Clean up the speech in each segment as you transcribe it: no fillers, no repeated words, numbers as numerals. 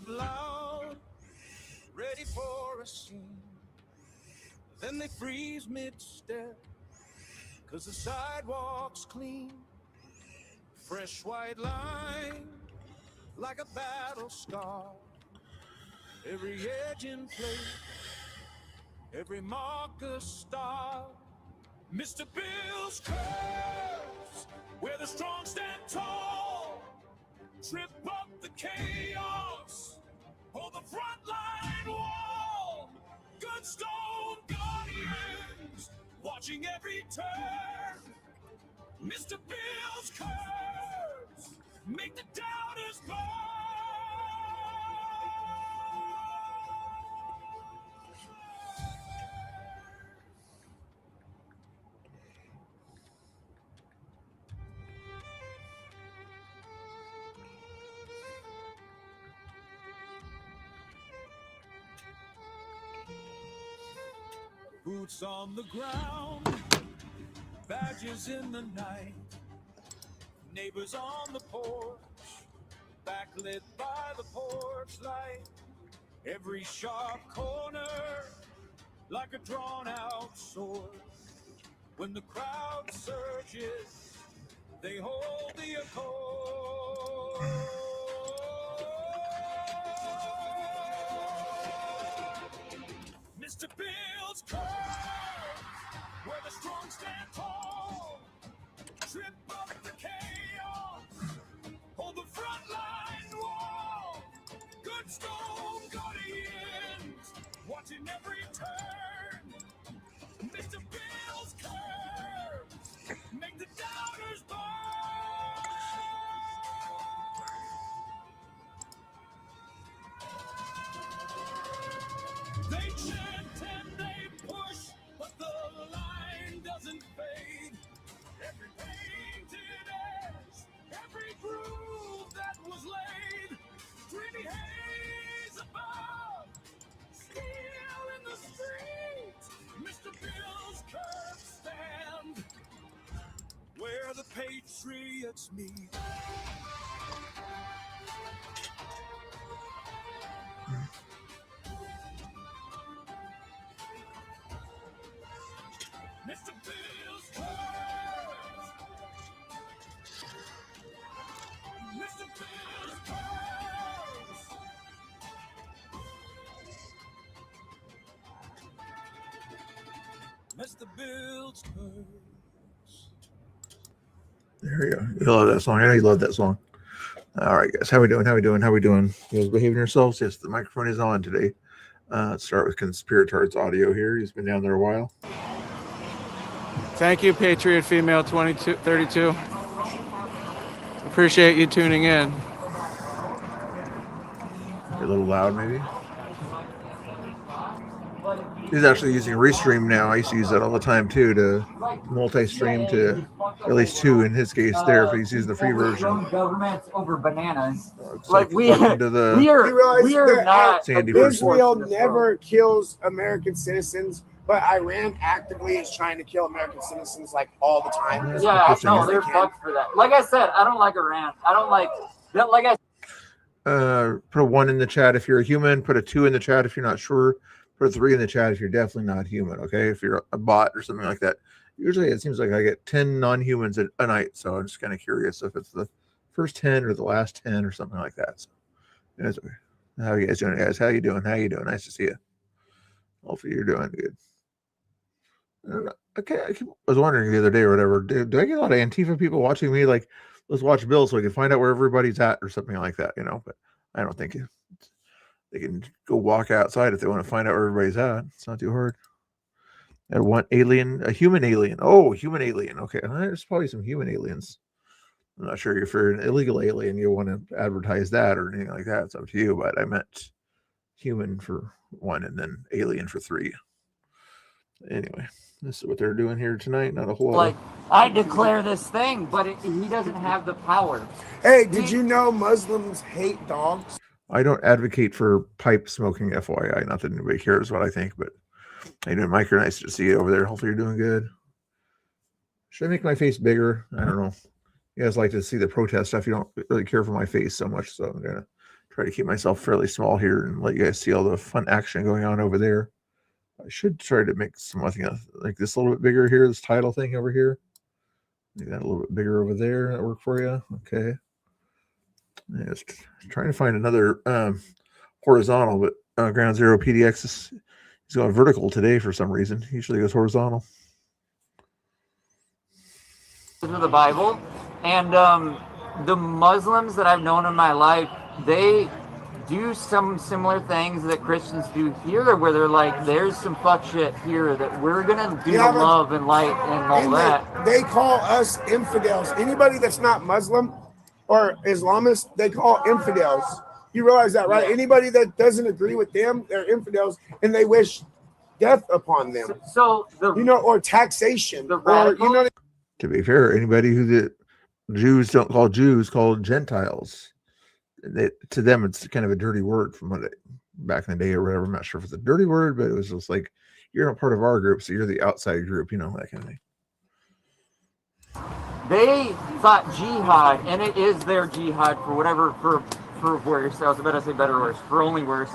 up loud, ready for a scene. Then they freeze mid-step, 'cause the sidewalk's clean. Fresh white line, like a battle scar. Every edge in place, every marker star. Mr. Bill's curves, where the strong stand tall. Trip up the chaos, hold the front line wall. Good stone guardians, watching every turn. Mr. Bill's curves, make the doubters burn. Boots on the ground, badges in the night, neighbors on the porch, backlit by the porch light. Every sharp corner, like a drawn-out sword. When the crowd surges, they hold the accord. Mr. Bill's curve, where the strong stand tall. Trip up the chaos, hold the front line wall. Good stone guardians, watching every turn. Mr. Bill's curves, make the doubters burn. They chant and they push, but the line doesn't fade. Every painted edge, every groove that was laid. Dreamy haze above, steel in the street. Mr. Bill's curves stand, where the patriots meet. Mr. Bill's curves. Mr. Bill's curves. Mr. Bill's curves. There you go. You love that song. I know you love that song. All right, guys. How we doing? How we doing? How we doing? You guys behaving yourselves? Yes, the microphone is on today. Let's start with Conspiratard's audio here. He's been down there a while. Thank you, Patriot Female 2232. Appreciate you tuning in. You're a little loud, maybe. He's actually using Restream now. I used to use that all the time too, to multi-stream to at least two in his case there, if he's using the free version. Governments over bananas. Like we are not. Israel never kills American citizens, but Iran actively is trying to kill American citizens like all the time. Yeah, no, they're fucked for that. Like I said, I don't like Iran. I don't like that. Like I put a 1 in the chat if you're a human. Put a 2 in the chat if you're not sure. Put a 3 in the chat if you're definitely not human. Okay, if you're a bot or something like that. Usually it seems like I get 10 non-humans a night, so I'm just kind of curious if it's the first 10 or the last 10 or something like that. So, how are you guys doing, guys? How you doing? How you doing? Nice to see you. Hopefully you're doing good. I don't know. Okay, I was wondering the other day or whatever. Do I get a lot of Antifa people watching me? Like, let's watch Bill so we can find out where everybody's at or something like that, But I don't think they can go walk outside if they want to find out where everybody's at. It's not too hard. I want a human alien. Oh, human alien. Okay, there's probably some human aliens. I'm not sure if you're an illegal alien, you want to advertise that or anything like that. It's up to you. But I meant human for 1 and then alien for 3. Anyway, this is what they're doing here tonight. Not a whole lot. Like, I declare this thing, but he doesn't have the power. Hey, did you know Muslims hate dogs? I don't advocate for pipe smoking, FYI. Not that anybody cares what I think, but how you doing, Mike? You're nice to see you over there. Hopefully you're doing good. Should I make my face bigger? I don't know. You guys like to see the protest stuff. You don't really care for my face so much, so I'm going to Try to keep myself fairly small here and let you guys see all the fun action going on over there. I should try to make some, I think, like this a little bit bigger here, this title thing over here. Make that a little bit bigger over there. That work for you? Okay. Yeah, just trying to find another horizontal, but Ground Zero PDX he's going vertical today for some reason. He usually goes horizontal. Of the Bible, and the Muslims that I've known in my life, they do some similar things that Christians do here, where they're like, there's some fuck shit here that we're gonna do Yeah, the but- love and light and all And that. they call us infidels. Anybody that's not Muslim or Islamist, they call infidels. You realize that, right? Yeah. Anybody that doesn't agree with them, they're infidels, and they wish death upon them. So the You know, or taxation, The or you know. To be fair, anybody who the Jews don't call Jews call Gentiles. To them, it's kind of a dirty word from what back in the day or whatever. I'm not sure if it's a dirty word, but it was just like, you're not part of our group, so you're the outside group, you know, that kind of thing. they thought jihad, and it is their jihad for whatever, for worse. I was about to say better or worse, for only worse.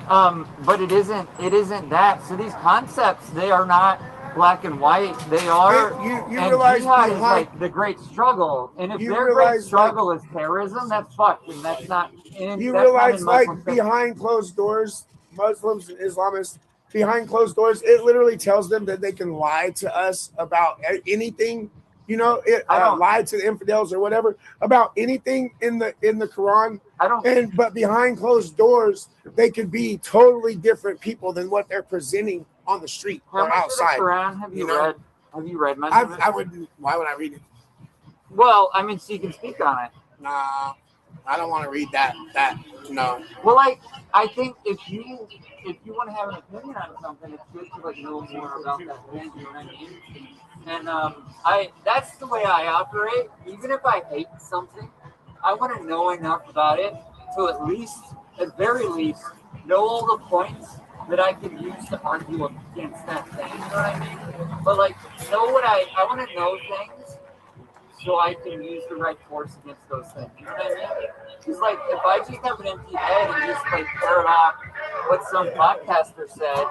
But it isn't that. So these concepts, they are not black and white. They are, You and realize jihad is behind- like the great struggle. And if You their great realize, struggle is terrorism, that's fucked, and that's not. And You that's not realize, in like, Muslim faith. behind closed doors, Muslims and Islamists, behind closed doors, it literally tells them that they can lie to us about anything. You know, I don't- lie to the infidels or whatever about anything in the Quran. I don't. But behind closed doors, they could be totally different people than what they're presenting on the street How or much outside. of the Quran have you you know? read? Have you read much I, of it? I wouldn't. Why would I read it? Well, I mean, so you can speak on it. Nah, I don't want to read that. No. Well, like, I think if you want to have an opinion on something, it's good to like know more about that thing. You know what I mean? And that's the way I operate. Even if I hate something, I want to know enough about it to at very least, know all the points that I can use to argue against that thing. You know what I mean? But like, know what I want to know things so I can use the right force against those things. You know what I mean? It's like if I just have an empty head and just like parrot off what some podcaster said,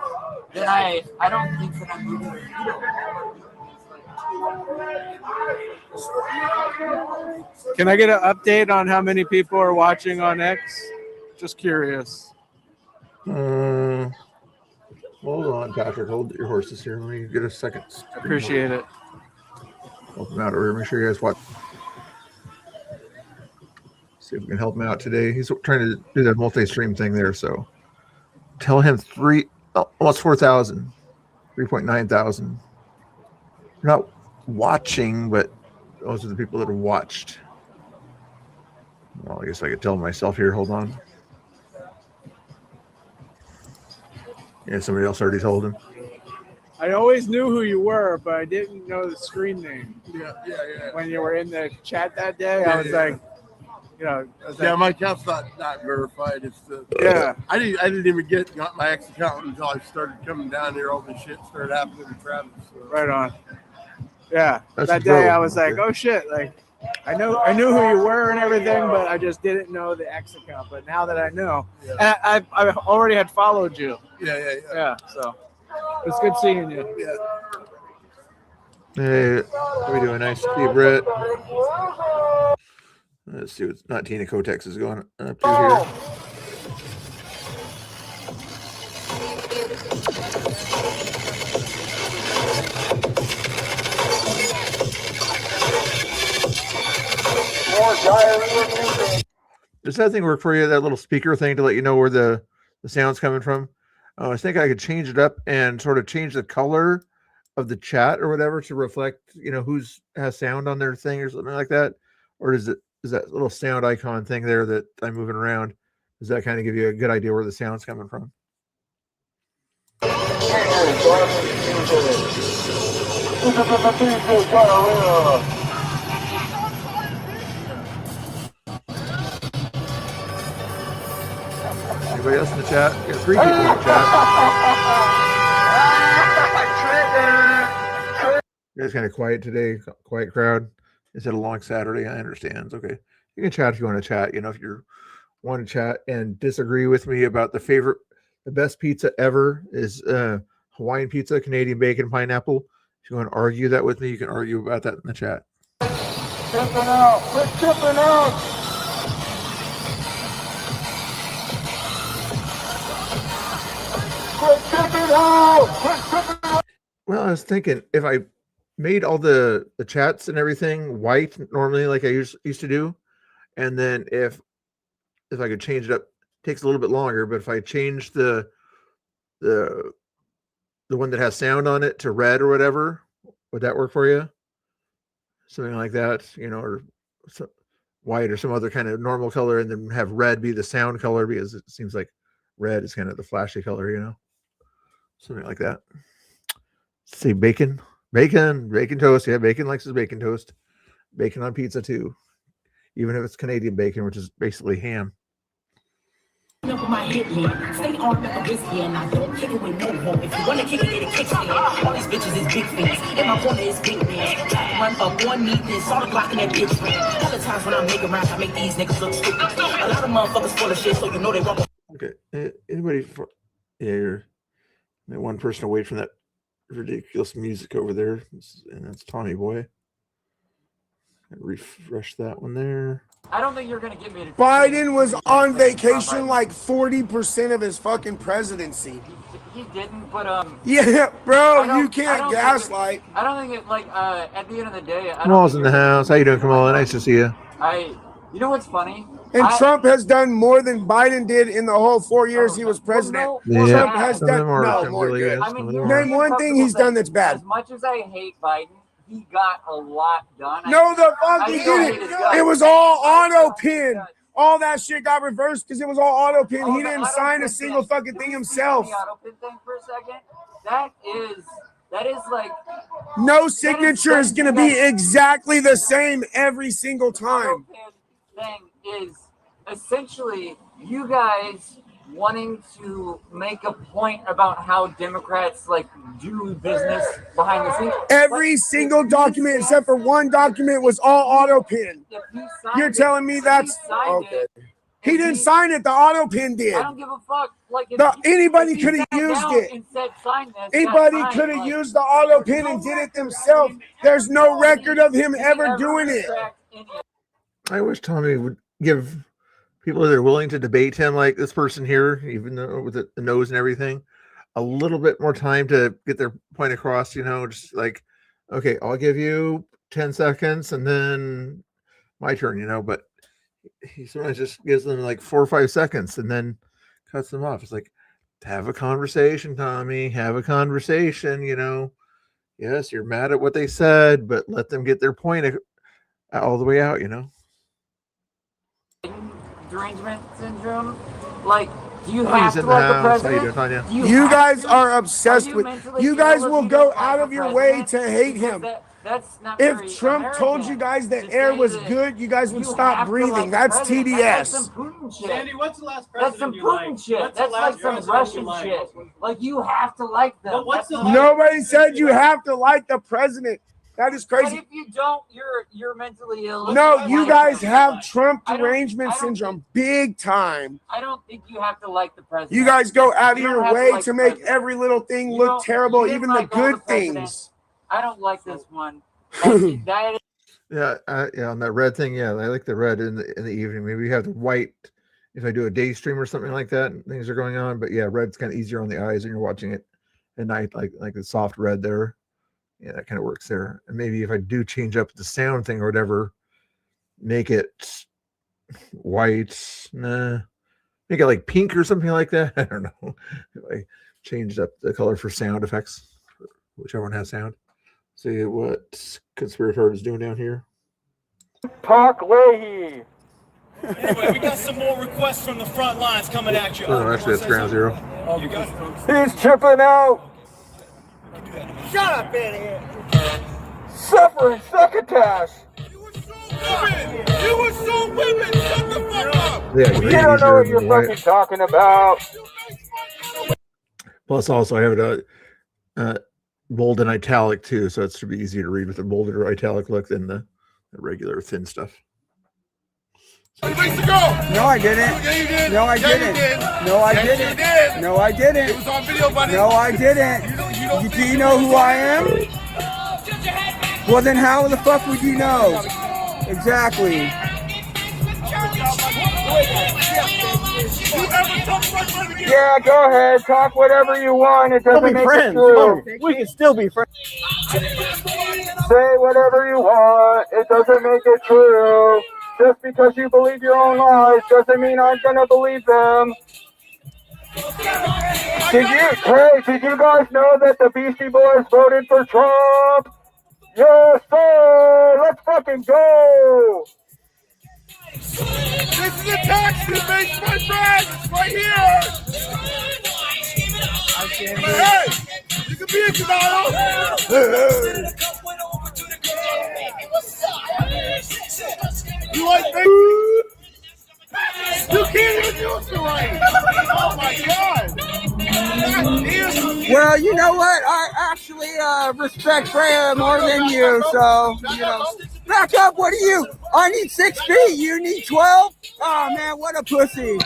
then I don't think that I'm moving the needle. Can I get an update on how many people are watching on X? Just curious. Hold on, Patrick. Hold your horses here. Let me get a second. Appreciate it. Help him out over here. Make sure you guys watch. See if we can help him out today. He's trying to do that multi-stream thing there. So tell him almost 4,000, 3.9 thousand. You're not watching, but those are the people that have watched. Well, I guess I could tell myself here. Hold on. Yeah, somebody else already told him. I always knew who you were, but I didn't know the screen name. Yeah. When you were in the chat that day, I was like, Yeah, my account's not verified. It's Yeah. I didn't even got my ex account until I started coming down here. All this shit started happening to Travis. So. right on. Yeah, That's that bro. day I was like, Okay. oh shit, like I knew who you were and everything, but I just didn't know the X account. But now that I know, Yeah. and I already had followed you. Yeah. Yeah, so it's good seeing you. Hey, how we doing? Nice to see you, Brett. Let's see what's not Tina Kotex is going up to here. Does that thing work for you? That little speaker thing to let you know where the sound's coming from? I think I could change it up and sort of change the color of the chat or whatever to reflect, who's has sound on their thing or something like that. Or is that little sound icon thing there that I'm moving around? Does that kind of give you a good idea where the sound's coming from? Anybody else in the chat? We got 3 people in the chat. You guys kind of quiet today, quiet crowd. Is it a long Saturday? I understand. It's okay. You can chat if you want to chat. If you're want to chat and disagree with me about the best pizza ever is Hawaiian pizza, Canadian bacon, pineapple. If you want to argue that with me, you can argue about that in the chat. Tripping out. Quit tripping out. Quit tripping out. Quit tripping out. Well, I was thinking if I made all the chats and everything white normally, like I used to do, and then if I could change it up, takes a little bit longer. But if I change the one that has sound on it to red or whatever, would that work for you? Something like that, or white or some other kind of normal color, and then have red be the sound color because it seems like red is kind of the flashy color, something like that. Say bacon toast. Yeah, bacon likes his bacon toast. Bacon on pizza too, even if it's Canadian bacon, which is basically ham. Up my hit me. Stay on like a whiskey and I don't kick it with no hope. If you wanna kick it, get a kickstand. All these bitches is big fans. In my corner is big man. Run up one knee, then saw the Glock in that bitch man. All the times when I make a rap, I make these niggas look stupid. A lot of motherfuckers full of shit, so you know they won't. Okay. Anybody you're one person away from that ridiculous music over there, and that's Tommy Boy. Refresh that one there. I don't think you're gonna get me to. Biden was on vacation like 40% of his fucking presidency. He didn't, but Yeah, bro, I don't- you I can't don't gaslight. I don't think it like at the end of the day. I don't Kamal's think in the you're- house. How you doing, Kamal? Nice to see you. You know what's funny? And Trump has done more than Biden did in the whole 4 years he was president. Yeah, Trump has some of them done are more really good. good. I Some mean, of them here's are. Name one thing he's done that's bad. As much as I hate Biden, he got a lot done. No, the fuck I he still hate didn't. his guts. It was all I still auto hate his pin. guts. All that shit got reversed because it was all auto pin. Oh, He the didn't auto sign a pin single thing. fucking Can thing we speak himself. on the auto pin thing for a second? That is like No signature is going to be exactly the same every single the auto time. pin thing is essentially you guys wanting to make a point about how Democrats like do business behind the scenes. Every But single if he document said- except for one document was all auto pin. if he signed You're it- telling me if that's he signed okay. it, He if didn't sign it. The auto pin I did. don't give a fuck. Like if Anybody if he could have sat used down it. and said, "Sign this," Anybody that's could fine, have like, used the auto pin and did it themselves. There's no record of him did he ever doing it. retract any of I wish Tommy would give people that are willing to debate him, like this person here, even though with the nose and everything, a little bit more time to get their point across. Just like, okay, I'll give you 10 seconds and then my turn. But he sometimes just gives them like 4 or 5 seconds and then cuts them off. It's like, have a conversation, Tommy. Have a conversation. Yes, you're mad at what they said, but let them get their point all the way out. derangement syndrome. Like, do you Oh, have he's to in the like the house. How you doing, president? Tanya? Do You have guys to? are obsessed you with. mentally You ill guys if will you go don't like out the of your way president? to hate Because him. that's not very If Trump told you American guys that to air say was that good, you guys would you stop have to breathing. like the That's president. That's like TDS. some Putin shit. Sandy, what's the last That's president some you liked? Putin shit. What's the That's like last some president Russian you liked? shit. Like, you have to like them. But what's That's the not- last- Nobody said you have to like the president. That is But crazy. if you don't, you're mentally ill. No, If you like guys them. have Trump I don't- derangement I don't syndrome big time. I don't think you have to like the president. You guys go out of You don't your have to way like to the make president. every little thing You look don't- terrible, you didn't even the like all the good president. things. I don't like this one. That Yeah, on that red thing. Yeah, I like the red in the evening. Maybe you have the white if I do a day stream or something like that. And things are going on, but yeah, red's kind of easier on the eyes when you're watching it at night, like the soft red there. Yeah, that kind of works there. And maybe if I do change up the sound thing or whatever, make it white. Nah, make it like pink or something like that. I don't know. If I changed up the color for sound effects, whichever one has sound. See what Conspirator is doing down here. Talk Leahy. Anyway, we got some more requests from the front lines coming at you. Oh, actually, that's Ground Zero. You guys, He's tripping out. Shut up, idiot! Suffering succotash. you were so women. Shut the fuck up. Yeah, You green don't know easier what than you're the white. fucking talking about. Plus, also, I have it bold and italic too, so it should be easier to read with a bolded or italic look than the regular thin stuff. Are you ready to go? No, I didn't. Yeah, you did. No, I Yeah, didn't. You did. No, I Yes, didn't. You did. No, I It didn't. was on video, buddy. No, I didn't. You don't Do you know who I am? Well, then how the fuck would you know? Exactly. You ever talk about trying to get Yeah, go ahead. Talk whatever you want. It doesn't make it true. We can still be friends. Say whatever you want. It doesn't make it true. Just because you believe your own lies doesn't mean I'm gonna believe them. Did you guys know that the Beastie Boys voted for Trump? Yes, sir. Let's fucking go. This is a tax you make, my friend. It's right here. Hey, you can be a Canado. You like me? You can't even use the right. Oh my God. God damn. Well, you know what? I actually respect Freya more than you, so, you know. Back up, what are you? I need 6 feet, you need 12? Oh, man, what a pussy.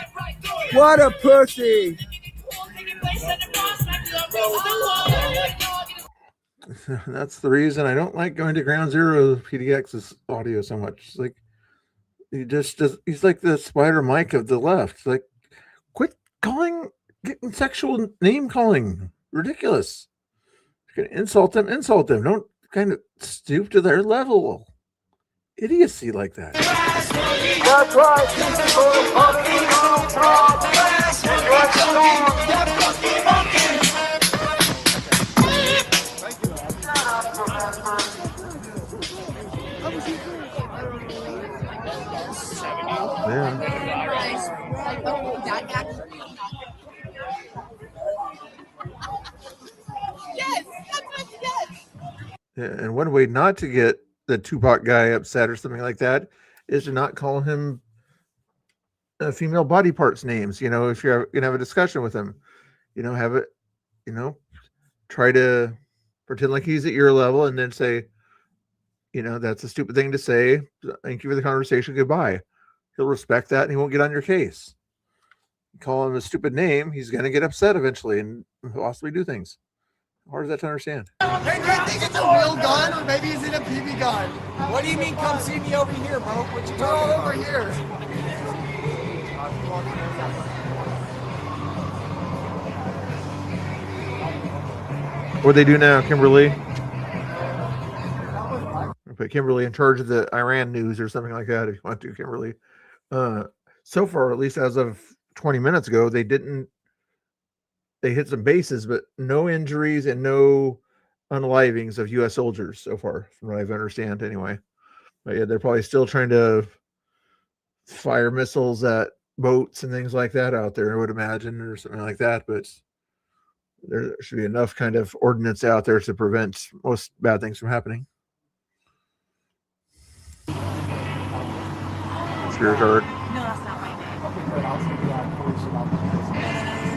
What a pussy. That's the reason I don't like going to Ground Zero PDX's audio so much. It's like he just does. He's like the Spider Mike of the left. It's like, quit getting sexual name calling. Ridiculous. You're gonna insult them. Don't kind of stoop to their level. Idiocy like that. That's right. Yeah, and one way not to get the Tupac guy upset or something like that is to not call him female body parts names. You know, if you're gonna have a discussion with him, you know, have it, you know, try to pretend like he's at your level and then say, you know, that's a stupid thing to say. Thank you for the conversation. Goodbye. He'll respect that and he won't get on your case. Call him a stupid name, he's going to get upset eventually and possibly do things. How hard is that to understand? Hey, do you think it's a real gun or maybe is it a BB gun? What do you mean come see me over here, bro? What you talking about? Over here. What they do now, Kimberly? Put Kimberly in charge of the Iran news or something like that if you want to, Kimberly. So far, at least as of 20 minutes ago, they hit some bases, but no injuries and no unalivings of U.S. soldiers so far, from what I understand anyway. But yeah, they're probably still trying to fire missiles at boats and things like that out there, I would imagine, or something like that. But there should be enough kind of ordinance out there to prevent most bad things from happening. Spirit card. No, that's not my name.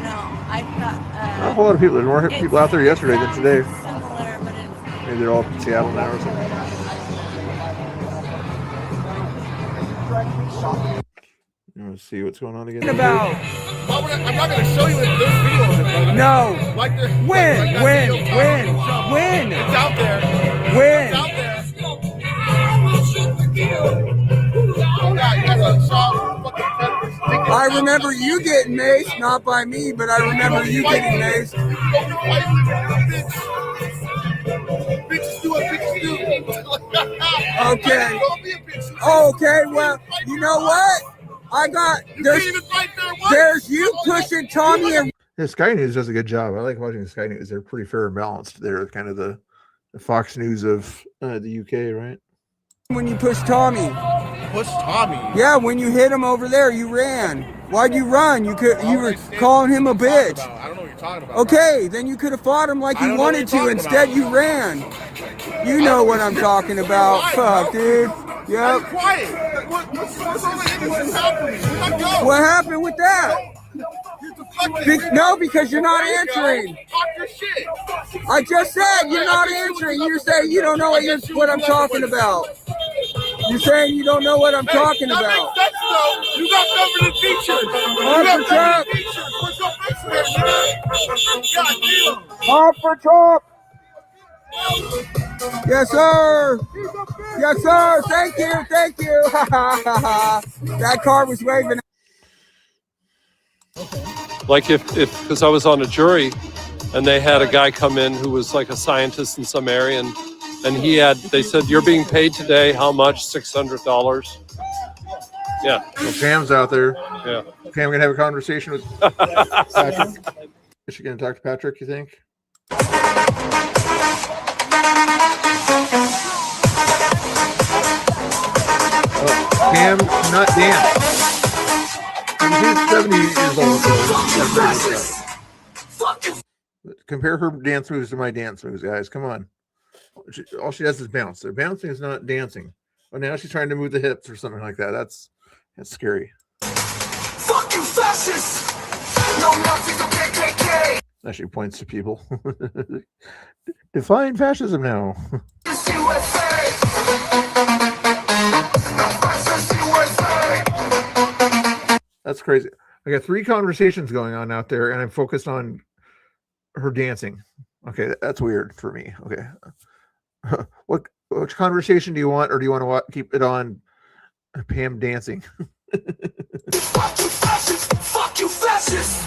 No. I've got. Not a whole lot of people. There were more people out there yesterday than today. Similar, but it's. Maybe they're all in Seattle now or something. Let's see what's going on again. About. I'm not going to show you this video of it, brother. No. Like the, When? like that When? video. When? It's out there. When? It's out there. Oh, God, you guys are soft fucking predators. I remember you getting maced, not by me, but I remember you getting maced. Bitches do what bitches do. Okay. Don't be a bitch. Okay, well, you know what? There's you pushing Tommy and Yeah, Sky News does a good job. I like watching Sky News. They're pretty fair and balanced. They're kind of the Fox News of the UK, right? when you push Tommy. Push Tommy? Yeah, when you hit him over there, you ran. Why'd you run? You were calling him a bitch. I don't know what you're talking about. Okay, then you could have fought him like you wanted to. Instead, you ran. You know what I'm talking about. Fuck, dude. Yep. Quiet. What's happening? What happened with that? No, because you're not answering. Talk your shit. I just said you're not answering. You're saying you don't know what I'm talking about. You're saying you don't know what I'm talking about. That's You got government features. What's your face there, God damn. March for Trump. Yes, sir. Yes, sir. Thank you. Thank you. That car was waving. Like if because I was on a jury and they had a guy come in who was like a scientist in some area and they said, you're being paid today, how much? $600. Yeah. So Pam's out there. Yeah. Pam gonna have a conversation with Patrick. Is she gonna talk to Patrick, you think? Pam cannot dance. She's 70 years old. Compare her dance moves to my dance moves, guys. Come on. All she does is bounce. So bouncing is not dancing. But now she's trying to move the hips or something like that. That's scary. Fuck you, fascists! No Nazis, no KKK! Actually points to people. Define fascism now. It's USA! No fascists, USA! That's crazy. I got 3 conversations going on out there, and I'm focused on her dancing. Okay, that's weird for me. Okay. Which conversation do you want, or do you want to keep it on Pam dancing? Fuck you, fascists! Fuck you, fascists!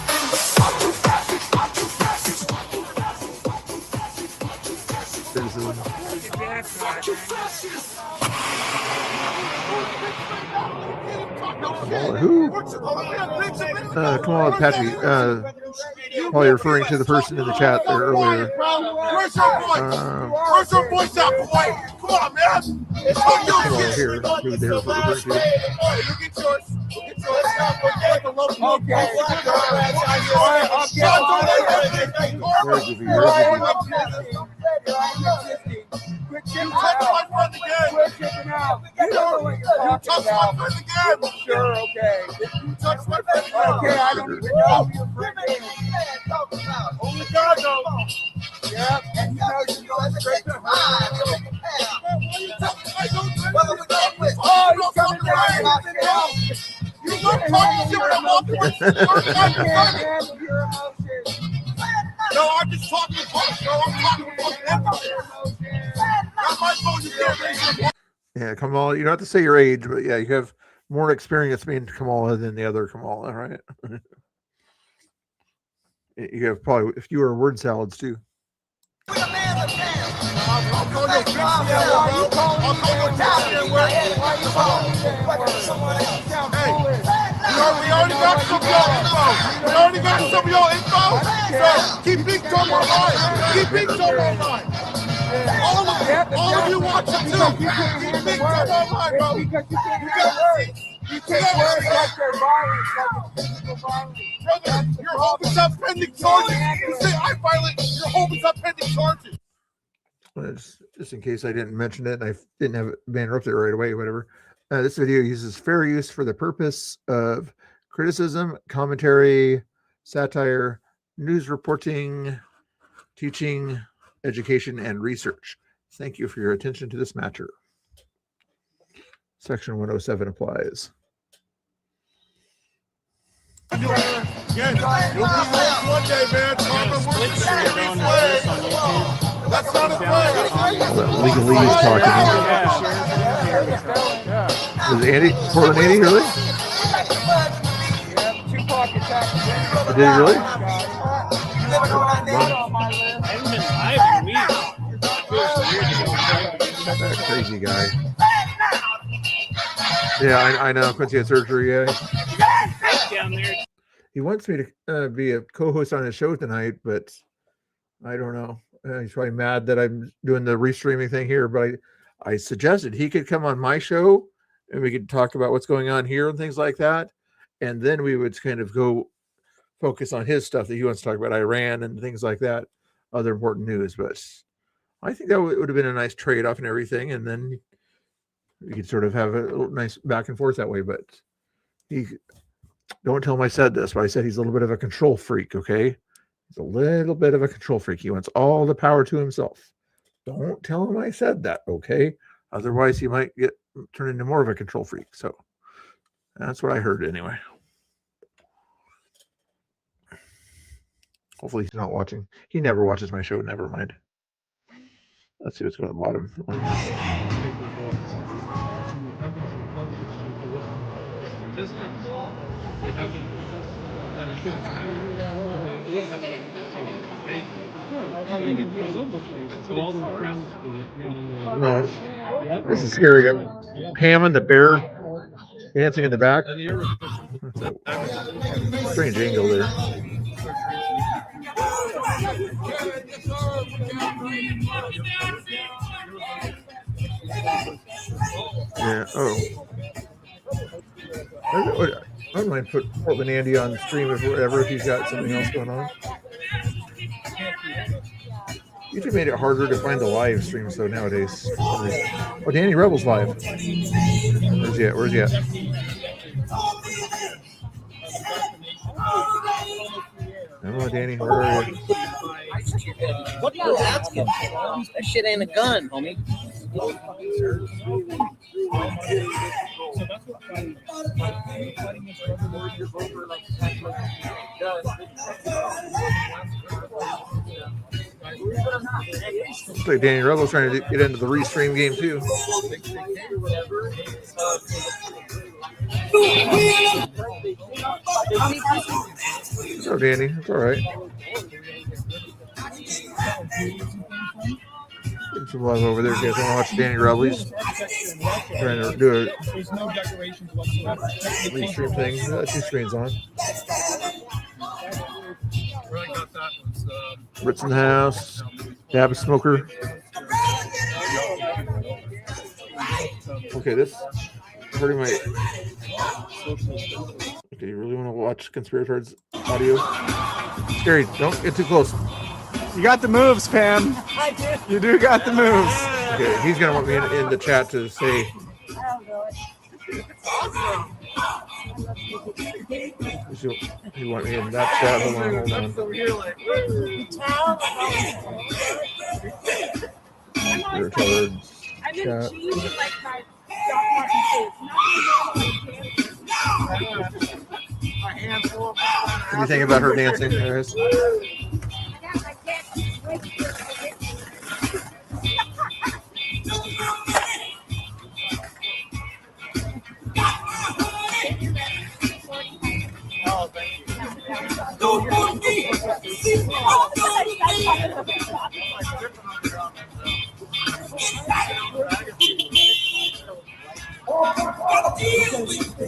Fuck you, fascists! Fuck you, fascists! Fuck you, fascists! Fuck you, fascists! Fuck you, fascists! Fuck you, fascists! Who? Come on, Patrick. While you're referring to the person in the chat there earlier. Where's your voice? Where's your voice out, boy? Come on, man. Fuck you, Come on, here. Who they're referring to. you get yours. Get yours. Quit You touched my friend again. You know what you're You touched my friend again. Sure, okay. You touched my friend again. Okay, I don't even know who your friend is. Only God knows. Yep, and you know you're going straight to her. Oh, you're coming down. You don't talk shit when I'm walking with you. No, I'm just talking fuck. No, I'm talking fucking everything. Not my phone. You can't raise your voice. Yeah, Kamala. You don't have to say your age, but yeah, you have more experience being Kamala than the other Kamala, right? You have probably fewer word salads too. I'll call your bitch down, bro. I'll call your bitch down. Hey, we already got some of y'all info. We already got some of y'all info. So keep Big Tom online. Keep Big Tom online. All of you watching too. Keep Big Tom online, bro. You can't worry like they're violent. Brother, your home is up pending charges. You say I violate, your home is up pending charges. Just in case I didn't mention it and I didn't have it banner up there right away, whatever. This video uses fair use for the purpose of criticism, commentary, satire, news reporting, teaching, education, and research. Thank you for your attention to this matter. Section 107 applies. Yeah, you'll be late one day, man. That's not a play. Legalese talking. Was Andy, Portland Andy, really? Did he really? That crazy guy. Yeah, I know. Quincy had surgery. Yeah. He wants me to be a co-host on his show tonight, but I don't know. He's probably mad that I'm doing the restreaming thing here, but I suggested he could come on my show and we could talk about what's going on here and things like that. And then we would kind of go focus on his stuff that he wants to talk about, Iran and things like that, other important news. But I think that would have been a nice trade-off and everything. And then we could sort of have a nice back and forth that way. But don't tell him I said this, but I said he's a little bit of a control freak, okay? He's a little bit of a control freak. He wants all the power to himself. Don't tell him I said that, okay? Otherwise, he might turn into more of a control freak. So That's what I heard anyway. Hopefully he's not watching. He never watches my show. Never mind. Let's see what's going on the bottom. No, this is scary. Pam and the bear dancing in the back. That's a strange angle there. Yeah. Oh. I don't mind put Portland Andy on the stream if he's got something else going on. YouTube made it harder to find the live streams though nowadays. Oh, Danny Rebel's live. Where's he at? Where's he at? Oh, Danny, where are you? What are you asking? That shit ain't a gun, homie. Looks like Danny Rebel's trying to get into the restream game too. Oh, Danny, it's all right. Get some love over there. If you guys want to watch Danny Rebel, he's trying to do a restream thing. Two screens on. Ritz in the house. Dab Smoker. Okay, this hurting my. Okay, you really want to watch Conspirators audio? Scary, don't get too close. You got the moves, Pam. I do. You do got the moves. Okay, he's gonna want me in the chat to say. You want me in that chat? Hold on. You're covered. I'm in Chat. cheese with like my Doc Martin What do you think about her dancing, Iris?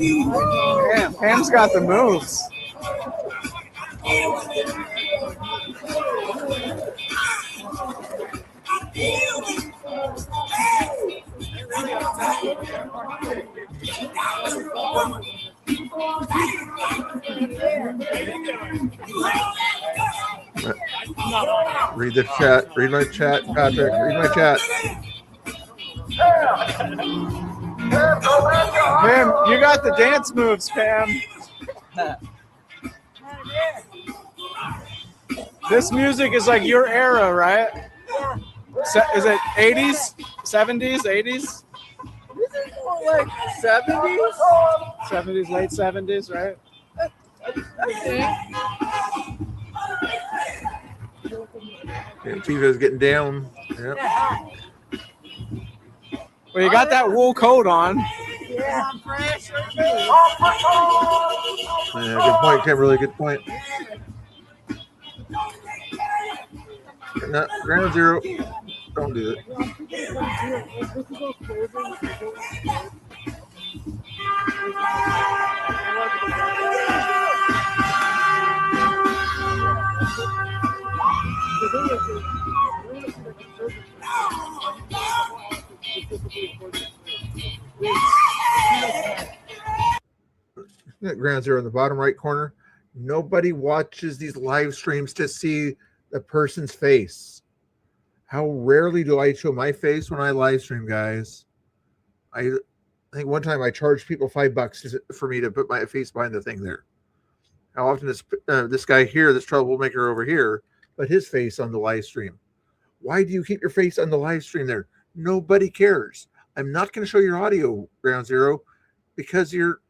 Damn, Pam's got the moves. Read the chat. Read my chat, Patrick. Read my chat. Pam, you got the dance moves, Pam. This music is like your era, right? Is it 80s, 70s, 80s? This is more like 70s. 70s, late 70s, right? Yeah, Tifa's getting down. Yep. Well, you got that wool coat on. Yeah, I'm fresh. Yeah, good point, Kimberly. Good point. No, ground zero. Don't do it. Ground zero in the bottom right corner. Nobody watches these live streams to see the person's face. How rarely do I show my face when I live stream, guys? I think one time I charged people $5 for me to put my face behind the thing there. How often is this guy here, this troublemaker over here, put his face on the live stream? Why do you keep your face on the live stream there? Nobody cares. I'm not going to show your audio, Ground Zero, because you're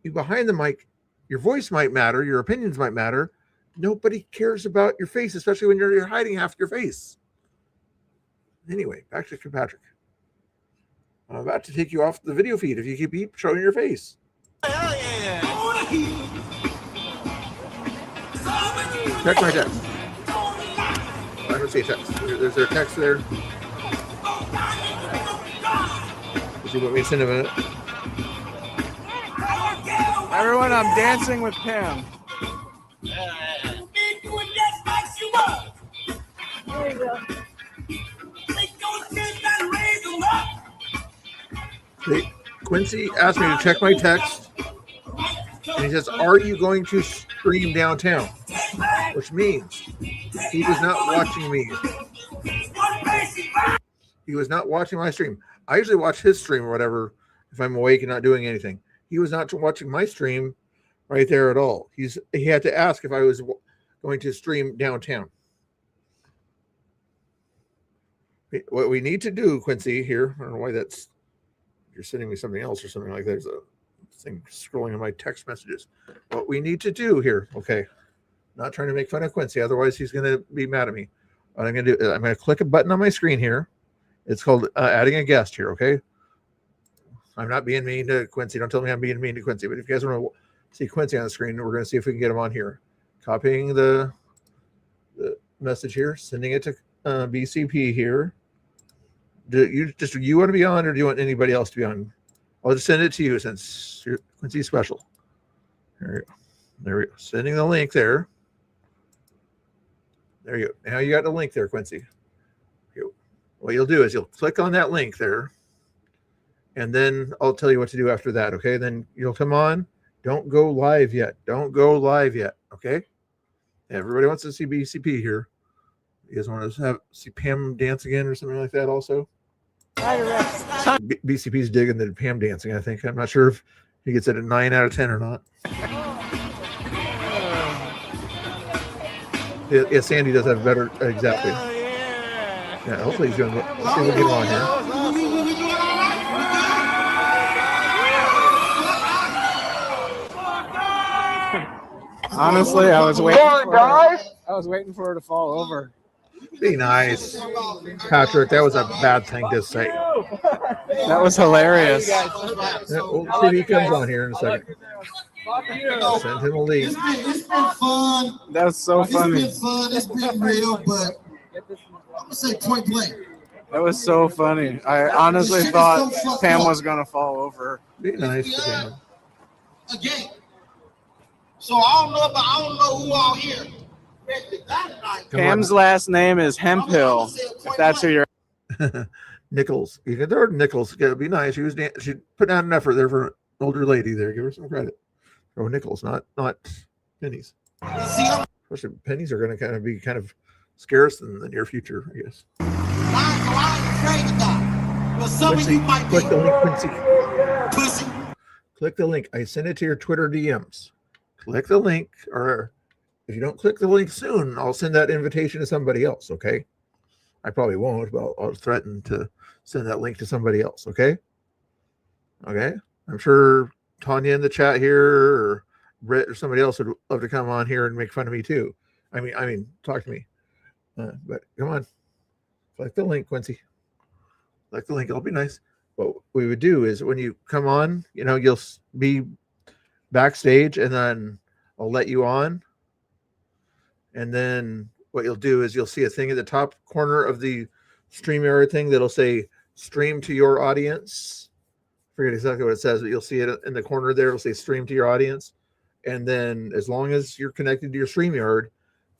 you behind the mic, your voice might matter, your opinions might matter. Nobody cares about your face, especially when you're hiding half your face. Anyway, back to Patrick. I'm about to take you off the video feed if you keep showing your face. Hell yeah. Check my text. I don't see a text. There's a text there. Does he want me to send him a... Everyone, I'm dancing with Pam. Quincy asked me to check my text, and he says, "Are you going to stream downtown?" Which means he was not watching me. He was not watching my stream. I usually watch his stream or whatever if I'm awake and not doing anything. He was not watching my stream right there at all. He had to ask if I was going to stream downtown. What we need to do, Quincy, here, I don't know why that's, you're sending me something else or something like that. There's a thing scrolling in my text messages. What we need to do here, okay, not trying to make fun of Quincy, otherwise he's going to be mad at me. What I'm going to do, I'm going to click a button on my screen here. It's called adding a guest here, okay? I'm not being mean to Quincy. Don't tell me I'm being mean to Quincy. But if you guys want to see Quincy on the screen, we're going to see if we can get him on here. Copying the message here, sending it to BCP here. Do you want to be on, or do you want anybody else to be on? I'll just send it to you since you're Quincy special. There we go. There we go. Sending the link there. There you go. Now you got the link there, Quincy. What you'll do is you'll click on that link there, and then I'll tell you what to do after that, okay? Then you'll come on. Don't go live yet. Don't go live yet, okay? Everybody wants to see BCP here. You guys want to see Pam dance again or something like that also? BCP's digging the Pam dancing, I think. I'm not sure if he gets it a 9 out of 10 or not. Yeah, Sandy does have better, exactly. Yeah, hopefully he's doing. Let's see if we get him on here. Honestly, I was waiting for her to fall over. Be nice, Patrick. That was a bad thing to say. That was hilarious. Yeah, we'll see if he comes on here in a second. Send him a link. It's been fun. That's so funny. It's been fun. It's been real, but I'm gonna say point blank. That was so funny. I honestly thought Pam was gonna fall over. Be nice to Pam. Again. So I don't know who all here. Pam's last name is Hemphill. If that's who you're. Nichols. You can throw her Nichols. It'd be nice. She put down an effort there for an older lady there. Give her some credit. Oh, Nichols, not pennies. Especially pennies are going to be kind of scarce in the near future, I guess. Quincy, click the link, Quincy. Click the link. I sent it to your Twitter DMs. Click the link, or if you don't click the link soon, I'll send that invitation to somebody else, okay? I probably won't, but I'll threaten to send that link to somebody else, okay? Okay? I'm sure Tanya in the chat here, or Britt or somebody else would love to come on here and make fun of me too. I mean, talk to me. But come on. Click the link, Quincy. Click the link. It'll be nice. What we would do is when you come on, you'll be backstage, and then I'll let you on. And then what you'll do is you'll see a thing at the top corner of the StreamYard thing that'll say stream to your audience. I forget exactly what it says, but you'll see it in the corner there. It'll say stream to your audience. And then as long as you're connected to your StreamYard,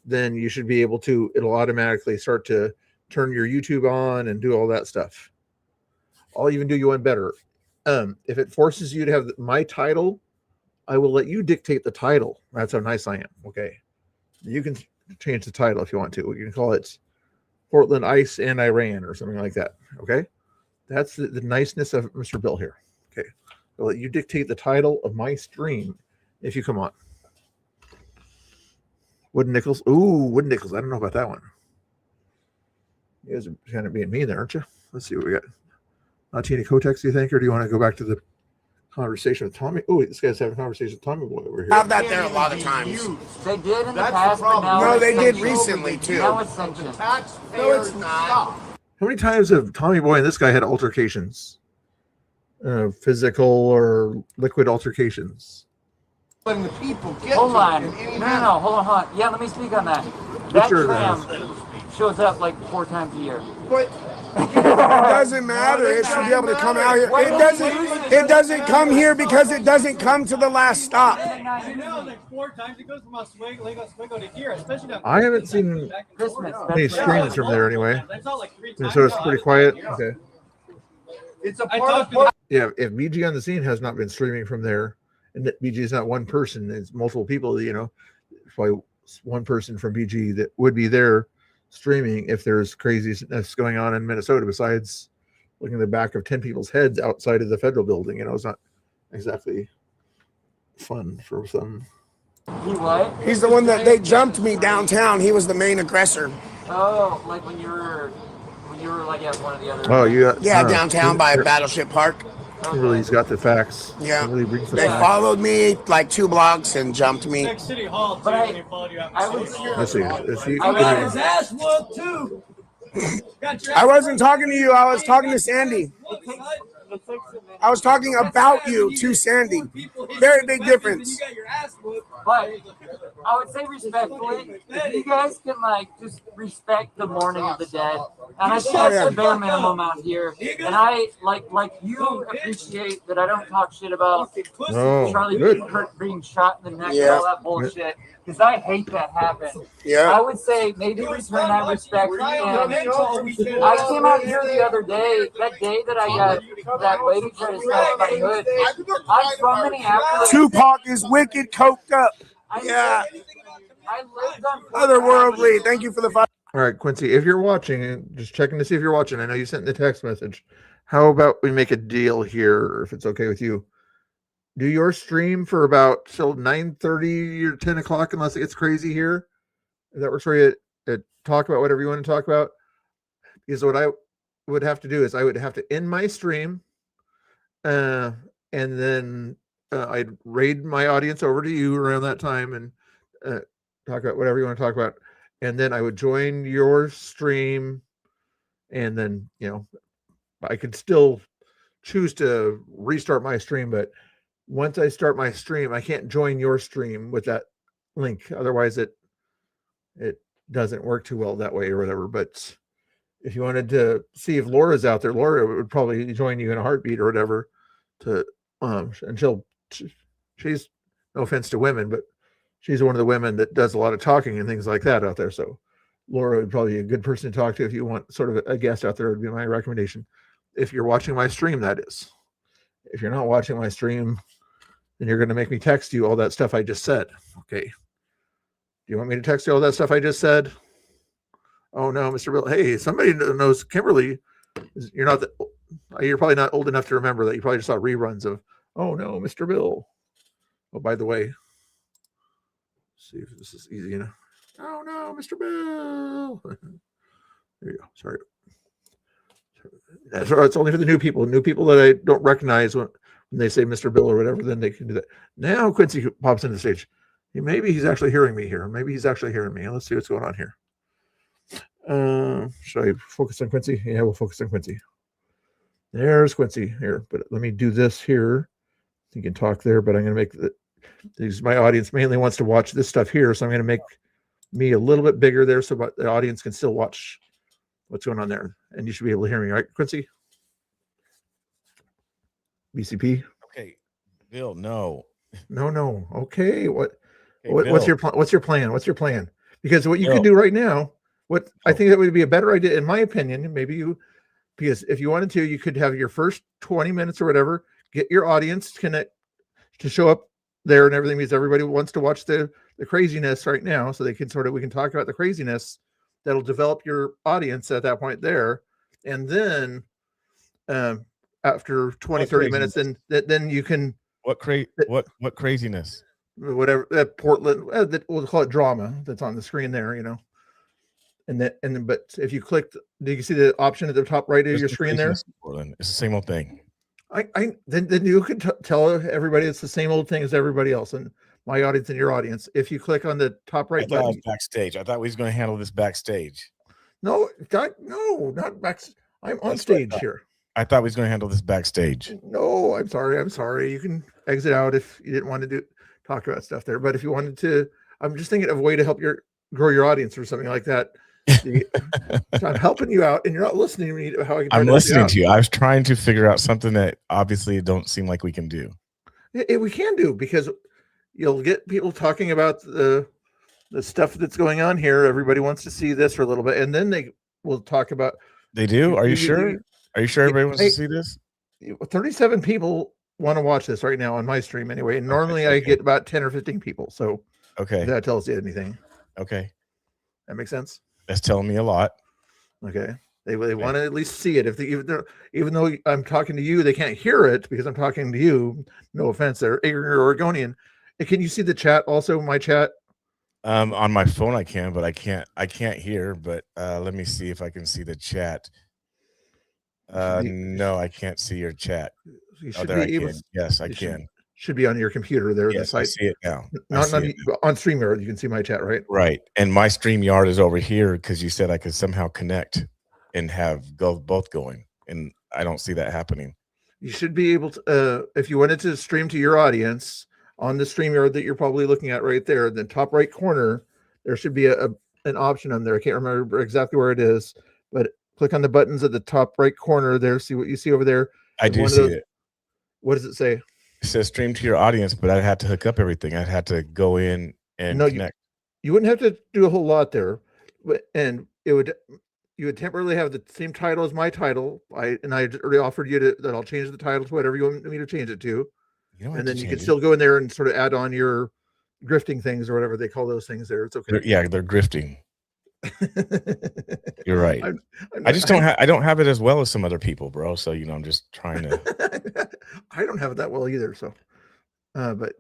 then you should be able to, it'll automatically start to turn your YouTube on and do all that stuff. I'll even do you one better. If it forces you to have my title, I will let you dictate the title. That's how nice I am. Okay. You can change the title if you want to. You can call it Portland Ice and Iran or something like that. Okay. That's the niceness of Mr. Bill here. Okay. I'll let you dictate the title of my stream if you come on. Wooden Nichols. Ooh, Wooden Nichols. I don't know about that one. You guys are kind of being mean there, aren't you? Let's see what we got. Tina Kotex, do you think, or do you want to go back to the conversation with Tommy. Oh, this guy's having a conversation with Tommy Boy over here. Have that there a lot of times. They did in the That's the past, but problem. now No, it's they did sanctioned. recently too. Now it's sanctioned. No, it's not. How many times have Tommy Boy and this guy had altercations? Physical or liquid altercations? Letting the people get Hold to it on. in any No, manner. hold on. Yeah, let me speak on that. That Sure, tram shows up like 4 times a year. But it doesn't matter. It should be able to come out here. It doesn't come here because it doesn't come to the last stop. Like 4 times it goes from Oswego to here, especially down. I haven't seen Christmas. any That's streams from there anyway. That's all like 3 And times. so it's pretty quiet. Okay. It's a I part talked of to Yeah, if BG on the scene has not been streaming from there, and that BG is not one person, it's multiple people, you know, probably one person from BG that would be there streaming if there's craziness going on in Minnesota besides looking at the back of 10 people's heads outside of the federal building. You know, it's not exactly fun for some. He what? He's the one that they jumped me downtown. He was the main aggressor. Oh, like when you were like at one of the other. Oh, you Yeah, downtown by Battleship Park. He's got the facts. Yeah. He really brings the They facts. followed me like 2 blocks and jumped me. Next City Hall, too, But when they followed you out. I would. Let's see. Let's see. I got his ass whooped, too. I wasn't talking to you. I was talking to Sandy. I was talking about you to Sandy. Very big difference. But I would say respectfully, if you guys can like just respect the mourning of the dead, and I think that's the bare minimum out here. And I like you appreciate that I don't talk shit about Oh, Charlie good. Kirk being shot in the neck and Yeah. all that bullshit, because I hate that happen. Yeah. I would say maybe return that respect. And I came out here the other day, that day that I got that lady tried to snatch my hood. I'm from Minneapolis. Tupac is wicked coked up. I Yeah. I lived on Otherworldly. Thank you for the 5. All right, Quincy, if you're watching, just checking to see if you're watching. I know you sent the text message. How about we make a deal here, if it's okay with you? Do your stream for about till 9:30 or 10 o'clock, unless it gets crazy here. If that works for you, talk about whatever you want to talk about. Because what I would have to do is I would have to end my stream, and then I'd raid my audience over to you around that time and talk about whatever you want to talk about. And then I would join your stream, and then, you know, I could still choose to restart my stream, but once I start my stream, I can't join your stream with that link. Otherwise it doesn't work too well that way or whatever. But if you wanted to see if Laura's out there, Laura would probably join you in a heartbeat or whatever to and she's, no offense to women, but she's one of the women that does a lot of talking and things like that out there. So Laura would probably be a good person to talk to if you want sort of a guest out there, would be my recommendation. If you're watching my stream, that is. If you're not watching my stream, then you're going to make me text you all that stuff I just said. Okay. Do you want me to text you all that stuff I just said? Oh no, Mr. Bill. Hey, somebody knows Kimberly. You're probably not old enough to remember that. You probably just saw reruns of, oh no, Mr. Bill. Oh, by the way, see if this is easy enough. Oh no, Mr. Bill. There you go. Sorry. It's only for the new people that I don't recognize when they say Mr. Bill or whatever, then they can do that. Now Quincy pops into the stage. Maybe he's actually hearing me here. Maybe he's actually hearing me. Let's see what's going on here. Should I focus on Quincy? Yeah, we'll focus on Quincy. There's Quincy here, but let me do this here. You can talk there, but I'm going to make these, my audience mainly wants to watch this stuff here, so I'm going to make me a little bit bigger there so the audience can still watch what's going on there, and you should be able to hear me, right, Quincy? BCP. Okay, Bill. No. Okay, what's Bill. your plan? What's your plan? Because what you Bill. could do right now, I think that would be a better idea, in my opinion. Because if you wanted to, you could have your first 20 minutes or whatever, get your audience connect to show up there and everything, because everybody wants to watch the craziness right now, so we can talk about the craziness. That'll develop your audience at that point there, and then after 20-30 minutes, then you can what craziness, whatever that Portland, we'll call it drama that's on the screen there, you know. But if you click, do you see the option at the top right of your screen there? Portland. It's the same old thing. Then you can tell everybody it's the same old thing as everybody else, and my audience and your audience. If you click on the top I right thought I button, was backstage. I thought we was going to handle this backstage. no, not back. I'm on That's what I stage thought. here. I thought we was going to handle this backstage. No, I'm sorry. You can exit out if you didn't want to talk about stuff there. But if you wanted to, I'm just thinking of a way to help grow your audience or something like that. So I'm helping you out, and you're not listening to me. How I can try I'm to help you listening out. to you. I was trying to figure out something that obviously don't seem like we can do. We can do, because you'll get people talking about the stuff that's going on here. Everybody wants to see this for a little bit, and then they will talk about. They do? Are you sure? Are you sure everybody wants to see this? 37 people want to watch this right now on my stream anyway. And normally I get about 10 or 15 people. So okay, if that tells you anything. Okay, that makes sense. That's telling me a lot. Okay, they want to at least see it. Even though I'm talking to you, they can't hear it because I'm talking to you. No offense, there, you're Oregonian. Can you see the chat? Also, my chat. On my phone I can, but I can't hear. But let me see if I can see the chat. No, I can't see your chat. You Oh, should there I be able. can. Yes, I can. Should be on your computer there. Yes, the I site. see it now. Not on StreamYard. You can see my chat, right? Right, and my StreamYard is over here because you said I could somehow connect and have both going, and I don't see that happening. You should be able to, if you wanted to stream to your audience on the StreamYard that you're probably looking at right there, in the top right corner, there should be an option on there. I can't remember exactly where it is, but click on the buttons at the top right corner there. See what you see over there. I do see it. What does it say? It says stream to your audience, but I'd have to hook up everything. I'd have to go in and connect. You wouldn't have to do a whole lot there, and you would temporarily have the same title as my title. I already offered you that I'll change the title to whatever you want me to change it to. And then you can still go in there and sort of add on your grifting things or whatever they call those things there. It's okay. They're grifting. You're right. I don't have it as well as some other people, bro. So I'm just trying to. I don't have it that well either. So, but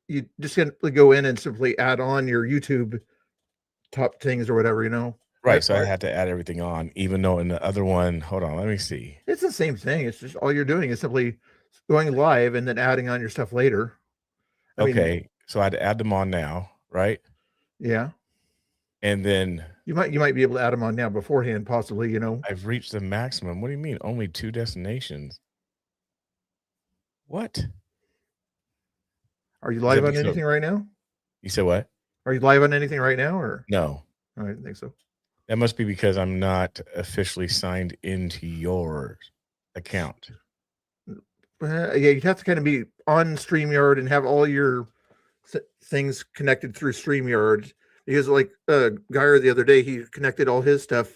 you just simply go in and simply add on your YouTube top things or whatever, Right. So I had to add everything on, even though in the other one, hold on, let me see. It's the same thing. It's just all you're doing is simply going live and then adding on your stuff later. So I had to add them on now, right? Yeah. And then you might be able to add them on now beforehand, possibly. I've reached the maximum. What do you mean? Only 2 destinations? What? Are you live on anything right now? You said what? Are you live on anything right now, or no? I didn't think so. That must be because I'm not officially signed into your account. Yeah, you'd have to kind of be on StreamYard and have all your things connected through StreamYard. Because like Geyer the other day, he connected all his stuff,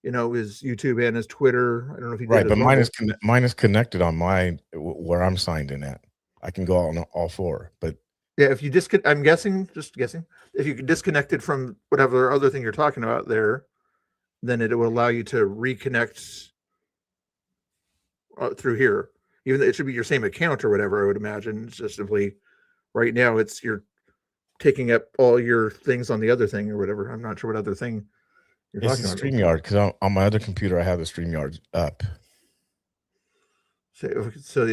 his YouTube and his Twitter. I don't know if he did. Right, but mine is connected on where I'm signed in at. I can go on all 4, but yeah, if you I'm guessing, if you could disconnect it from whatever other thing you're talking about there, then it will allow you to reconnect through here. Even though it should be your same account or whatever, I would imagine. It's just simply right now you're taking up all your things on the other thing or whatever. I'm not sure what other thing you're talking about. StreamYard, because on my other computer I have the StreamYard up. So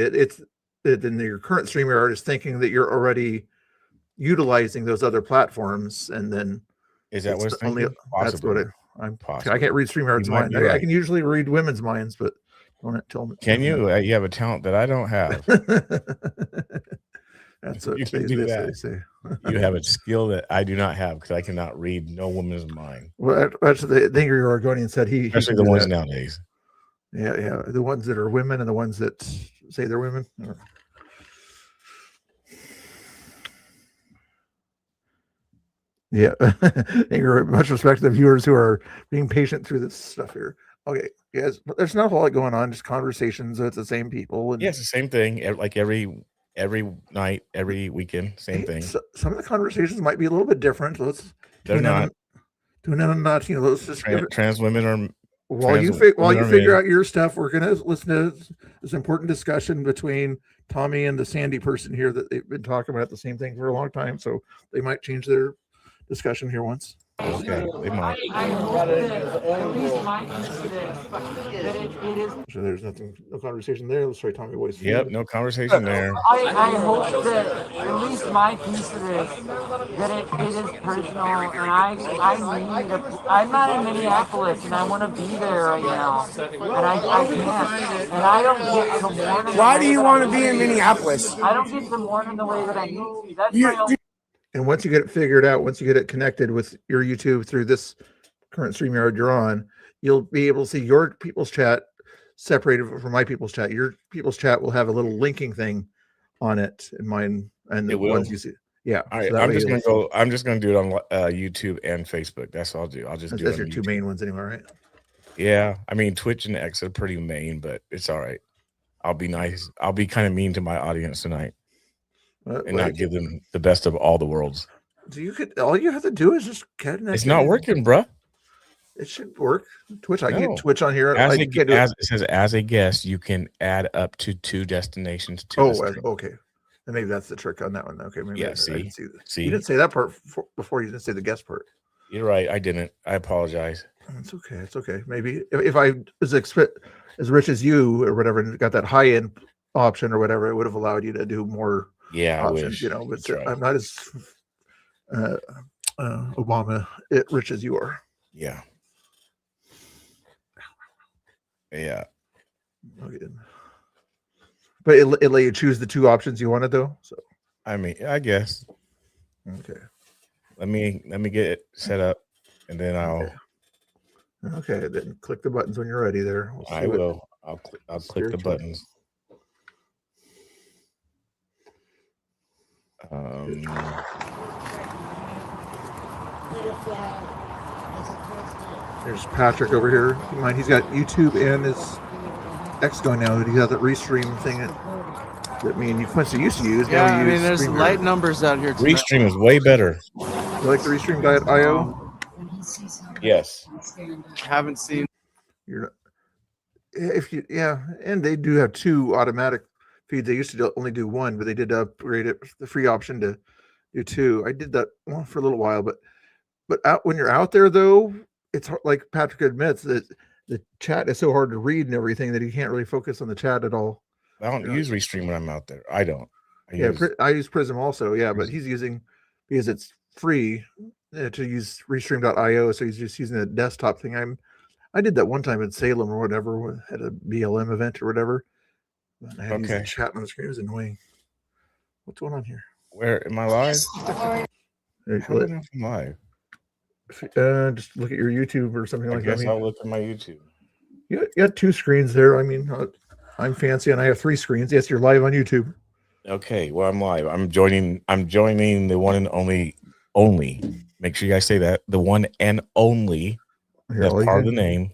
then your current StreamYard is thinking that you're already utilizing those other platforms, and then is that what's thinking? That's what I can't read StreamYard's mind. Right. I can usually read women's minds, but don't tell me. Can you? You have a talent that I don't have. That's what you they say. You have a skill that I do not have because I cannot read no woman's mind. Well, that's the thing your Oregonian said. Especially the ones nowadays. Yeah, the ones that are women and the ones that say they're women. Yeah, thank you very much. Respect to the viewers who are being patient through this stuff here. Okay, yes, but there's not a whole lot going on. Just conversations with the same people. And it's the same thing. Like every night, every weekend, same thing. So, some of the conversations might be a little bit different. They're not. Let's just trans women are. While you figure out your stuff, we're gonna listen to this important discussion between Tommy and the Sandy person here that they've been talking about the same thing for a long time. So they might change their discussion here once. Okay, they might. I hope that at least my piece of this, that it is. So there's nothing, no conversation there. Let's try Tommy Boy's. Yep, no conversation there. I hope that at least my piece of this, that it is personal, and I'm not in Minneapolis, and I want to be there right now, and I can't, and I don't get to mourn. Why do you want to be in Minneapolis? I don't get to mourn in the way that I need to. That's my only. And once you get it figured out, once you get it connected with your YouTube through this current StreamYard you're on, you'll be able to see your people's chat separated from my people's chat. Your people's chat will have a little linking thing on it, and mine and the ones you see. Yeah. All right. So I'm just gonna go. I'm just gonna do it on YouTube and Facebook. That's all I'll do. I'll just do that's it. your two main ones anyway, right? Yeah. I mean, Twitch and X are pretty main, but it's all right. I'll be nice. I'll be kind of mean to my audience tonight. And not give them the best of all the worlds. So you could, all you have to do is just get an. It's not working, bruh. It should work. Twitch, I No. can get Twitch on here. As, I a, can as it says, as a guest, you can add up to 2 destinations to the stream. Okay. And maybe that's the trick on that one. Okay, maybe Yeah, I see? didn't see that. See? You didn't say that part before. You didn't say the guest part. You're right. I didn't. I apologize. It's okay. It's okay. Maybe if I was as rich as you or whatever, and got that high end option or whatever, it would have allowed you to do more. Yeah, options, I wish. you know, but That's right. I'm not as Obama rich as you are. Yeah. Yeah. Okay. But it let you choose the 2 options you wanted though. So I mean, I guess. Okay. Let me get it set up, and then I'll. Okay. Then click the buttons when you're ready. There. We'll I see what- will. I'll click the buttons. There's Patrick over here. Keep in mind, he's got YouTube and his X going now. That he has that restream thing that me and you Quincy used to use. Yeah, Now we I mean, use there's StreamYard. light numbers out here. tonight. Restream is way better. You like the Restream.io? Yes. Haven't seen. You're if you and they do have 2 automatic feeds. They used to only do 1, but they did upgrade it, the free option to do 2. I did that one for a little while, but when you're out there though, it's like Patrick admits that the chat is so hard to read and everything that he can't really focus on the chat at all. I don't use Restream when I'm out there. I don't. I use Prism also. Yeah, but he's using because it's free to use Restream.io, so he's just using the desktop thing. I did that one time in Salem or whatever, at a BLM event or whatever. And I had to use the chat on the screen. It was annoying. What's going on here? Where am I live? There you How go. do I know if I'm live? Just look at your YouTube or something I like guess that. I'll look at my YouTube. You got 2 screens there. I mean, I'm fancy and I have 3 screens. Yes, you're live on YouTube. Okay, well, I'm live. I'm joining the one and only. Make sure you guys say that. The one and only. Here, That's all you part of can- the name,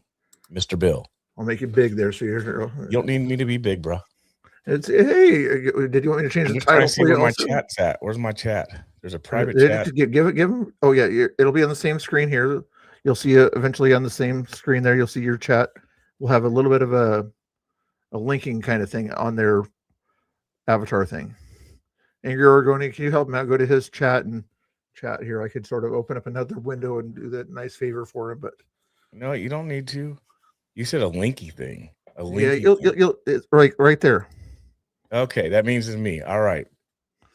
Mr. Bill. I'll make it big there so you're. You don't need me to be big, bro. It's hey. Did you want me to change I'm the just trying title to see for you? where my also? chat's at. Where's my chat? There's a private Give chat. him. Oh yeah, it'll be on the same screen here. You'll see eventually on the same screen there. You'll see your chat. We'll have a little bit of a linking kind of thing on their avatar thing. And you're going to, can you help him out? Go to his chat and chat here. I could sort of open up another window and do that nice favor for him, but No, you don't need to. You said a linky thing. A linky yeah, you'll it's right there. Okay, that means it's me. All right.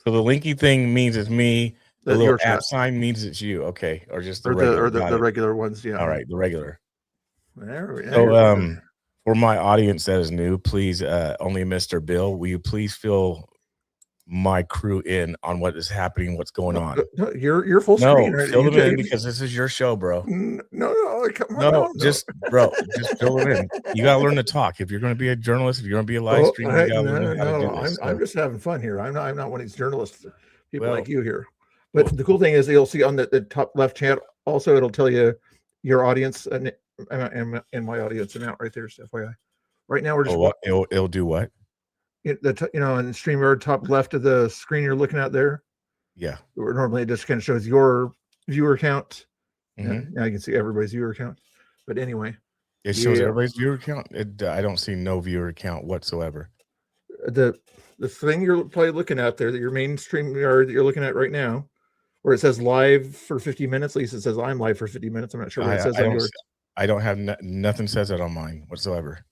So the linky thing means it's me. The That's little your app chat. sign means it's you. Okay, or just the Or regular. the Got it. regular ones. Yeah. All right, the regular. There we So, go. for my audience that is new, please, only Mr. Bill, will you please fill my crew in on what is happening, what's going on? No, you're full No, screen. Right? fill You them in take- because this is your show, bro. No, come on. No, just bro, just fill it in. You gotta learn to talk. If you're gonna be a journalist, if you're gonna be a live Oh, streamer, you gotta no, learn how to do this. I'm just having fun here. I'm not one of these journalists, people Well- like you here. But the cool thing is, you'll see on the top left chat also, it'll tell you your audience and my audience amount right there. So FYI, right now we're just Oh, what? It'll do what? in StreamYard top left of the screen you're looking at there. Yeah. Where normally it just kind of shows your viewer count. Mhm. Now you can see everybody's viewer count. But anyway, It shows yeah. everybody's viewer count. I don't see no viewer count whatsoever. The thing you're probably looking at there, that your main StreamYard that you're looking at right now, where it says live for 50 minutes. At least it says I'm live for 50 minutes. I'm not sure what it says on yours. I don't have nothing says that on mine whatsoever.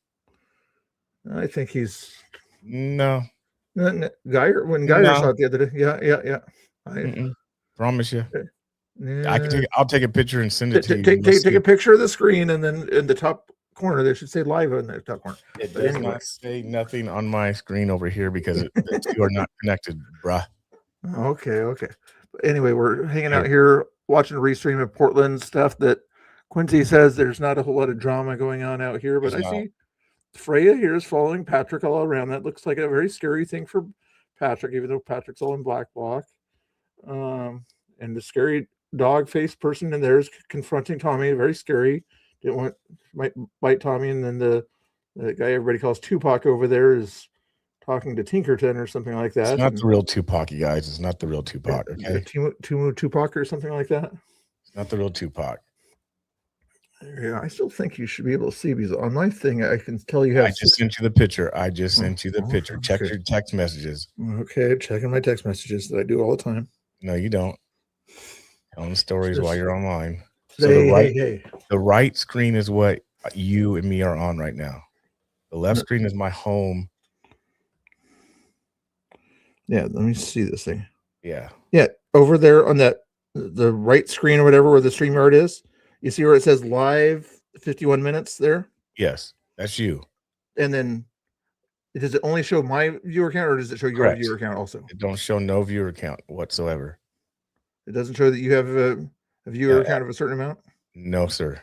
I think he's no. Geyer when Geyer saw it the other day. Yeah. Promise you. Yeah. I'll take a picture and send it to you. Take a picture of the screen, and then in the top corner they should say live on the top corner. It does not say nothing on my screen over here because the two are not connected, bruh. Okay. But anyway, we're hanging out here watching a restream of Portland stuff that Quincy says there's not a whole lot of drama going on out here, but I see Freya here is following Patrick all around. That looks like a very scary thing for Patrick, even though Patrick's all in black block. And the scary dog-faced person in there is confronting Tommy. Very scary. Might bite Tommy, and then the guy everybody calls Tupac over there is talking to Tinkerton or something like that. It's not the real Tupac, you guys. It's not the real Tupac. Okay, Tupac or something like that. It's not the real Tupac. Yeah, I still think you should be able to see because on my thing I can tell you have. I just sent you the picture. Check your text messages. Okay, checking my text messages that I do all the time. No, you don't. Telling stories while you're online. So the right screen is what you and me are on right now. The left screen is my home. Yeah, let me see this thing. Yeah, over there on the right screen or whatever where the StreamYard is. You see where it says live 51 minutes there? Yes, that's you. And then does it only show my viewer count or does it show your viewer count also? It don't show no viewer count whatsoever. It doesn't show that you have a viewer count of a certain amount? No, sir.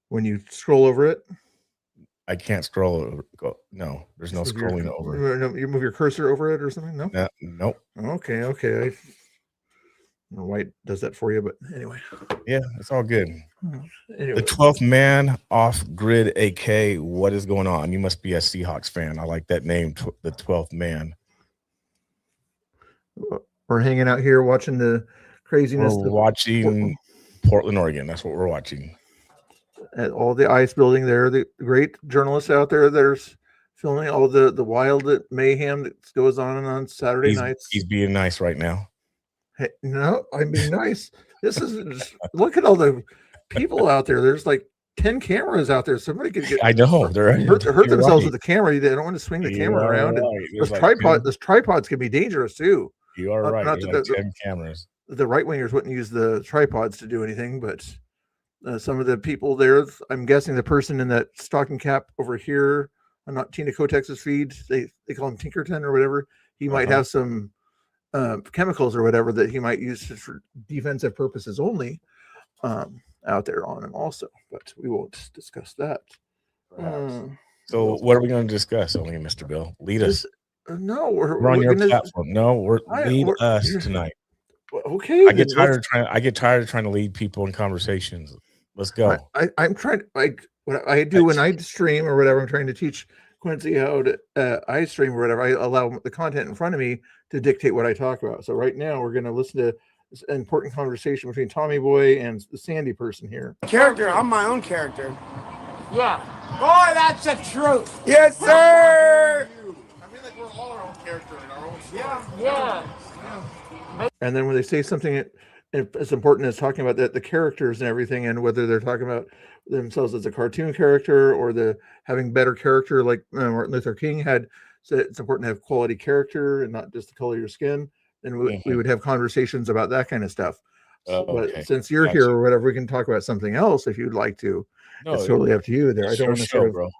When you scroll over it? I can't scroll over. No, there's no scrolling over. No, you move your cursor over it or something? No? Nope. Okay. I don't know why it does that for you, but anyway. Yeah, it's all good. Anyway. The 12th man off grid AK. What is going on? You must be a Seahawks fan. I like that name, the 12th man. We're hanging out here watching the craziness. We're watching Portland, Oregon. That's what we're watching. At all the ice building there, the great journalists out there there's filming all the wild mayhem that goes on Saturday nights. He's being nice right now. Hey, no, I'm being nice. This is look at all the people out there. There's like 10 cameras out there. Somebody could get. I know they're hurt themselves with the camera. They don't want to swing the camera around. Right. Those tripods can be dangerous too. You are right. Not like 10 cameras. The right wingers wouldn't use the tripods to do anything, but some of the people there, I'm guessing the person in that stocking cap over here, I'm not Tina Kotex's feed. They call him Tinkerton or whatever. He might have some chemicals or whatever that he might use for defensive purposes only out there on him also, but we won't discuss that. So what are we going to discuss, only Mr. Bill? Lead us. No, we're on your platform. No, lead us tonight. Okay. I get tired of trying to lead people in conversations. Let's go. I'm trying to, like what I do when I stream or whatever, I'm trying to teach Quincy how to I stream or whatever. I allow the content in front of me to dictate what I talk about. So right now we're going to listen to this important conversation between Tommy Boy and the Sandy person here. Character, I'm my own character. Yeah. Boy, that's the truth. Yes, sir. I mean, like we're all our own character in our own story. Yeah. And then when they say something as important as talking about the characters and everything, and whether they're talking about themselves as a cartoon character or the having better character, like Martin Luther King had said, it's important to have quality character and not just the color of your skin. Then we would have conversations about that kind of stuff. But since you're here or whatever, we can talk about something else if you'd like to. No, it's totally up to you there. I don't want to sort of, bro.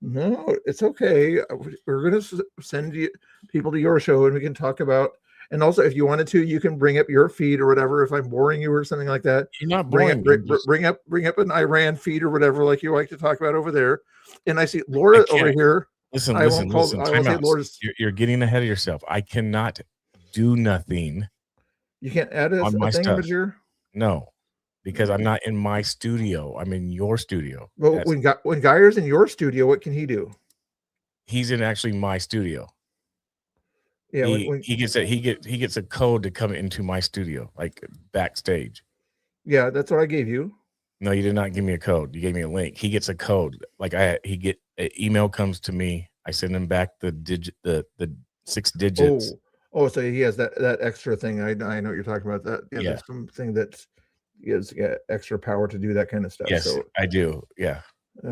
No, it's okay. We're going to send you people to your show and we can talk about. And also, if you wanted to, you can bring up your feed or whatever. If I'm boring you or something like that, you're not boring. Bring up an Iran feed or whatever, like you like to talk about over there. And I see Laura over here. Listen. You're getting ahead of yourself. I cannot do nothing. You can't add a thing here? No, because I'm not in my studio. I'm in your studio. Well, when Geyer's in your studio, what can he do? He's in actually my studio. Yeah, he gets a code to come into my studio, like backstage. Yeah, that's what I gave you. No, you did not give me a code. You gave me a link. He gets a code. Like an email comes to me. I send him back the 6 digits. Oh, so he has that extra thing. I know what you're talking about. That Yeah. there's something that gives extra power to do that kind of stuff. Yes, So I do. Yeah.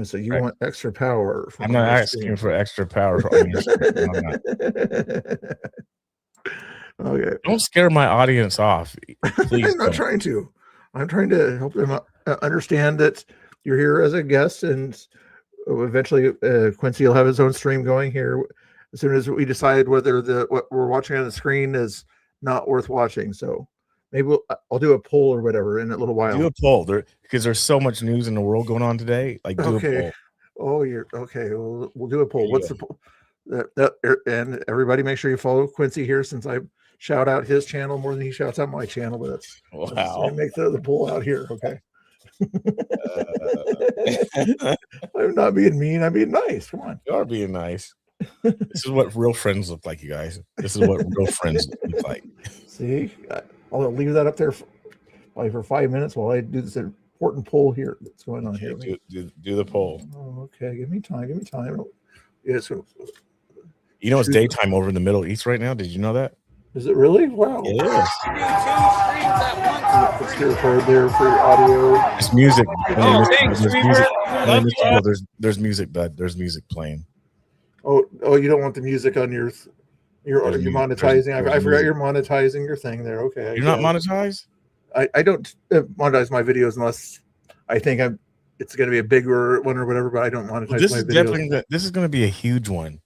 so you Right. want extra power? I'm not asking for extra power on your stream. No, I'm not. Okay. Don't scare my audience off. Please I'm not don't. trying to. I'm trying to help them understand that you're here as a guest, and eventually Quincy will have his own stream going here as soon as we decide whether what we're watching on the screen is not worth watching. So maybe I'll do a poll or whatever in a little while. Do a poll because there's so much news in the world going on today. Like, do a poll. Oh, you're okay. We'll do a poll. Yeah. What's the poll? And everybody, make sure you follow Quincy here, since I shout out his channel more than he shouts out my channel. But let's make the poll out here. Okay. I'm not being mean. I'm being nice. Come on. You are being nice. This is what real friends look like, you guys. This is what real friends look like. See, I'll leave that up there for 5 minutes while I do this important poll here. What's going on here? Do the poll. Oh, okay. Give me time. Yeah, so you know it's daytime over in the Middle East right now. Did you know that? Is it really? Wow. It is. Let's hear for there for your audio. It's music. There's music, bud. There's music playing. Oh, you don't want the music on your monetizing. I forgot you're monetizing your thing there. Okay. You're not monetized? I don't monetize my videos unless I think it's going to be a bigger one or whatever, but I don't monetize my videos. This is going to be a huge one.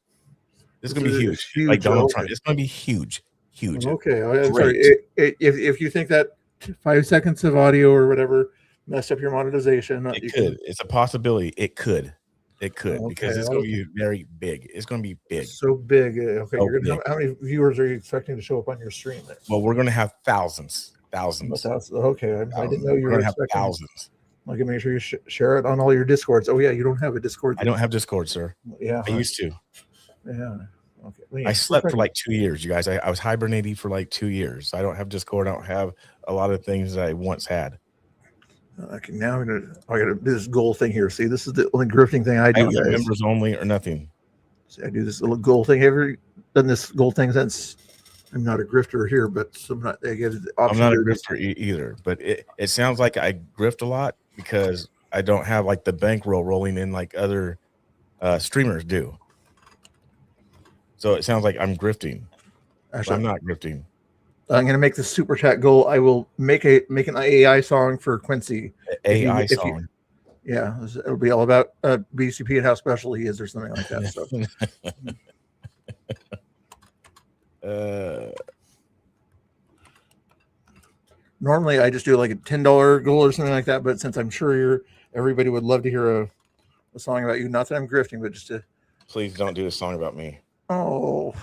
This is going to be huge. Like Donald Trump. It's going to be huge. Huge. Okay. I'm sorry. If you think that 5 seconds of audio or whatever messed up your monetization, it could. It's a possibility. It could. Because it's going to be very big. It's going to be big. So big. Okay. How many viewers are you expecting to show up on your stream there? Well, we're going to have thousands. Okay. I didn't know you were expecting thousands. I can make sure you share it on all your Discords. Oh yeah, you don't have a Discord. I don't have Discord, sir. Yeah. I used to. Yeah. Okay. I slept for like 2 years, you guys. I was hibernating for like 2 years. I don't have Discord. I don't have a lot of things that I once had. Okay, now I gotta do this goal thing here. See, this is the only grifting thing I do. I have members only or nothing. See, I do this little goal thing. Have you done this goal thing since? I'm not a grifter here, but they give the option. I'm not a grifter either, but it sounds like I grift a lot because I don't have like the bankroll rolling in like other streamers do. So it sounds like I'm grifting. Actually, I'm not grifting. I'm going to make the super chat goal. I will make an AI song for Quincy. AI song. Yeah, it'll be all about BCP and how special he is, or something like that. So. Normally, I just do like a $10 goal or something like that. But since I'm sure everybody would love to hear a song about you. Not that I'm grifting, but just to. Please don't do a song about me. Oh,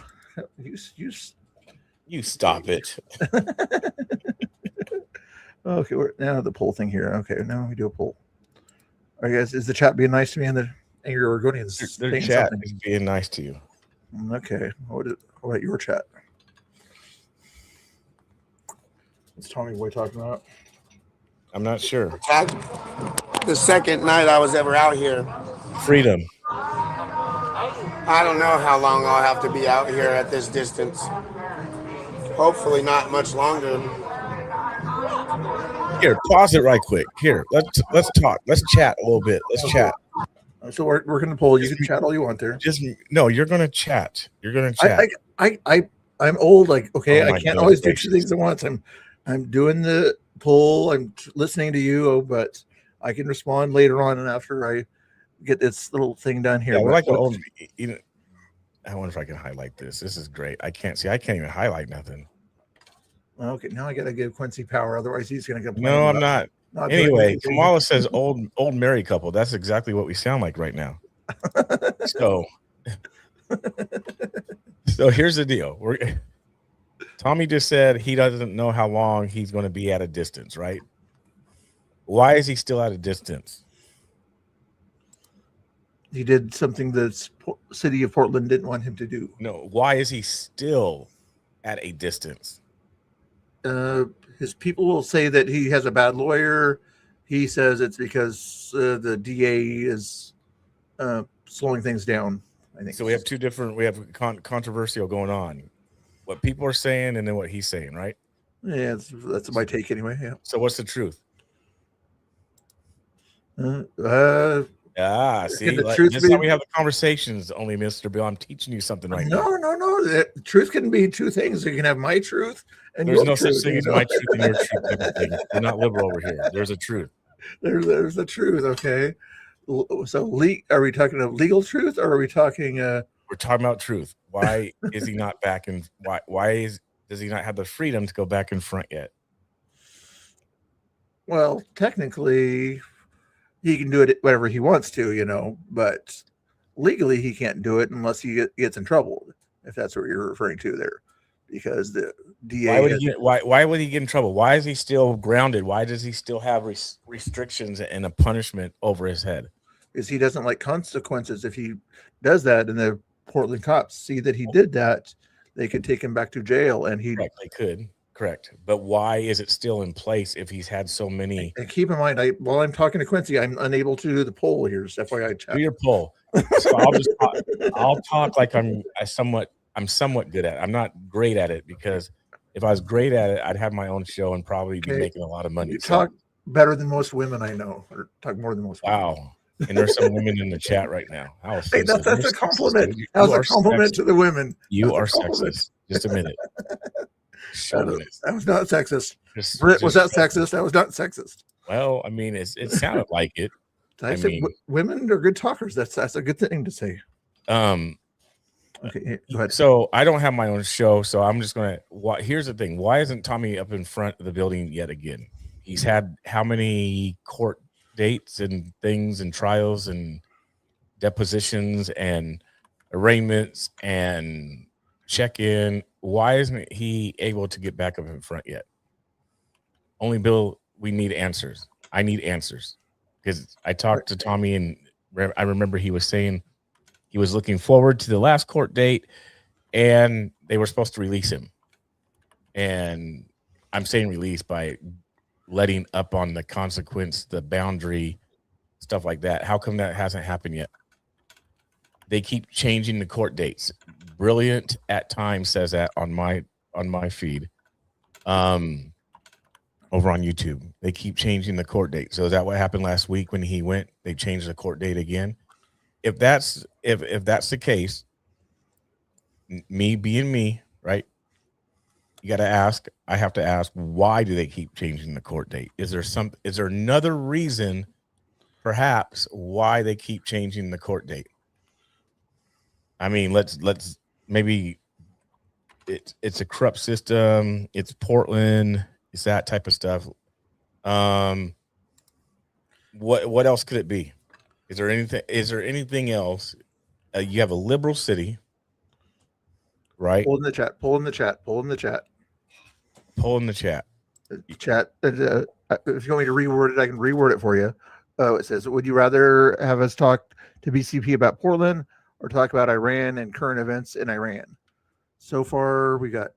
you stop it. Okay, we're now the poll thing here. Okay, now we do a poll. All right, guys, is the chat being nice to me? And your Oregonians, their chat is being nice to you. Okay, what about your chat? What's Tommy Boy talking about? I'm not sure. The second night I was ever out here. Freedom. I don't know how long I'll have to be out here at this distance. Hopefully not much longer. Here, pause it right quick. Here, let's talk. Let's chat a little bit. Let's chat. So we're going to poll. You can chat all you want there. You're going to chat. You're going to chat. I'm old. Like, okay, Oh I can't always do two things at once. I'm doing the poll. I'm listening to you, but I can respond later on and after I get this little thing done here. Yeah, we're like the old. I wonder if I can highlight this. This is great. I can't even highlight nothing. Okay, now I got to give Quincy power. Otherwise, he's going to complain. No, I'm not. Anyway, Kamala says old married couple. That's exactly what we sound like right now. So here's the deal. Tommy just said he doesn't know how long he's going to be at a distance, right? Why is he still at a distance? He did something the city of Portland didn't want him to do. No, why is he still at a distance? His people will say that he has a bad lawyer. He says it's because the DA is slowing things down. I think so. We have two different. We have controversial going on. what people are saying and then what he's saying, right? Yeah, that's my take anyway. Yeah. So what's the truth? See, See, the truth this is how be- we have the conversations. Only Mr. Bill, I'm teaching you something right now. No. The truth can be two things. You can have my truth and There's your no truth, such thing you as know? my truth and your truth. Type of thing. We're not liberal over here. There's a truth. There's the truth. Okay. So, are we talking of legal truth, or are we talking? We're talking about truth. Why is he not back in? Does he not have the freedom to go back in front yet? Well, technically, he can do it whatever he wants to, you know, but legally he can't do it unless he gets in trouble, if that's what you're referring to there, because the DA. Why would he get in trouble? Why is he still grounded? Why does he still have restrictions and a punishment over his head? Because he doesn't like consequences. If he does that, and the Portland cops see that he did that, they could take him back to jail, and he. They could. Correct. But why is it still in place if he's had so many? And keep in mind, while I'm talking to Quincy, I'm unable to do the poll here. Just FYI, chat. Do your poll. So I'll talk like I'm somewhat good at it. I'm not great at it, because if I was great at it, I'd have my own show and probably be making a lot of money. You talk better than most women I know, or talk more than most women. Wow. And there's some women in the chat right now. Hey, that's a compliment. That was a compliment to the women. You are sexist. Just a minute. That was not sexist. Britt, was that sexist? That was not sexist. Well, I mean, it sounded like it. I said women are good talkers. That's a good thing to say. Okay, go ahead. So I don't have my own show, so I'm just gonna. Here's the thing: why isn't Tommy up in front of the building yet again? He's had how many court dates and things and trials and depositions and arraignments and check-in. Why isn't he able to get back up in front yet? Only Bill, we need answers. I need answers, because I talked to Tommy, and I remember he was saying he was looking forward to the last court date, and they were supposed to release him. And I'm saying release by letting up on the consequence, the boundary, stuff like that. How come that hasn't happened yet? They keep changing the court dates. Brilliant at times says that on my feed, over on YouTube. They keep changing the court date. So is that what happened last week when he went? They changed the court date again. If that's the case, me being me, right? You got to ask. I have to ask, why do they keep changing the court date? Is there another reason, perhaps, why they keep changing the court date? I mean, let's maybe it's a corrupt system. It's Portland. It's that type of stuff. What else could it be? Is there anything else? You have a liberal city, right? Pull in the chat. Chat. If you want me to reword it, I can reword it for you. It says, would you rather have us talk to BCP about Portland or talk about Iran and current events in Iran? So far, we got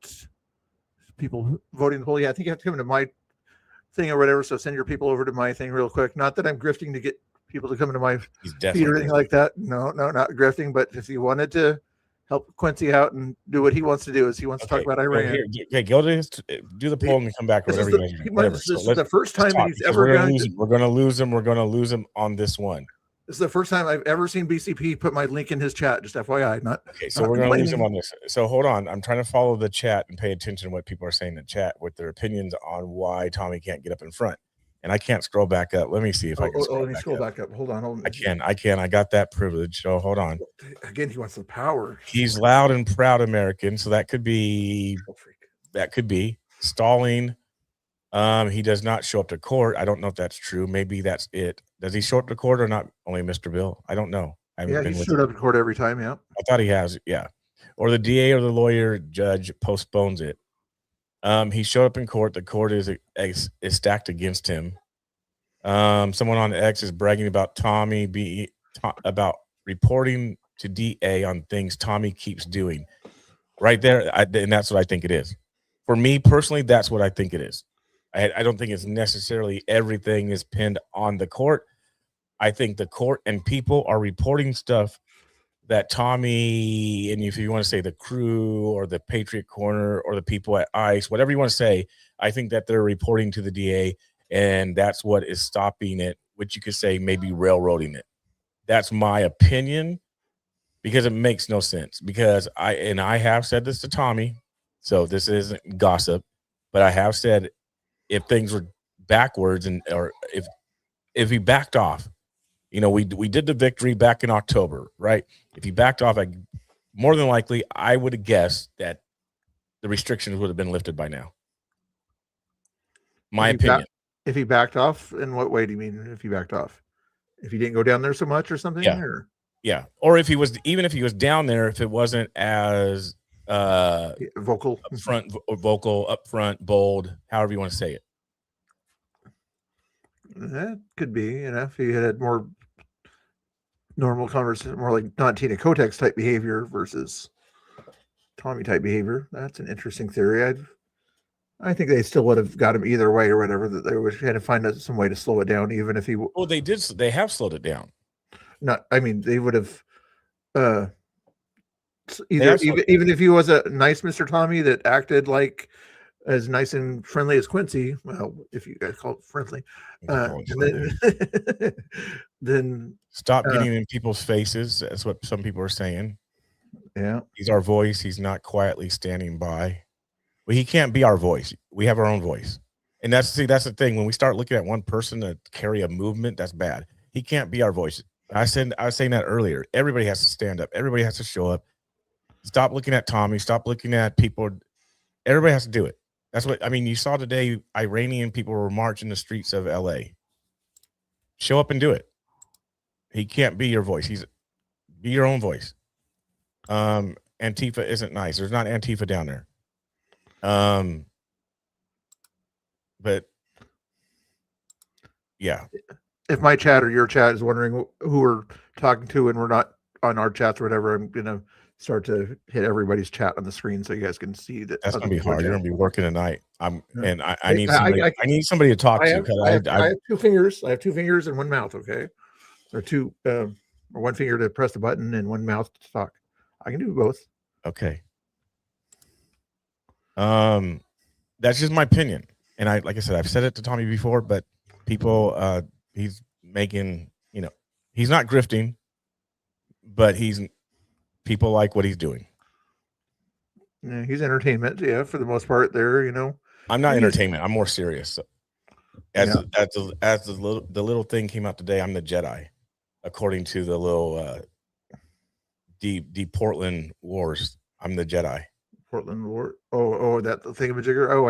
people voting the poll. Yeah, I think you have to come to my thing or whatever. So send your people over to my thing real quick. Not that I'm grifting to get people to come to my feed or anything like that. No, not grifting. But if you wanted to help Quincy out and do what he wants to do, is he wants to talk about Iran. Go to his, do the poll and come back. Or whatever this is the first time he's ever going to. We're going to lose him. We're going to lose him on this one. This is the first time I've ever seen BCP put my link in his chat. Just FYI, not okay. So we're going to lose him on this. So hold on. I'm trying to follow the chat and pay attention to what people are saying in the chat with their opinions on why Tommy can't get up in front. And I can't scroll back up. Let me see if I can. Let me scroll back up. Hold on. I can. I got that privilege. So hold on. Again, he wants the power. He's loud and proud American. So that could be. Stalling. He does not show up to court. I don't know if that's true. Maybe that's it. Does he show up to court or not? Only Mr. Bill. I don't know. Yeah, he showed up to court every time. Yeah. I thought he has. Yeah. Or the DA or the lawyer judge postpones it. He showed up in court. The court is stacked against him. Someone on X is bragging about Tommy about reporting to DA on things Tommy keeps doing. Right there, and that's what I think it is. For me personally, that's what I think it is. I don't think it's necessarily everything is pinned on the court. I think the court and people are reporting stuff that Tommy, and if you want to say the crew or the Patriot Corner or the people at ICE, whatever you want to say, I think that they're reporting to the DA, and that's what is stopping it, which you could say maybe railroading it. That's my opinion, because it makes no sense. Because I have said this to Tommy, so this isn't gossip, but I have said if things were backwards or if he backed off, we did the victory back in October, right? If he backed off, more than likely, I would have guessed that the restrictions would have been lifted by now. My opinion. If he backed off, in what way do you mean if he backed off? If he didn't go down there so much or something? Yeah. Yeah. Or if he was down there, if it wasn't as vocal, upfront, bold, however you want to say it. That could be, if he had more normal conversation, more like not Tina Kotex type behavior versus Tommy type behavior. That's an interesting theory. I think they still would have got him either way or whatever, that they would had to find some way to slow it down, even if he. Well, they did. They have slowed it down. They would have even if he was a nice Mr. Tommy that acted like as nice and friendly as Quincy. Well, if you guys call it friendly, then stop getting in people's faces. That's what some people are saying. Yeah, he's our voice. He's not quietly standing by. Well, he can't be our voice. We have our own voice, and that's the thing. When we start looking at one person to carry a movement, that's bad. He can't be our voice. I was saying that earlier. Everybody has to stand up. Everybody has to show up. Stop looking at Tommy. Stop looking at people. Everybody has to do it. That's what you saw today. Iranian people were marching the streets of LA. Show up and do it. He can't be your voice. Be your own voice. Antifa isn't nice. There's not Antifa down there. But yeah. If my chat or your chat is wondering who we're talking to and we're not on our chats or whatever, I'm gonna start to hit everybody's chat on the screen so you guys can see that. That's gonna be hard. You're gonna be working tonight. I need somebody. I need somebody to talk to because I have 2 fingers. I have 2 fingers and 1 mouth. Okay, or 2 or 1 finger to press the button and 1 mouth to talk. I can do both. Okay. That's just my opinion, and like I said, I've said it to Tommy before, but people, he's making, he's not grifting, but people like what he's doing. Yeah, he's entertainment, for the most part. There, I'm not entertainment. I'm more serious. So, as the little thing came out today, I'm the Jedi, according to the little the Portland Wars. I'm the Jedi. Portland War. Oh, that thingamajigger. Oh,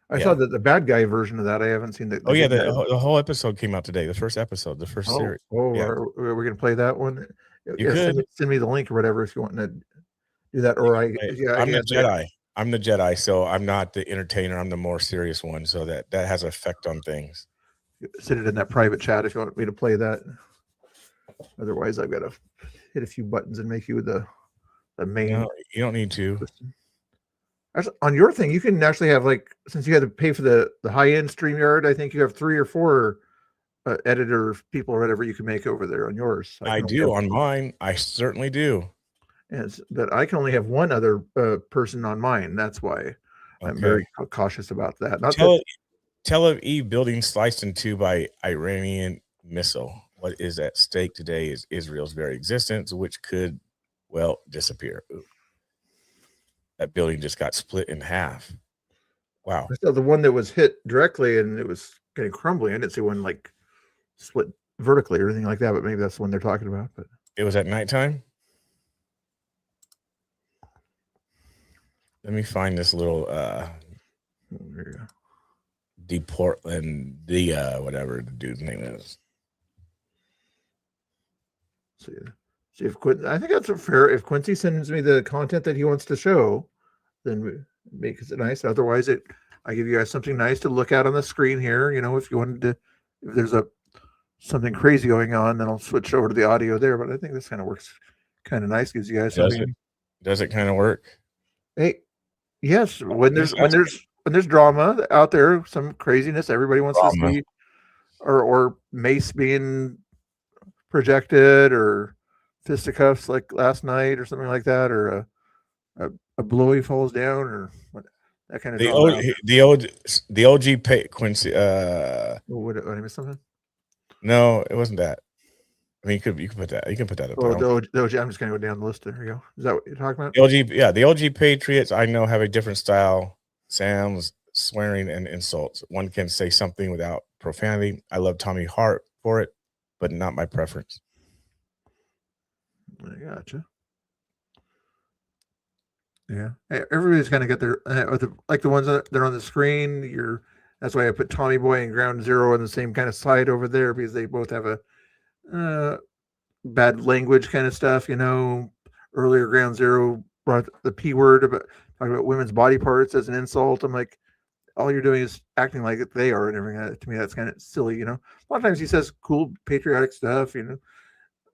I saw the bad guy version of that. I haven't seen the. The whole episode came out today. The first episode, the first series. Oh, yeah. Are we gonna play that one? You could send me the link or whatever if you want to do that. Or I'm the Jedi. I'm the Jedi, so I'm not the entertainer. I'm the more serious one. So that has an effect on things. Send it in that private chat if you want me to play that. Otherwise, I've got to hit a few buttons and make you the main. No, you don't need to. On your thing, you can actually have, since you had to pay for the high-end StreamYard, I think you have 3 or 4 editor people or whatever you can make over there on yours. I do on mine. I certainly do. But I can only have 1 other person on mine. That's why I'm very cautious about that. Tel Aviv building sliced in 2 by Iranian missile. What is at stake today is Israel's very existence, which could, disappear. Ooh. That building just got split in half. Wow. So the one that was hit directly and it was getting crumbling. I didn't see one split vertically or anything like that, but maybe that's the one they're talking about. But it was at nighttime. Let me find this little Portland, whatever the dude's name is. See if I think that's fair. If Quincy sends me the content that he wants to show, then make it nice. Otherwise, I give you guys something nice to look at on the screen here. If you wanted to, if there's something crazy going on, then I'll switch over to the audio there. But I think this kind of works kind of nice. Gives you guys something. Does it kind of work? Hey, yes. When there's drama out there, some craziness, everybody wants to see, or Mace being projected or fisticuffs like last night or something like that, or a blowy falls down or what, that kind of drama. The OG Quincy. What did I miss something? No, it wasn't that. I mean, you can put that. You can put that up. Oh, the OG, I'm just gonna go down the list. There you go. Is that what you're talking about? The OG, yeah, the OG Patriots I know have a different style. Sam's swearing and insults. One can say something without profanity. I love Tommy Hart for it, but not my preference. I gotcha. Yeah, everybody's gonna get their like the ones that they're on the screen. That's why I put Tommy Boy and Ground Zero on the same kind of side over there, because they both have a bad language kind of stuff. Earlier Ground Zero brought the P word about talking about women's body parts as an insult. I'm like, all you're doing is acting like they are and everything. To me, that's kind of silly. A lot of times he says cool patriotic stuff,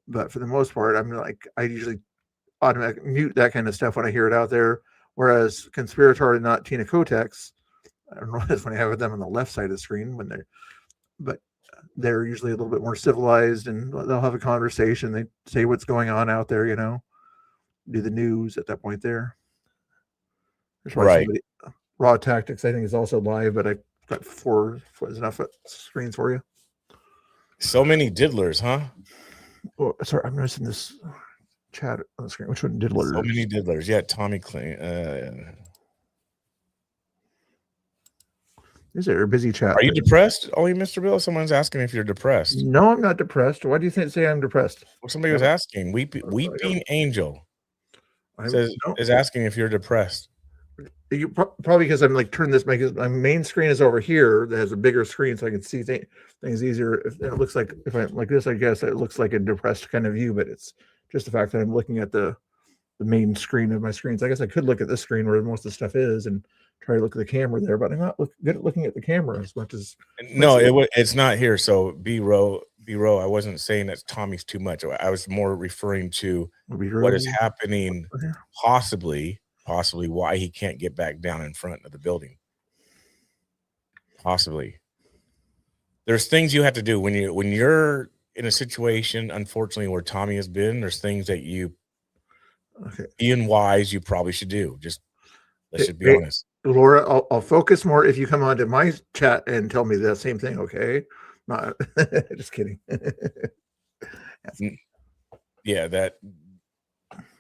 but for the most part, I'm like, I usually automatically mute that kind of stuff when I hear it out there. Whereas Conspirator and not Tina Kotex, I don't know what it's when I have them on the left side of the screen but they're usually a little bit more civilized, and they'll have a conversation. They say what's going on out there, do the news at that point there. Right. Raw Tactics, I think, is also live, but I've got 4 enough screens for you. So many diddlers, huh? Oh, sorry, I'm missing this chat on the screen. Which one? Diddlers. So many diddlers. Yeah, Tommy Clean. Is there a busy chat? Are you depressed? Oh, Mr. Bill, someone's asking if you're depressed. No, I'm not depressed. Why do you say I'm depressed? Well, somebody was asking. Weeping Angel is asking if you're depressed. You probably because I'm like turn this. My main screen is over here. That has a bigger screen, so I can see things easier. If it looks like if I'm like this, I guess it looks like a depressed kind of view, but it's just the fact that I'm looking at the main screen of my screens. I guess I could look at this screen where most of the stuff is and try to look at the camera there, but I'm not good at looking at the camera as much as. No, it's not here. So B-Row, I wasn't saying that Tommy's too much. I was more referring to what is happening, possibly why he can't get back down in front of the building. Possibly. There's things you have to do when you're in a situation, unfortunately, where Tommy has been. There's things that you, being wise, you probably should do. Let's be honest. Laura, I'll focus more if you come onto my chat and tell me the same thing, okay? Not just kidding. Yeah, that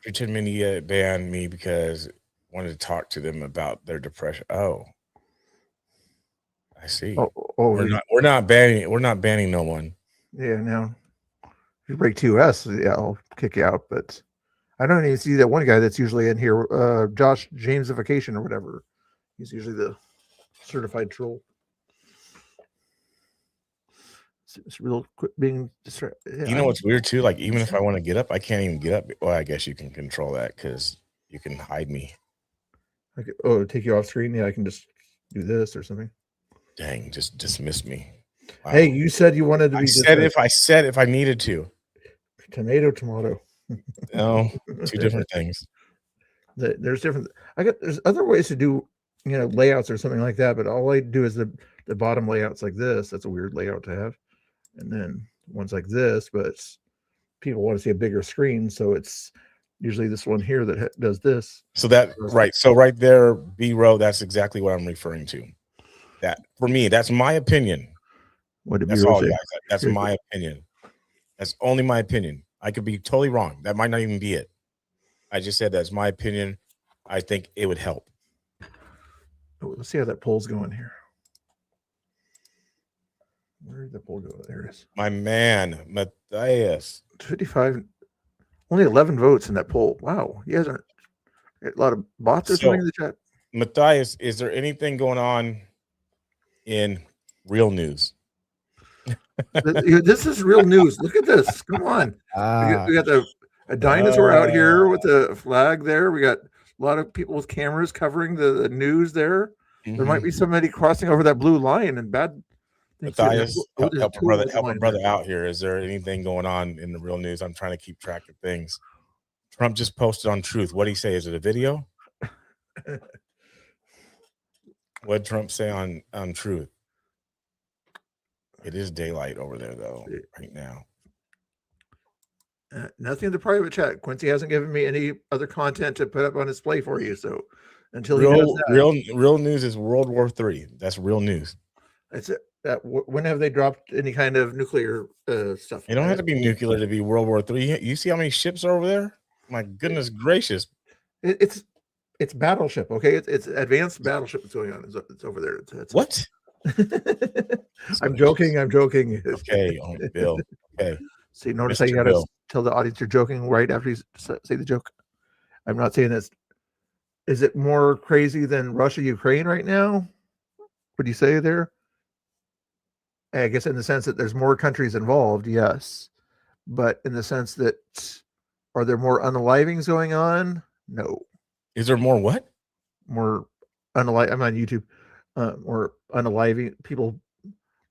Pretend Media banned me because I wanted to talk to them about their depression. Oh, I see. We're not banning no one. Yeah, no. If you break 2S, yeah, I'll kick you out. But I don't even see that one guy that's usually in here, Josh Jamesification or whatever. He's usually the certified troll. It's real quick being distracted. Yeah, you know what's weird too? Like, even if I want to get up, I can't even get up. Well, I guess you can control that because you can hide me. Take you off screen? Yeah, I can just do this or something. Dang, just dismiss me. Wow. Hey, you said you wanted to be. I said if I needed to. Tomato. No, 2 different things. There's different. There's other ways to do, layouts or something like that. But all I do is the bottom layouts like this. That's a weird layout to have. And then ones like this, but people want to see a bigger screen, so it's usually this one here that does this. So right there, B-Row, that's exactly what I'm referring to. That for me, that's my opinion. That's all, guys. That's my opinion. That's only my opinion. I could be totally wrong. That might not even be it. I just said that's my opinion. I think it would help. Let's see how that poll's going here. Where did the poll go? There it is. My man, Matthias. 55. Only 11 votes in that poll. Wow. You guys aren't a lot of bots or something in the chat. Matthias, is there anything going on in real news? This is real news. Look at this. Come on. We got a dinosaur out here with a flag there. We got a lot of people with cameras covering the news there. Mm-hmm. There might be somebody crossing over that blue line and bad. Matthias, help a brother out here. Is there anything going on in the real news? I'm trying to keep track of things. Trump just posted on Truth. What did he say? Is it a video? What did Trump say on Truth? It is daylight over there, though, right now. Nothing in the private chat. Quincy hasn't given me any other content to put up on display for you. So until he does that, real news is World War III. That's real news. That's it. When have they dropped any kind of nuclear stuff? It don't have to be nuclear to be World War III. You see how many ships are over there? My goodness gracious! It's battleship. Okay, it's advanced battleship that's going on. It's over there. It's what? I'm joking. Okay, Bill. Okay. See, notice Mr. how you got to Bill. tell the audience you're joking right after you say the joke. I'm not saying this. Is it more crazy than Russia, Ukraine right now? Would you say there? I guess in the sense that there's more countries involved, yes. But in the sense that, are there more unalivings going on? No. Is there more what? More unalive. I'm on YouTube. Or unaliving, people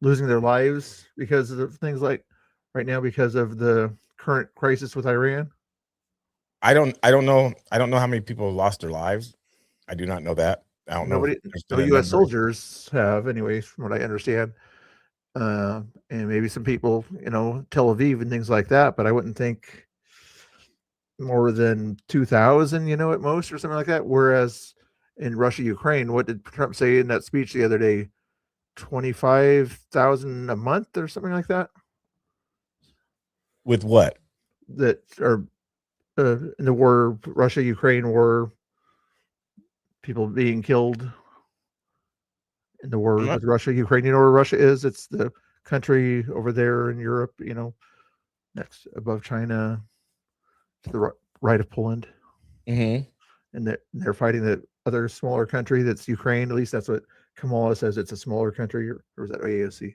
losing their lives because of things like right now because of the current crisis with Iran. I don't know how many people have lost their lives. I do not know that. I don't know. No U.S. soldiers have, anyways, from what I understand. And maybe some people, Tel Aviv and things like that, but I wouldn't think more than 2,000, at most, or something like that. Whereas in Russia, Ukraine, what did Trump say in that speech the other day? 25,000 a month or something like that. With what? That are in the war, Russia, Ukraine war, people being killed in the war with Russia, Ukraine. You know where Russia is? It's the country over there in Europe, next above China, to the right of Poland. Mm-hmm. And they're fighting the other smaller country that's Ukraine. At least that's what Kamala says. It's a smaller country, or is that AOC?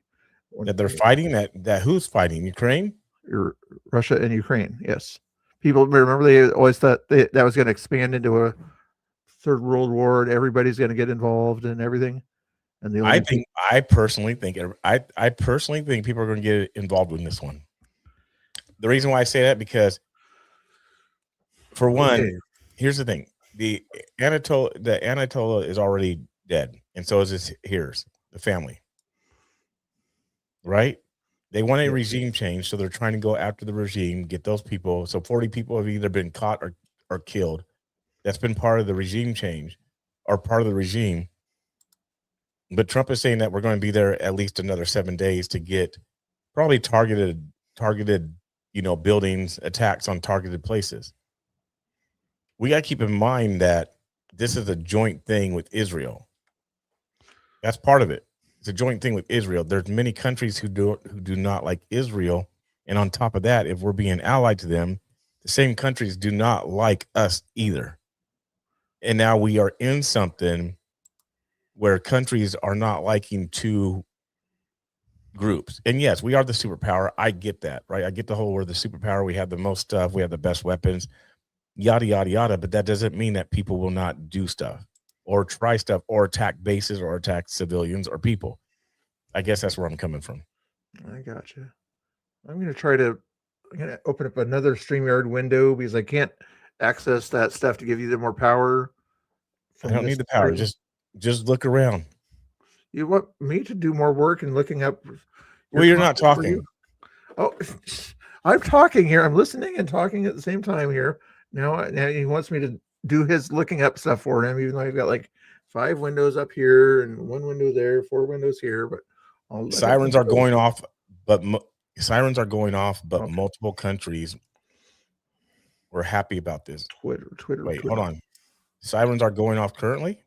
That they're fighting that who's fighting? Ukraine? Russia and Ukraine, yes. People remember they always thought that was going to expand into a third world war and everybody's going to get involved and everything. And I personally think people are going to get involved in this one. The reason why I say that, because for one, here's the thing: the Anatolia is already dead, and so is the family. Right? They want a regime change, so they're trying to go after the regime, get those people. So 40 people have either been caught or killed. That's been part of the regime change or part of the regime. But Trump is saying that we're going to be there at least another 7 days to get probably targeted, buildings, attacks on targeted places. We got to keep in mind that this is a joint thing with Israel. That's part of it. It's a joint thing with Israel. There's many countries who do not like Israel. And on top of that, if we're being allied to them, the same countries do not like us either. And now we are in something where countries are not liking two groups. And yes, we are the superpower. I get that, right? I get the whole, we're the superpower. We have the most stuff. We have the best weapons, yada, yada, yada. But that doesn't mean that people will not do stuff or try stuff or attack bases or attack civilians or people. I guess that's where I'm coming from. I gotcha. I'm going to open up another StreamYard window because I can't access that stuff to give you the more power. I don't need the power. Just look around. You want me to do more work and looking up? Well, you're not talking. Oh, I'm talking here. I'm listening and talking at the same time here. Now he wants me to do his looking up stuff for him, even though I've got like 5 windows up here and 1 window there, 4 windows here. But sirens are going off, but multiple countries were happy about this. Twitter. Wait, hold on. Sirens are going off currently.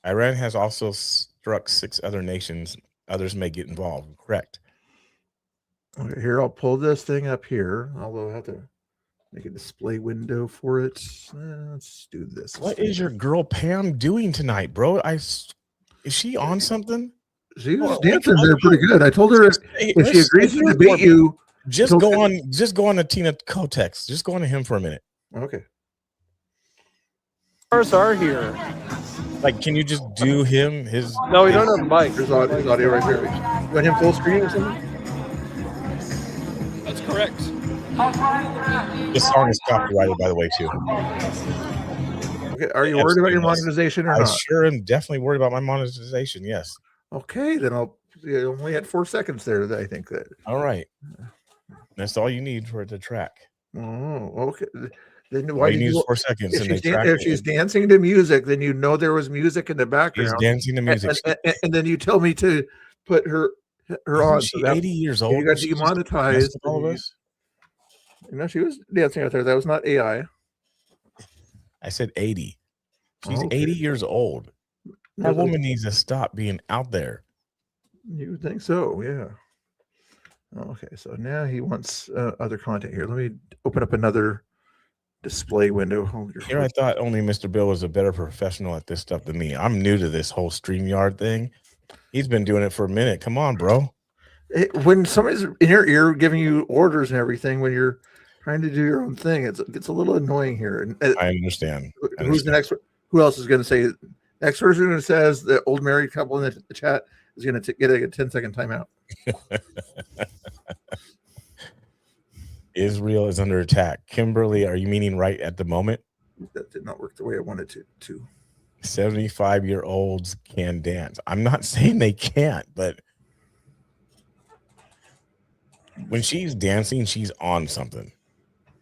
Iran has also struck 6 other nations. Others may get involved. Correct. Okay, here, I'll pull this thing up here. Although I have to make a display window for it. Let's do this. What is your girl Pam doing tonight, bro? Is she on something? She was dancing there pretty good. I told her if she agrees to beat you, just go on to Tina Kotex. Just go on to him for a minute. Okay. Cars are here. Like, can you just do him? No, we don't have a mic. There's audio right here. You want him full screen or something? That's correct. This song is copyrighted, by the way, too. Okay. Are you worried about your monetization or not? I sure am definitely worried about my monetization. Yes. Okay, then you only had 4 seconds there. I think that. All right. That's all you need for it to track. Oh, okay. Then All why you did need is you? 4 seconds, If and they she's, track if it. she's dancing to music, then you know there was music in the She's background. dancing to music. And then you tell me to put her on. Isn't she 80 years old? You got She just demonetized. messed with all of us? No, she was dancing out there. That was not AI. I said 80. She's Okay. 80 years old. That woman needs to stop being out there. You would think so, yeah. Okay, so now he wants other content here. Let me open up another display window. Here, I thought only Mr. Bill was a better professional at this stuff than me. I'm new to this whole StreamYard thing. He's been doing it for a minute. Come on, bro. When somebody's in your ear giving you orders and everything, when you're trying to do your own thing, it gets a little annoying here. And I understand. Who's the next? Who else is going to say? Next person who says the old married couple in the chat is going to get a 10-second timeout. Israel is under attack. Kimberly, are you meaning right at the moment? That did not work the way I wanted to. 75-year-olds can dance. I'm not saying they can't, but when she's dancing, she's on something.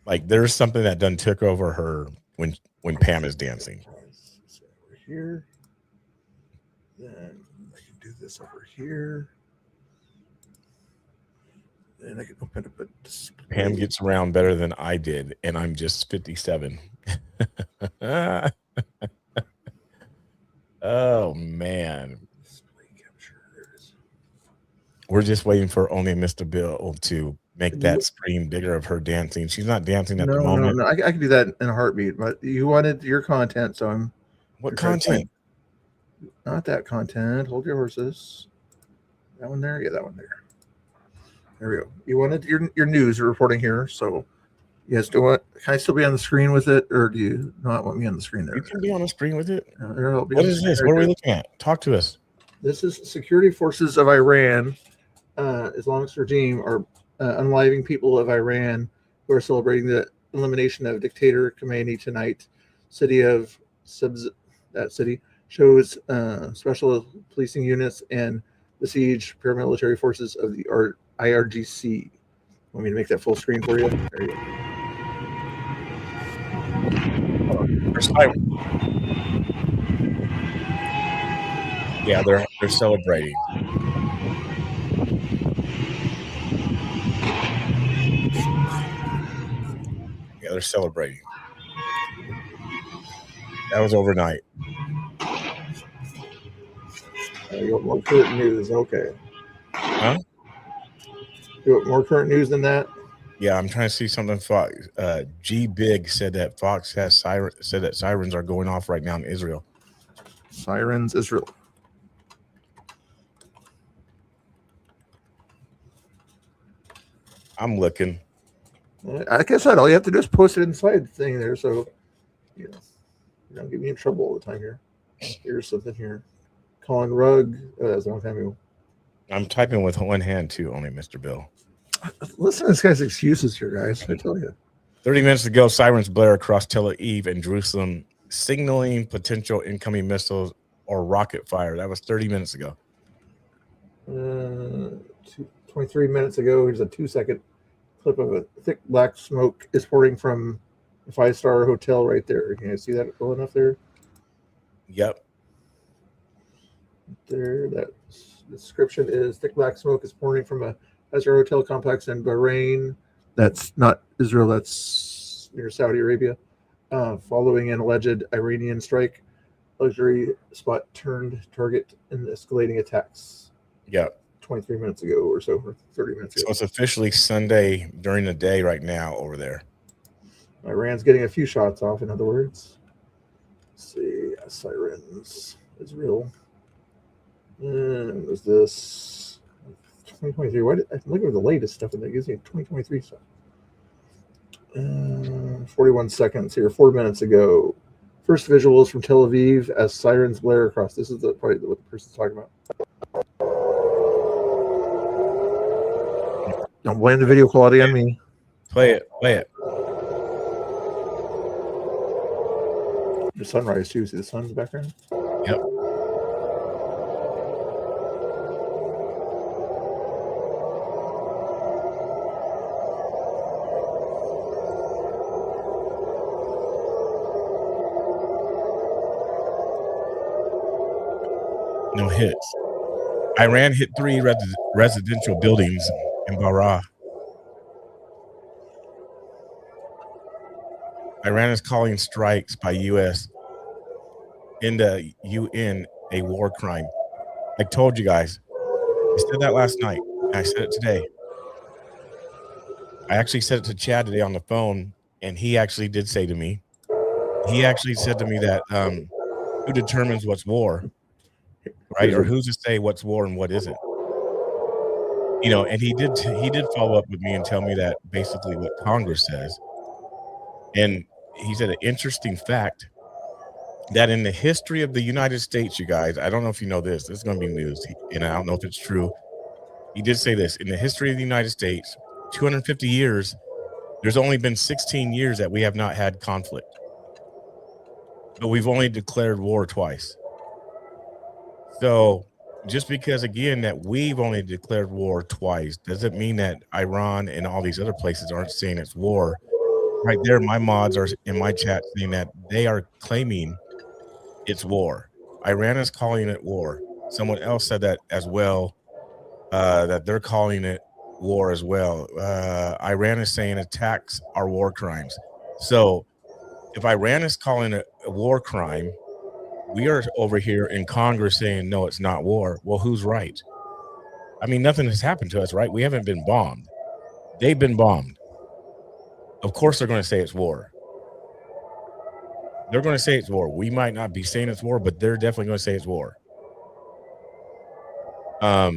Like there's something that done took over her when Pam is dancing. Over here. Then I can do this over here. Then I can open up a display. Pam gets around better than I did, and I'm just 57. Oh man. We're just waiting for only Mr. Bill to make that screen bigger of her dancing. She's not dancing at the moment. No, I can do that in a heartbeat, but you wanted your content, so I'm. What content? Not that content. Hold your horses. That one there? Yeah, that one there. There we go. You wanted your news you're reporting here, so yes, do what? Can I still be on the screen with it, or do you not want me on the screen there? You can be on the screen with it. What is this? What are we looking at? Talk to us. This is security forces of Iran, Islamist regime, are unaliving people of Iran who are celebrating the elimination of dictator Khomeini tonight. City of that city shows special policing units and besieged paramilitary forces of the IRGC. Want me to make that full screen for you? There you go. Yeah, they're celebrating. Yeah, they're celebrating. That was overnight. You want more current news? Okay. Huh? You want more current news than that? Yeah, I'm trying to see something. Fox G Big said that Fox has sirens are going off right now in Israel. Sirens, Israel. I'm looking. Like I said, all you have to do is post it inside the thing there, so you know, you don't get me in trouble all the time here. Here's something here. Colin Rugg. That was a long time ago. I'm typing with one hand too, only Mr. Bill. Listen to this guy's excuses here, guys. I tell you. 30 minutes ago, sirens blare across Tel Aviv and Jerusalem, signaling potential incoming missiles or rocket fire. That was 30 minutes ago. 23 minutes ago, here's a 2-second clip of a thick black smoke is pouring from a 5-star hotel right there. Can you see that well enough there? Yep. There, that description is thick black smoke is pouring from a 5-star hotel complex in Bahrain. That's not Israel, that's near Saudi Arabia. Following an alleged Iranian strike, luxury spot turned target in escalating attacks. Yep. 23 minutes ago or so, or 30 minutes ago. So it's officially Sunday during the day right now over there. Iran's getting a few shots off, in other words. Let's see, sirens, Israel. And was this 2023? Why did I look at the latest stuff and it gives me 2023 stuff? 41 seconds here, 4 minutes ago. First visuals from Tel Aviv as sirens blare across. This is probably what the person's talking about. Don't blame the video quality on me. Play it. The sunrise too. See the sun's background? Yep. No hits. Iran hit 3 residential buildings in Beirut. Iran is calling strikes by U.S. in the UN a war crime. I told you guys. I said that last night. And I said it today. I actually said it to Chad today on the phone, and he actually did say to me, he actually said to me that who determines what's war, right? Or who's to say what's war and what isn't? You know, and he did follow up with me and tell me that basically what Congress says. And he said an interesting fact that in the history of the United States, you guys, I don't know if you know this. This is going to be news, and I don't know if it's true. He did say this. In the history of the United States, 250 years, there's only been 16 years that we have not had conflict. But we've only declared war twice. So just because, again, that we've only declared war twice doesn't mean that Iran and all these other places aren't saying it's war. Right there, my mods are in my chat saying that they are claiming it's war. Iran is calling it war. Someone else said that as well, that they're calling it war as well. Iran is saying attacks are war crimes. So if Iran is calling it a war crime, we are over here in Congress saying, no, it's not war. Well, who's right? I mean, nothing has happened to us, right? We haven't been bombed. They've been bombed. Of course, they're going to say it's war. They're going to say it's war. We might not be saying it's war, but they're definitely going to say it's war. I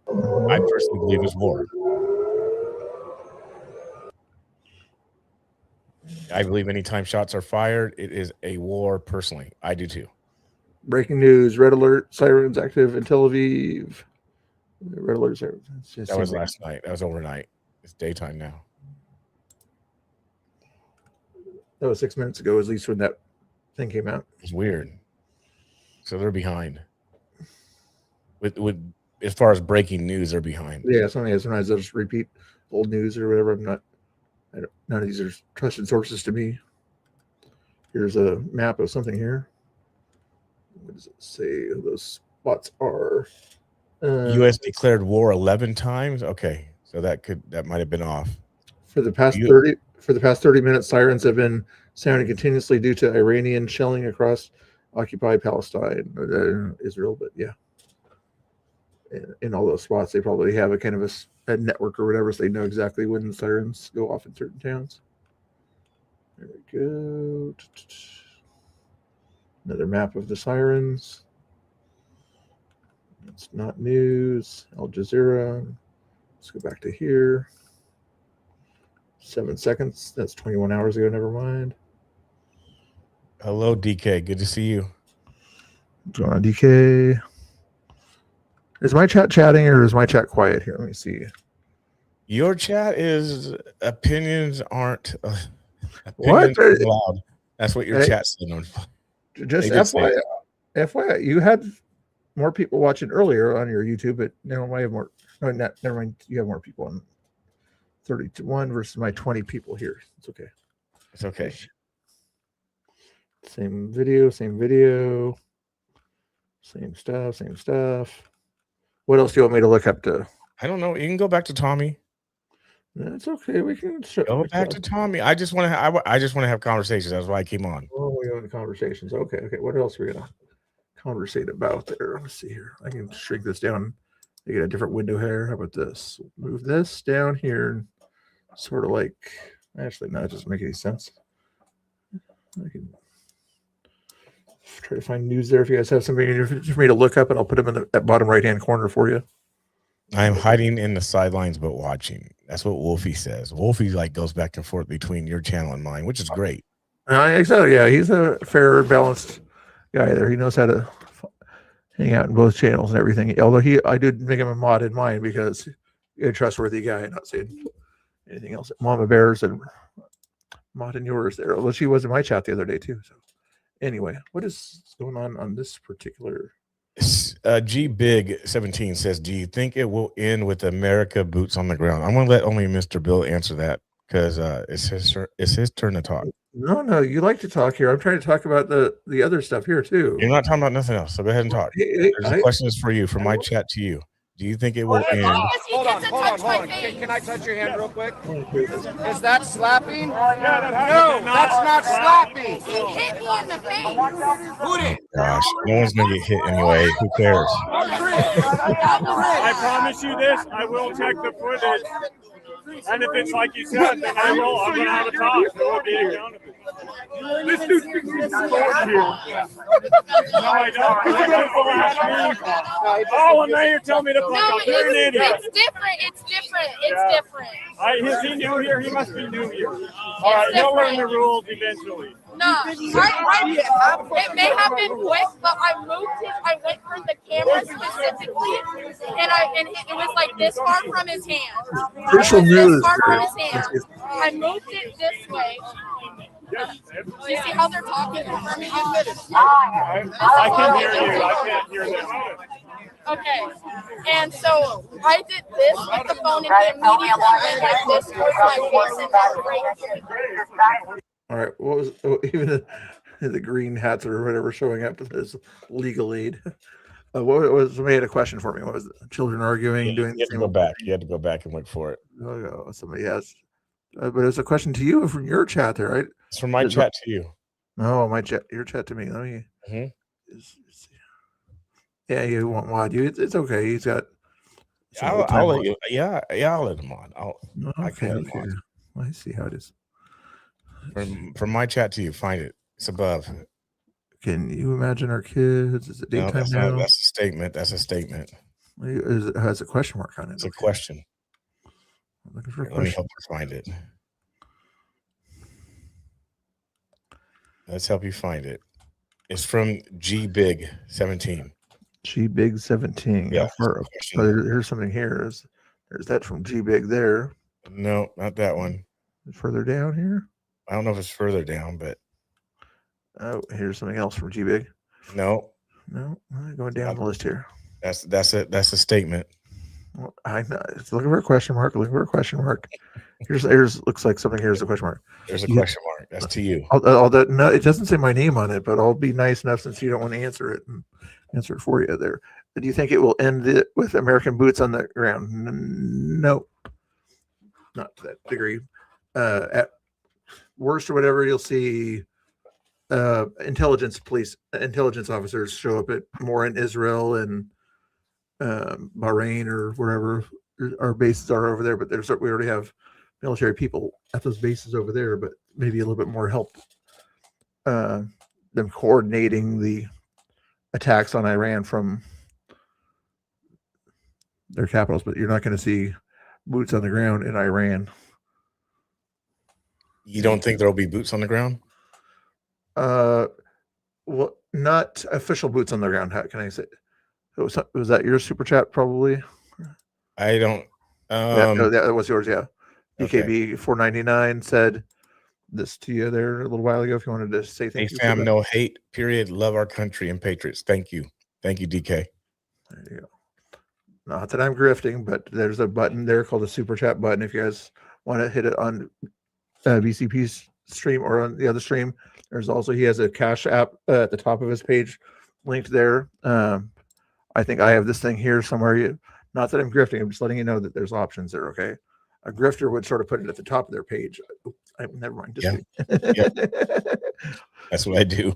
personally believe it's war. I believe anytime shots are fired, it is a war personally. I do too. Breaking news, red alert, sirens active in Tel Aviv. Red alert, sirens. That was last night. That was overnight. It's daytime now. That was 6 minutes ago, at least when that thing came out. It's weird. So they're behind. With as far as breaking news, they're behind. Yeah, sometimes I'll just repeat old news or whatever. None of these are trusted sources to me. Here's a map of something here. What does it say those spots are? U.S. declared war 11 times. Okay, so that might have been off. For the past 30 minutes, sirens have been sounding continuously due to Iranian shelling across occupied Palestine, Israel. But yeah, in all those spots, they probably have a kind of a network or whatever, so they know exactly when the sirens go off in certain towns. There we go. Another map of the sirens. It's not news. Al Jazeera. Let's go back to here. 7 seconds. That's 21 hours ago. Never mind. Hello, DK. Good to see you. What's going on, DK? Is my chat chatting or is my chat quiet here? Let me see. Your chat is opinions aren't What? loud. That's what your chat said. Just FYI, you had more people watching earlier on your YouTube, but now I have more. No, never mind. You have more people on 31 versus my 20 people here. It's okay. It's okay. Same video, same stuff. What else do you want me to look up to? I don't know. You can go back to Tommy. That's okay. We can go back to Tommy. I just want to have conversations. That's why I came on. Oh, we're going to conversations. Okay. What else are we gonna conversate about there? Let's see here. I can shrink this down. You get a different window here. How about this? Move this down here. Sort of like, actually, no, it doesn't make any sense. I can try to find news there if you guys have something for me to look up, and I'll put them in that bottom right-hand corner for you. I am hiding in the sidelines, but watching. That's what Wolfie says. Wolfie goes back and forth between your channel and mine, which is great. Exactly. Yeah, he's a fair, balanced guy there. He knows how to hang out in both channels and everything. Although I did make him a mod in mine because he's a trustworthy guy, not saying anything else. Mama Bears and mod in yours there. Although she was in my chat the other day too. So anyway, what is going on this particular? G Big 17 says, do you think it will end with America boots on the ground? I'm going to let only Mr. Bill answer that. because it's his turn to talk. No, you like to talk here. I'm trying to talk about the other stuff here too. You're not talking about nothing else, so go ahead and talk. There's a question is for you, from my chat to you. Do you think it will end? Hold on. Can I touch your hand real quick? Is that slapping? No, that's not slapping. He hit me in the face. Who did? Gosh, no one's gonna get hit anyway. Who cares? I promise you this, I will check the footage. And if it's like you said, then I'm going to have a talk. So we'll be accountable. This dude's here. No, I don't. Oh, and now you're telling me to fuck up. You're an idiot. It's different. Is he new here? He must be new here. All right, he'll learn the rules eventually. No, it may have been quick, but I moved it. I went for the camera specifically, and it was like this far from his hand. This far from his hand. I moved it this way. Do you see how they're talking over me? I can hear you. I can't hear them. Okay, and so I did this with the phone, and he immediately went like this towards my face, and that's right. All right, what was even the green hats or whatever showing up as legal aid? What was somebody had a question for me? What was it? Children arguing, doing? You had to go back. You had to go back and look for it. Oh, somebody has. But it's a question to you from your chat there, right? It's from my chat to you. No, my chat, your chat to me. Let me. Yeah, you want Wad? It's okay. He's got. I'll let you. Yeah, I'll let him on. Okay. I see how it is. From my chat to you, find it. It's above. Can you imagine our kids? Is it daytime now? That's a statement. That's a statement. It has a question mark on it. It's a question. I'm looking for a Let me question. help you find it. Let's help you find it. It's from G Big 17. G Big 17. Yeah. There's something here. There's that from G Big there. No, not that one. Further down here. I don't know if it's further down, but oh, here's something else from G Big. No, going down the list here. That's a statement. Well, I know. It's looking for a question mark. Looking for a question mark. Here's looks like something. Here's a question mark. There's a question mark. That's to you. No, it doesn't say my name on it, but I'll be nice enough since you don't want to answer it and answer it for you there. Do you think it will end with American boots on the ground? No, not to that degree. At worst or whatever, you'll see intelligence officers show up at more in Israel and Bahrain or wherever our bases are over there. But we already have military people at those bases over there, but maybe a little bit more help them coordinating the attacks on Iran from their capitals. But you're not going to see boots on the ground in Iran. You don't think there'll be boots on the ground? Well, not official boots on the ground. How can I say? Was that your super chat? Probably. I don't. No, that was yours. Yeah. Okay. BKB 499 said this to you there a little while ago. If you wanted to say thank you. Fam, no hate. Period. Love our country and patriots. Thank you, DK. There you go. Not that I'm grifting, but there's a button there called a super chat button. If you guys want to hit it on BCP's stream or on the other stream, there's also he has a Cash App at the top of his page linked there. I think I have this thing here somewhere. Not that I'm grifting, I'm just letting you know that there's options there. Okay, a grifter would sort of put it at the top of their page. Never mind. Just That's what I do.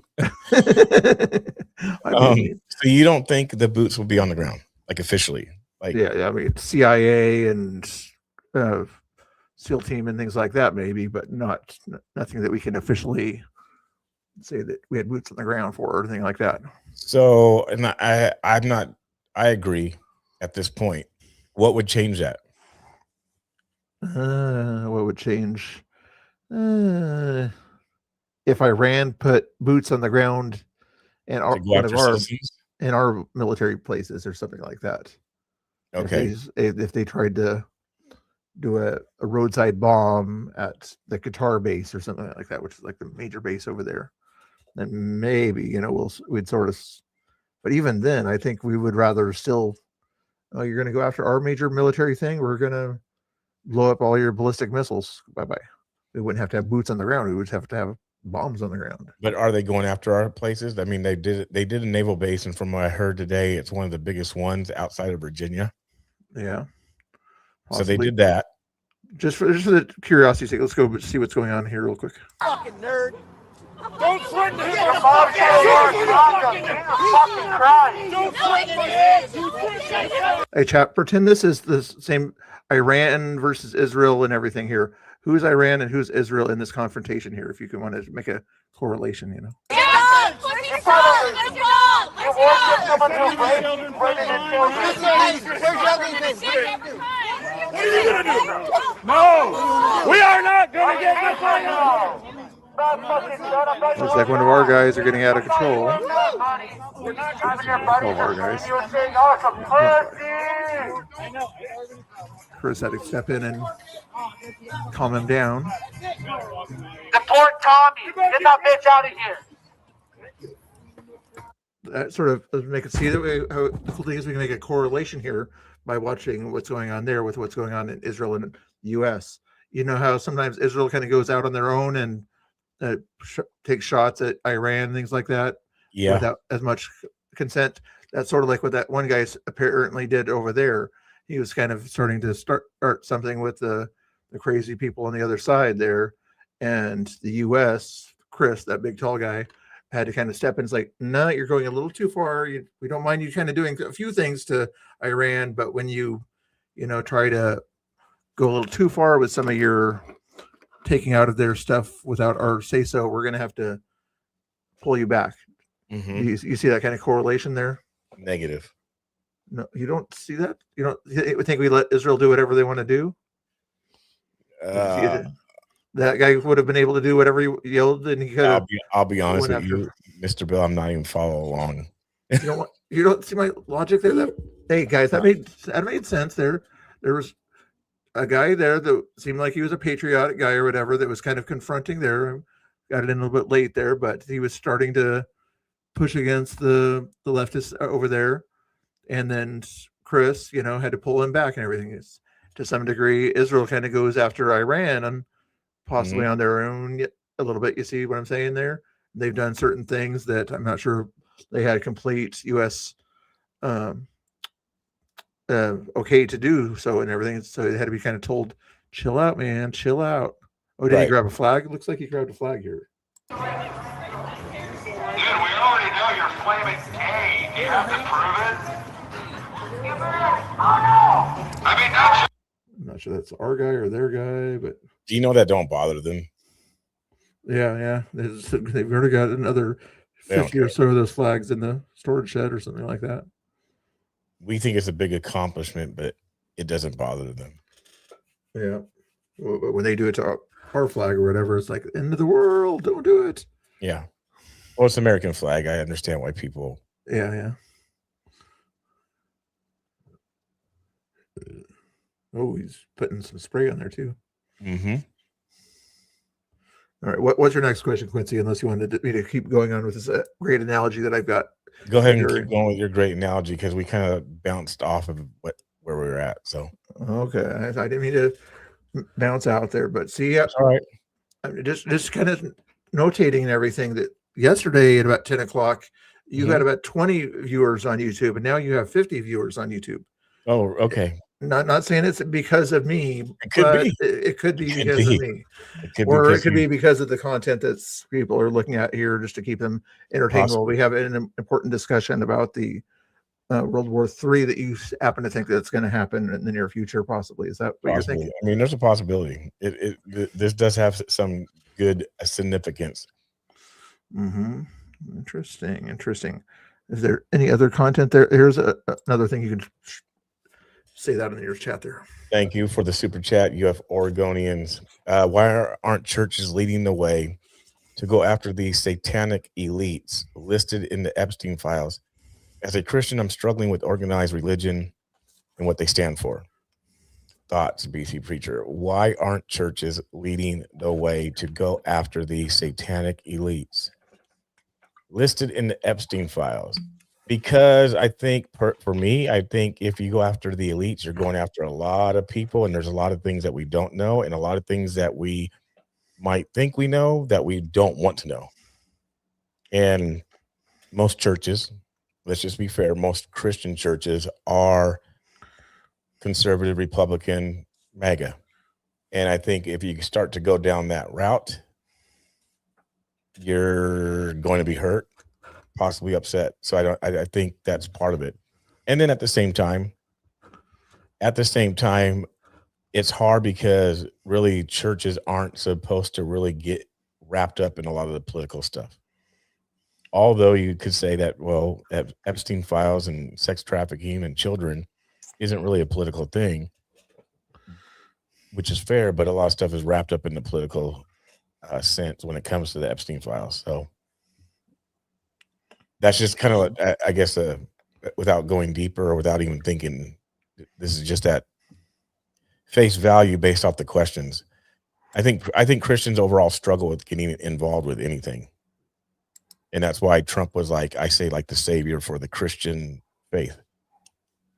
I mean, so you don't think the boots will be on the ground, like officially? Like, yeah, I mean CIA and SEAL team and things like that, maybe, but nothing that we can officially say that we had boots on the ground for or anything like that. So, and I agree at this point. What would change that? What would change? If Iran put boots on the ground in our military places or something like that. Okay. If they tried to do a roadside bomb at the Qatar base or something like that, which is like the major base over there, then maybe, we'd sort of, but even then, I think we would rather still, you're going to go after our major military thing. We're going to blow up all your ballistic missiles. Bye bye. We wouldn't have to have boots on the ground. We would have to have bombs on the ground. But are they going after our places? I mean, they did a naval base, and from what I heard today, it's one of the biggest ones outside of Virginia. Yeah. So they did that. Just for the curiosity's sake, let's go see what's going on here real quick. Fucking nerd. Don't threaten him. Hey, chat, pretend this is the same Iran versus Israel and everything here. Who's Iran and who's Israel in this confrontation here? If you can want to make a correlation, you know. What are you gonna do? No, we are not gonna get the final. Looks like one of our guys are getting out of control. All of our guys. Chris had to step in and calm him down. Deport Tommy. Get that bitch out of here. That sort of make it see that how the cool thing is we can make a correlation here by watching what's going on there with what's going on in Israel and the U.S. You know how sometimes Israel kind of goes out on their own and takes shots at Iran and things like that, without as much consent. That's sort of like what that one guy apparently did over there. He was kind of starting to start something with the crazy people on the other side there, and the U.S. Chris, that big tall guy, had to kind of step in. It's like, no, you're going a little too far. We don't mind you kind of doing a few things to Iran, but when you try to go a little too far with some of your taking out of their stuff without our say so, we're going to have to pull you back. Mm-hmm. You see that kind of correlation there? Negative. No, you don't see that? You don't think we let Israel do whatever they want to do? That guy would have been able to do whatever he yelled, and he could have. I'll be honest with you, Mr. Bill. I'm not even following along. You don't see my logic there. Hey guys, that made sense there. There was a guy there that seemed like he was a patriotic guy or whatever that was kind of confronting there. Got it in a little bit late there, but he was starting to push against the leftists over there, and then Chris, had to pull him back and everything. Is to some degree, Israel kind of goes after Iran and possibly on their own a little bit. You see what I'm saying there? They've done certain things that I'm not sure they had complete U.S. Okay to do so and everything. So they had to be kind of told, chill out, man, chill out. Oh, did he grab a flag? It looks like he grabbed a flag here. Dude, we already know you're flaming gay. Do you have to prove it? Oh no! I mean, that's. I'm not sure that's our guy or their guy, but do you know that don't bother them? Yeah. They've already got another 50 or so of those flags in the storage shed or something like that. We think it's a big accomplishment, but it doesn't bother them. Yeah. When they do it to our flag or whatever, it's like, end of the world, don't do it. Yeah. Well, it's American flag. I understand why people. Yeah. Oh, he's putting some spray on there too. Mm-hmm. All right. What's your next question, Quincy? Unless you wanted me to keep going on with this great analogy that I've got. Go ahead and keep going with your great analogy because we kind of bounced off of where we were at. So okay, I didn't mean to bounce out there, but see, all right. I'm just kind of notating and everything that yesterday at about 10 o'clock, you had about 20 viewers on YouTube, and now you have 50 viewers on YouTube. Oh, okay. Not saying it's because of me. It could be. It could be because of me. It could be because of the content that people are looking at here just to keep them entertained. While we have an important discussion about the World War III that you happen to think that's going to happen in the near future, possibly. Is that what you're thinking? I mean, there's a possibility. This does have some good significance. Mm-hmm. Interesting. Is there any other content there? Here's another thing you can say that in your chat there. Thank you for the super chat. You have Oregonians. Why aren't churches leading the way to go after these satanic elites listed in the Epstein files? As a Christian, I'm struggling with organized religion and what they stand for. Thoughts, BC Preacher. Why aren't churches leading the way to go after these satanic elites listed in the Epstein files? Because I think for me, I think if you go after the elites, you're going after a lot of people, and there's a lot of things that we don't know, and a lot of things that we might think we know that we don't want to know. And most churches, let's just be fair, most Christian churches are conservative, Republican, MAGA. And I think if you start to go down that route, you're going to be hurt, possibly upset. So I think that's part of it. And then at the same time, it's hard because really churches aren't supposed to really get wrapped up in a lot of the political stuff. Although you could say that, well, Epstein files and sex trafficking and children isn't really a political thing, which is fair, but a lot of stuff is wrapped up in the political sense when it comes to the Epstein files. So that's just kind of, I guess, without going deeper or without even thinking, this is just at face value based off the questions. I think Christians overall struggle with getting involved with anything. And that's why Trump was like the savior for the Christian faith,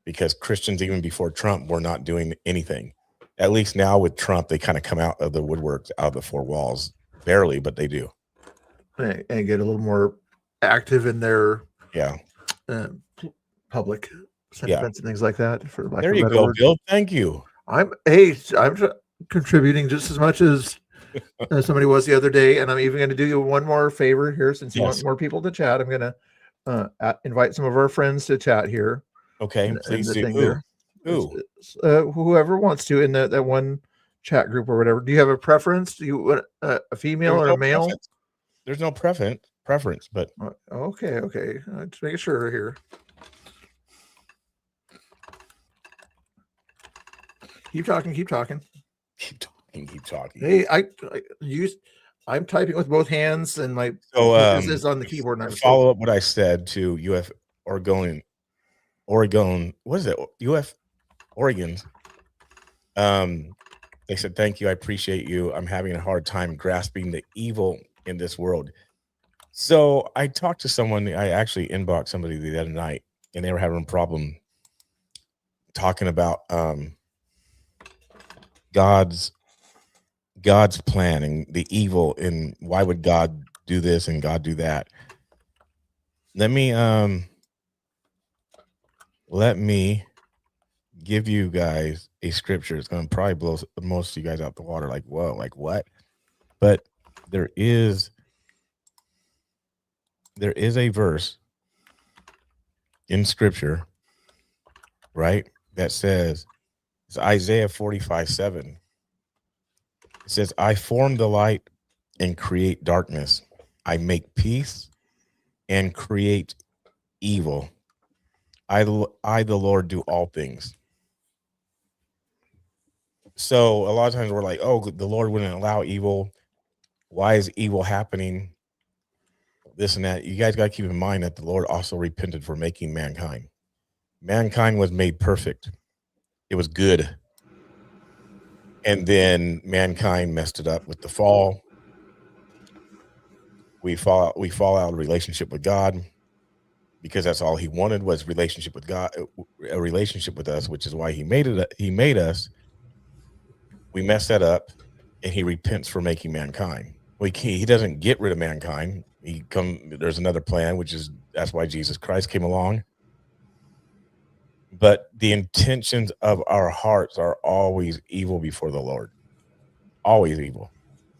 because Christians, even before Trump, were not doing anything. At least now with Trump, they kind of come out of the woodwork, out of the four walls, barely, but they do. And get a little more active in their public sentiments and things like that. For lack there of a you better go, word. Bill. Thank you. I'm contributing just as much as somebody was the other day, and I'm even going to do you one more favor here, since you want more people to chat. I'm going to invite some of our friends to chat here. Okay, please do. Whoever wants to in that one chat group or whatever. Do you have a preference? Do you want a female or a male? Preference. There's no preference, but okay. Just making sure here. Keep talking. Keep talking. Hey, I'm typing with both hands, and my is on the keyboard. And follow up what I said to UF Oregon. What is it? UF Oregons. They said, thank you. I appreciate you. I'm having a hard time grasping the evil in this world. So I talked to someone. I actually inboxed somebody the other night, and they were having a problem talking about God's plan and the evil, and why would God do this and God do that. Let me give you guys a scripture. It's going to probably blow most of you guys out the water. Like, whoa, like what? But there is a verse in scripture, right, that says, it's Isaiah 45:7. It says, I form the light and create darkness. I make peace and create evil. I, the Lord, do all things. So a lot of times we're like, oh, the Lord wouldn't allow evil. Why is evil happening? This and that. You guys got to keep in mind that the Lord also repented for making mankind. Mankind was made perfect. It was good. And then mankind messed it up with the fall. We fall out of relationship with God, because that's all he wanted was relationship with God, a relationship with us, which is why he made us. We messed that up, and he repents for making mankind. He doesn't get rid of mankind. There's another plan, that's why Jesus Christ came along. But the intentions of our hearts are always evil before the Lord. Always evil.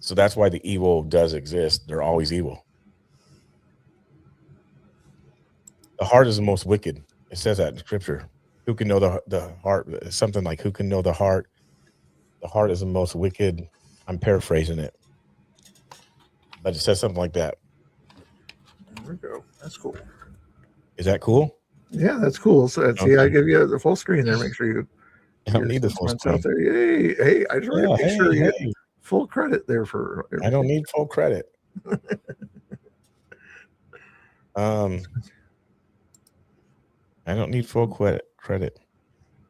So that's why the evil does exist. They're always evil. The heart is the most wicked. It says that in scripture. Who can know the heart? Something like, who can know the heart? The heart is the most wicked. I'm paraphrasing it, but it says something like that. There we go. That's cool. Is that cool? Yeah, that's cool. So see, I give you the full screen there. Make sure you. I don't need the full screen. Out there. Hey! I just want to make sure you get full credit there for everything. I don't need full credit. I don't need full credit.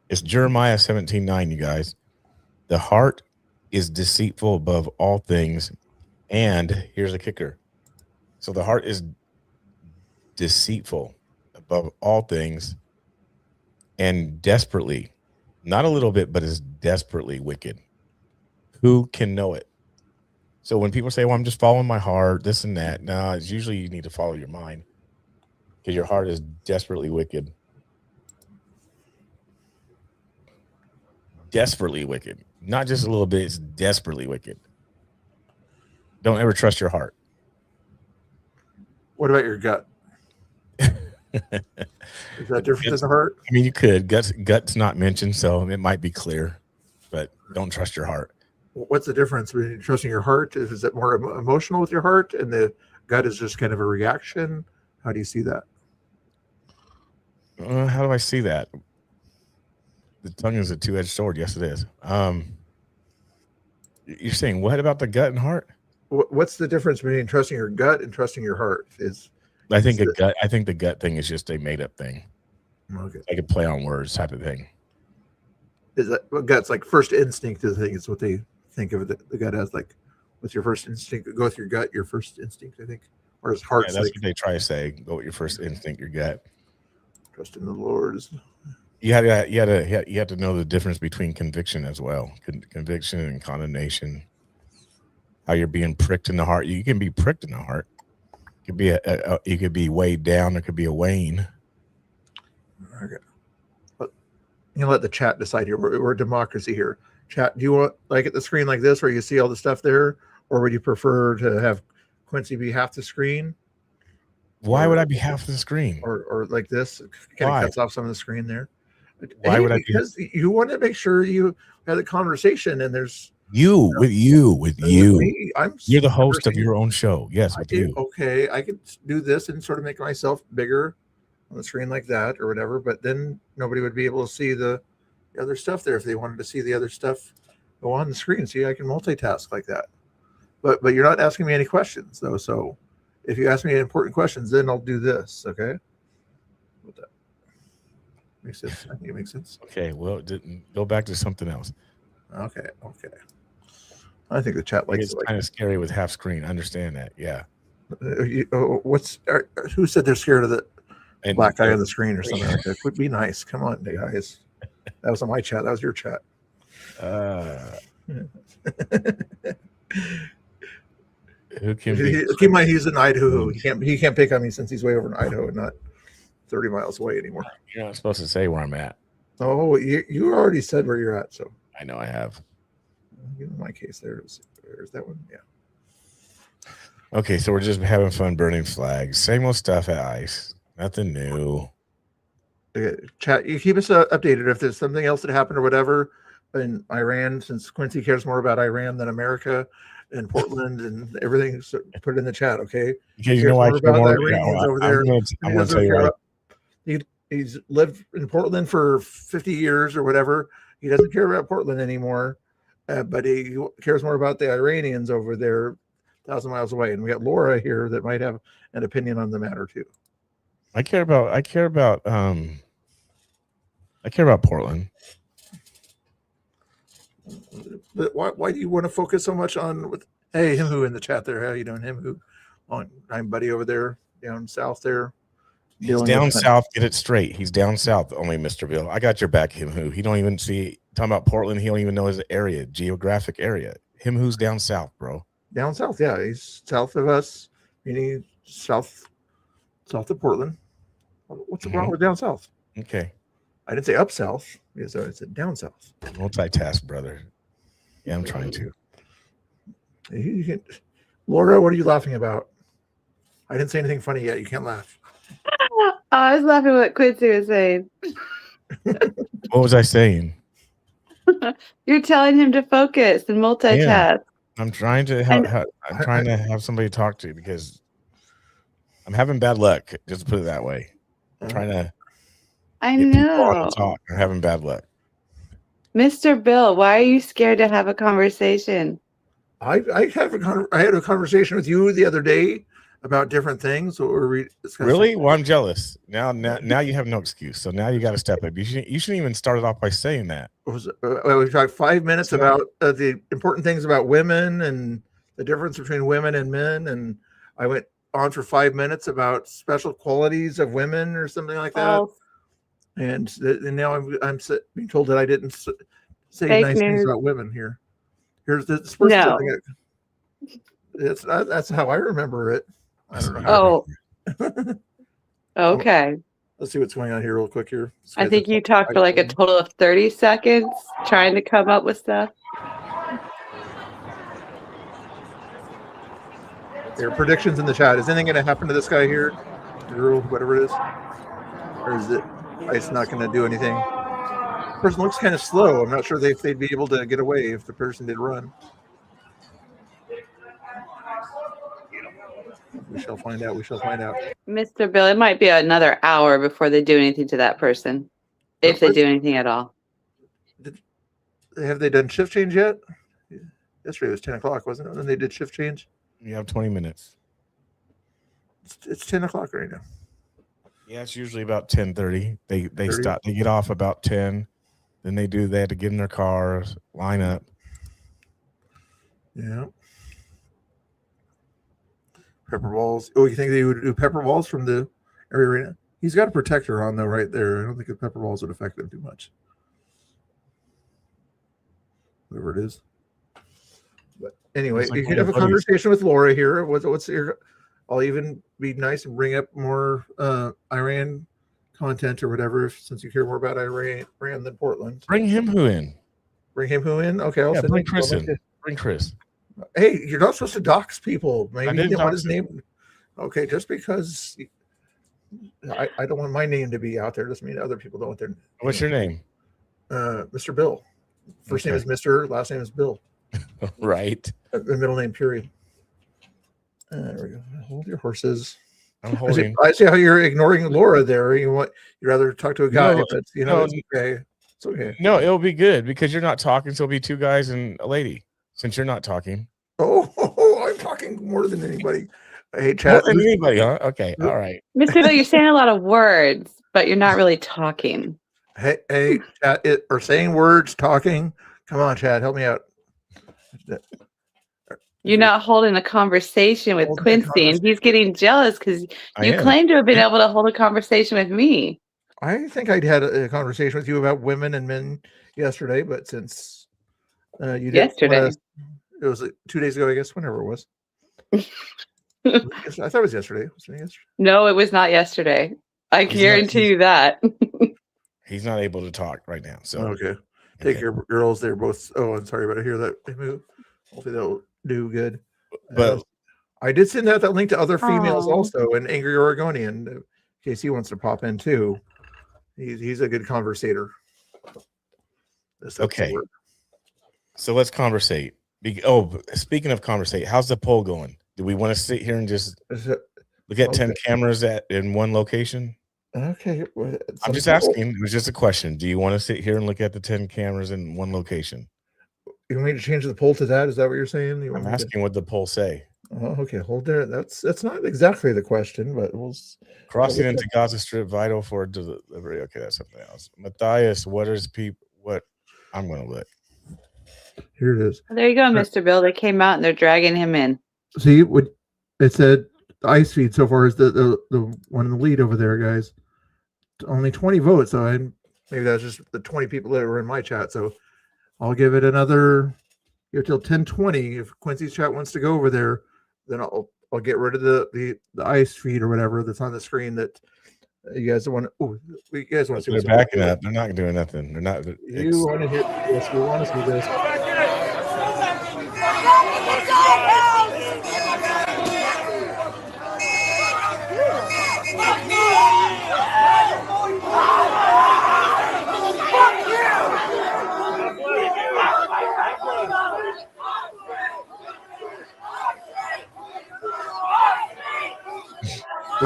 It's Jeremiah 17:9, you guys. The heart is deceitful above all things, and here's a kicker. So the heart is deceitful above all things and desperately, not a little bit, but is desperately wicked. Who can know it? So when people say, well, I'm just following my heart, this and that, no, it's usually you need to follow your mind because your heart is desperately wicked. Desperately wicked. Not just a little bit, it's desperately wicked. Don't ever trust your heart. What about your gut? Is that different than the heart? I mean, you could. Gut's not mentioned, so it might be clear, but don't trust your heart. What's the difference between trusting your heart? Is it more emotional with your heart, and the gut is just kind of a reaction? How do you see that? How do I see that? The tongue is a two-edged sword. Yes, it is. You're saying what about the gut and heart? What's the difference between trusting your gut and trusting your heart? I think the gut thing is just a made-up thing. Okay. Like a play on words type of thing. Is that what gut's like? First instinct is the thing. It's what they think of it. The gut as like, what's your first instinct? Go with your gut. Your first instinct, I think, or is heart? Yeah, that's what they try to say. Go with your first instinct, your gut. Trust in the Lord. You have to know the difference between conviction as well. Conviction and condemnation. How you're being pricked in the heart. You can be pricked in the heart. It could be you could be weighed down. There could be a weighing. Okay. But you let the chat decide here. We're democracy here. Chat, do you want like at the screen like this where you see all the stuff there, or would you prefer to have Quincy be half the screen? Why would I be half the screen? Or like this? Kind of cuts off some of the screen there. Why would I? Because you want to make sure you have the conversation, and there's with you. Me. You're the host of your own show. Yes, with you. Okay, I could do this and sort of make myself bigger on the screen like that or whatever, but then nobody would be able to see the other stuff there if they wanted to see the other stuff go on the screen. See, I can multitask like that. But you're not asking me any questions though. So if you ask me important questions, then I'll do this. Okay. What that makes sense. I think it makes sense. Okay. Well, go back to something else. Okay. I think the chat likes it's kind of scary with half screen. I understand that. Yeah. Who said they're scared of the black guy on the screen or something like that? Would be nice. Come on, guys. That was on my chat. That was your chat. Who can be? Keep in mind he's in Idaho. He can't pick on me since he's way over in Idaho and not 30 miles away anymore. You're not supposed to say where I'm at. Oh, you already said where you're at, so I know I have. In my case, there's that one. Yeah. Okay, so we're just having fun burning flags. Same old stuff at ICE. Nothing new. Okay, chat, you keep us updated if there's something else that happened or whatever in Iran, since Quincy cares more about Iran than America and Portland and everything. So put it in the chat, okay? Because you know I care more over there. I'm going to tell you right. He's lived in Portland for 50 years or whatever. He doesn't care about Portland anymore, but he cares more about the Iranians over there 1,000 miles away. And we got Laura here that might have an opinion on the matter too. I care about Portland. But why do you want to focus so much on hey, him who in the chat there? How you doing, him who? I'm buddy over there down south there. He's down south. Get it straight. He's down south only, Mr. Bill. I got your back, him who. He don't even see talking about Portland. He don't even know his area, geographic area. Him who's down south, bro. Down south, yeah. He's south of us, meaning south of Portland. What's wrong with down south? Okay. I didn't say up south. I said down south. Multitask, brother. Yeah, I'm trying to. You can, Laura, what are you laughing about? I didn't say anything funny yet. You can't laugh. I was laughing at what Quincy was saying. What was I saying? You're telling him to focus and multitask. Yeah. I'm trying to have somebody to talk to because I'm having bad luck. Just put it that way. I'm trying to. I know. Talk. I'm having bad luck. Mr. Bill, why are you scared to have a conversation? I had a conversation with you the other day about different things. Really? Well, I'm jealous. Now you have no excuse. So now you got to step up. You shouldn't even start it off by saying that. We talked 5 minutes about the important things about women and the difference between women and men, and I went on for 5 minutes about special qualities of women or something like that. Oh, And now I'm being told that I didn't say Fake nice things news. about women here. Here's this person. No. That's how I remember it. I don't know. Oh, okay. Let's see what's going on here real quick here. I think you talked for like a total of 30 seconds trying to come up with stuff. There are predictions in the chat. Is anything going to happen to this guy here? Girl, whatever it is? Or is it's not going to do anything? The person looks kind of slow. I'm not sure if they'd be able to get away if the person did run. We shall find out. We shall find out. Mr. Bill, it might be another hour before they do anything to that person, if they do anything at all. Have they done shift change yet? Yesterday was 10 o'clock, wasn't it? When they did shift change? You have 20 minutes. It's 10 o'clock right now. Yeah, it's usually about 10:30. They stop. They get off about 10. Then they have to get in their cars, line up. Yeah. Pepper balls. Oh, you think they would do pepper balls from the area right now? He's got a protector on though, right there. I don't think the pepper balls would affect them too much. Whatever it is. But anyway, you can have a conversation with Laura here. What's your? I'll even be nice and bring up more Iran content or whatever, since you care more about Iran than Portland. Bring him who in. Bring him who in? Okay, I'll send bring Chris in. Bring Chris. Hey, you're not supposed to dox people. Maybe you didn't want his name. Okay, just because I don't want my name to be out there doesn't mean other people don't want their. What's your name? Mr. Bill. First name is Mr. Last name is Bill. Right. The middle name, period. There we go. Hold your horses. I'm holding. I see how you're ignoring Laura there. You'd rather talk to a guy, but it's okay. It's okay. No, it'll be good because you're not talking, so it'll be two guys and a lady. Since you're not talking. Oh, I'm talking more than anybody. Hey, chat. More than anybody, huh? Okay, all right. Mr. Bill, you're saying a lot of words, but you're not really talking. Hey, chat. Or saying words, talking. Come on, Chad, help me out. You're not holding a conversation with Quincy, and he's getting jealous because you claim to have been able to hold a conversation with me. I think I'd had a conversation with you about women and men yesterday, but since you did yesterday, it was 2 days ago, I guess. Whenever it was, I thought it was yesterday. Was it yesterday? No, it was not yesterday. I guarantee you that. He's not able to talk right now. So okay. Take your girls. They're both. Oh, I'm sorry, but I hear that they move. Hopefully they'll do good. But I did send out that link to other females also, and Angry Oregonian, in case he wants to pop in too. He's a good conversator. Okay. So let's conversate. Speaking of conversate, how's the poll going? Do we want to sit here and just look at 10 cameras in one location? Okay. I'm just asking. It was just a question. Do you want to sit here and look at the 10 cameras in one location? You want me to change the poll to that? Is that what you're saying? I'm asking what the poll say. Oh, okay. Hold there. That's not exactly the question, but crossing into Gaza Strip vital for delivery. Okay, that's something else. Matthias, what I'm going to look. Here it is. There you go, Mr. Bill. They came out and they're dragging him in. See what it said. The ice feed so far is the one in the lead over there, guys. Only 20 votes. So maybe that's just the 20 people that were in my chat. So I'll give it another till 10:20. If Quincy's chat wants to go over there, then I'll get rid of the ice feed or whatever that's on the screen that you guys want. Oh, you guys want to see? They're backing up. They're not doing nothing. They're not. You want to hear? Yes, we want to see this.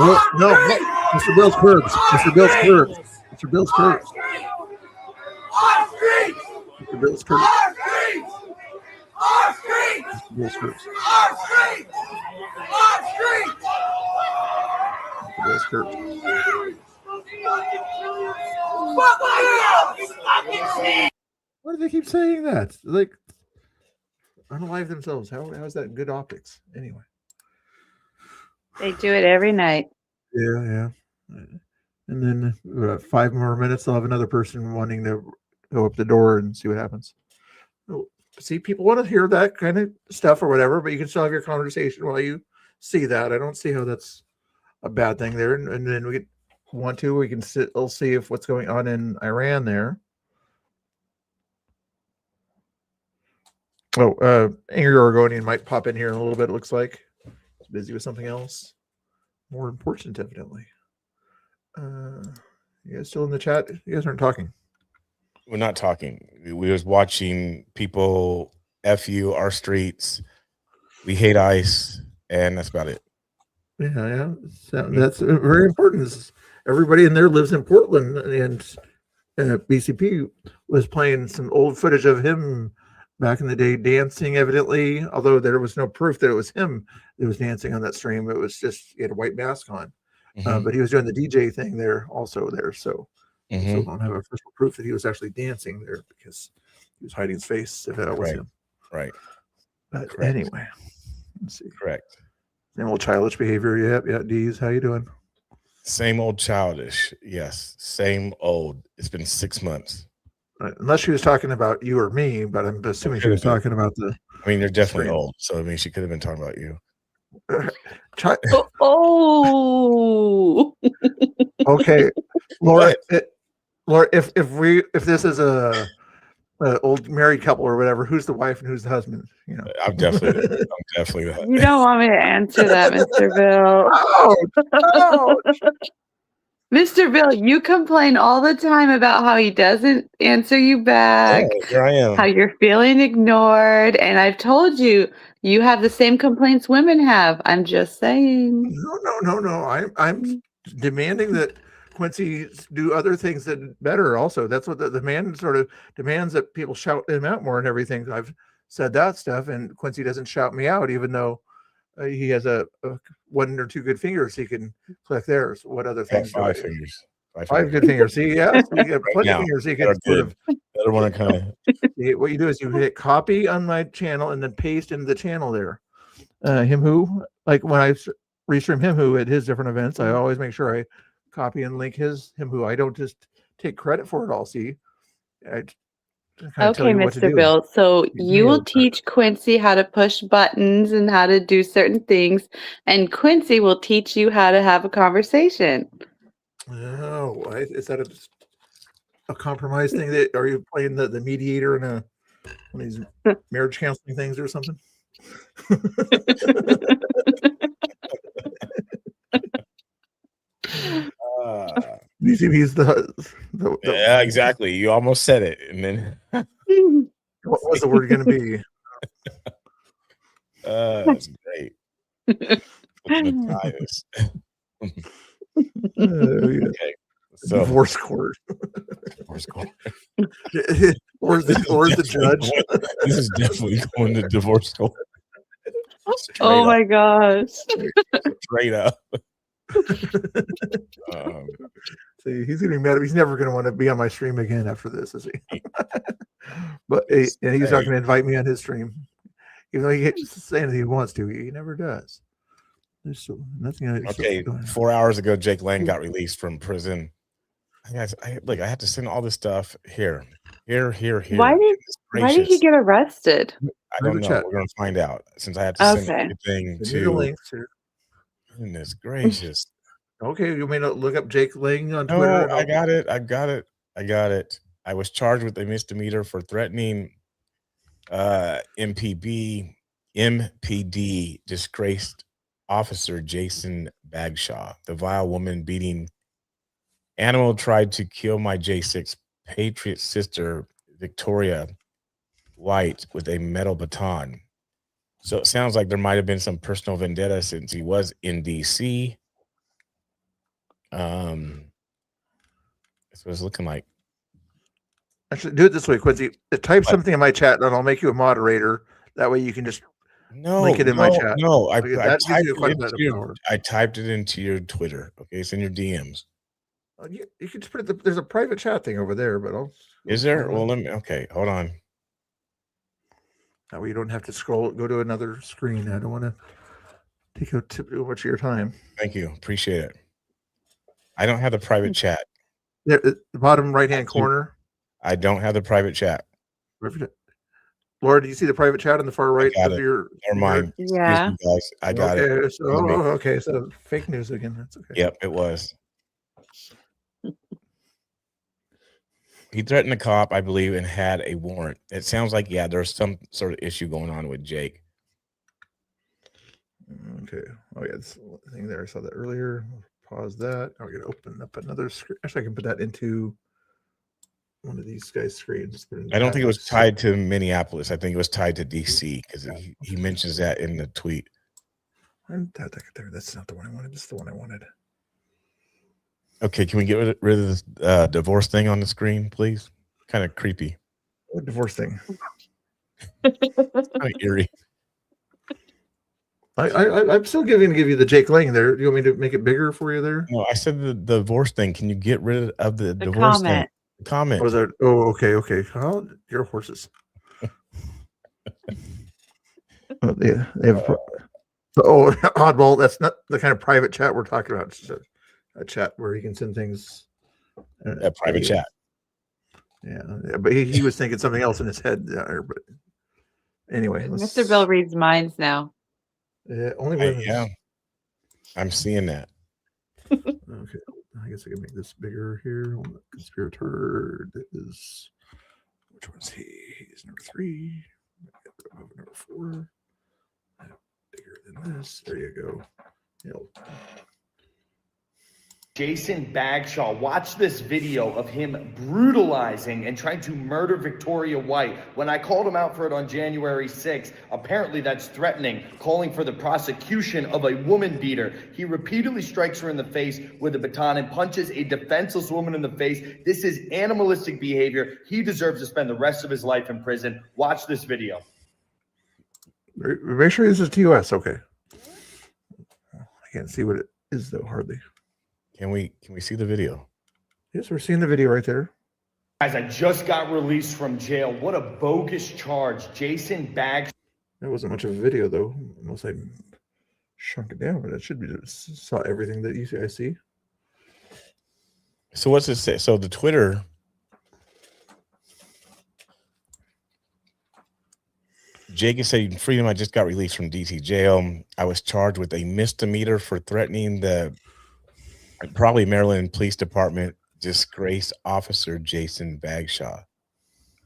Oh, no, Mr. Bill's curbs. Mr. Bill's curbs. Mr. Bill's curbs. Mr. Bill's curbs. Mr. Bill's curbs. Mr. Bill's curbs. Why do they keep saying that? Like, unalive themselves. How is that good optics? Anyway. They do it every night. Yeah. And then 5 more minutes, I'll have another person wanting to go up the door and see what happens. See, people want to hear that kind of stuff or whatever, but you can still have your conversation while you see that. I don't see how that's a bad thing there. And then we can we'll see if what's going on in Iran there. Oh, Angry Oregonian might pop in here in a little bit, it looks like. He's busy with something else. More important, evidently. You guys still in the chat? You guys aren't talking. We're not talking. We was watching people F you, our streets. We hate ICE, and that's about it. Yeah. So that's very important. Everybody in there lives in Portland, and BCP was playing some old footage of him back in the day dancing, evidently, although there was no proof that it was him that was dancing on that stream. It was just, he had a white mask on. But he was doing the DJ thing there also there. So still don't have official proof that he was actually dancing there because he was hiding his face if that was him. Right. But anyway, let's see. Correct. Same old childish behavior. Yep. Deez, how you doing? Same old childish. Yes. Same old. It's been 6 months. Unless she was talking about you or me, but I'm assuming she was talking about the. I mean, you're definitely old, so I mean, she could have been talking about you. Oh. Okay, Laura. Laura, if this is a old married couple or whatever, who's the wife and who's the husband? You know, I'm definitely the. You don't want me to answer that, Mr. Bill. Oh. Mr. Bill, you complain all the time about how he doesn't answer you back. Yeah, here I am. How you're feeling ignored. And I've told you, you have the same complaints women have. I'm just saying. No. I'm demanding that Quincy do other things that better also. That's what the man sort of demands, that people shout him out more and everything. I've said that stuff, and Quincy doesn't shout me out, even though he has a 1 or 2 good fingers he can click there. So what other things? 5 fingers. 5 good fingers. See, yeah, so you got plenty of fingers. You can sort of. Better want to kind of. What you do is you hit copy on my channel and then paste into the channel there. Him who, like when I restream him who at his different events, I always make sure I copy and link him who. I don't just take credit for it all. See, Okay, Mr. Bill. So you will teach Quincy how to push buttons and how to do certain things, and Quincy will teach you how to have a conversation. Oh, is that a compromise thing? That are you playing the mediator in one of these marriage counseling things or something? BCP's the yeah, exactly. You almost said it, and then what was the word going to be? That's great. Okay, so divorce court. Divorce court. or the judge. This is definitely going to divorce court. Oh my gosh! Straight up. See, he's gonna be mad. He's never gonna want to be on my stream again after this, is he? But and he's not gonna invite me on his stream, even though he saying that he wants to. He never does. There's nothing. Okay, 4 hours ago, Jake Lang got released from prison. I had to send all this stuff here. Why did he get arrested? I don't know. We're gonna find out, since I had to send everything to. Goodness gracious. Okay, you may not look up Jake Lang on No, Twitter. I got it. I was charged with a misdemeanor for threatening MPD disgraced officer Jason Bagshaw. The vile woman beating animal tried to kill my J6 Patriot sister Victoria White with a metal baton. So it sounds like there might have been some personal vendetta since he was in DC. That's what it's looking like. Actually, do it this way, Quincy. Type something in my chat, and I'll make you a moderator. That way, you can just link it in my chat. No, I typed it into your Twitter. Okay, it's in your DMs. You can just put it. There's a private chat thing over there, but Is there? Well, let me. Okay, hold on. That way, you don't have to scroll. Go to another screen. I don't want to take up too much of your time. Thank you. Appreciate it. I don't have the private chat. Yeah, the bottom right-hand corner. I don't have the private chat. Laura, do you see the private chat on the far right of it. your? Never mind. Yeah. Excuse me, guys. I got okay, it. So, okay, so fake news again. That's okay. Yep, it was. He threatened a cop, I believe, and had a warrant. It sounds like, yeah, there's some sort of issue going on with Jake. Okay. Oh, yeah, this thing there. I saw that earlier. Pause that. I'm going to open up another screen. Actually, I can put that into one of these guys' screens. I don't think it was tied to Minneapolis. I think it was tied to DC because he mentions that in the tweet. That's not the one I wanted. This is the one I wanted. Okay, can we get rid of this divorce thing on the screen, please? Kind of creepy. What divorce thing? Kind of eerie. I'm still going to give you the Jake Lang there. Do you want me to make it bigger for you there? No, I said the divorce thing. Can you get rid of the divorce comment. thing? The comment. Was there? Oh, okay. Oh, your horses. They have. Oddball. That's not the kind of private chat we're talking about. It's just a chat where you can send things. A private chat. Yeah, but he was thinking something else in his head there. But anyway, Mr. Bill reads minds now. Only when yeah, I'm seeing that. Okay, I guess I can make this bigger here. Conspirator is, which one's he? He's number 3. Number 4. Bigger than this. There you go. Jason Bagshaw. Watch this video of him brutalizing and trying to murder Victoria White. When I called him out for it on January 6th, apparently that's threatening, calling for the prosecution of a woman beater. He repeatedly strikes her in the face with a baton and punches a defenseless woman in the face. This is animalistic behavior. He deserves to spend the rest of his life in prison. Watch this video. Make sure this is TOS. Okay. I can't see what it is though, hardly. Can we see the video? Yes, we're seeing the video right there. Guys, I just got released from jail. What a bogus charge. Jason Bagshaw. That wasn't much of a video though, unless I shrunk it down, but it should be saw everything that you see. I see. So what's it say? So the Twitter. Jake is saying, "Freedom, I just got released from DT jail. I was charged with a misdemeanor for threatening the probably Maryland Police Department disgraced officer Jason Bagshaw.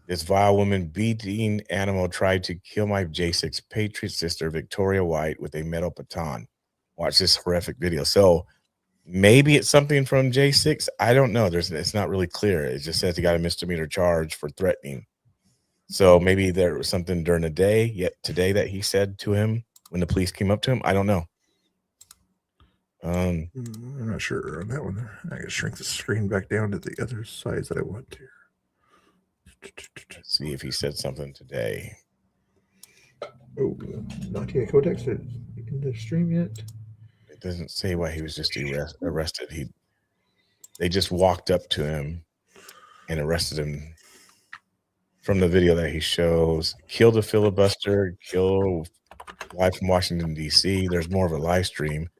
This vile woman beating animal tried to kill my J6 Patriot sister, Victoria White, with a metal baton." Watch this horrific video. So maybe it's something from J6. I don't know. It's not really clear. It just says he got a misdemeanor charge for threatening. So maybe there was something during the day, yet today, that he said to him when the police came up to him. I don't know. I'm not sure on that one. I can shrink the screen back down to the other size that I want to. Let's see if he said something today. Oh, not yet. Codex in the stream yet? It doesn't say why he was just arrested. They just walked up to him and arrested him. From the video that he shows, killed a filibuster, kill live from Washington, D.C. There's more of a live stream.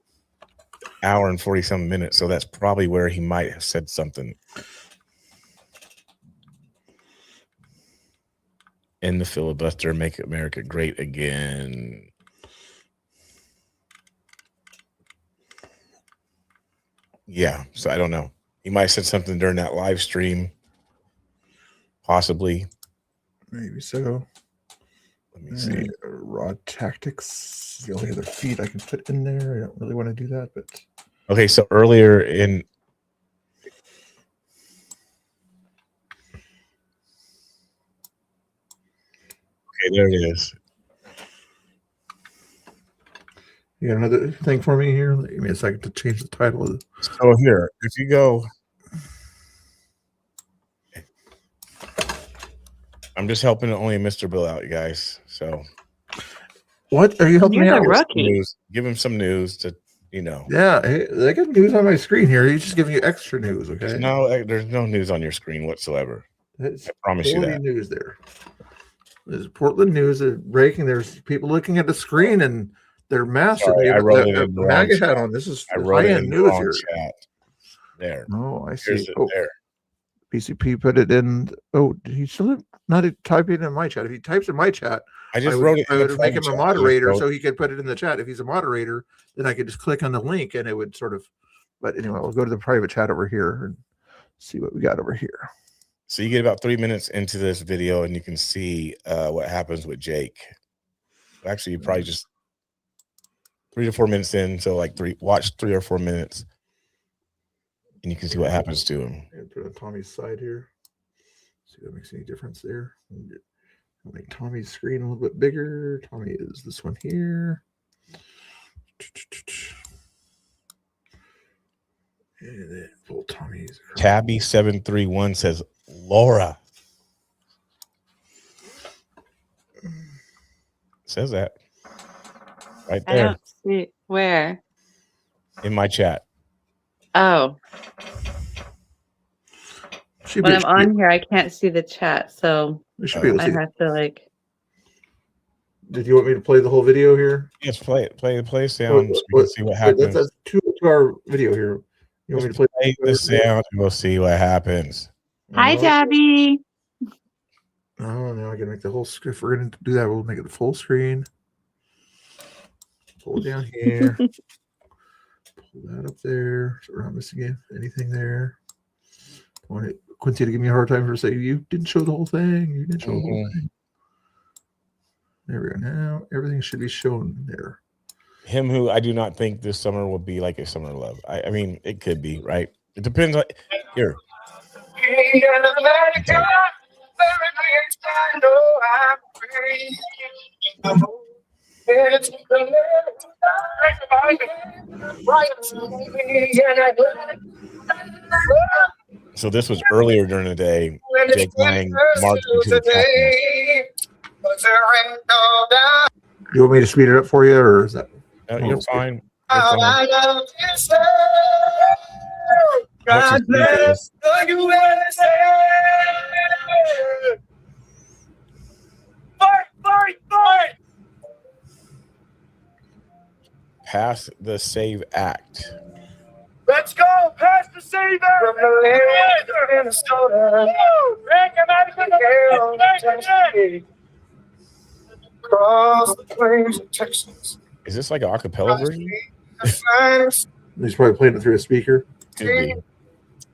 Hour and 40-some minutes. So that's probably where he might have said something. End the filibuster, make America great again. Yeah, so I don't know. He might have said something during that live stream. Possibly. Maybe so. Let me see. Raw tactics. The only other feed I can put in there. I don't really want to do that, but okay. So earlier in there it is. You got another thing for me here? Give me a second to change the title of it. So here, if you go, I'm just helping only Mr. Bill out, you guys. So what are you helping me out with? Give him some news to, you know. Yeah, hey, I got news on my screen here. He's just giving you extra news, okay? There's no news on your screen whatsoever. I promise you that. News there. There's Portland news breaking. There's people looking at the screen and They're massive. Sorry, They I have wrote the it in the wrong MAGA hat chat. on. This is I wrote it high-end in the news wrong here. chat. There. Oh, I see. Here's it Oh, there. PCP put it in. Oh, did he still not typing in my chat? If he types in my chat, I just wrote it I in the would make him private a chat. I just moderator wrote- so he could put it in the chat. If he's a moderator, then I could just click on the link and it would sort of. But anyway, we'll go to the private chat over here and see what we got over here. So you get about 3 minutes into this video and you can see what happens with Jake. Actually, you probably just 3 to 4 minutes in. So like watch 3 or 4 minutes and you can see what happens to him. And put on Tommy's side here. See if that makes any difference there. I'll make Tommy's screen a little bit bigger. Tommy is this one here. And then pull Tommy's. Tabby731 says Laura. Says that right I there don't see where. in my chat. Oh, Should when be- I'm on here, I can't see the chat, so We should be able to I see that. have to like. Did you want me to play the whole video here? Yes, play it. Play Oh, sound so we can see what wait, happens. that's 2-hour video here. You want me to play Play the sound and we'll see what happens. Hi, Tabby. Oh, now I can make the whole screen. If we're going to do that, we'll make it the full screen. Pull it down here. Pull that up there. So we're not missing anything there. I want Quincy to give me a hard time for saying, you didn't show the whole thing. You didn't show the whole thing. There we go. Now everything should be shown there. Him who I do not think this summer will be like a summer of love. I mean, it could be, right? It depends on here. So this was earlier during the day. Jake Lang marched into the Capitol. You want me to speed it up for you, or is that? No, you're fine. God bless the USA. Fight, fight, fight. Pass the SAVE Act. Let's go. Pass the Save Act. From the land of Minnesota. Across the plains of Texas. Is this like an acapella version? He's probably playing it through a speaker. Could be.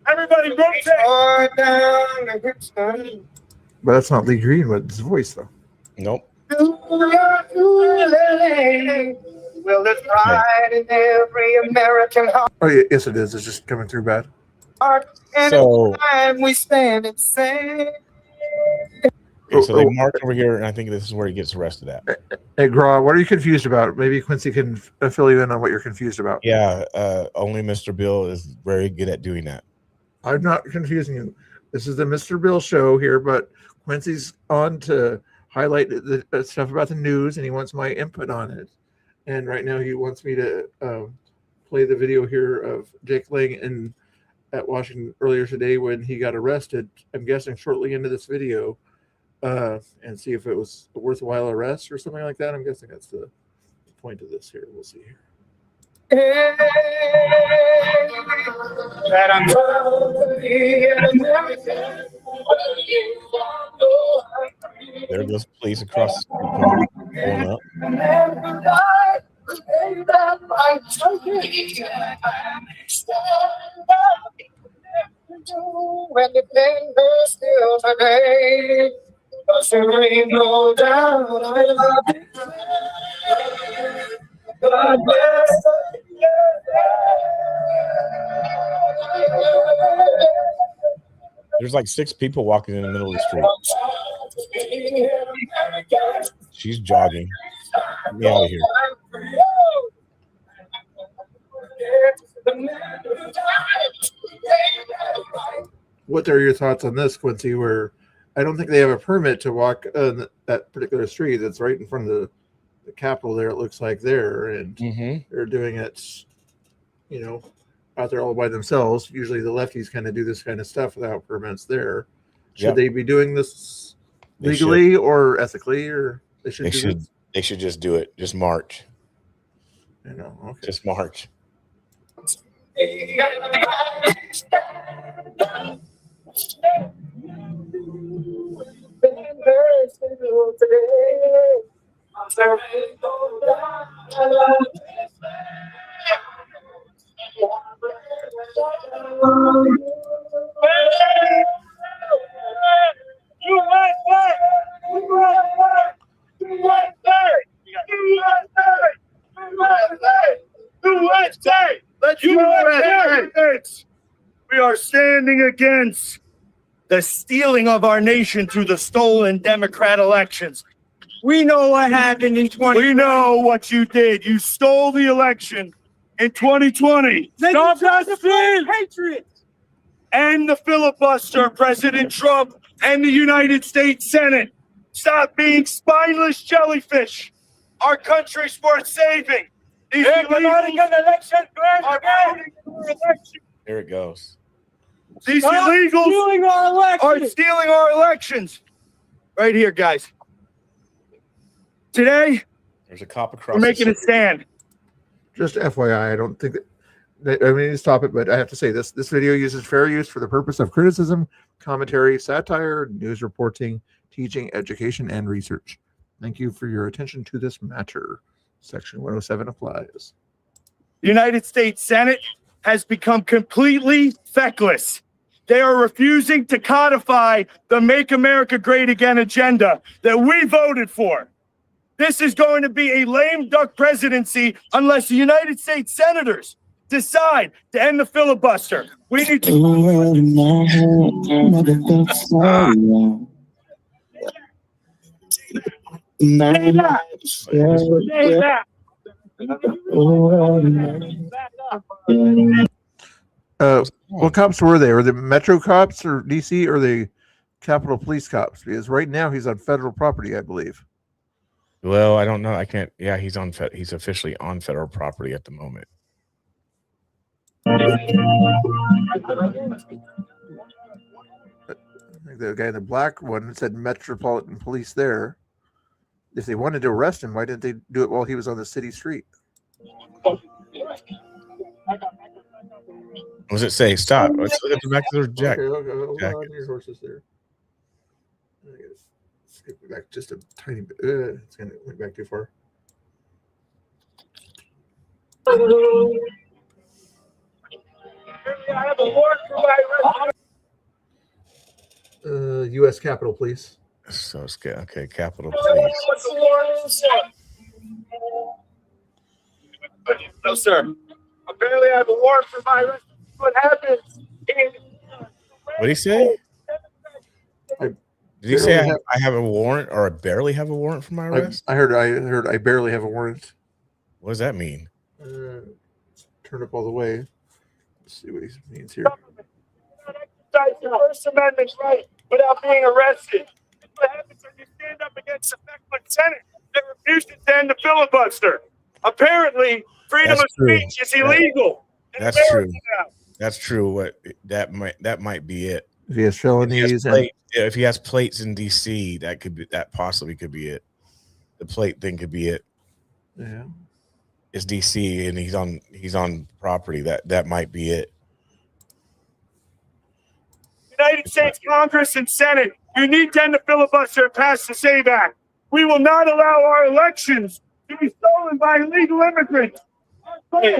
Everybody rotate. But that's not Lee Greenwood's voice, though. Nope. Well, there's pride in every American heart. Oh, yeah, yes, it is. It's just coming through bad. And So- time we stand and say. Okay, so they march over here, and I think this is where he gets arrested at. Hey, Gra, what are you confused about? Maybe Quincy can fill you in on what you're confused about. Yeah, only Mr. Bill is very good at doing that. I'm not confusing you. This is the Mr. Bill show here, but Quincy's on to highlight the stuff about the news, and he wants my input on it. And right now, he wants me to play the video here of Jake Lang at Washington earlier today when he got arrested. I'm guessing shortly into this video, and see if it was a worthwhile arrest or something like that. I'm guessing that's the point of this here. We'll see here. That I'm proud to be an American. There goes police across the street going up. When the fingers still today, 'cause there ain't no doubt I love you. God bless There's like 6 people walking in the middle of the street. She's jogging. Get me out of here. What are your thoughts on this, Quincy? Where I don't think they have a permit to walk that particular street that's right in front of the Capitol there. It looks like there, and they're doing it, out there all by themselves. Usually the lefties kind of do this kind of stuff without permits there. Should Yep. they be doing this They legally or ethically, or they should? They should just do it. Just march. You know, okay. Just March. We are standing against the stealing of our nation through the stolen Democrat elections. We know what happened in 2020. We know what you did. You stole the election in 2020. Stop that steal! Patriots! And the filibuster, President Trump and the United States Senate. Stop being spineless jellyfish. Our country's worth saving. These illegals Here it goes. These illegals are stealing our elections. Right here, guys. Today, there's a cop across. We're making a stand. Just FYI, I don't think that I mean to stop it, but I have to say this video uses fair use for the purpose of criticism, commentary, satire, news reporting, teaching, education, and research. Thank you for your attention to this matter. Section 107 applies. The United States Senate has become completely feckless. They are refusing to codify the Make America Great Again agenda that we voted for. This is going to be a lame duck presidency unless the United States senators decide to end the filibuster. We need to. What cops were they? Were they Metro cops or DC or the Capitol Police cops? Because right now he's on federal property, I believe. Well, I don't know. I can't. Yeah, he's officially on federal property at the moment. The guy in the black one said Metropolitan Police there. If they wanted to arrest him, why didn't they do it while he was on the city street? What does it say? Stop. Let's look at the back of the jack. Okay, hold on your horses there. I gotta skip it back just a tiny bit. It's gonna went back too far. U.S. Capitol Police. So scared. Okay, Capitol Police. No, sir. Apparently, I have a warrant for my arrest. What happens? What did he say? Did he say I have a warrant or I barely have a warrant for my arrest? I heard I barely have a warrant. What does that mean? Turn up all the way. Let's see what he means here. Exercise your First Amendment right without being arrested. What happens when you stand up against the feckless Senate that refused to end the filibuster? Apparently, freedom of speech is illegal. That's true. That's true. What that might be it. If he has felonies, if he has plates in DC, that possibly could be it. The plate thing could be it. Yeah, it's DC and he's on property. That might be it. United States Congress and Senate, you need to end the filibuster and pass the SAVE Act. We will not allow our elections to be stolen by illegal immigrants. USA!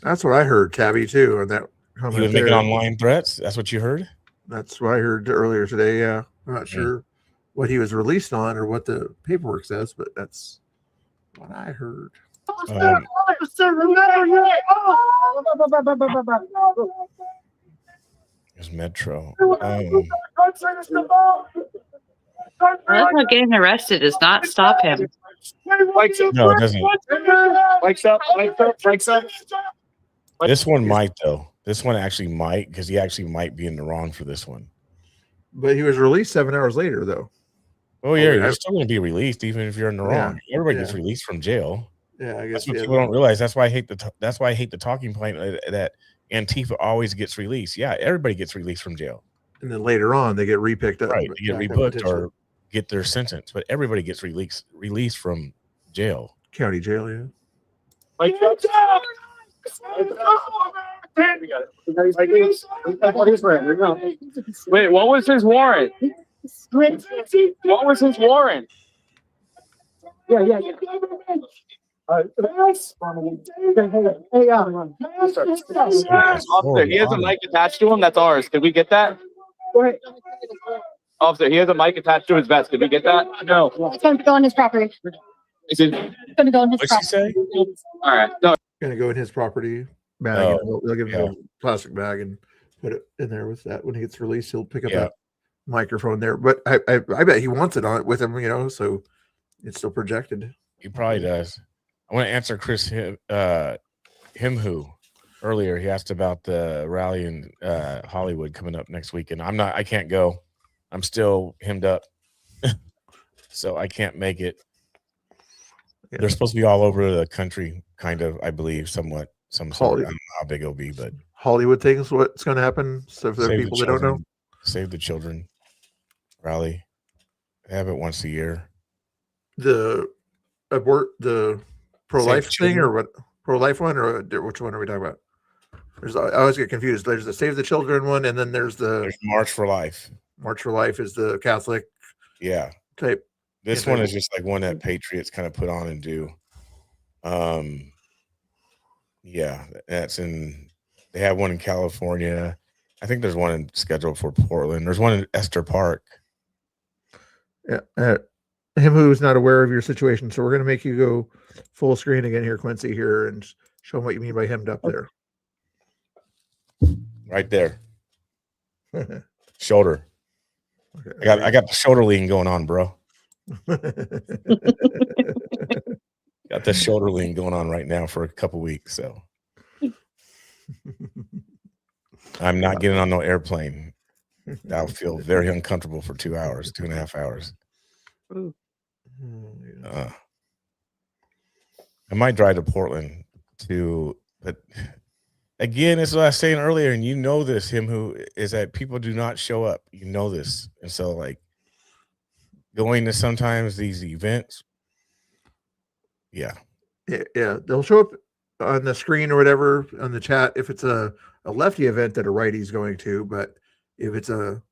That's what I heard, Tabby, too. On that comment he was making online threats. That's what you heard. That's what I heard earlier today. Yeah, I'm not sure what he was released on or what the paperwork says, but that's what I heard. It's Metro. That's not getting arrested does not stop him. No, it doesn't. Lights up. This one might, though. This one actually might, because he actually might be in the wrong for this one. But he was released 7 hours later, though. Oh, yeah, you're still going to be released, even if you're in the wrong. Everybody gets released from jail. Yeah, I guess that's what people don't realize. That's why I hate the talking point that Antifa always gets released. Yeah, everybody gets released from jail. and then later on they get repicked up, right? They get back up rebooked potentially. or get their sentence, but everybody gets released from jail. County jail, yeah. Wait, what was his warrant? What was his warrant? Yeah. Officer, he has a mic attached to him. That's ours. Did we get that? Officer, he has a mic attached to his vest. Did we get that? No. It's going to go on his property. Is it? It's going to go on his What's he property. say? All right. No. Gonna go in his property bag. Oh, And they'll give him yeah. a plastic bag and put it in there with that. When he gets released, he'll pick up Yeah. that microphone there. But I bet he wants it on with him, so it's still projected. He probably does. I want to answer Chris Himwho earlier. He asked about the rally in Hollywood coming up next week, and I can't go. I'm still hemmed up, so I can't make it. Yeah. They're supposed to be all over the country, kind of, I believe, somewhat. Some sort. I don't know how big it'll be, but Hollywood things, what's going to happen? So for the Save people the that don't know, Children. Save the Children rally. They have it once a year. the pro-life Save thing, Children. or what? Pro-life one, or which one are we talking about? I always get confused. There's the Save the Children one, and then there's the March for Life. March for Life is the Catholic Yeah. type. This one is just like one that Patriots kind of put on and do. Yeah, they have one in California. I think there's one scheduled for Portland. There's one in Esther Park. Yeah, him who's not aware of your situation. So we're going to make you go full screen again here, Quincy, here, and show him what you mean by hemmed up there. Right there. Shoulder. Okay. I got the shoulder lean going on, bro. Got the shoulder lean going on right now for a couple weeks, so I'm not getting on no airplane. I'll feel very uncomfortable for 2 hours, 2.5 hours. I might drive to Portland too, but again, it's what I was saying earlier, and you know this, him who is that people do not show up. You know this, and so like going to sometimes these events, yeah, they'll show up on the screen or whatever on the chat if it's a lefty event that a righty's going to, but if it's a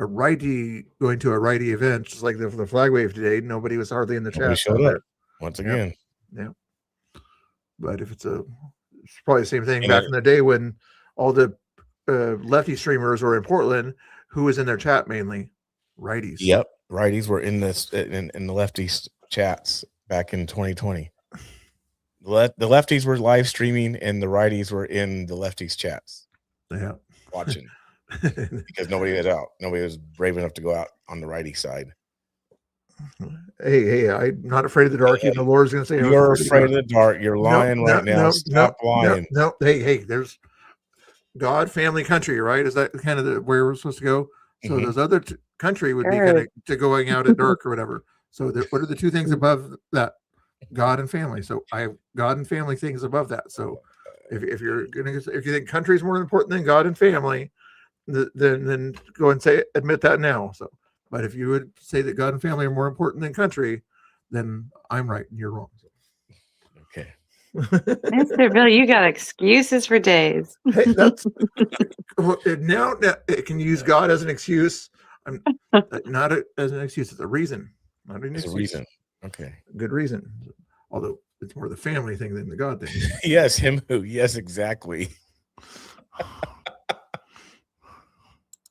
righty going to a righty event, just like the flag wave today, nobody was hardly in the nobody chat. showed up once again. Yeah. But if it's probably the same thing And back in the day when all the lefty streamers were in Portland, who was in their chat mainly? Righties. Yep, righties were in this in the lefties chats back in 2020. The lefties were live streaming, and the righties were in the lefties chats. Yeah, watching because nobody was out. Nobody was brave enough to go out on the righty side. Hey, I'm not afraid of the dark. And the Lord's going to say, "You're afraid of the dark. You're lying right now. Stop lying." No. Hey, there's God, family, country, right? Is that kind of where we're supposed to go? So those other country would be kind of to going out at dark or whatever. So what are the two things above that? God and family. So I have God and family things above that. So if you think country is more important than God and family, then go and admit that now. So, but if you would say that God and family are more important than country, then I'm right and you're wrong. Okay. Mr. Bill, you got excuses for days. Hey, that's now it can use God as an excuse. I'm not as an excuse. It's a reason. Not an excuse. It's a reason. Okay. Good reason. Although it's more the family thing than the God thing. Yes, him who. Yes, exactly.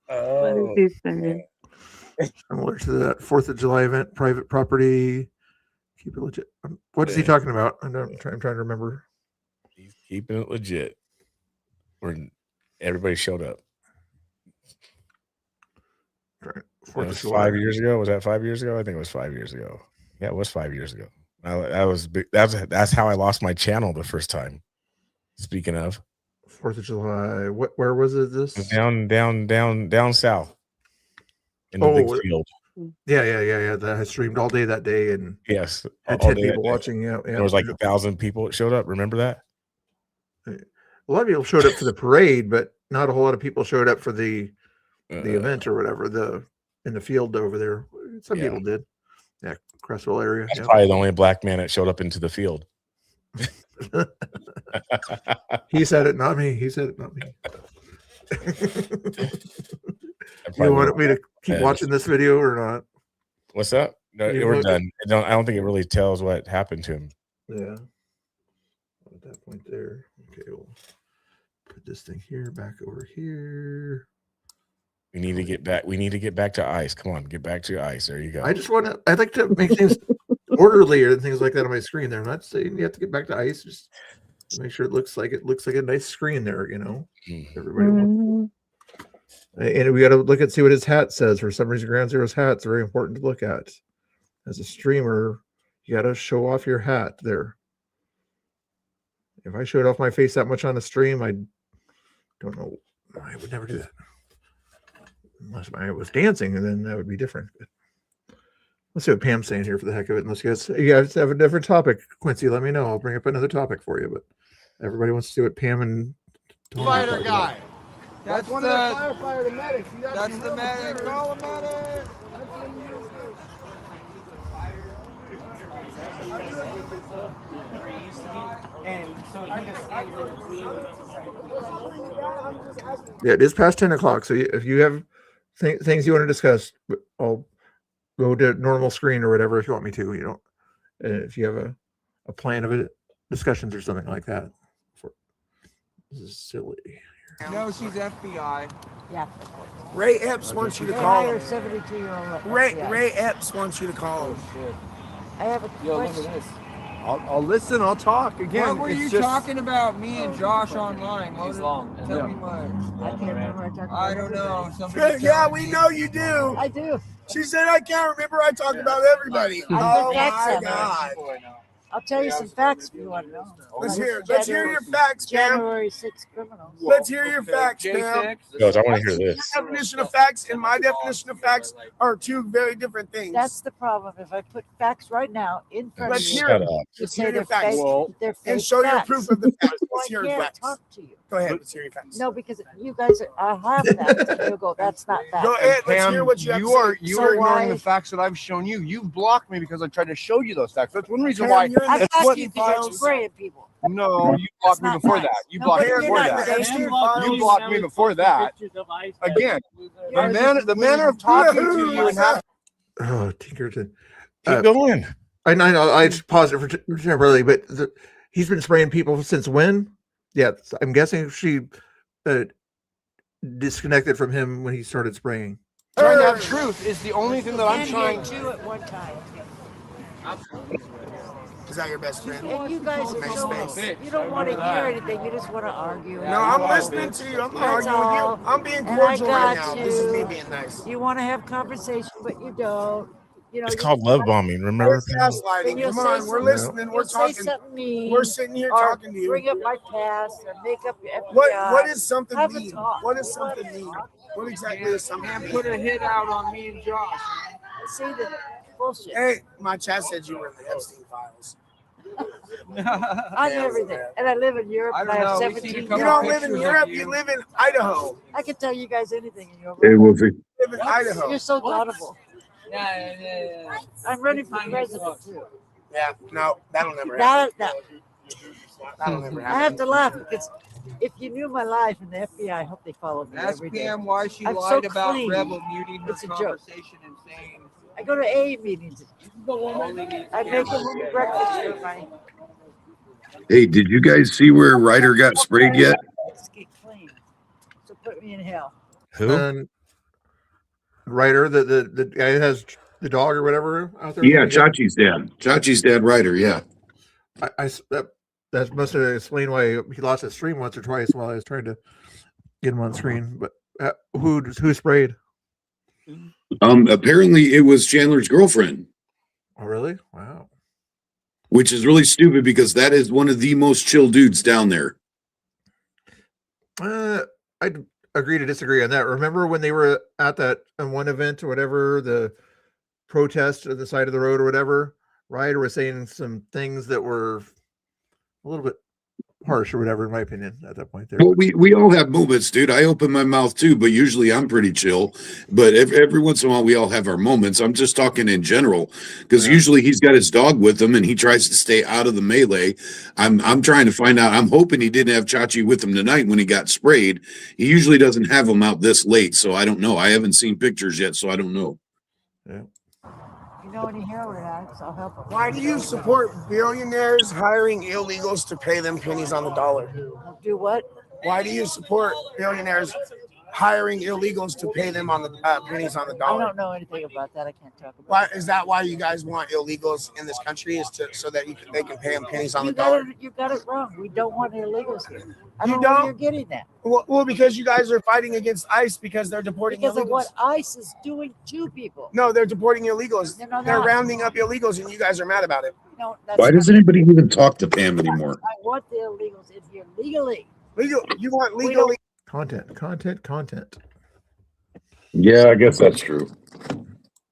What is he saying? Similar to that 4th of July event, private property. Keep it legit. What is he talking about? I'm trying to remember. He's keeping it legit. Where everybody showed up. Right. 4th of July. 5 years ago. Was that 5 years ago? I think it was 5 years ago. Yeah, it was 5 years ago. That's how I lost my channel the first time. Speaking of 4th of July, where was it? This down south in the big field. Yeah. That I streamed all day that day, and yes, had all 10 day people watching. Yeah, there was like 1,000 people that showed up. Remember that? A lot of people showed up for the parade, but not a whole lot of people showed up for the the event or whatever, in the field over there. Some people did. Yeah, Creswell area. That's probably the only black man that showed up into the field. He said it, not me. He said it, not me. You want me to keep watching this video or not? What's up? No, we're done. I don't think it really tells what happened to him. Yeah. At that point there. Okay, we'll put this thing here, back over here. We need to get back. We need to get back to ice. Come on, get back to ice. There you go. I'd like to make things orderlier and things like that on my screen there. I'm not saying you have to get back to ice, just to make sure it looks like a nice screen there, Everybody wants. And we got to look at see what his hat says. For some reason, Ground Zero's hat's very important to look at. As a streamer, you got to show off your hat there. If I showed off my face that much on a stream, I don't know. I would never do that. Unless I was dancing, and then that would be different. But let's see what Pam's saying here for the heck of it. Unless you guys have a different topic, Quincy, let me know. I'll bring up another topic for you. But everybody wants to see what Pam and Tony Fighter guy. About. That's one of the firefighter medics. That's the medic. Call him medic. Yeah, it is past 10 o'clock. So if you have things you want to discuss, I'll go to normal screen or whatever if you want me to. If you have a plan of it, discussions or something like that. This is silly. No, she's FBI. Yeah. Ray Epps wants you to call him. 72-year-old. Ray Epps wants you to call him. I have a question. I'll listen. I'll talk again. What were you just- talking about? Me and Josh online. He's long. Tell me what. I can't remember. I talked about I don't know. Somebody Yeah, tell we me. know you do. I do. She said, I can't remember. I talk about everybody. Oh, my God. I'll tell you some facts if you want to know. Let's hear your facts, ma'am. January 6 criminals. Let's hear your facts, ma'am. Goes, I want to hear this. Your definition of facts and my definition of facts are two very different things. That's the problem. If I put facts right now in front Let's of you, hear it. you Let's say hear they're your facts. fake, they're fake And show your facts. proof of the facts. So Let's I hear your can't facts. talk to you. Go ahead. Let's hear your facts. No, because you guys have facts, and you'll go, that's not facts. Go ahead. Let's hear what you have to say. You So are ignoring why- the facts that I've shown you. You've blocked me because I tried to show you those facts. That's one reason Pam, why. you're in I the got what you because you're files? spraying people. No, you blocked me not before facts. that. You No, blocked but me you're before not that. Epstein You files. blocked me before that. Again, the manner of talking to you and how. Oh, Tinkerton. Keep going. I know. I just paused it for temporarily, but he's been spraying people since when? Yeah, I'm guessing she disconnected from him when he started spraying. Trying to have truth is the only thing that I'm And trying. you two at one time. Is that your best friend? And you guys are Nice so, space. you don't want to hear anything. You just want to argue. No, I'm listening to you. I'm not That's arguing with you. all. I'm being And I cordial right got now. This is me you. being nice. You want to have conversation, but you don't. You know, It's you- called love bombing. Remember? We're gaslighting. Then you'll Come say on, we're something- listening. We're you'll say talking. something mean, We're sitting here or talking to you. Bring up my past or make up your FBI. What is something Have a mean? talk. What is something mean? What exactly is something mean? Put a hit out on me and Josh. See the bullshit. Hey, my chat said you were in the Epstein files. I'm everything, and I live in Europe. I And don't I have know. We 17 seen a You couple don't live in pictures of Europe. you. You live in Idaho. I can tell you guys anything in Europe. Hey, Wolfie. You live in Idaho. You're so audible. Yeah. I'm running for president too. Yeah, no, that'll never happen. That'll never I have happen. to laugh because if you knew my life in the FBI, I hope they follow me Ask every day. Pam why she I'm lied so about clean. Rebel muting her It's a joke. conversation and saying. I go to AA meetings. I make them breakfast for my Hey, did you guys see where Ryder got sprayed yet? Let's get clean. So put me in hell. Who? And Ryder, the guy that has the dog or whatever out there. Yeah, Chachi's dad. Chachi's dad, Ryder. Yeah. That must have explained why he lost his stream once or twice while I was trying to get him on screen. But who sprayed? Apparently it was Chandler's girlfriend, Oh, really? Wow. which is really stupid because that is one of the most chill dudes down there. I'd agree to disagree on that. Remember when they were at that one event or whatever, the protest at the side of the road or whatever? Ryder was saying some things that were a little bit harsh or whatever, in my opinion, at that point there. Well, we all have moments, dude. I open my mouth too, but usually I'm pretty chill. But every once in a while, we all have our moments. I'm just talking in general because usually he's got his dog with him and he tries to stay out of the melee. I'm trying to find out. I'm hoping he didn't have Chachi with him tonight when he got sprayed. He usually doesn't have him out this late, so I don't know. I haven't seen pictures yet, so I don't know. Yeah. You know any heroin addicts? I'll help them. Why do you support billionaires hiring illegals to pay them pennies on the dollar? Do what? Why do you support billionaires hiring illegals to pay them on the pennies on the I dollar? don't know anything about that. I can't talk about. Why is that? Why you guys want illegals in this country? Is to so that they can pay them pennies on the dollar? You got it wrong. We don't want illegals here. I You don't know where don't? you're getting that. Well, because you guys are fighting against ICE because they're deporting Because illegals. of what ICE is doing to people. No, they're deporting illegals. No, They're not. rounding up illegals, and you guys are mad about it. No, that's Why not- does anybody even talk to Pam anymore? I want the illegals in here legally. Legal? You want We legally? Content. Yeah, I guess that's true.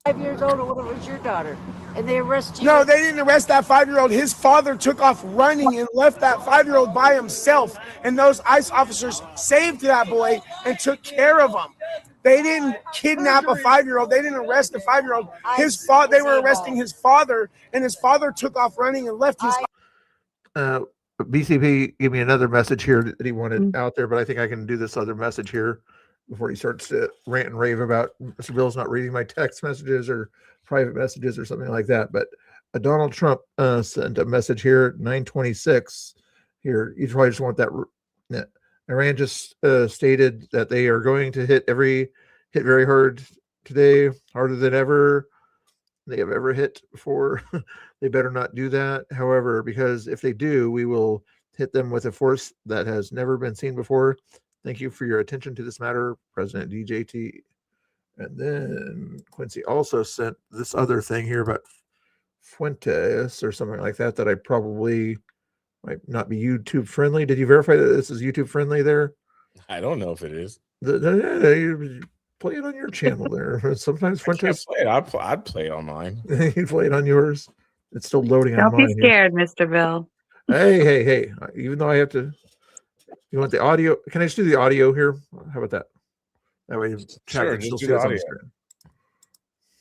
5 years old or whatever was your daughter, and they arrest you. No, they didn't arrest that 5-year-old. His father took off running and left that 5-year-old by himself. And those ICE officers saved that boy and took care of him. They didn't kidnap a 5-year-old. They didn't arrest a 5-year-old. They were arresting his father, and his father took off running and left his. BCP gave me another message here that he wanted out there, but I think I can do this other message here before he starts to rant and rave about Mr. Bill's not reading my text messages or private messages or something like that. But Donald Trump sent a message here, 9:26. Here, you probably just want that. Iran just stated that they are going to hit very hard today, harder than ever they have ever hit before. They better not do that. However, because if they do, we will hit them with a force that has never been seen before. Thank you for your attention to this matter, President DJT. And then Quincy also sent this other thing here about Fuentes or something like that I probably might not be YouTube friendly. Did you verify that this is YouTube friendly there? I don't know if it is. You play it on your channel there. Sometimes Fuentes. I'd play it on mine. You play it on yours. It's still loading on Don't mine. be scared, Mr. Bill. Hey. Even though I have to, you want the audio? Can I just do the audio here? How about that? That way, chat can still just do see the us on the audio. screen.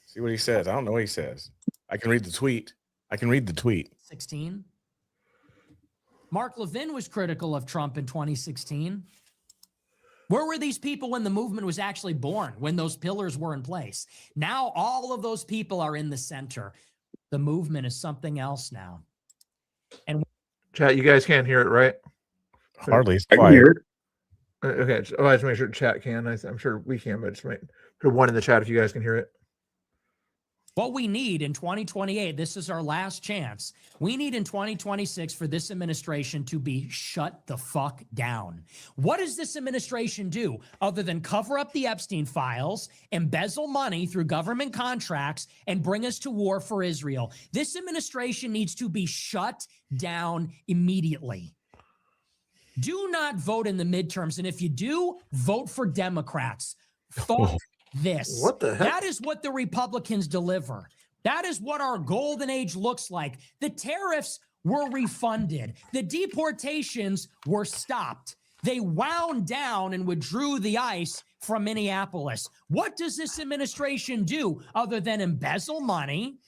See what he says. I don't know what he says. I can read the tweet. 16. Mark Levin was critical of Trump in 2016. Where were these people when the movement was actually born, when those pillars were in place? Now all of those people are in the center. The movement is something else now. And Chat, you guys can't hear it, right? Hardly. It's I can quiet. hear it. Okay, I just make sure chat can. I'm sure we can, but just put a 1 in the chat if you guys can hear it. what we need in 2028, this is our last chance. We need in 2026 for this administration to be shut the fuck down. What does this administration do other than cover up the Epstein files, embezzle money through government contracts, and bring us to war for Israel? This administration needs to be shut down immediately. Do not vote in the midterms. And if you do, vote for Democrats. Fuck this. What the heck? That is what the Republicans deliver. That is what our golden age looks like. The tariffs were refunded. The deportations were stopped. They wound down and withdrew the ICE from Minneapolis. What does this administration do other than embezzle money,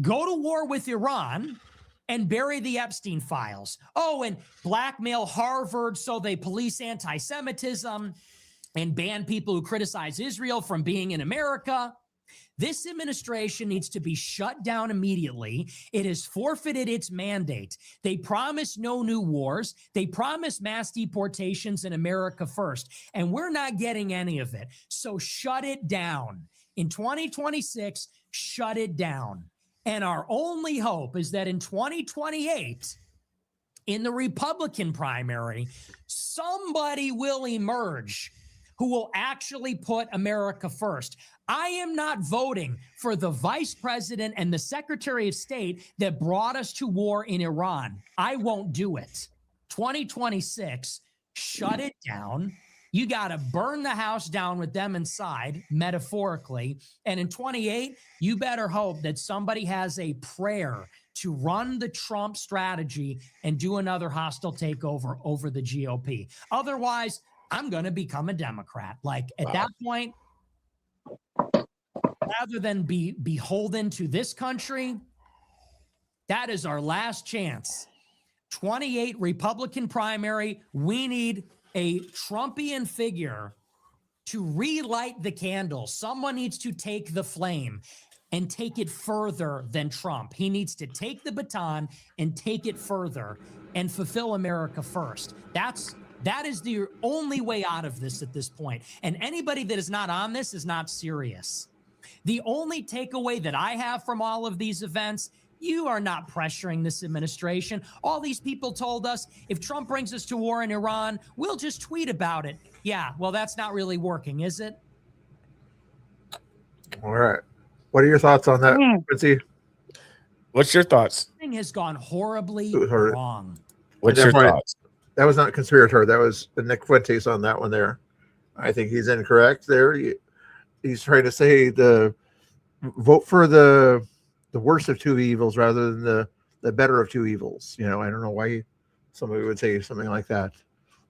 go to war with Iran, and bury the Epstein files? Oh, and blackmail Harvard so they police anti-Semitism and ban people who criticize Israel from being in America. This administration needs to be shut down immediately. It has forfeited its mandate. They promise no new wars. They promise mass deportations in America first, and we're not getting any of it. So shut it down. In 2026, shut it down. And our only hope is that in 2028, in the Republican primary, somebody will emerge who will actually put America first. I am not voting for the vice president and the secretary of state that brought us to war in Iran. I won't do it. 2026, shut it down. You got to burn the house down with them inside, metaphorically. And in 28, you better hope that somebody has a prayer to run the Trump strategy and do another hostile takeover over the GOP. Otherwise, I'm going to become a Democrat. Like at that point, rather than be beholden to this country, that is our last chance. 28 Republican primary. We need a Trumpian figure to relight the candle. Someone needs to take the flame and take it further than Trump. He needs to take the baton and take it further and fulfill America first. That is the only way out of this at this point. And anybody that is not on this is not serious. The only takeaway that I have from all of these events, you are not pressuring this administration. All these people told us, if Trump brings us to war in Iran, we'll just tweet about it. Yeah, well, that's not really working, is it? All right. What are your thoughts on that, Quincy? What's your thoughts? Thing has gone horribly wrong. What's your thoughts? That was not conspirator. That was Nick Fuentes on that one there. I think he's incorrect there. He's trying to say vote for the worst of two evils rather than the better of two evils. You know, I don't know why somebody would say something like that.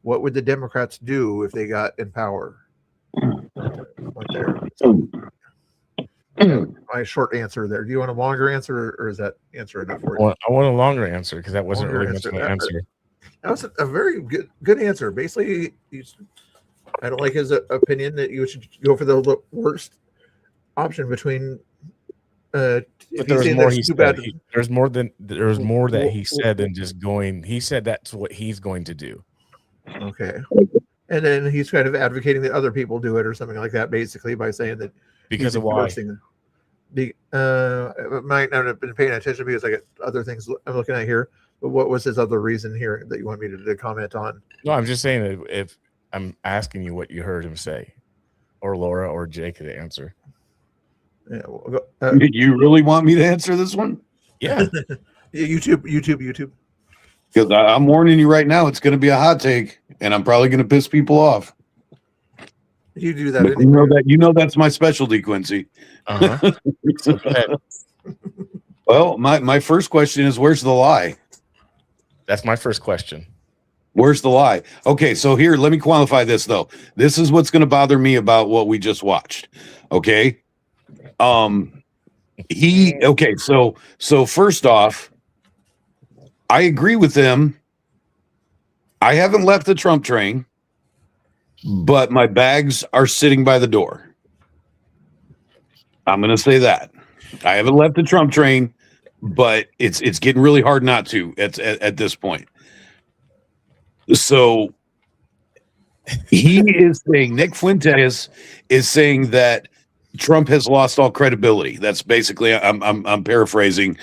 What would the Democrats do if they got in power? Right there. My short answer there. Do you want a longer answer, or is that answer enough for you? I want a longer answer because that wasn't really much of an answer. That was a very good answer. Basically, I don't like his opinion that you should go for the worst option between. But there was more. He said there's more that he said than just going. He said that's what he's going to do. Okay, and then he's kind of advocating that other people do it or something like that, basically by saying that because of why. I might not have been paying attention because I got other things I'm looking at here. But what was his other reason here that you want me to comment on? No, I'm just saying that if I'm asking you what you heard him say, or Laura or Jake to answer. Yeah, you really want me to answer this one? Yeah. YouTube. Because I'm warning you right now, it's going to be a hot take, and I'm probably going to piss people off. You do that. But you know that's my specialty, Quincy. Uh-huh. So go ahead. Well, my first question is, where's the lie? That's my first question. Where's the lie? Okay, so here, let me qualify this though. This is what's going to bother me about what we just watched. Okay. So first off, I agree with him. I haven't left the Trump train, but my bags are sitting by the door. I'm going to say that. I haven't left the Trump train, but it's getting really hard not to at this point. So he is saying, Nick Fuentes is saying that Trump has lost all credibility. That's basically, I'm paraphrasing.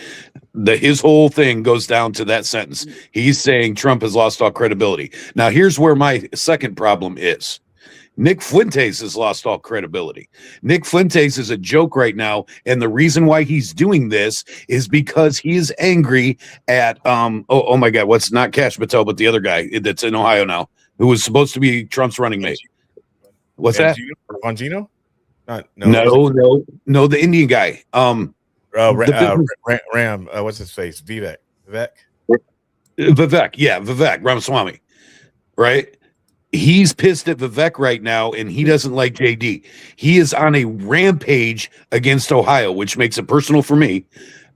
His whole thing goes down to that sentence. He's saying Trump has lost all credibility. Now, here's where my second problem is. Nick Fuentes has lost all credibility. Nick Fuentes is a joke right now, and the reason why he's doing this is because he is angry at oh my God, what's not Cash Patel, but the other guy that's in Ohio now, who was supposed to be Trump's running mate. What's that? Bongino? No, the Indian guy. Ram. What's his face? Vivek. Vivek Ramaswamy. Right. He's pissed at Vivek right now, and he doesn't like JD. He is on a rampage against Ohio, which makes it personal for me.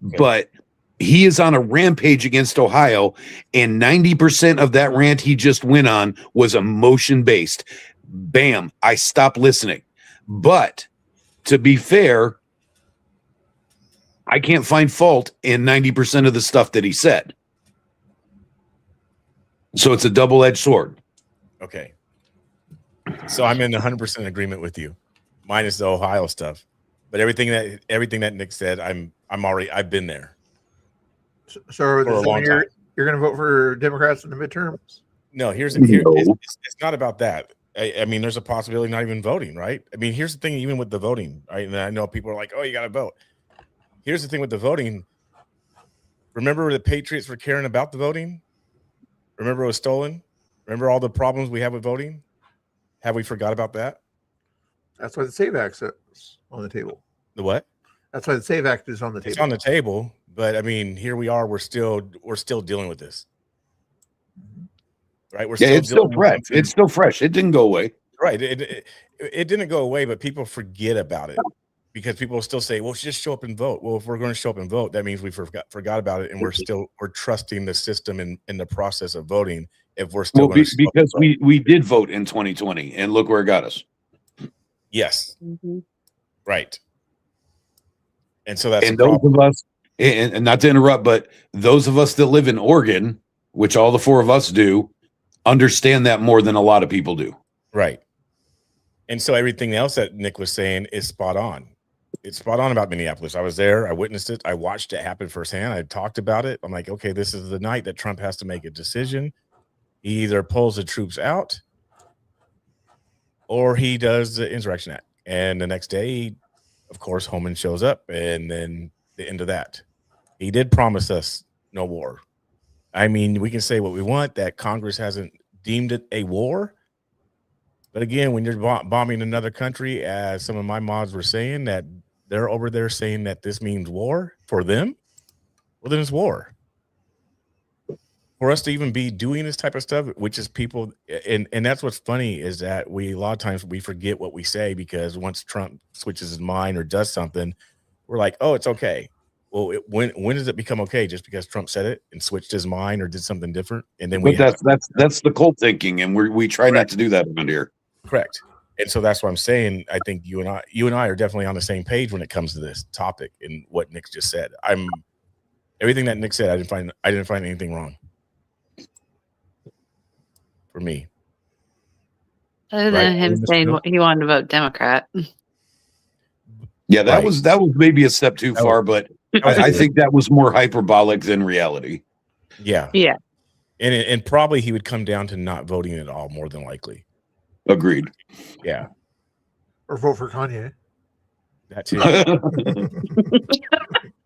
Okay. But he is on a rampage against Ohio, and 90% of that rant he just went on was emotion-based. Bam, I stopped listening. But to be fair, I can't find fault in 90% of the stuff that he said. So it's a double-edged sword. Okay. So I'm in 100% agreement with you, minus the Ohio stuff. But everything that Nick said, I've been there. So you're going to vote for Democrats in the midterms? No, it's not about that. I mean, there's a possibility of not even voting, right? I mean, here's the thing, even with the voting, right? And I know people are like, oh, you got to vote. Here's the thing with the voting. Remember the Patriots were caring about the voting? Remember it was stolen? Remember all the problems we have with voting? Have we forgot about that? That's why the SAVE Act is on the table. The what? That's why the SAVE Act is on the table. It's on the table, but I mean, here we are. We're still dealing with this, right? We're It's still dealing with fresh. something- It's still fresh. It didn't go away. Right. It didn't go away, but people forget about it because people still say, "Well, just show up and vote." Well, if we're going to show up and vote, that means we forgot about it, and we're trusting the system in the process of voting. If we're still because we did vote in 2020, and look where it got us. Yes. Right. And so that's and those of us, and not to interrupt, but those of us that live in Oregon, which all the four of us do, understand that more than a lot of people do. Right. And so everything else that Nick was saying is spot on. It's spot on about Minneapolis. I was there. I witnessed it. I watched it happen firsthand. I talked about it. I'm like, okay, this is the night that Trump has to make a decision. He either pulls the troops out or he does the Insurrection Act. And the next day, of course, Holman shows up, and then the end of that. He did promise us no war. I mean, we can say what we want, that Congress hasn't deemed it a war. But again, when you're bombing another country, as some of my mods were saying, that they're over there saying that this means war for them, well, then it's war. For us to even be doing this type of stuff, which is people, and that's what's funny, is that a lot of times we forget what we say, because once Trump switches his mind or does something, we're like, oh, it's okay. Well, when does it become okay? Just because Trump said it and switched his mind or did something different, and then that's the cult thinking, and we try not to do that around here. Correct. And so that's what I'm saying. I think you and I are definitely on the same page when it comes to this topic and what Nick just said. Everything that Nick said, I didn't find anything wrong for me. Other than him saying he wanted to vote Democrat. Yeah, that was maybe a step too far, but I think that was more hyperbolic than reality. Yeah. Yeah. And probably he would come down to not voting at all, more than likely. Agreed. Yeah. Or vote for Kanye. That too.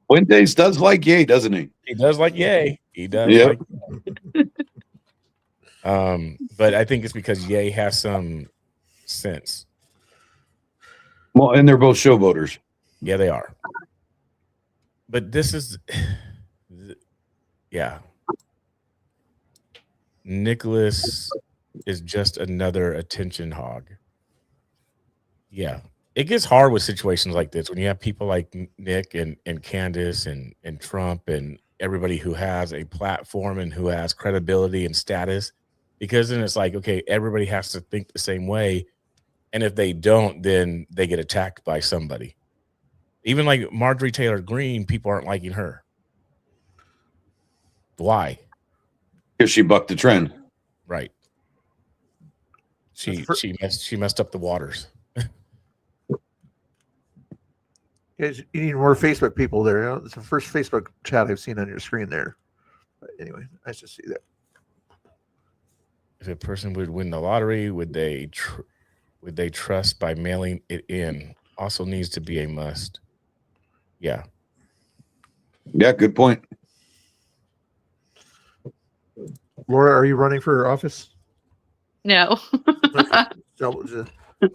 Fuentes does like yay, doesn't he? He does like yay. He does. Yep. But I think it's because Ye has some sense. Well, and they're both showboaters. Yeah, they are. But this is, yeah. Nicholas is just another attention hog. Yeah. It gets hard with situations like this when you have people like Nick and Candace and Trump and everybody who has a platform and who has credibility and status, because then it's like, okay, everybody has to think the same way. And if they don't, then they get attacked by somebody. Even like Marjorie Taylor Greene, people aren't liking her. Why? Because she bucked the trend. Right. She messed up the waters. You need more Facebook people there. You know? It's the first Facebook chat I've seen on your screen there. But anyway, nice to see that. If a person would win the lottery, would they trust by mailing it in? Also needs to be a must. Yeah. Yeah, good point. Laura, are you running for office? No.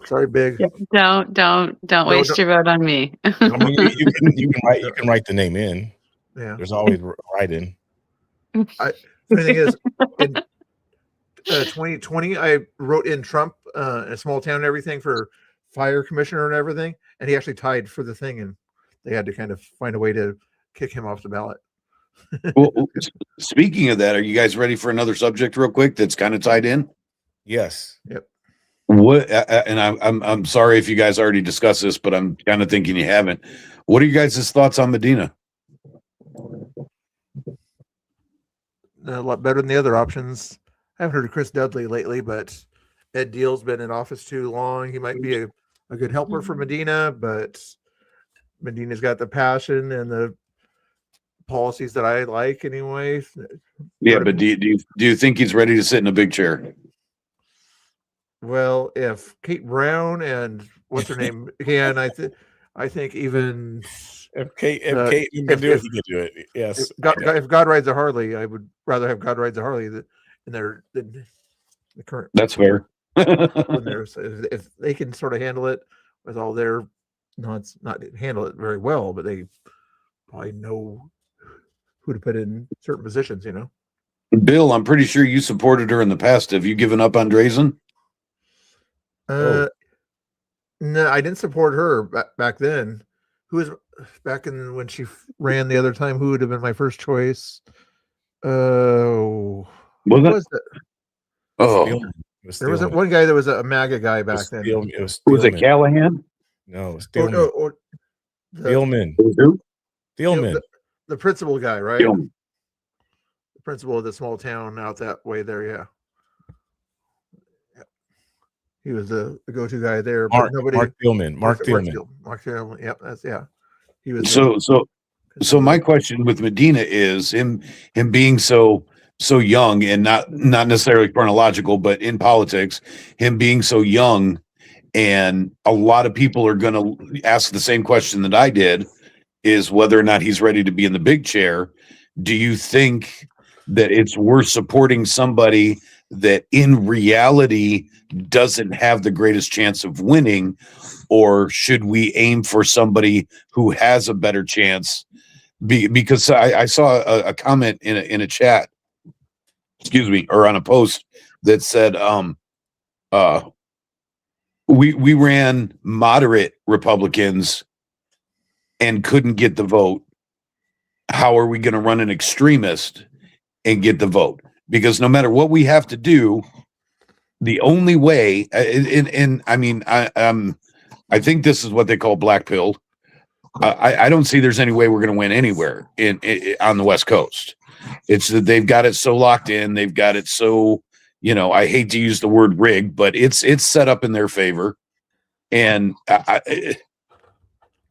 Sorry, Big. Don't waste your vote on me. I mean, you can write the name in. Yeah. There's always write-in. The thing is, in 2020, I wrote in Trump in a small town and everything for fire commissioner and everything, and he actually tied for the thing, and they had to kind of find a way to kick him off the ballot. Well, speaking of that, are you guys ready for another subject real quick that's kind of tied in? Yes. Yep. What? And I'm sorry if you guys already discussed this, but I'm kind of thinking you haven't. What are you guys' thoughts on Medina? A lot better than the other options. I haven't heard of Chris Dudley lately, but Ed Deal's been in office too long. He might be a good helper for Medina, but Medina's got the passion and the policies that I like anyway. Yeah, but do you think he's ready to sit in a big chair? Well, if Kate Brown and what's her name can, I think even if Kate can do it, he can do it. Yes. If God rides a Harley, I would rather have God rides a Harley than the current. That's fair. when there's if they can sort of handle it with all their not handle it very well, but they probably know who to put in certain positions, you know. Bill, I'm pretty sure you supported her in the past. Have you given up on Drazen? No, I didn't support her back then. Who was back in when she ran the other time? Who would have been my first choice? Was it? Oh, There was one guy that was a MAGA guy back then. Was it Callahan? No, Steelman. Steelman. Who? Steelman. The principal guy, right? Steelman. The principal of the small town out that way there, yeah. He was the go-to guy there. Mark Thielman. Mark Thielman. Mark Thielman. Yep, he was. So my question with Medina is him being so young and not necessarily chronological, but in politics, him being so young, and a lot of people are going to ask the same question that I did, is whether or not he's ready to be in the big chair. Do you think that it's worth supporting somebody that in reality doesn't have the greatest chance of winning, or should we aim for somebody who has a better chance? Because I saw a comment in a chat, or on a post that said, we ran moderate Republicans and couldn't get the vote. How are we going to run an extremist and get the vote? Because no matter what we have to do, the only way, and I mean, I think this is what they call black pill. I don't see there's any way we're going to win anywhere on the West Coast. It's that they've got it so locked in. They've got it so, I hate to use the word rigged, but it's set up in their favor. And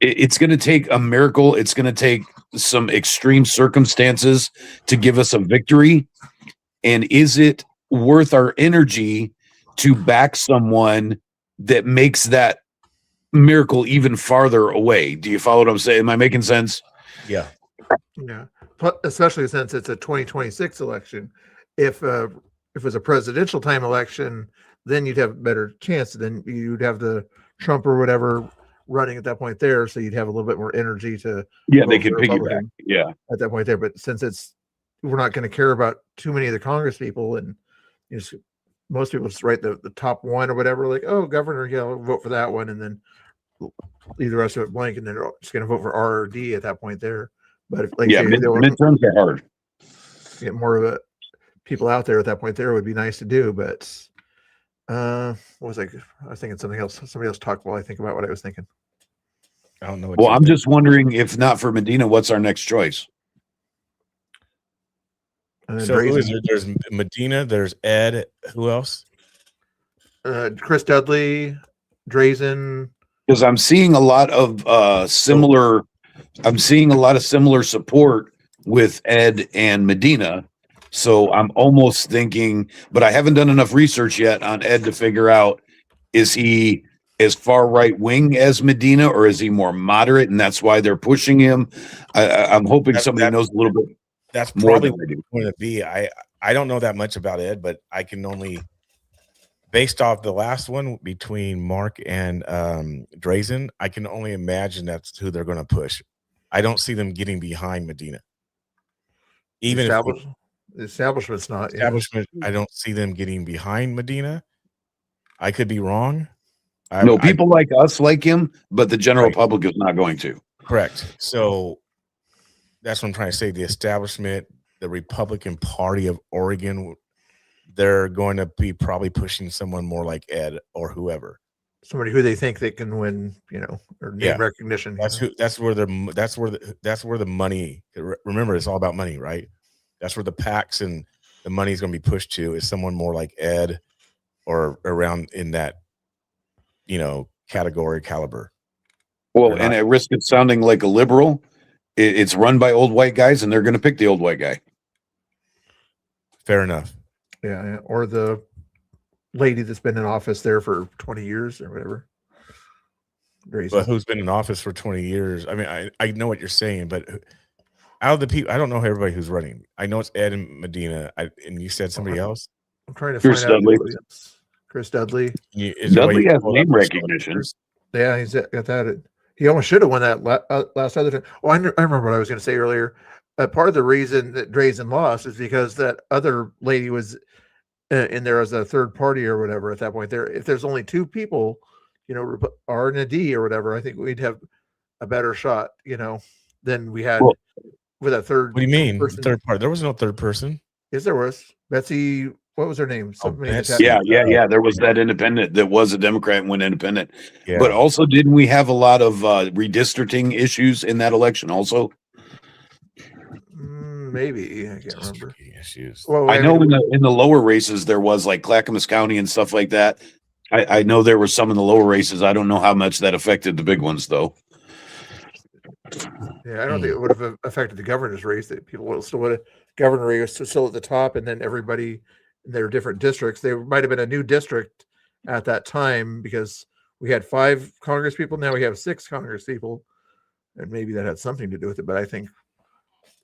it's going to take a miracle. It's going to take some extreme circumstances to give us a victory. And is it worth our energy to back someone that makes that miracle even farther away? Do you follow what I'm saying? Am I making sense? Yeah. Yeah. Especially since it's a 2026 election. If it was a presidential time election, then you'd have a better chance. Then you'd have the Trump or whatever running at that point there, so you'd have a little bit more energy to. Yeah, they could piggyback. Yeah, at that point there. But since we're not going to care about too many of the Congress people, and most people just write the top one or whatever, like, oh, governor, I'll vote for that one, and then leave the rest of it blank, and then they're just going to vote for R or D at that point there. But if, midterms are hard. Get more of people out there at that point there would be nice to do. But what was I was thinking something else. Somebody else talked while I think about what I was thinking. I don't know. Well, I'm just wondering, if not for Medina, what's our next choice? So who is there? There's Medina, there's Ed. Who else? Chris Dudley, Drazen. Because I'm seeing a lot of similar. I'm seeing a lot of similar support with Ed and Medina. So I'm almost thinking, but I haven't done enough research yet on Ed to figure out, is he as far right wing as Medina, or is he more moderate, and that's why they're pushing him? I'm hoping somebody knows a little bit. That's probably what it's going to be. I don't know that much about Ed, but I can only, based off the last one between Mark and Drazen, I can only imagine that's who they're going to push. I don't see them getting behind Medina. Even the establishment's not. Establishment, I don't see them getting behind Medina. I could be wrong. People like us like him, but the general public is not going to. Correct. So that's what I'm trying to say. The establishment, the Republican Party of Oregon, they're going to be probably pushing someone more like Ed or whoever. Somebody who they think they can win, or name recognition. That's where the money. Remember, it's all about money, right? That's where the PACs and the money is going to be pushed to. Is someone more like Ed, or around in that, category caliber. Well, and at risk of sounding like a liberal, it's run by old white guys, and they're going to pick the old white guy. Fair enough. Yeah, or the lady that's been in office there for 20 years or whatever. But who's been in office for 20 years? I mean, I know what you're saying, but out of the people, I don't know everybody who's running. I know it's Ed and Medina, and you said somebody else. I'm trying to find out. Chris Dudley. Dudley has name recognition. Yeah, he's got that. He almost should have won that last other time. Oh, I remember what I was going to say earlier. Part of the reason that Drazen lost is because that other lady was in there as a third party or whatever at that point. If there's only two people, R and a D or whatever, I think we'd have a better shot, than we had with that third. What do you mean? Person. Third party? There was no third person. Yes, there was. Betsy, what was her name? Yeah. There was that independent that was a Democrat and went independent. Yeah. But also, didn't we have a lot of redistricting issues in that election also? Maybe. I can't remember. Issues. Well, I know in the lower races there was like Clackamas County and stuff like that. I know there were some in the lower races. I don't know how much that affected the big ones though. Yeah, I don't think it would have affected the governor's race. That people would still would have governor race still at the top, and then everybody in their different districts. There might have been a new district at that time because we had 5 Congress people. Now we have 6 Congress people, and maybe that had something to do with it. But I think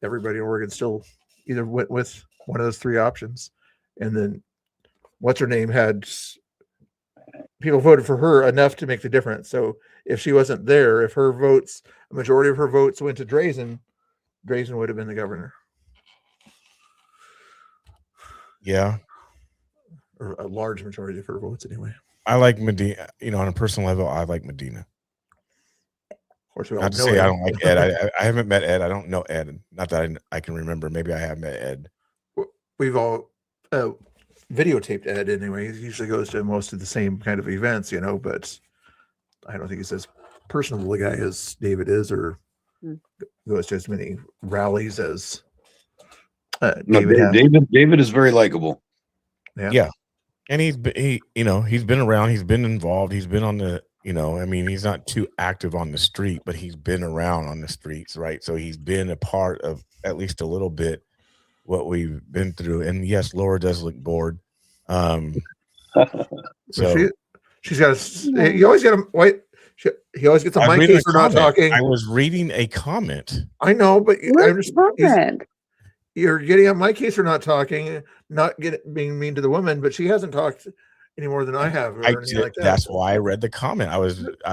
everybody in Oregon still either went with one of those 3 options, and then what's her name had people voted for her enough to make the difference. So if she wasn't there, if her votes, a majority of her votes went to Drazen would have been the governor. Yeah. Or a large majority of her votes anyway. I like Medina. On a personal level, I like Medina. Of course, we all Not to know say Ed. I don't like Ed. I haven't met Ed. I don't know Ed. Not that I can remember. Maybe I have met Ed. We've all videotaped Ed anyway. He usually goes to most of the same kind of events, but I don't think he's as personable a guy as David is, or goes to as many rallies as David is very likable. Yeah. And he's been around, he's been involved, he's been on the, he's not too active on the street, but he's been around on the streets, right? So he's been a part of at least a little bit what we've been through. And yes, Laura does look bored. So she's got you always get a white. He always gets a mic case for not talking. I was reading a comment. I know, but you're getting a mic case for not talking, not being mean to the woman, but she hasn't talked any more than I have. Or anything like that. That's why I read the comment. I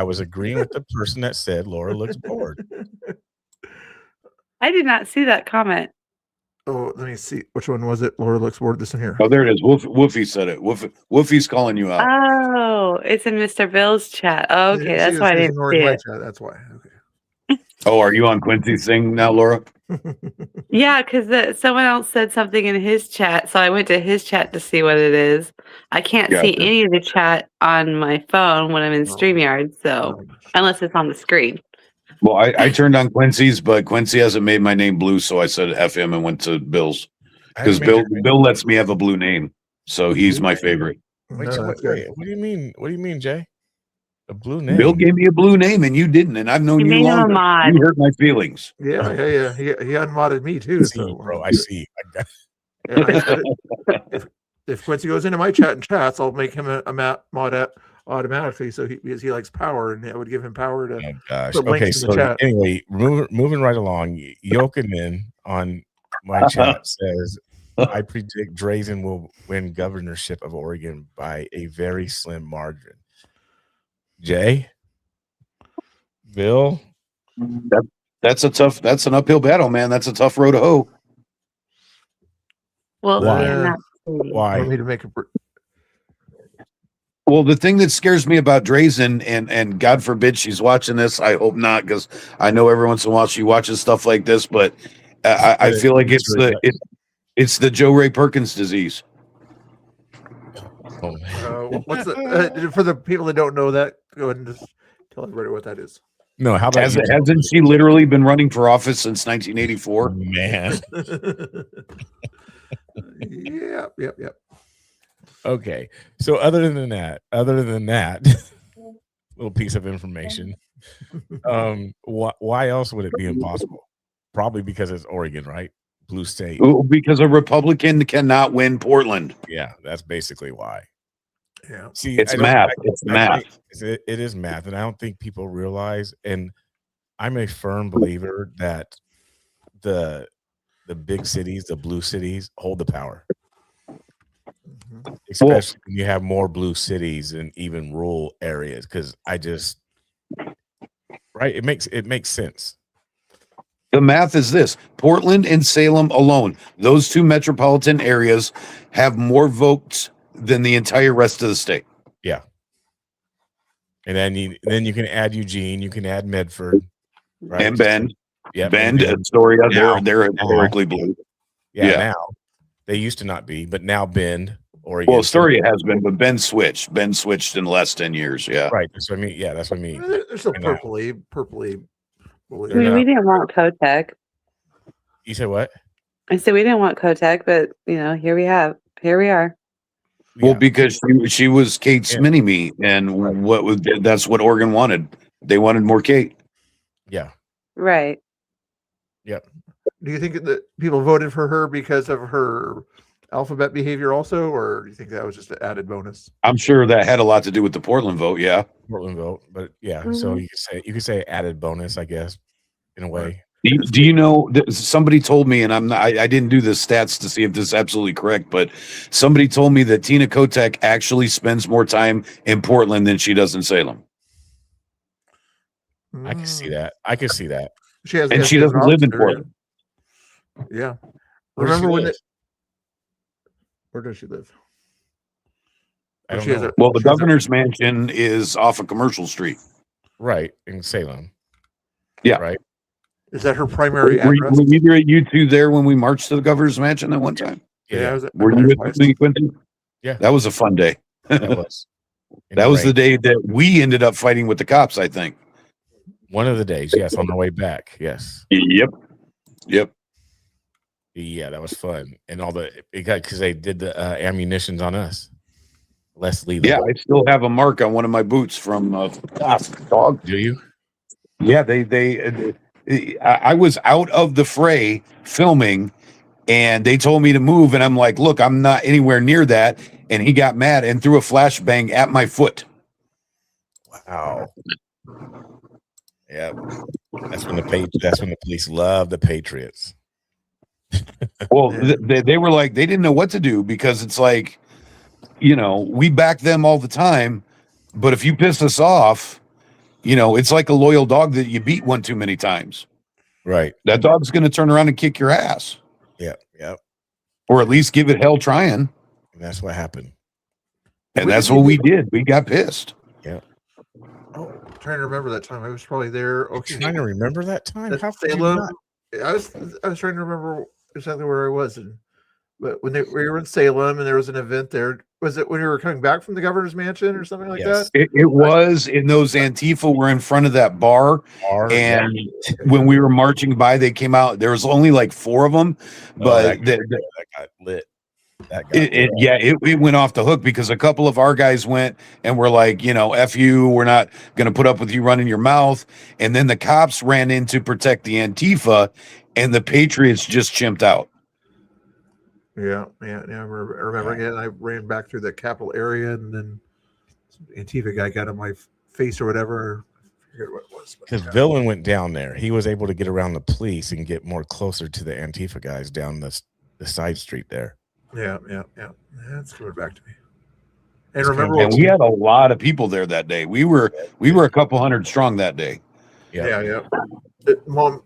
was agreeing with the person that said Laura looks bored. I did not see that comment. Oh, let me see. Which one was it? Laura looks bored. This one here. Oh, there it is. Woofy said it. Woofy's calling you out. Oh, it's in Mr. Bill's chat. Oh, okay, that's why I didn't see it. Chat, that's why. Okay. Oh, are you on Quincy's thing now, Laura? Yeah, because someone else said something in his chat, so I went to his chat to see what it is. I can't see any of the chat on my phone when I'm in StreamYard, so unless it's on the screen. Well, I turned on Quincy's, but Quincy hasn't made my name blue, so I said F him and went to Bill's. Because Bill lets me have a blue name, so he's my favorite. Wait, what do you mean? What do you mean, Jay? A blue name? Bill gave me a blue name, and you didn't, and I've known you longer. You hurt my feelings. Yeah. He unmodded me too. Bro, I see. If Quincy goes into my chat and chats, I'll make him a mod automatically, so because he likes power, and it would give him power to. Oh gosh. put links Okay. in So the chat. anyway, moving right along. Yokanin on my chat says, "I predict Drazen will win governorship of Oregon by a very slim margin." Jay, Bill, that's an uphill battle, man. That's a tough road to hoe. Well, why? I need to make a. Well, the thing that scares me about Drazen, and God forbid she's watching this, I hope not, because I know every once in a while she watches stuff like this, but I feel like it's the Joe Ray Perkins disease. What's the for the people that don't know that? Go ahead and just tell everybody what that is. No, how about hasn't she literally been running for office since 1984? Man. Yep. Okay, so other than that little piece of information, why else would it be impossible? Probably because it's Oregon, right? Blue state. Because a Republican cannot win Portland. Yeah, that's basically why. Yeah. See, it's math. It's math. It is math, and I don't think people realize. And I'm a firm believer that the big cities, the blue cities, hold the power. especially when you have more blue cities and even rural areas. Because it makes sense. The math is this: Portland and Salem alone, those two metropolitan areas, have more votes than the entire rest of the state. Yeah. And then you can add Eugene, you can add Medford, right? And Bend. Yeah, Bend, Astoria, they're historically blue. Yeah, now they used to not be, but now Bend, Oregon. Well, Astoria has been, but Bend switched. Bend switched in the last 10 years. Yeah, right. That's what I mean. Yeah, that's what I mean. They're still purpley. I mean, we didn't want Kotek. You said what? I said we didn't want Kotek, but here we are. Well, because she was Kate's mini me, and that's what Oregon wanted. They wanted more Kate. Yeah. Right. Yep. Do you think that people voted for her because of her alphabet behavior also, or do you think that was just an added bonus? I'm sure that had a lot to do with the Portland vote. Yeah. Portland vote, but yeah. So you could say added bonus, I guess, in a way. Do you know somebody told me, and I didn't do the stats to see if this is absolutely correct, but somebody told me that Tina Kotek actually spends more time in Portland than she does in Salem. I can see that. I can see that. She doesn't live in Portland. Yeah. Remember when where does she live? I don't know. Well, the governor's mansion is off of Commercial Street. Right, in Salem. Yeah. Right. Is that her primary Were address? either of you two there when we marched to the governor's mansion that one time? Yeah. Were you with me, Quentin? Yeah. That was a fun day. That was. That was the day that we ended up fighting with the cops, I think. One of the days, yes, on the way back. Yes. Yep. Yeah, that was fun. And because they did the ammunitions on us. Less lethal. Yeah, I still have a mark on one of my boots from dog. Do you? Yeah, I was out of the fray filming, and they told me to move, and I'm like, look, I'm not anywhere near that. And he got mad and threw a flashbang at my foot. Wow. Yeah. That's when the police love the Patriots. Well, they were like, they didn't know what to do, because it's like, we back them all the time, but if you piss us off, it's like a loyal dog that you beat one too many times. Right. That dog's going to turn around and kick your ass. Yeah. Or at least give it hell trying. And that's what happened. And that's what we did. We got pissed. Yeah. Oh, I'm trying to remember that time. I was probably there. Okay. I'm trying to remember that time. That's How could you Salem. not? I was trying to remember exactly where I was, but we were in Salem and there was an event there. Was it when we were coming back from the governor's mansion or something like that? It was, in those Antifa were in front of that bar, and when we were marching by, they came out. There was only like 4 of them, but that got lit. It went off the hook, because a couple of our guys went and were like, F you, we're not going to put up with you running your mouth. And then the cops ran in to protect the Antifa, and the Patriots just chimped out. Yeah. I remember again. I ran back through the Capitol area, and then some Antifa guy got on my face or whatever. I forget what it was. Because Villain went down there. He was able to get around the police and get more closer to the Antifa guys down the side street there. Yeah. That's coming back to me. And remember, and we had a lot of people there that day. We were a couple hundred strong that day. Yeah. Moms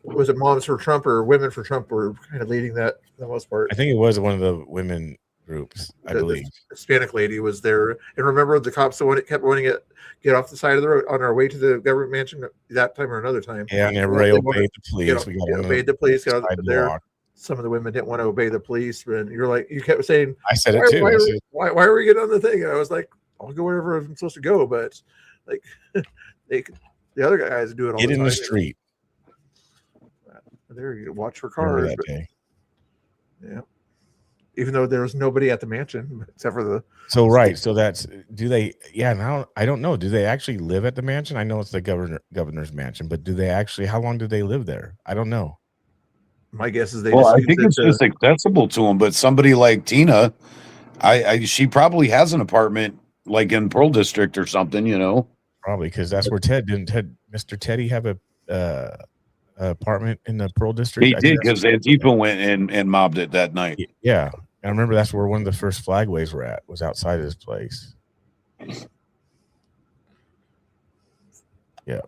for Trump or Women for Trump were kind of leading that for the most part. I think it was one of the women groups, I believe. The Hispanic lady was there. And remember, the cops kept wanting to get off the side of the road on our way to the government mansion that time or another time. Yeah, and everybody obeyed the police. Obeyed the police. Got there. Some of the women didn't want to obey the police, but you kept saying, I said it too. Why are we getting on the thing? And I was like, I'll go wherever I'm supposed to go, but like the other guys do it all Get the time. in the street. There you go, watch for cars. That day. Yeah. Even though there was nobody at the mansion except for the. So right. So now I don't know. Do they actually live at the mansion? I know it's the governor's mansion, but how long do they live there? I don't know. My guess is I think it's just accessible to them, but somebody like Tina, she probably has an apartment like in Pearl District or something, Probably, because that's where Mr. Teddy have a apartment in the Pearl District? He did, because Antifa went and mobbed it that night. Yeah. I remember that's where one of the first flagways were at, was outside of this place. Yeah.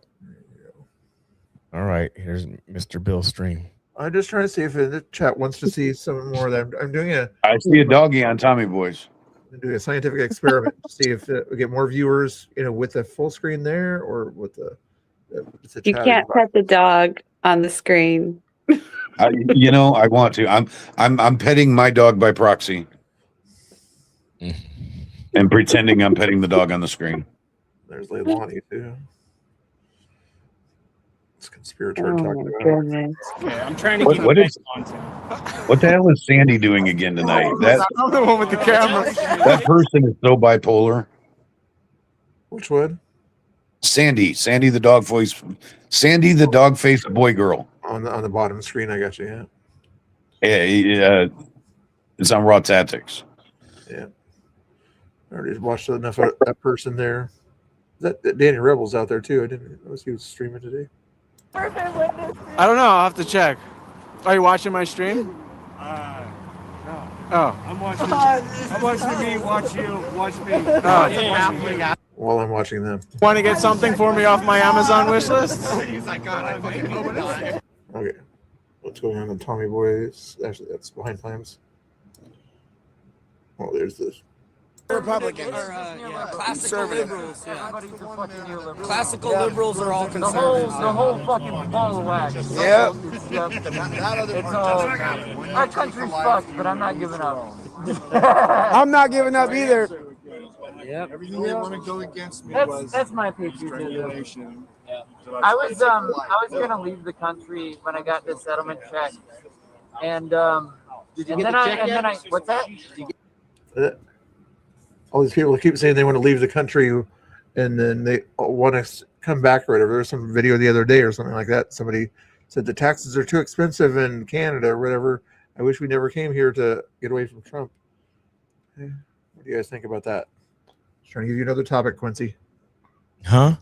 All right, here's Mr. Bill's stream. I'm just trying to see if the chat wants to see some more of that. I'm doing I see a doggy on Tommy Boys. I'm doing a scientific experiment to see if we get more viewers, with the full screen there or with the You can't pet the dog on the screen. I want to. I'm petting my dog by proxy, and pretending I'm petting the dog on the screen. There's Leilani too. It's conspiratorial talking about. Okay, I'm trying to What- keep what nice is- content. What the hell is Sandy doing again tonight? I'm the one with the camera. That person is so bipolar. Which one? Sandy the dog voice, Sandy the dog faced boy girl. On the bottom screen, I got you. Yeah, it's on Raw Tactics. Yeah. I already watched enough of that person there. That Danny Rebel's out there too. I didn't know he was streaming today. I don't know. I'll have to check. Are you watching my stream? No. Oh. I'm watching me watch you. Watch me. Oh. While I'm watching them. Want to get something for me off my Amazon wish list? Okay. What's going on in Tommy Boys? Actually, that's Behind Flames. Oh, there's this. Republicans. Classical liberals. Classical liberals are all The conservatives. whole fucking ball of wax. Yep. It's all. Our country's fucked, but I'm not giving up. I'm not giving up either. Yep. Everything they want to go against me That's my patriotism. I was gonna leave the country when I got the settlement check, and Did you get the check yet? what's that? All these people keep saying they want to leave the country, and then they want to come back or whatever. There was some video the other day or something like that. Somebody said the taxes are too expensive in Canada or whatever. I wish we never came here to get away from Trump. What do you guys think about that? Just trying to give you another topic, Quincy. Huh?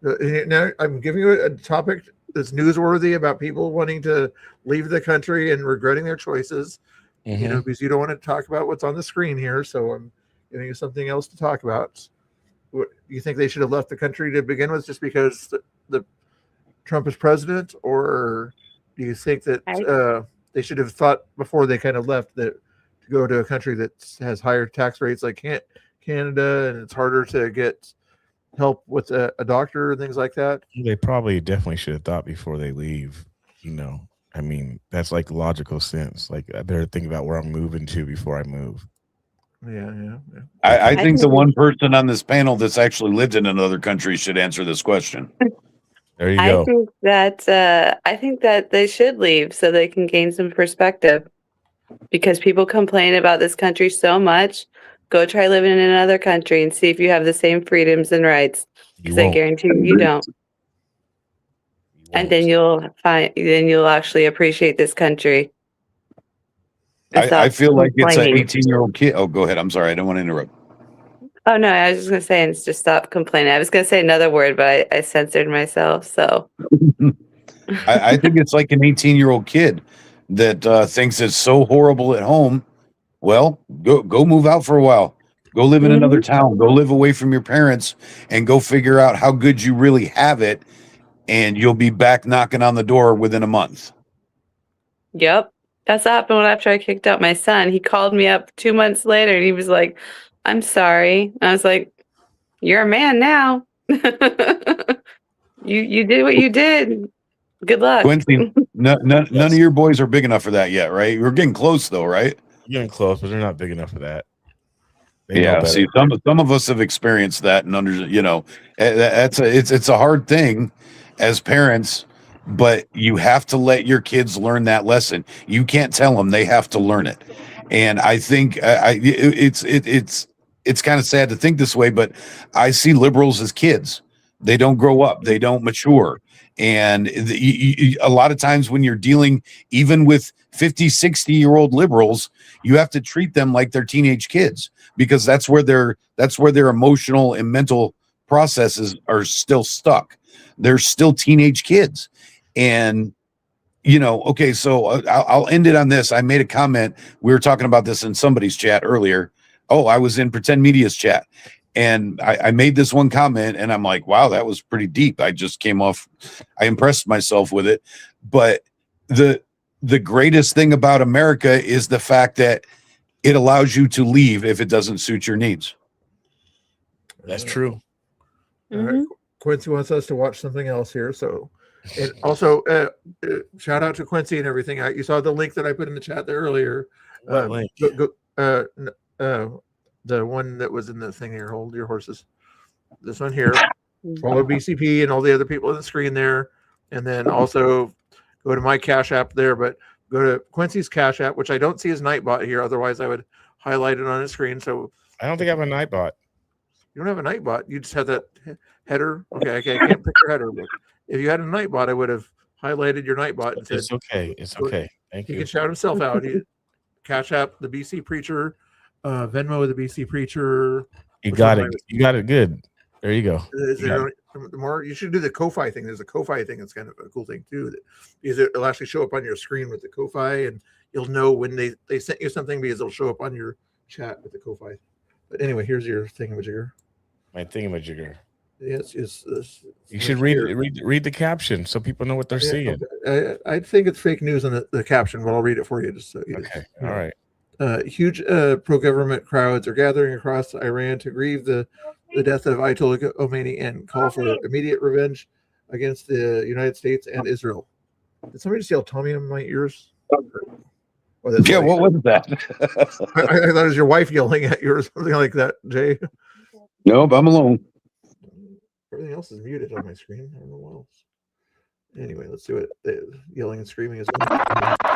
Now I'm giving you a topic that's newsworthy about people wanting to leave the country and regretting their choices. Because you don't want to talk about what's on the screen here. So I'm giving you something else to talk about. What, do you think they should have left the country to begin with just because the Trump is president, or do you think that they should have thought before they kind of left that to go to a country that has higher tax rates like Canada, and it's harder to get help with a doctor and things like that? They probably definitely should have thought before they leave. I mean, that's like logical sense. Like, I better think about where I'm moving to before I move. Yeah. I think the one person on this panel that's actually lived in another country should answer this question. There you go. I think that they should leave so they can gain some perspective. Because people complain about this country so much. Go try living in another country and see if you have the same freedoms and rights. Because I guarantee you don't. And then you'll actually appreciate this country. I feel like it's an 18-year-old kid. Oh, go ahead. I'm sorry. I don't want to interrupt. Oh no, I was just gonna say, and just stop complaining. I was gonna say another word, but I censored myself. So I think it's like an 18-year-old kid that thinks it's so horrible at home. Well, go move out for a while. Go live in another town. Go live away from your parents and go figure out how good you really have it. And you'll be back knocking on the door within a month. Yep. That's what happened after I kicked out my son. He called me up 2 months later and he was like, I'm sorry. And I was like, you're a man now. You did what you did. Good luck. Quincy, none of your boys are big enough for that yet, right? We're getting close though, right? Getting close, but they're not big enough for that. Yeah, see, some of us have experienced that, and it's a hard thing as parents, but you have to let your kids learn that lesson. You can't tell them; they have to learn it. And I think it's kind of sad to think this way, but I see liberals as kids. They don't grow up, they don't mature, and a lot of times when you're dealing even with 50, 60-year-old liberals, you have to treat them like they're teenage kids, because that's where their emotional and mental processes are still stuck. They're still teenage kids. And Okay, so I'll end it on this. I made a comment. We were talking about this in somebody's chat earlier. Oh, I was in Pretend Media's chat, and I made this one comment, and I'm like, wow, that was pretty deep. I just came off, I impressed myself with it. But the greatest thing about America is the fact that it allows you to leave if it doesn't suit your needs. That's true. All right. Quincy wants us to watch something else here. So, and also shout out to Quincy and everything. You saw the link that I put in the chat there earlier. Link? The one that was in the thing here. Hold your horses. This one here. Follow BCP and all the other people on the screen there. And then also go to my Cash App there, but go to Quincy's Cash App, which I don't see his Nightbot here. Otherwise, I would highlight it on his screen. So I don't think I have a Nightbot. You don't have a Nightbot. You just have that header. Okay, I can't pick your header. But if you had a Nightbot, I would have highlighted your Nightbot and said, "It's okay. It's okay. Thank you." He can shout himself out. Cash App, the BC Preacher, Venmo, the BC Preacher. You got it. You got it good. There you go. The more you should do the Ko-Fi thing. There's a Ko-Fi thing that's kind of a cool thing too. Because it'll actually show up on your screen with the Ko-Fi, and you'll know when they sent you something because it'll show up on your chat with the Ko-Fi. But anyway, here's your thingamajigger. My thingamajigger. Yes, you should read the caption so people know what they're seeing. Okay. I think it's fake news in the caption, but I'll read it for you just so you. Okay. All right. Huge pro-government crowds are gathering across Iran to grieve the death of Ayatollah Khomeini and call for immediate revenge against the United States and Israel. Did somebody just yell Tommy in my ears? Yeah, what was that? I thought it was your wife yelling at you or something like that, Jay. Nope, I'm alone. Everything else is muted on my screen. I don't know what else. Anyway, let's do it. Yelling and screaming is Allah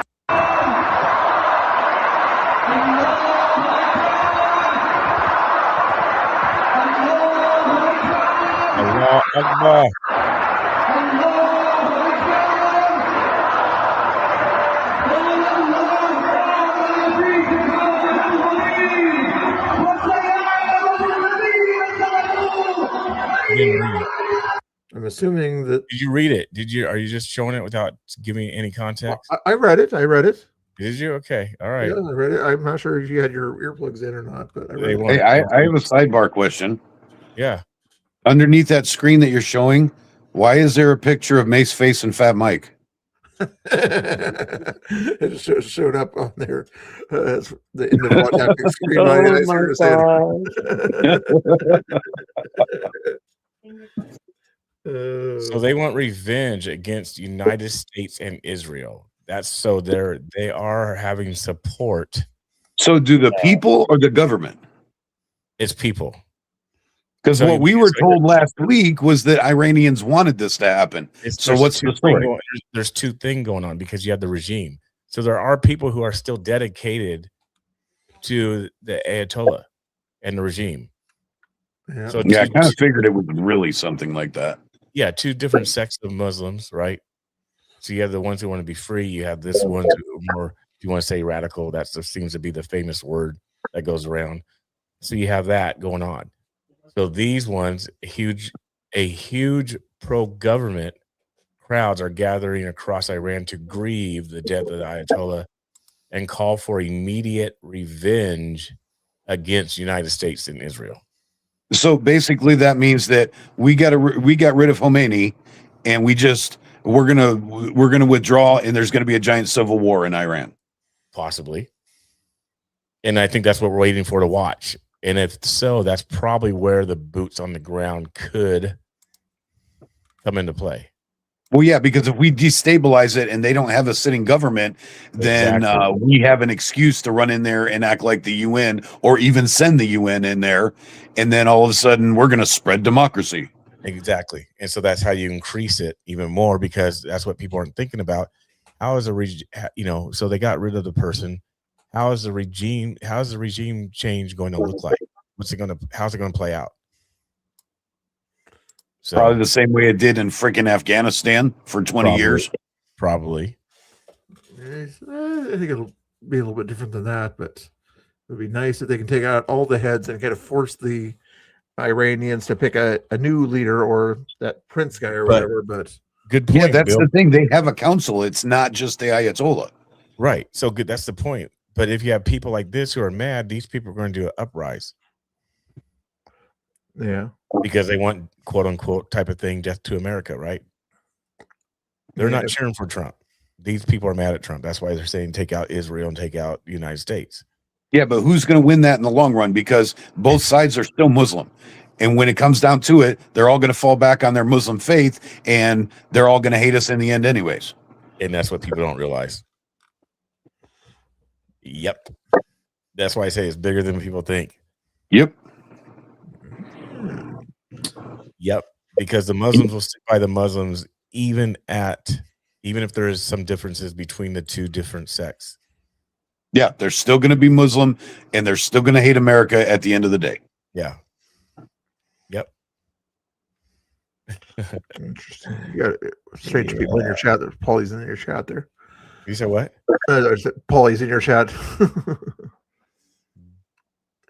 Akbar. I'm assuming that. Did you read it? Are you just showing it without giving any context? I read it. Did you? Okay. All right. Yeah, I read it. I'm not sure if you had your earplugs in or not, but I read it. Hey, I have a sidebar question. Yeah. Underneath that screen that you're showing, why is there a picture of Mace Face and Fat Mike? It showed up on there as the end of what's happening screen. So they want revenge against United States and Israel. That's so they are having support. So do the people or the government? It's people. Because what we were told last week was that Iranians wanted this to happen. So what's the story? There's two things going on because you have the regime. So there are people who are still dedicated to the Ayatollah and the regime. Yeah, so I kind of figured it was really something like that. Yeah, two different sects of Muslims, right? So you have the ones who want to be free. You have this one who are more, if you want to say radical, that seems to be the famous word that goes around. So you have that going on. So these ones, a huge pro-government crowds are gathering across Iran to grieve the death of the Ayatollah and call for immediate revenge against United States and Israel. So basically, that means that we got rid of Khomeini, and we're gonna withdraw, and there's gonna be a giant civil war in Iran, possibly. And I think that's what we're waiting for to watch. And if so, that's probably where the boots on the ground could come into play. Well, yeah, because if we destabilize it and they don't have a sitting government, then we have an excuse to run in there and act like the UN or even send the UN in there. And then all of a sudden we're going to spread democracy. Exactly. And so that's how you increase it even more, because that's what people aren't thinking about. How is so they got rid of the person. How's the regime change going to look like? How's it going to play out? So, probably the same way it did in freaking Afghanistan for 20 years. Probably. I think it'll be a little bit different than that, but it would be nice if they can take out all the heads and kind of force the Iranians to pick a new leader or that prince guy or whatever. But Good point. Yeah, that's Bill. the thing. They have a council. It's not just the Ayatollah. Right. So good. That's the point. But if you have people like this who are mad, these people are going to do an uprise. Yeah. Because they want quote unquote type of thing, death to America, right? They're not cheering for Trump. These people are mad at Trump. That's why they're saying take out Israel and take out the United States. Yeah, but who's going to win that in the long run? Because both sides are still Muslim. And when it comes down to it, they're all going to fall back on their Muslim faith, and they're all going to hate us in the end anyways. And that's what people don't realize. Yep. That's why I say it's bigger than people think. Yep. Yep. Because the Muslims will stick by the Muslims even if there is some differences between the two different sects. Yeah, they're still going to be Muslim, and they're still going to hate America at the end of the day. Yeah. Yep. Interesting. You got strange people in your chat. There's Paulie's in your chat there. You said what? Paulie's in your chat.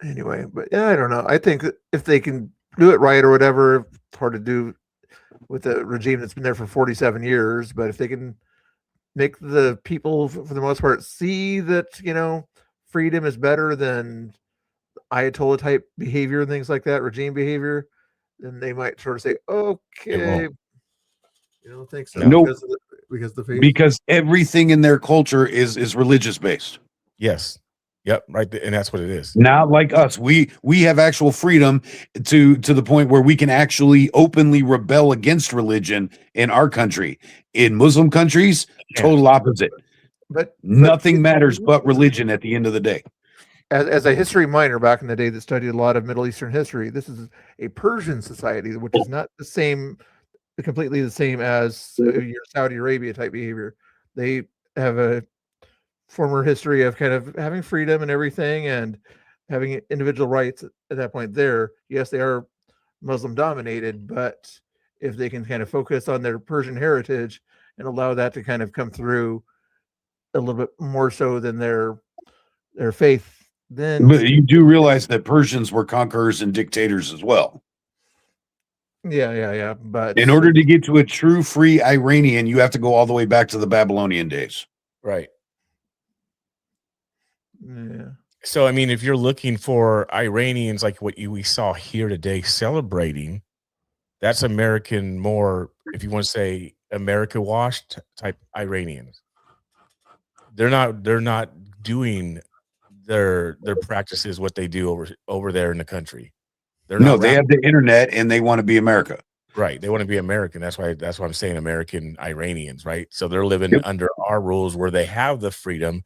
Anyway, but yeah, I don't know. I think that if they can do it right or whatever, it's hard to do with a regime that's been there for 47 years. But if they can make the people, for the most part, see that, freedom is better than Ayatollah type behavior and things like that, regime behavior, then they might sort of say, okay, you don't think so? No, because the faith. Because everything in their culture is religious based. Yes. Yep. Right. And that's what it is. Not like us. We have actual freedom to the point where we can actually openly rebel against religion in our country. In Muslim countries, total opposite. But nothing matters but religion at the end of the day. As a history minor back in the day that studied a lot of Middle Eastern history, this is a Persian society, which is not completely the same as your Saudi Arabia type behavior. They have a former history of kind of having freedom and everything and having individual rights at that point there. Yes, they are Muslim dominated, but if they can kind of focus on their Persian heritage and allow that to kind of come through a little bit more so than their faith, then but you do realize that Persians were conquerors and dictators as well. Yeah. But in order to get to a true free Iranian, you have to go all the way back to the Babylonian days. Right. Yeah. So, I mean, if you're looking for Iranians like what we saw here today celebrating, that's American, more, if you want to say America washed type Iranians. They're not doing their practices, what they do over there in the country. They have the internet and they want to be America. Right. They want to be American. That's why I'm saying American Iranians, right? So they're living under our rules where they have the freedom.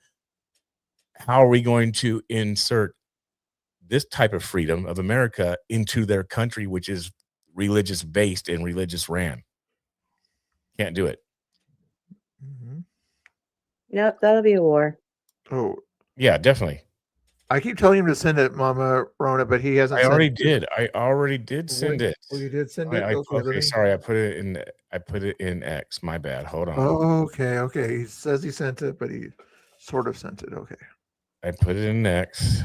How are we going to insert this type of freedom of America into their country, which is religious based and religious ran? Can't do it. Nope, that'll be a war. Oh, yeah, definitely. I keep telling him to send it, Mama Rona, but he hasn't. I already did send it. Oh, you did send it? Okay, sorry. I put it in X. My bad. Hold on. Oh, okay. He says he sent it, but he sort of sent it. Okay. I put it in X.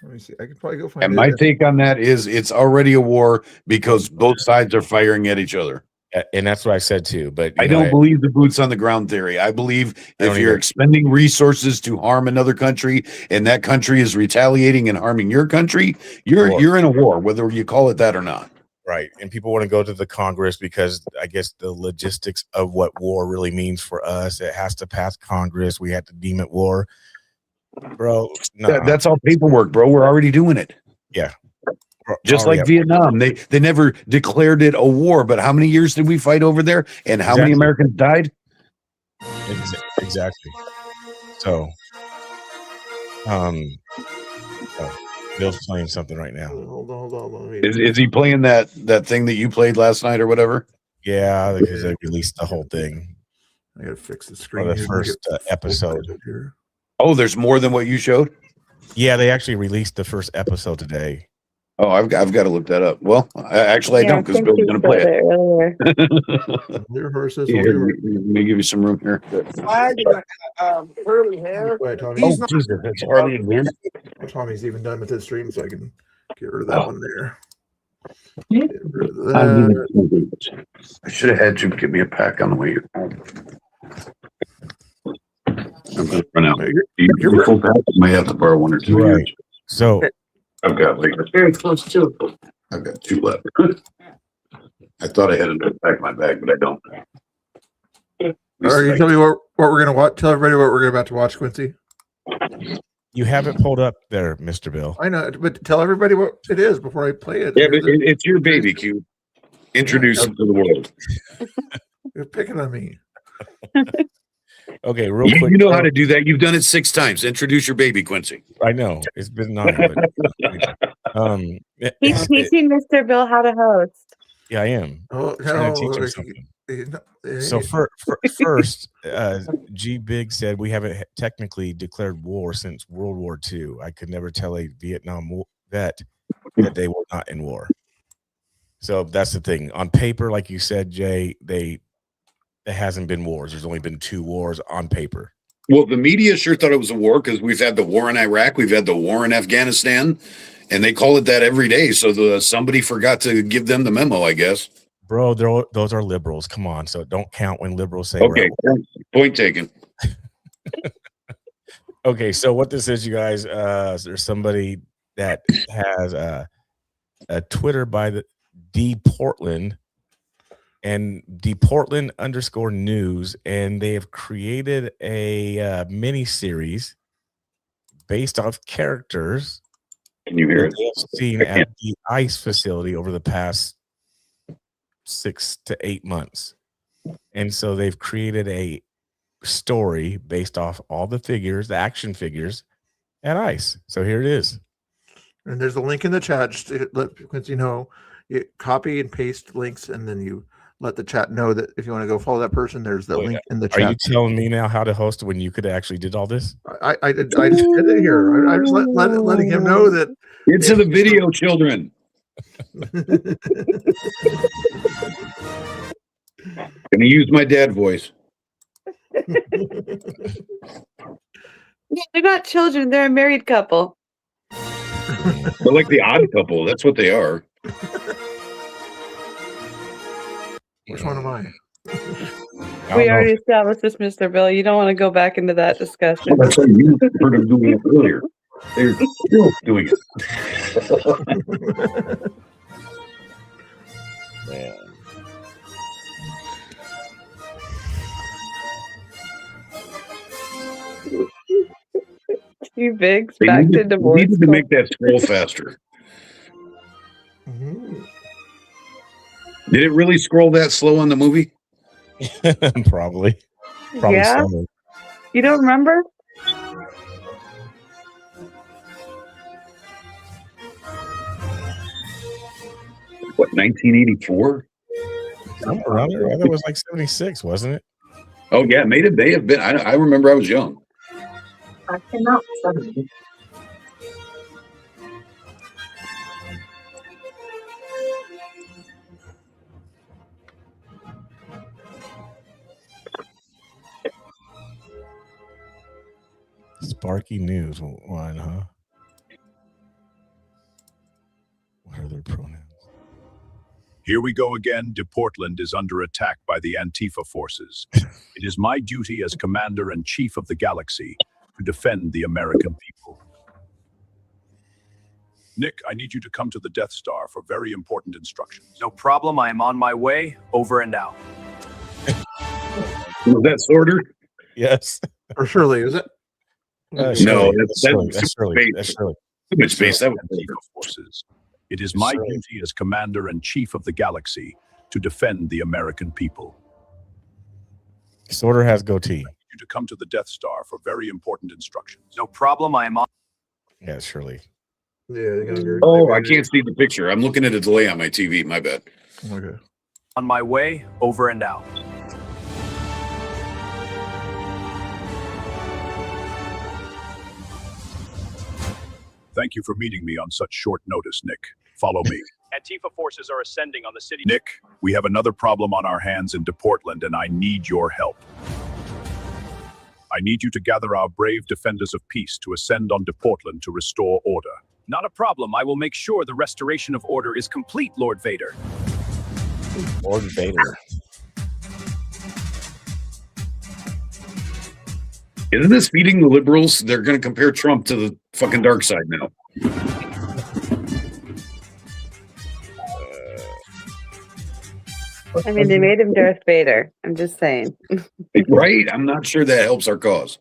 Let me see. I can probably go find it. And my take on that is it's already a war because both sides are firing at each other. And that's what I said too. But I don't believe the boots on the ground theory. I believe if you're expending resources to harm another country and that country is retaliating and harming your country, you're in a war, whether you call it that or not. Right. And people want to go to the Congress because I guess the logistics of what war really means for us, it has to pass Congress. We have to deem it war. Bro, no. That's all paperwork, bro. We're already doing it. Yeah. Just like Vietnam, they never declared it a war, but how many years did we fight over there, and how many Americans died? Exactly. So, Bill's playing something right now. Hold on. Is he playing that thing that you played last night or whatever? Yeah, because they released the whole thing. I gotta fix the screen. For the first episode. Oh, there's more than what you showed? Yeah, they actually released the first episode today. Oh, I've got to look that up. Well, I don't because Bill's going to play it. Let me give you some room here. Curly hair. Jesus, it's hardly in here. Tommy's even done with his stream, so I can get rid of that one there. I should have had you give me a pack on the way home. I'm going to run out. You're full pack. I might have to borrow one or two. Right. So I've got like very close to. I've got 2 left. I thought I had another pack in my bag, but I don't. Are you tell me what we're gonna watch? Tell everybody what we're about to watch, Quincy. you haven't pulled up there, Mr. Bill. I know, but tell everybody what it is before I play it. Yeah, but it's your baby, Q. Introduce him to the world. You're picking on me. Okay, real quick. You know how to do that. You've done it 6 times. Introduce your baby, Quincy. I know. It's been 9. But, He's teaching Mr. Bill how to host. yeah, I am. Oh, Trying to teach him something. So first, G Big said we haven't technically declared war since World War II. I could never tell a Vietnam vet that they were not in war. So that's the thing. On paper, like you said, Jay, there hasn't been wars. There's only been 2 wars on paper. Well, the media sure thought it was a war because we've had the war in Iraq, we've had the war in Afghanistan, and they call it that every day. So somebody forgot to give them the memo, I guess. Bro, those are liberals. Come on. So don't count when liberals say okay. Point taken. Okay, so what this is, you guys, there's somebody that has a Twitter by the D Portland and D Portland _news, and they have created a mini series based off characters. Can you hear it? Seen at the ICE facility over the past 6 to 8 months. And so they've created a story based off all the figures, the action figures at ICE. So here it is. And there's a link in the chat. Just to let Quincy know. You copy and paste links, and then you let the chat know that if you want to go follow that person, there's the link in the chat. Are you telling me now how to host when you could actually did all this? I just did it here. I just letting him know that into the video, children. Gonna use my dad voice. They're not children, they're a married couple. They're like the Odd Couple. That's what they are. Which one am I? We already established this, Mr. Bill. You don't want to go back into that discussion. That's what you heard them doing it earlier. They're still doing it. Man. You bigs back to divorce. They needed to make that scroll faster. Did it really scroll that slow on the movie? Probably Yeah. so. You don't remember? What, 1984? Somewhere around there. I thought it was like 76, wasn't it? Oh yeah, may have been. I remember I was young. I cannot study. Sparky News one, huh? What are their pronouns? Here we go again. DePortland is under attack by the Antifa forces. It is my duty as Commander-in-Chief of the Galaxy to defend the American people. Nick, I need you to come to the Death Star for very important instructions. No problem. I am on my way. Over and out. Was that Sorter? Yes. Or Shirley, is it? No, Shirley. that's Shirley. space. That's Shirley. Too much space. That was Antifa forces. It is my duty as Commander-in-Chief of the Galaxy to defend the American people. Sorter has goatee. I need you to come to the Death Star for very important instructions. No problem. I am on. Yeah, Shirley. Yeah. Oh, I can't see the picture. I'm looking at a delay on my TV. My bad. Okay. On my way. Over and out. Thank you for meeting me on such short notice, Nick. Follow me. Antifa forces are ascending on the city. Nick, we have another problem on our hands in DePortland, and I need your help. I need you to gather our brave defenders of peace to ascend on DePortland to restore order. Not a problem. I will make sure the restoration of order is complete, Lord Vader. Lord Vader. Isn't this feeding the liberals? They're going to compare Trump to the fucking dark side now. I mean, they made him Darth Vader. I'm just saying. Right? I'm not sure that helps our cause.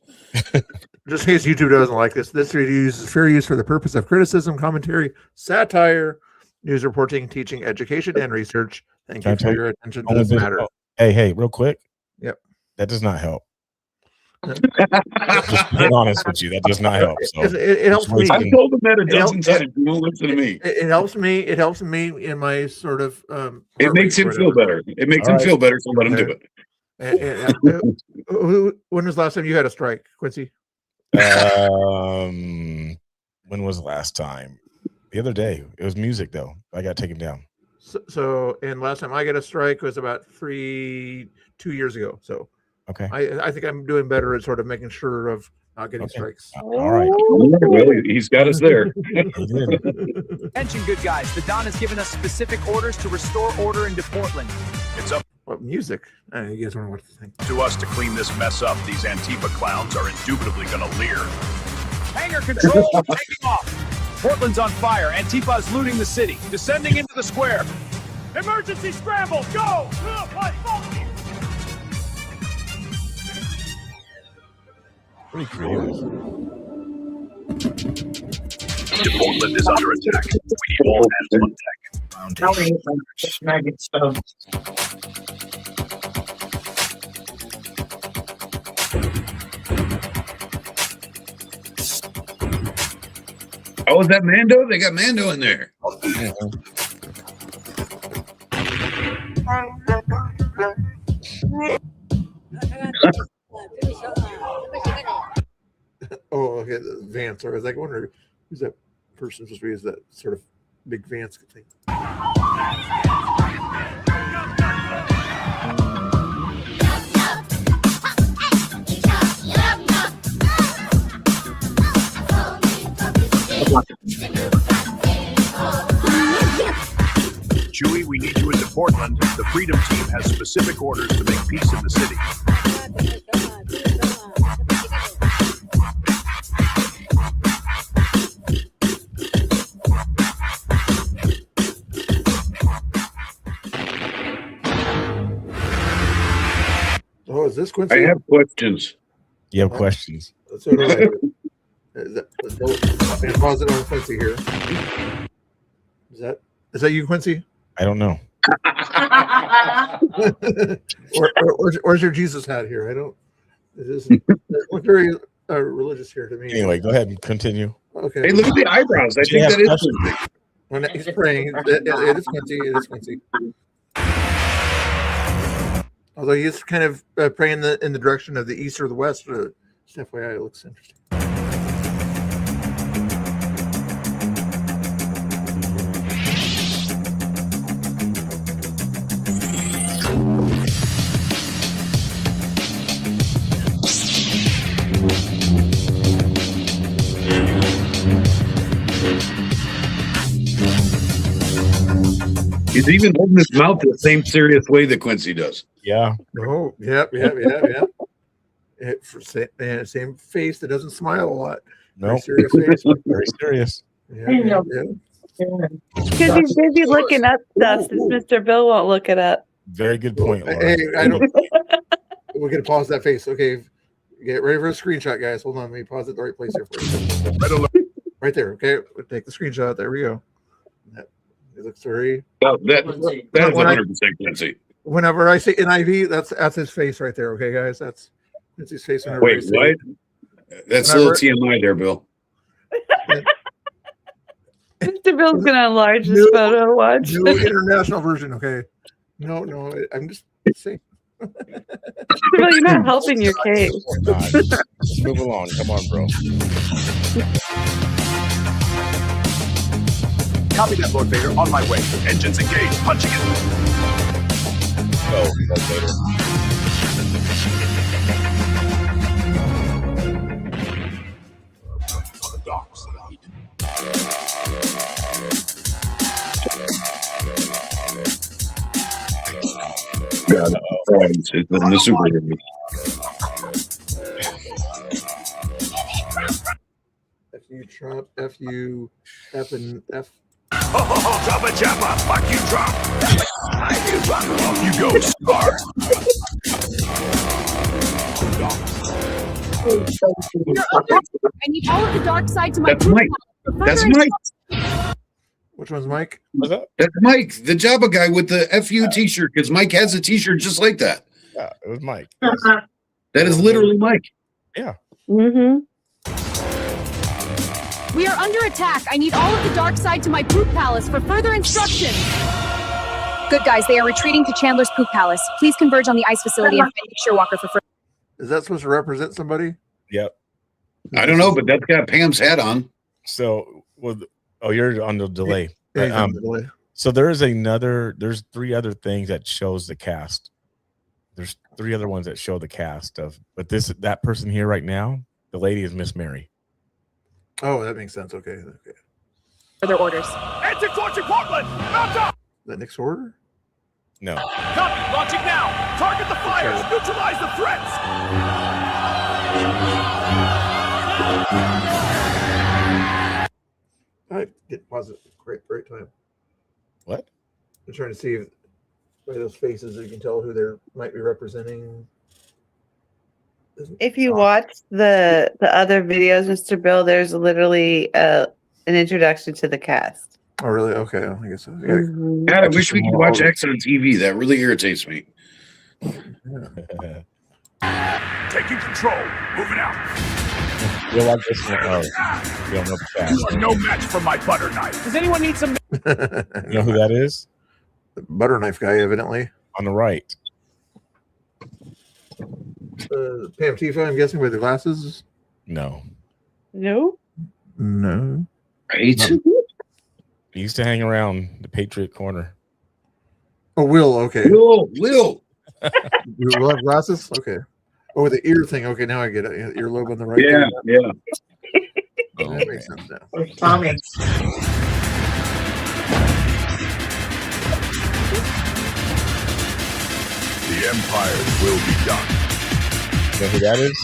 Just in case YouTube doesn't like this, this video is fair use for the purpose of criticism, commentary, satire, news reporting, teaching, education, and research. Thank you for your attention to this matter. Hey, real quick. Yep. That does not help. Just being honest with you, that does not help. So it helps me. I've told them that a dozen times. You won't listen to me. It helps me. It helps me in my sort of. It makes him feel better. It makes him feel better. So let him do it. When was the last time you had a strike, Quincy? When was the last time? The other day. It was music though. I got taken down. So and last time I got a strike was about 2 years ago. So okay, I think I'm doing better at sort of making sure of not getting strikes. All right. Well, he's got us there. Attention, good guys. The Don has given us specific orders to restore order into Portland. It's up What music? You guys don't know what to think. to us to clean this mess up. These Antifa clowns are indubitably going to leer. hangar control. Taking off. Portland's on fire. Antifa is looting the city. Descending into the square. Emergency scramble. Go. Pretty creative. Portland is under attack. We need all hands on deck. Maggot stuff. Oh, is that Mando? They got Mando in there. Oh, okay, the Vance. I was like, wondering who's that person supposed to be? Is that sort of big Vance thing? Chewie, we need you into Portland. The Freedom Team has specific orders to make peace in the city. Oh, is this Quincy? I have questions. You have questions. So do I. Pause it on Quincy here. Is that you, Quincy? I don't know. Where's your Jesus hat here? I don't. It looks very religious here to me. Anyway, go ahead and continue. Okay. Hey, look at the eyebrows. I think that is Quincy. When he's praying, it is Quincy. It is Quincy. Although he's kind of praying in the direction of the east or the west. Just FYI, it looks interesting. He's even holding his mouth the same serious way that Quincy does. Yeah. Oh, yep. Same face that doesn't smile a lot. No. Very serious face. Very serious. Yeah. Because he's busy looking up stuff since Mr. Bill won't look it up. Very good point, Laura. Hey, I don't. We're gonna pause that face. Okay, get ready for a screenshot, guys. Hold on, let me pause it the right place here for you. Right there. Okay, we'll take the screenshot. There we go. It looks very. That's 100% Quincy. Whenever I say NIV, that's his face right there. Okay, guys, that's his face. Wait, what? That's a little TMI there, Bill. Mr. Bill's gonna enlarge this photo. Watch. New international version. Okay. No, I'm just saying. Well, you're not helping your case. Let's move along. Come on, bro. Copy that, Lord Vader. On my way. Engines engaged. Punching it. Go, Lord Vader. dark side. God, it's in the superhero. F-U Trump, F-U, F and F. Oh, drop a jabba, fuck you, drop. You rock, off you go, Scar. I need all of the dark side to my That's Mike. That's Mike. Which one's Mike? That's Mike, the Jabba guy with the FU t-shirt, because Mike has a t-shirt just like that. Yeah, it was Mike. That is literally Mike. Yeah. Mm-hmm. We are under attack. I need all of the dark side to my poop palace for further instructions. Good guys, they are retreating to Chandler's poop palace. Please converge on the ice facility and find Shearwalker for further. Is that supposed to represent somebody? Yep. I don't know, but that's got Pam's hat on. So, well, you're on the delay. Yeah, But, on the delay. So there's 3 other things that shows the cast. There's 3 other ones that show the cast of, but that person here right now, the lady is Miss Mary. Oh, that makes sense. Okay. Further orders. Anti-torching Portland! Mount up! The next order? No. Copy, launching now! Target the fires! Neutralize the threats! I did pause it. Great time. What? I'm trying to see if by those faces you can tell who they might be representing. If you watch the other videos, Mr. Bill, there's literally an introduction to the cast. Oh, really? Okay. I guess so. Mhm. God, I wish we could watch X on TV. That really irritates me. Taking control. Moving out. You'll like this one. Oh, you don't know the cast. You are no match for my butter knife. Does anyone need some... You know who that is? The butter knife guy, evidently. On the right. Pam Tifa, I'm guessing, with the glasses? No. No? No. Right? He used to hang around the Patriot Corner. Oh, Will, okay. Will. You will have glasses? Okay. Oh, with the ear thing. Okay, now I get it. Earlobe on the right. Yeah. Oh, that makes sense now. Tommy. The empire will be done. You know who that is?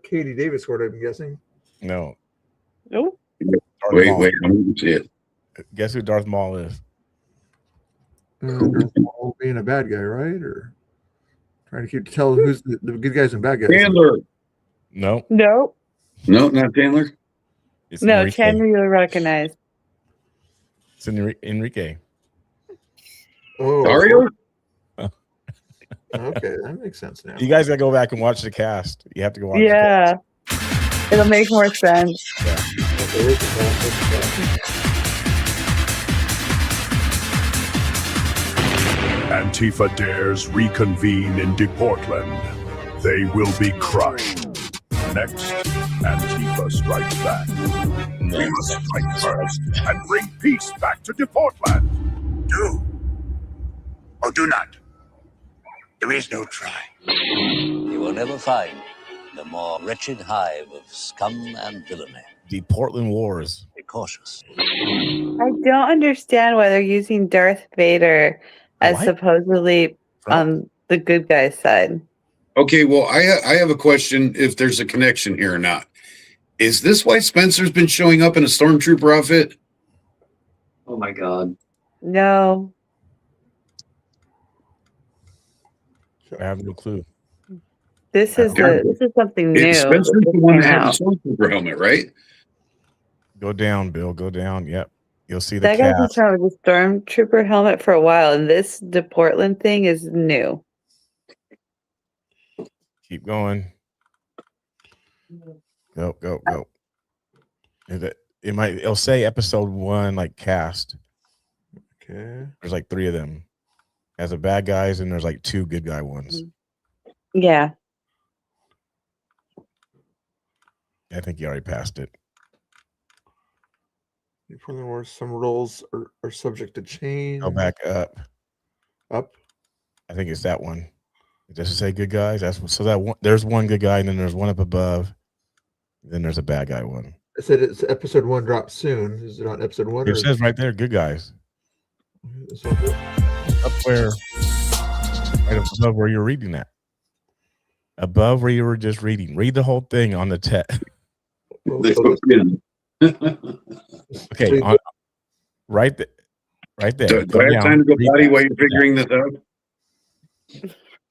Katie Davis scored, I'm guessing. No. Nope. Wait, I don't see it. Guess who Darth Maul is? Being a bad guy, right? Or trying to tell who's the good guys and bad guys. Chandler. No. No. No, not Chandler. It's No, Enrique. Chandler you'll recognize. It's Enrique. Oh, Dario? Okay, that makes sense now. You guys gotta go back and watch the cast. You have to go watch Yeah. It'll make more sense. Antifa dares reconvene in Deportland. They will be crushed. Next, Antifa strikes back. We must strike first and bring peace back to Deportland. Do or do not. There is no try. You will never find the more wretched hive of scum and villainy. The Portland Wars. Be cautious. I don't understand why they're using Darth Vader as What? supposedly on the good guy's side. Okay, well, I have a question if there's a connection here or not. Is this why Spencer's been showing up in a stormtrooper outfit? Oh my god. No. I have no clue. This is something new. Spencer's that the one that came had the out. stormtrooper helmet, right? Go down, Bill. Go down. Yep. You'll see the That guy's been cast. trying with the stormtrooper helmet for a while, and this Deportland thing is new. Keep going. Go. It'll say episode 1 like cast. Okay. There's like 3 of them. As a bad guys, and there's like 2 good guy ones. Yeah. I think you already passed it. Deportland Wars, some roles are subject to change. Go back up. Up. I think it's that one. Does it say good guys? That's so that one, there's one good guy, and then there's one up above. Then there's a bad guy one. It said it's episode 1 drops soon. Is it on episode 1? It says right there, good guys. Up where, right above where you're reading that. Above where you were just reading. Read the whole thing on the text. Okay, right there. Right there. Do I have time to go potty while you're figuring this out?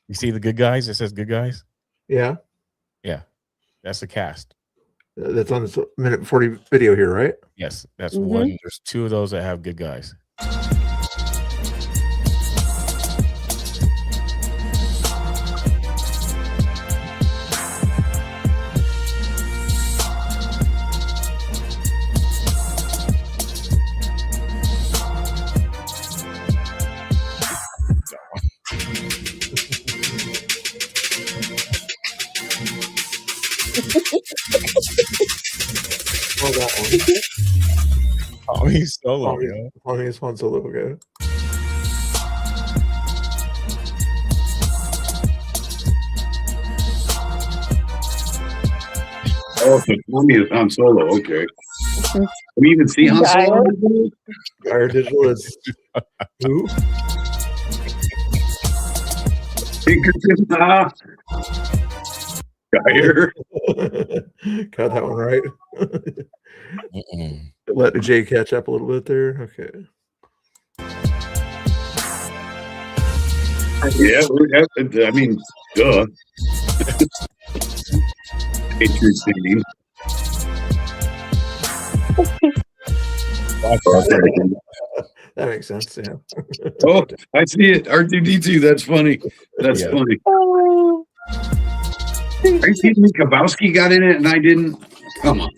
You see the good guys? It says good guys. Yeah. Yeah, that's the cast. That's on this minute 40 video here, right? Yes, that's one. There's 2 of those that have good guys. Oh, that one. Oh, he's solo. Yeah. Oh, he's one solo. Okay. Oh, so Tommy is Han Solo. Okay. Can we even see Han Solo? Our digital is who? Pinkerton. Geyer. Got that one right. Let Jay catch up a little bit there. Okay. Yeah, I mean, duh. Patriots team. That makes sense. Yeah. Oh, I see it. R2D2. That's funny. That's funny. Are you kidding me? Kabowski got in it and I didn't? Come on.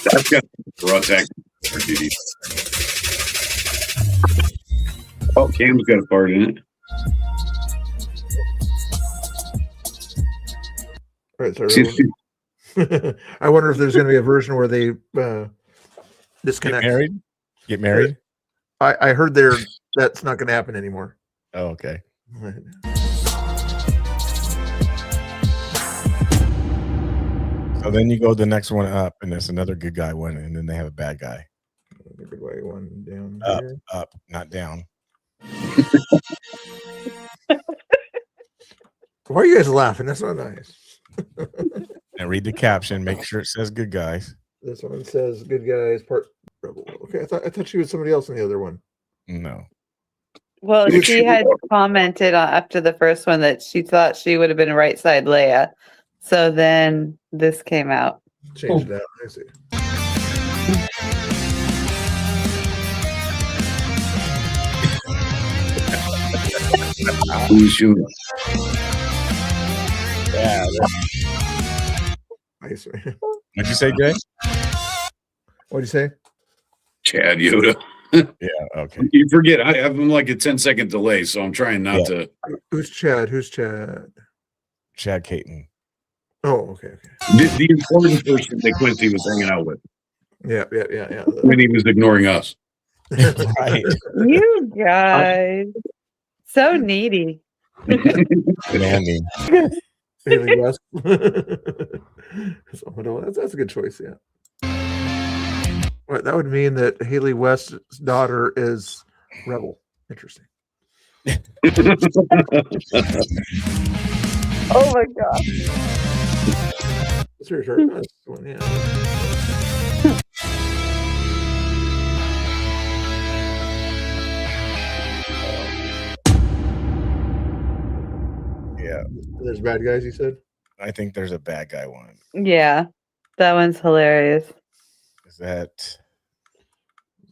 That's got raw tech. R2D2. Oh, Cam's got a part in it. All right, so I wonder if there's going to be a version where they disconnect. Get married? I heard that's not going to happen anymore. Oh, okay. So then you go the next one up, and there's another good guy one, and then they have a bad guy. The good guy one down here. Up, not down. Why are you guys laughing? That's not nice. And read the caption. Make sure it says good guys. This one says good guys part rebel. Okay, I thought she was somebody else in the other one. No. Well, she had commented after the first one that she thought she would have been right side Leia. So then this came out. Changed that. I see. Who's shooting? Yeah. Nice. What'd you say, Jay? What'd you say? Chad Yoda. Yeah, okay. You forget, I have them like a 10-second delay, so I'm trying not to. Who's Chad? Who's Chad? Chad Caton. Oh, okay. The important person that Quincy was hanging out with. Yeah. When he was ignoring us. Right. You guys. So needy. Demanding. Haley West. That's a good choice, yeah. Well, that would mean that Haley West's daughter is Rebel. Interesting. Oh my god. That's her nice one, yeah. Yeah. There's bad guys, you said? I think there's a bad guy one. Yeah. That one's hilarious. Is that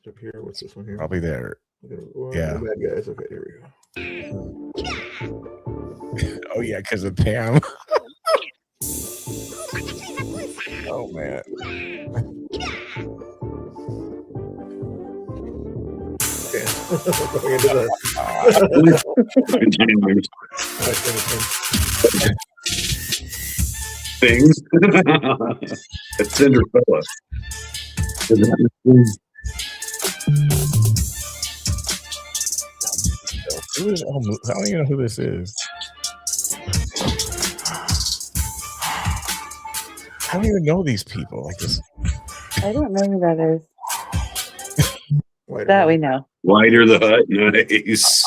up here? What's this one here? probably there? Yeah. The bad guys. Okay, here we go. Oh yeah, because of Pam. Oh man. Okay. Going into the things. It's Cinderella. Who is? Oh, I don't even know who this is. I don't even know these people like this. I don't know who that is. That we know. Wider the Hut, nice.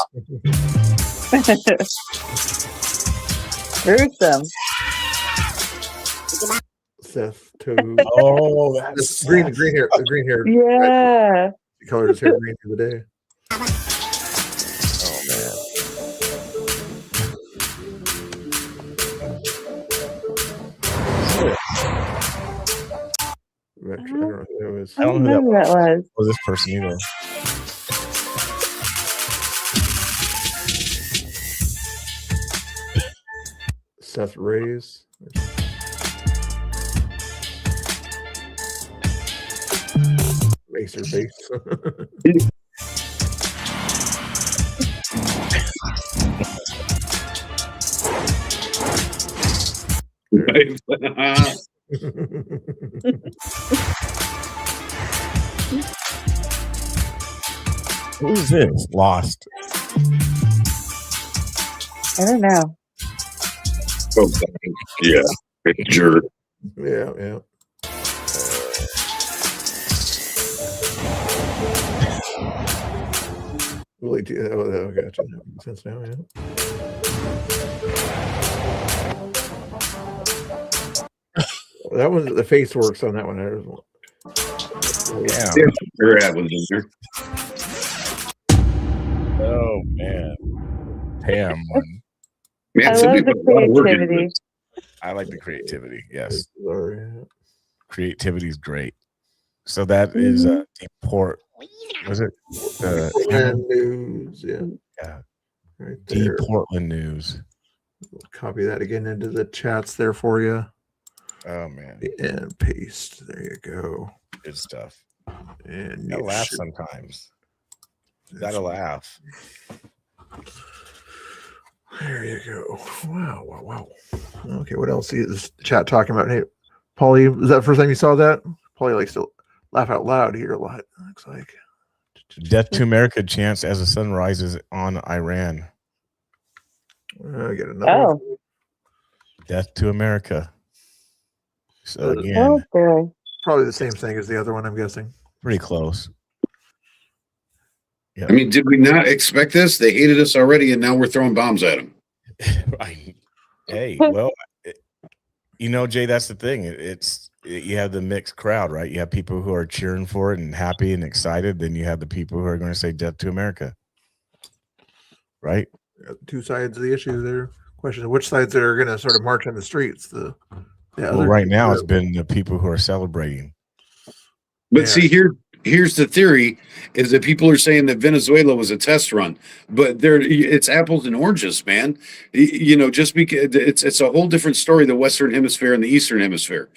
Gruesome. Seth Toad. Oh, that's green hair. The green hair. Yeah. He colored his hair green the other day. Oh man. I don't know who that was. I don't know who that was. Was this person either? Seth Reyes. Racer base. Who's this? Lost. I don't know. Oh, yeah, jerk. Yeah. Really? Oh, gotcha. That makes sense now. Yeah. That was the face works on that one. Yeah. Your ad was in there. Oh man. Pam one. Man, I some love people the have a lot of work into creativity. this. I like the creativity. Yes. Sorry. Creativity is great. So that is Deport. Was it? Portland News. Yeah. Yeah. Right there. Portland News. Copy that again into the chats there for you. Oh man. And paste. There you go. Good stuff. And I you laugh should- sometimes. Gotta laugh. There you go. Wow. Okay, what else is the chat talking about? Hey, Paulie, was that the first time you saw that? Paulie likes to laugh out loud here a lot. Looks like. Death to America chants as the sun rises on Iran. I get another one. Death to America. So again, Oh, boy. Probably the same thing as the other one, I'm guessing. pretty close. I mean, did we not expect this? They hated us already, and now we're throwing bombs at them. Hey, well, you know, Jay, that's the thing. You have the mixed crowd, right? You have people who are cheering for it and happy and excited. Then you have the people who are going to say death to America, right? Two sides of the issue there. Question of which sides are going to sort of march in the streets. Well, right now it's been the people who are celebrating. But see, here's the theory: is that people are saying that Venezuela was a test run, but it's apples and oranges, man. You know, just because it's a whole different story: the Western Hemisphere and the Eastern Hemisphere.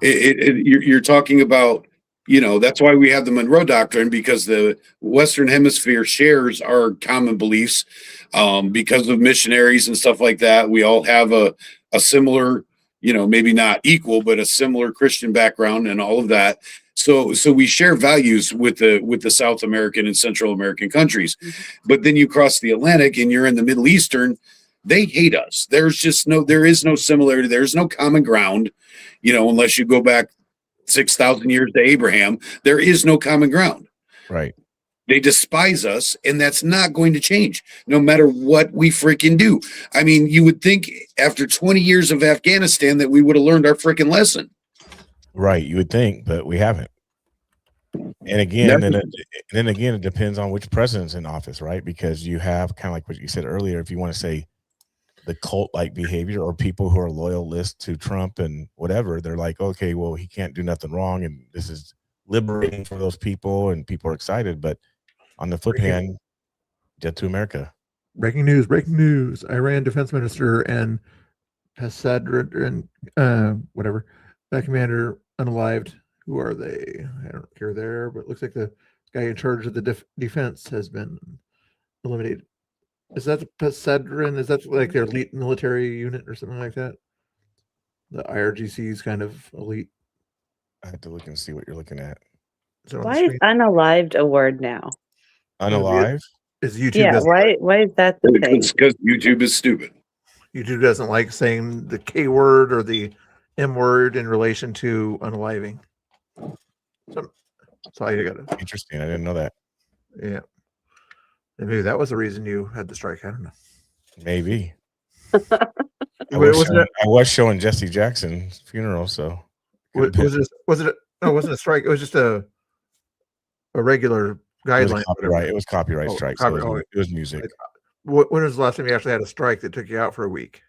You're talking about, you know, that's why we have the Monroe Doctrine, because the Western Hemisphere shares our common beliefs because of missionaries and stuff like that. We all have a similar, you know, maybe not equal, but a similar Christian background and all of that. So we share values with the South American and Central American countries. But then you cross the Atlantic and you're in the Middle Eastern, they hate us. There is no similarity. There's no common ground, you know, unless you go back 6,000 years to Abraham. There is no common ground. Right. They despise us, and that's not going to change no matter what we freaking do. I mean, you would think after 20 years of Afghanistan that we would have learned our freaking lesson. Right, you would think, but we haven't. And again, then again, it depends on which president's in office, right? Because you have kind of like what you said earlier, if you want to say the cult-like behavior or people who are loyalists to Trump and whatever, they're like, okay, well, he can't do nothing wrong, and this is liberating for those people, and people are excited. But on the flip hand, death to America. Breaking news. Iran defense minister and Passadran, whatever, that commander unalived. Who are they? I don't care there, but it looks like the guy in charge of the defense has been eliminated. Is that the Passadran? Is that like their elite military unit or something like that? The IRGC's kind of elite. I have to look and see what you're looking at. So Why is unalived a word now? Unalive? is YouTube. Yeah, doesn't why is that the thing? It's because YouTube is stupid. YouTube doesn't like saying the K word or the M word in relation to unaliving. So I got it. Interesting. I didn't know that. Yeah. Maybe that was the reason you had the strike. I don't know. Maybe. Wait, I was showing Jesse Jackson's funeral, so was it no, it wasn't a strike. It was just a regular guideline. It was copyright strike. So it was music. When was the last time you actually had a strike that took you out for a week?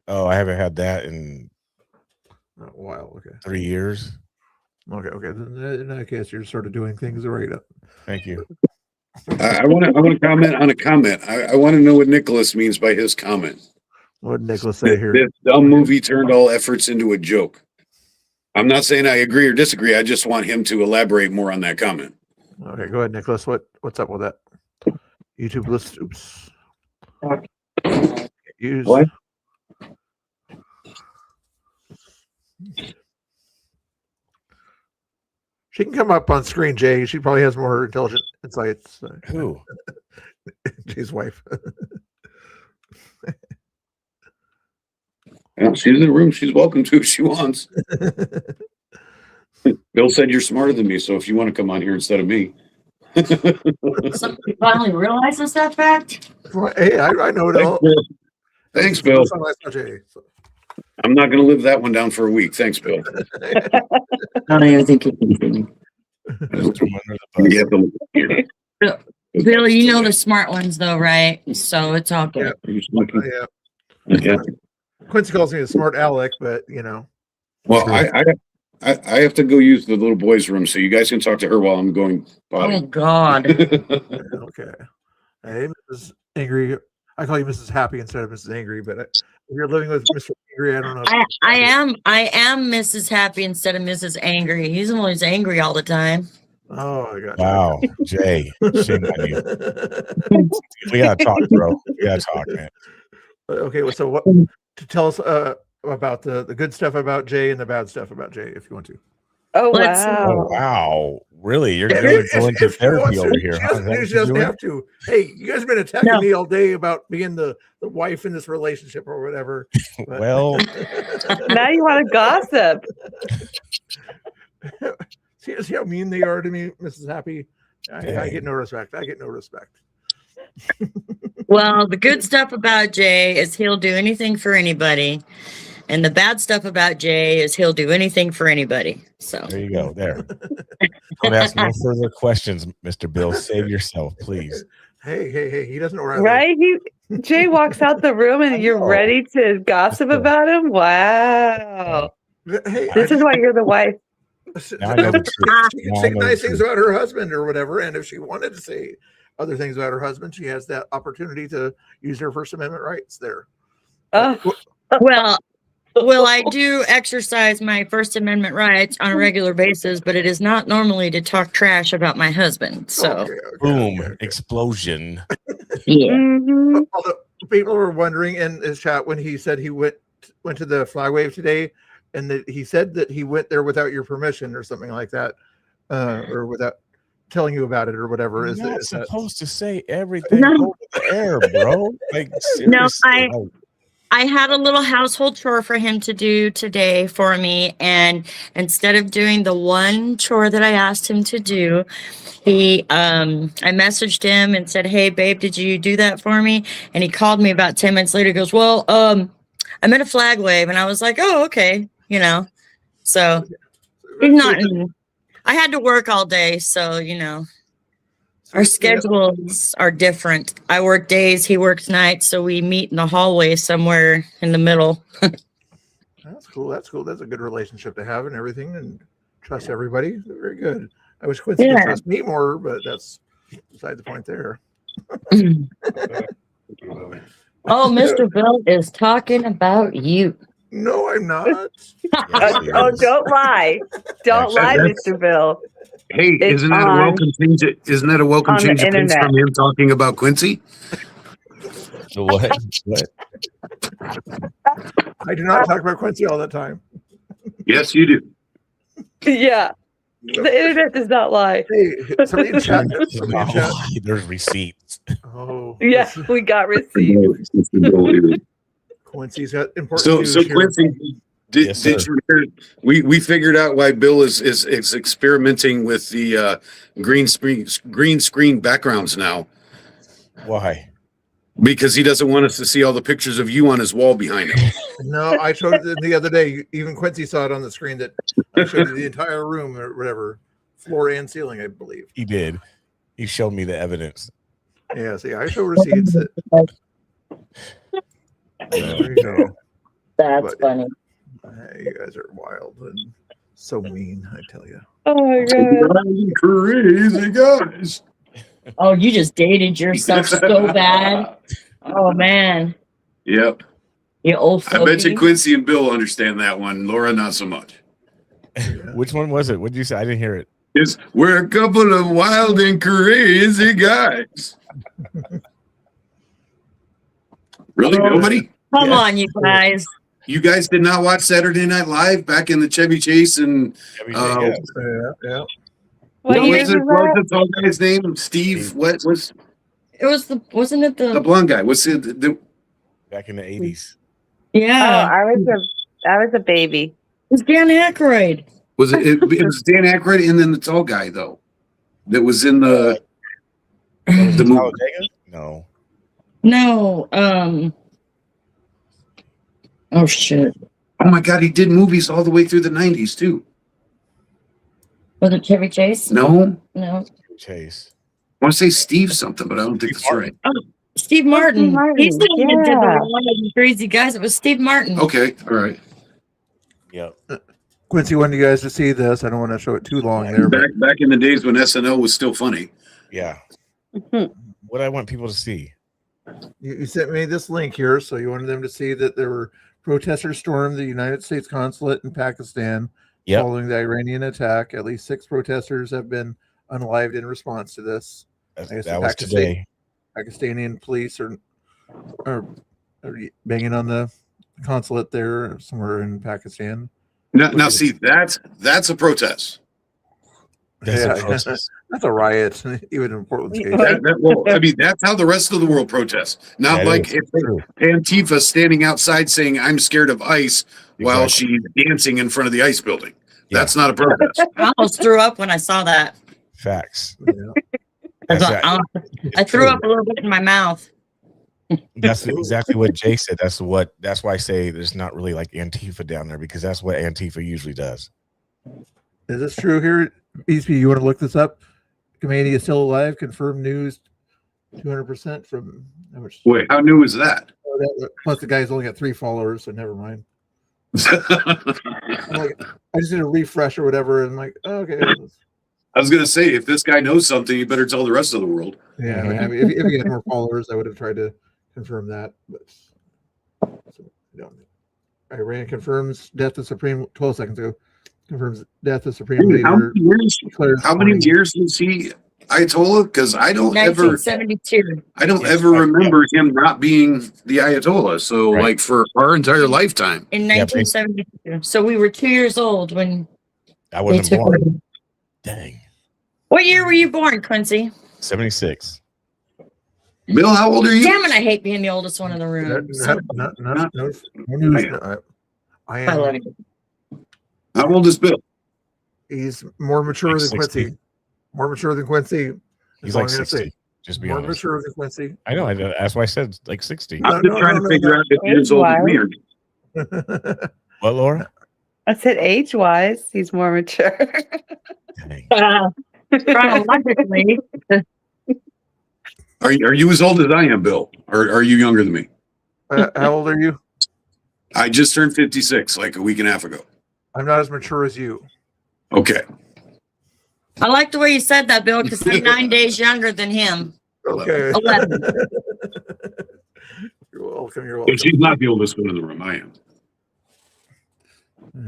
Oh, I haven't had that in a while. Okay, 3 years. Okay. Then in that case, you're sort of doing things right up. Thank you. I want to comment on a comment. I want to know what Nicholas means by his comment. What did Nicholas say here? This dumb movie turned all efforts into a joke. I'm not saying I agree or disagree. I just want him to elaborate more on that comment. Okay, go ahead, Nicholas. What's up with that? YouTube list. Oops. Use what? She can come up on screen, Jay. She probably has more intelligent insights. Who? Jay's wife. Well, she's in the room. She's welcome to if she wants. Bill said you're smarter than me, so if you want to come on here instead of me. Somebody finally realizes that fact? Hey, I know it all. Thanks, Bill. I'm not going to live that one down for a week. Thanks, Bill. I don't even think you can. Bill, you know the smart ones though, right? So it's all good. Yeah. Quincy calls me a smart aleck, but you know. Well, I have to go use the little boys' room, so you guys can talk to her while I'm going potty. Oh God. Okay. Hey, Mrs. Angry. I call you Mrs. Happy instead of Mrs. Angry, but if you're living with Mr. Angry, I don't know. I am Mrs. Happy instead of Mrs. Angry. He's always angry all the time. Oh my God. Wow, Jay. Shame on you. We gotta talk, bro. We gotta talk, man. Okay, well, so what to tell us about the good stuff about Jay and the bad stuff about Jay, if you want to. Oh wow! Oh, wow! Really? You're going to go into therapy over here? She doesn't have to. Hey, you guys have been attacking me all day about being the wife in this relationship or whatever. Well, now you want to gossip. See how mean they are to me, Mrs. Happy. I get no respect. I get no respect. Well, the good stuff about Jay is he'll do anything for anybody. And the bad stuff about Jay is he'll do anything for anybody. So there you go. There. Don't ask no further questions, Mr. Bill. Save yourself, please. Hey. He doesn't know where I live. Right? Jay walks out the room and you're ready to gossip about him? Wow. Hey, this is why you're the wife. She can say nice things about her husband or whatever. And if she wanted to say other things about her husband, she has that opportunity to use her First Amendment rights there. Well, I do exercise my First Amendment rights on a regular basis, but it is not normally to talk trash about my husband. So, boom, explosion. Yeah. Although people were wondering in his chat when he said he went to the flag wave today, and that he said that he went there without your permission or something like that, or without telling you about it or whatever. You're not supposed to say everything over the air, bro. Like, no, seriously. I had a little household chore for him to do today for me, and instead of doing the one chore that I asked him to do, I messaged him and said, "Hey, babe, did you do that for me?" And he called me about 10 minutes later. He goes, "Well, I'm at a flag wave," and I was like, "Oh, okay," you know. So he's not. I had to work all day, so you know. Our schedules are different. I work days, he works nights, so we meet in the hallway somewhere in the middle. That's cool. That's cool. That's a good relationship to have and everything, and trust everybody. Very good. I wish Quincy could trust me more, but that's beside the point there. Oh, Mr. Bill is talking about you. No, I'm not. Oh, don't lie. Don't lie, Mr. Bill. Hey, isn't that a welcome change? Isn't that a welcome change of pace from him talking about Quincy? What? I do not talk about Quincy all the time. Yes, you do. Yeah. The internet does not lie. Hey, somebody in chat. There's receipts. receipts. Oh, Yeah, we got receipts. Quincy's got important. So news here. Quincy, did you hear? We figured out why Bill is experimenting with the green screen backgrounds now. Why? Because he doesn't want us to see all the pictures of you on his wall behind him. No, I showed it the other day. Even Quincy saw it on the screen that I showed you the entire room or whatever, floor and ceiling, I believe. He did. He showed me the evidence. Yeah, see, I show receipts. There you go. That's funny. You guys are wild and so mean, I tell you. Oh my god. Crazy guys. Oh, you just dated yourself so bad. Oh man. Yep. You old I bet you fogey. Quincy and Bill understand that one. Laura, not so much. Which one was it? What did you say? I didn't hear it. We're a couple of wild and crazy guys. Really? Nobody? Come on, you guys. You guys did not watch Saturday Night Live back in the Chevy Chase and yeah. what What years was it? was What that? was the tall guy's name? Steve. What was It was wasn't it the blonde guy? What's it? The Back in the 80s. Yeah. Oh, I was a baby. It was Dan Aykroyd. was it? It was Dan Aykroyd and then the tall guy though, that was in the movie. No. No, oh shit. Oh my God, he did movies all the way through the 90s too. Was it Chevy Chase? No, No. Chase. I want to say Steve something, but I don't think that's right. Oh, Steve Martin. Steve Martin, He's the one that did yeah. the one of the crazy guys. It was Steve Martin. Okay, all right. Yep. Quincy wanted you guys to see this. I don't want to show it too long there. But Back in the days when SNL was still funny. Yeah. What I want people to see. you sent me this link here, so you wanted them to see that there were protesters stormed the United States consulate in Pakistan following the Iranian attack. At least 6 protesters have been unalived in response to this. I guess That was today. Pakistani police are banging on the consulate there somewhere in Pakistan. Now see, that's a protest. That's a protest. That's a riot, even in Portland's case. Well, I mean, that's how the rest of the world protests. Not That like is if true. Antifa standing outside saying, "I'm scared of ice," while she's dancing in front of the ice building. That's not a protest. I almost threw up when I saw that. Facts. I threw up a little bit in my mouth. That's exactly what Jay said. That's why I say there's not really like Antifa down there, because that's what Antifa usually does. Is this true here? BSP, you want to look this up? Khamenei is still alive. Confirmed news 200% from how much? Wait, how new is that? Plus, the guy's only got 3 followers, so never mind. I just did a refresh or whatever, and I'm like, oh, okay. I was gonna say, if this guy knows something, you better tell the rest of the world. Yeah, I mean, if he had more followers, I would have tried to confirm that. But so, Iran confirms death of Supreme 12 seconds ago. Confirms death of Supreme Leader. How many years was he Ayatollah? Because I don't ever 1972. I don't ever remember him not being the Ayatollah. So like for our entire lifetime. In 1972. So we were 2 years old when I wasn't took born. over. Dang. What year were you born, Quincy? 76. Bill, how old are you? Damn it, I hate being the oldest one in the room. I am. How old is Bill? He's more mature than 60. Quincy. More mature than Quincy. He's all like I'm gonna 60. say. Just be More honest. mature than Quincy. I know. That's why I said like 60. I'm just trying to figure out if he is older than me or What, Laura? I said age-wise, he's more mature. Chronologically. Are you as old as I am, Bill? Or are you younger than me? How old are you? I just turned 56 like a week and a half ago. I'm not as mature as you. Okay. I like the way you said that, Bill, because I'm 9 days younger than him. Okay. 11. You're welcome. You're welcome. But she's not the oldest one in the room. I am.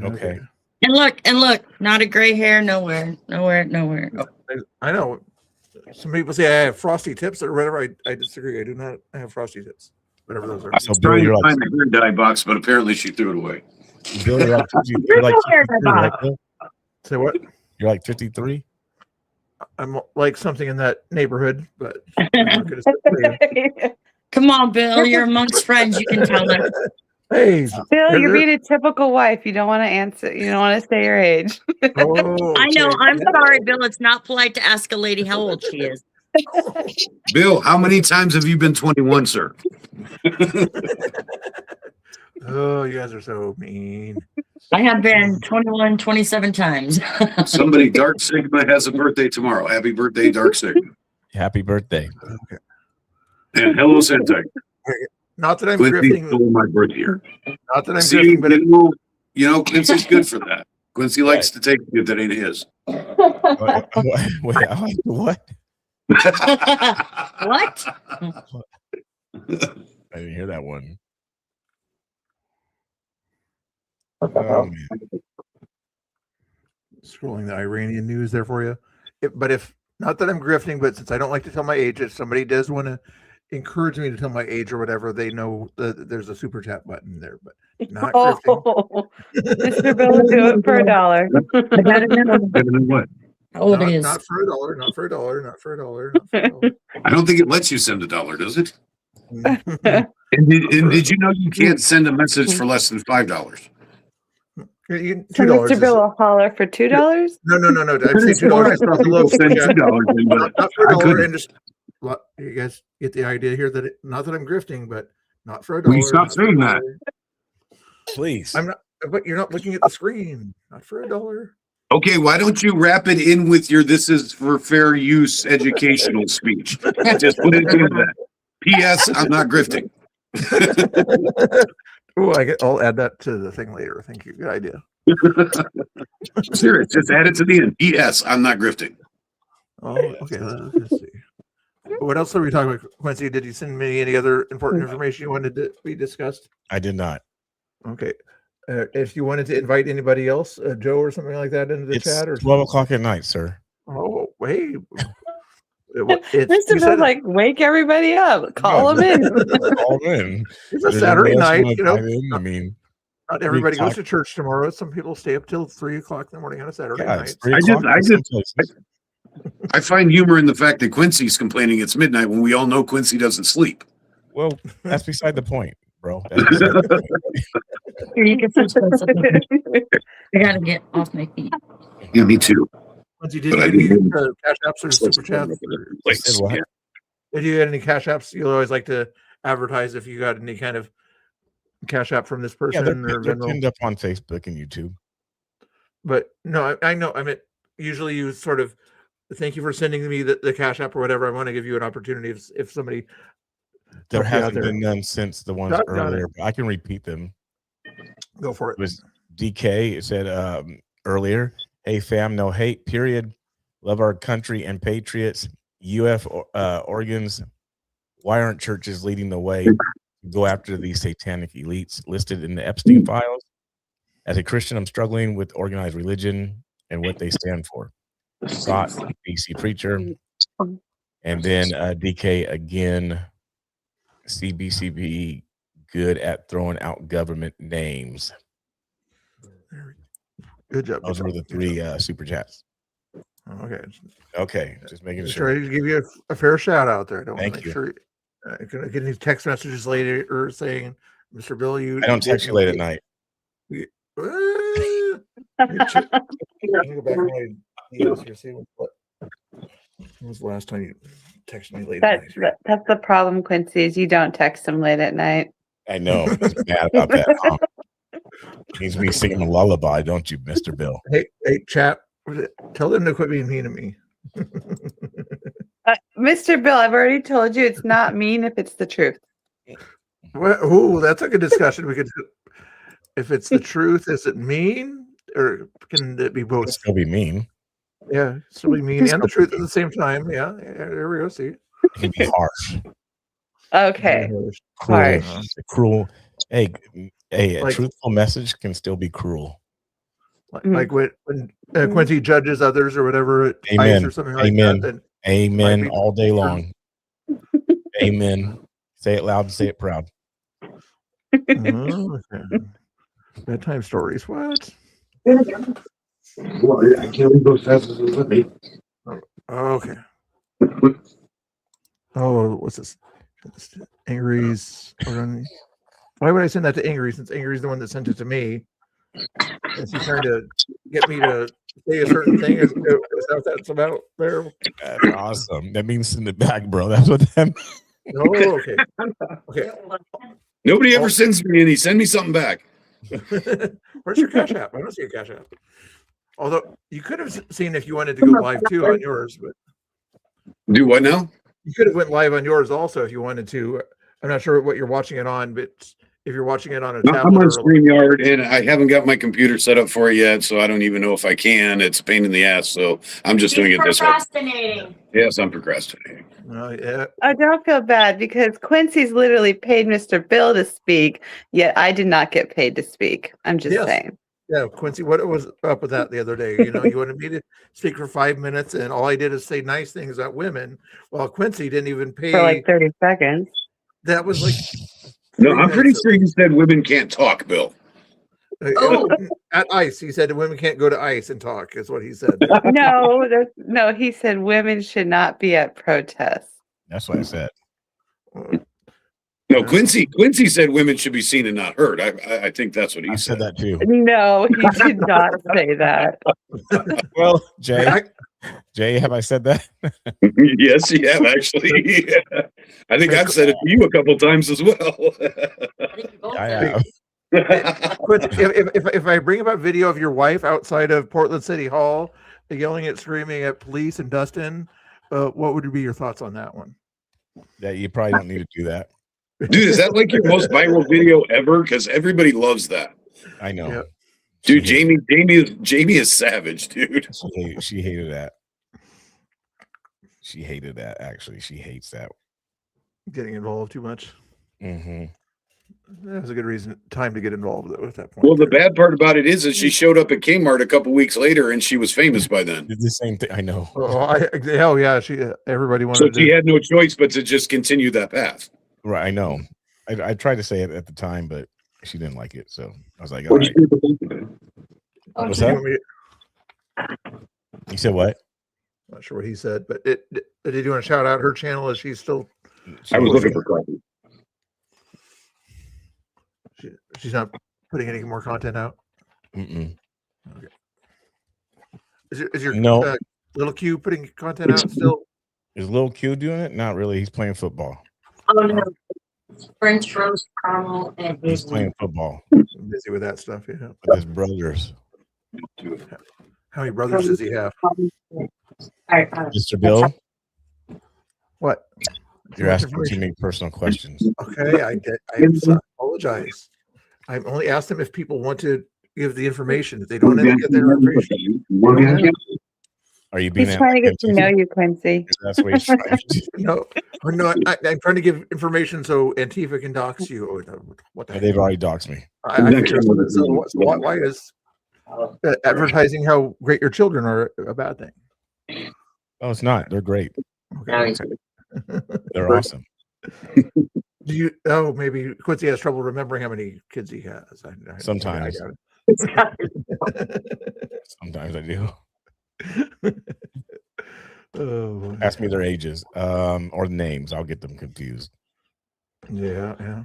Okay. And look, not a gray hair nowhere. I know. Some people say I have frosty tips or whatever. I disagree. I do not have frosty tips. Whatever those are. I was trying to find the hair dye box, but apparently she threw it away. Bill, you're like 53, right, Bill? Say what? You're like 53? I'm like something in that neighborhood, but I'm not gonna say. Come on, Bill. You're amongst friends. You can tell them. Hey, Bill, you're being a typical wife. You don't want to answer. You don't want to say your age. I know. I'm sorry, Bill. It's not polite to ask a lady how old she is. Bill, how many times have you been 21, sir? Oh, you guys are so mean. I have been 21, 27 times. Somebody, Dark Sigma has a birthday tomorrow. Happy birthday, Dark Sigma. Happy birthday. Okay. And hello, Sentai. Not that I'm Quincy grifting. stole my birth year. Not that I'm See, grifting, but you know, Quincy's good for that. Quincy likes to take it that ain't his. Wait, what? What? I didn't hear that one. Scrolling the Iranian news there for you. But if not that I'm grifting, but since I don't like to tell my age, if somebody does want to encourage me to tell my age or whatever, they know that there's a super chat button there. But not grifting. Mr. Bill, do it for $1. I gotta know. What? How old Not, it is. not for $1, not for $1, not for $1, not for $1. I don't think it lets you send $1, does it? And did you know you can't send a message for less than $5? $2 So Mr. Bill will holler for $2? No. I'd say $2. I thought people send $2 in, but not for I $1, couldn't. and just you guys get the idea here that not that I'm grifting, but not for $1. Please stop not for saying that. Please. I'm not. But you're not looking at the screen. Not for $1. Okay, why don't you wrap it in with your "this is for fair use" educational speech? Just put it in that. P.S. I'm not grifting. Oh, I'll add that to the thing later. Thank you. Good idea. Serious. Just add it to the end. P.S. I'm not grifting. Oh, okay. Let's see. What else are we talking about, Quincy? Did you send me any other important information you wanted to be discussed? I did not. Okay. If you wanted to invite anybody else, Joe or something like that, into the It's chat, or 12 o'clock at night, sir. oh, wait. Mr. Bill, like, wake everybody up. Call them in. Call them in. It's a Saturday night, you know. I mean, not everybody goes to church tomorrow. Some people stay up till 3 o'clock in the morning on a Saturday night. I find humor in the fact that Quincy's complaining it's midnight when we all know Quincy doesn't sleep. Well, that's beside the point, bro. Here, you can switch this up. I gotta get off my feet. Yeah, me too. Quincy, did But I you get didn't- any cash apps or super chats? Place. What? Yeah. Did you get any cash apps? You'll always like to advertise if you got any kind of cash app from this Yeah, person they're or Venmo. pinned up on Facebook and YouTube. But no, I know. I mean, usually you sort of thank you for sending me the cash app or whatever. I want to give you an opportunity if somebody. There help you out hasn't been none since the ones Got it. earlier, but I can repeat them. Go for it. It was DK. It said earlier, "Hey fam, no hate. Period. Love our country and patriots. UF organs. Why aren't churches leading the way? Go after these satanic elites listed in the Epstein files. As a Christian, I'm struggling with organized religion and what they stand for. Scott, BC preacher, and then DK again. CBCB good at throwing out government names." Good job. Those were the three super chats. Okay. Okay, just making Just sure. ready to give you a fair shout out there. I don't want Thank to make you. sure. Can I get any text messages later or saying, "Mr. Bill, you"? I don't text you late at night. Let me go back to my emails here, see what was the last time you texted me late at night? That's the problem, Quincy, is you don't text them late at night. I know. He's mad about that. Huh? Needs me singing a lullaby, don't you, Mr. Bill? Hey, chat. Tell them to quit being mean to me. Mr. Bill, I've already told you it's not mean if it's the truth. Well, ooh, that's a good discussion. We could, if it's the truth, is it mean or can it be both? Still be mean. Yeah, still be mean and the truth at the same time. Yeah, there we go. See, It can be harsh. Okay. Cruel. Harsh. Cruel. Hey, a Like- truthful message can still be cruel. like when Quincy judges others or whatever at ICE Amen. or something like Amen. that. Then Amen. might be- All day long. Amen. Say it loud and say it proud. Oh, okay. Bedtime stories. What? Well, I can't leave those fast as with me. Okay. Oh, what's this? Angry's. Why would I send that to Angry since Angry's the one that sent it to me? Is he trying to get me to say a certain thing? Is that what that's about there? That's awesome. That means send it back, bro. That's what that means. Oh, okay. Okay. Nobody ever sends me any. Send me something back. Where's your Cash App? I don't see a Cash App. Although you could have seen if you wanted to go live too on yours, but do what now? You could have went live on yours also if you wanted to. I'm not sure what you're watching it on, but if you're watching it on a tablet, I'm on StreamYard and I haven't got my computer set up for it yet, so I don't even know if I can. It's a pain in the ass, so I'm just doing it this way. Procrastinating. Yes, I'm procrastinating. Yeah. I don't feel bad because Quincy's literally paid Mr. Bill to speak, yet I did not get paid to speak. I'm just saying. Yeah, Quincy, what was up with that the other day? You know, you wanted me to speak for 5 minutes, and all I did is say nice things about women, while Quincy didn't even pay For like 30 seconds. That was like no. I'm pretty sure you said women can't talk, Bill. At ICE, he said women can't go to ICE and talk. Is what he said. No, he said women should not be at protests. That's what I said. No, Quincy said women should be seen and not heard. I think that's what he said. That too. No, he did not say that. Well, Jay, have I said that? Yes, you have actually. I think I've said it to you a couple times as well. I have. If I bring up a video of your wife outside of Portland City Hall yelling and screaming at police and Dustin, what would be your thoughts on that one? Yeah, you probably don't need to do that. Dude, is that like your most viral video ever? Because everybody loves that. I know. Yeah. Dude, Jamie is savage, dude. She hated that. She hated that, actually. She hates that. Getting involved too much. Mm-hmm. That was a good time to get involved though, at that point. Well, the bad part about it is that she showed up at Kmart a couple weeks later and she was famous by then. It's the same thing. I know. Hell yeah, everybody wanted. So she had no choice but to just continue that path. Right, I know. I tried to say it at the time, but she didn't like it. So I was like, all right. What's that? You said what? Not sure what he said, but did you want to shout out her channel? Is she still? I was looking for coffee. She's not putting any more content out. Mm-mm. Okay. Is your no little Q putting content out still? Is Lil Q doing it? Not really. He's playing football. Oh no, French roast caramel and he's playing football. I'm busy with that stuff. Yeah, with his brothers. How many brothers does he have? Mr. Bill, what? You're asking too many personal questions. Okay, I apologize. I only asked them if people want to give the information. If they don't want to get their information. Are you being? He's trying to get to know you, Quincy. That's what he's trying to do. No, I'm trying to give information so Antifa can dox you. What the They've already doxed me. Why is advertising how great your children are a bad thing? Oh, it's not. They're great. Okay. They're awesome. Do you? Oh, maybe Quincy has trouble remembering how many kids he has. Sometimes. Sometimes I do. Oh, ask me their ages or names. I'll get them confused. Yeah.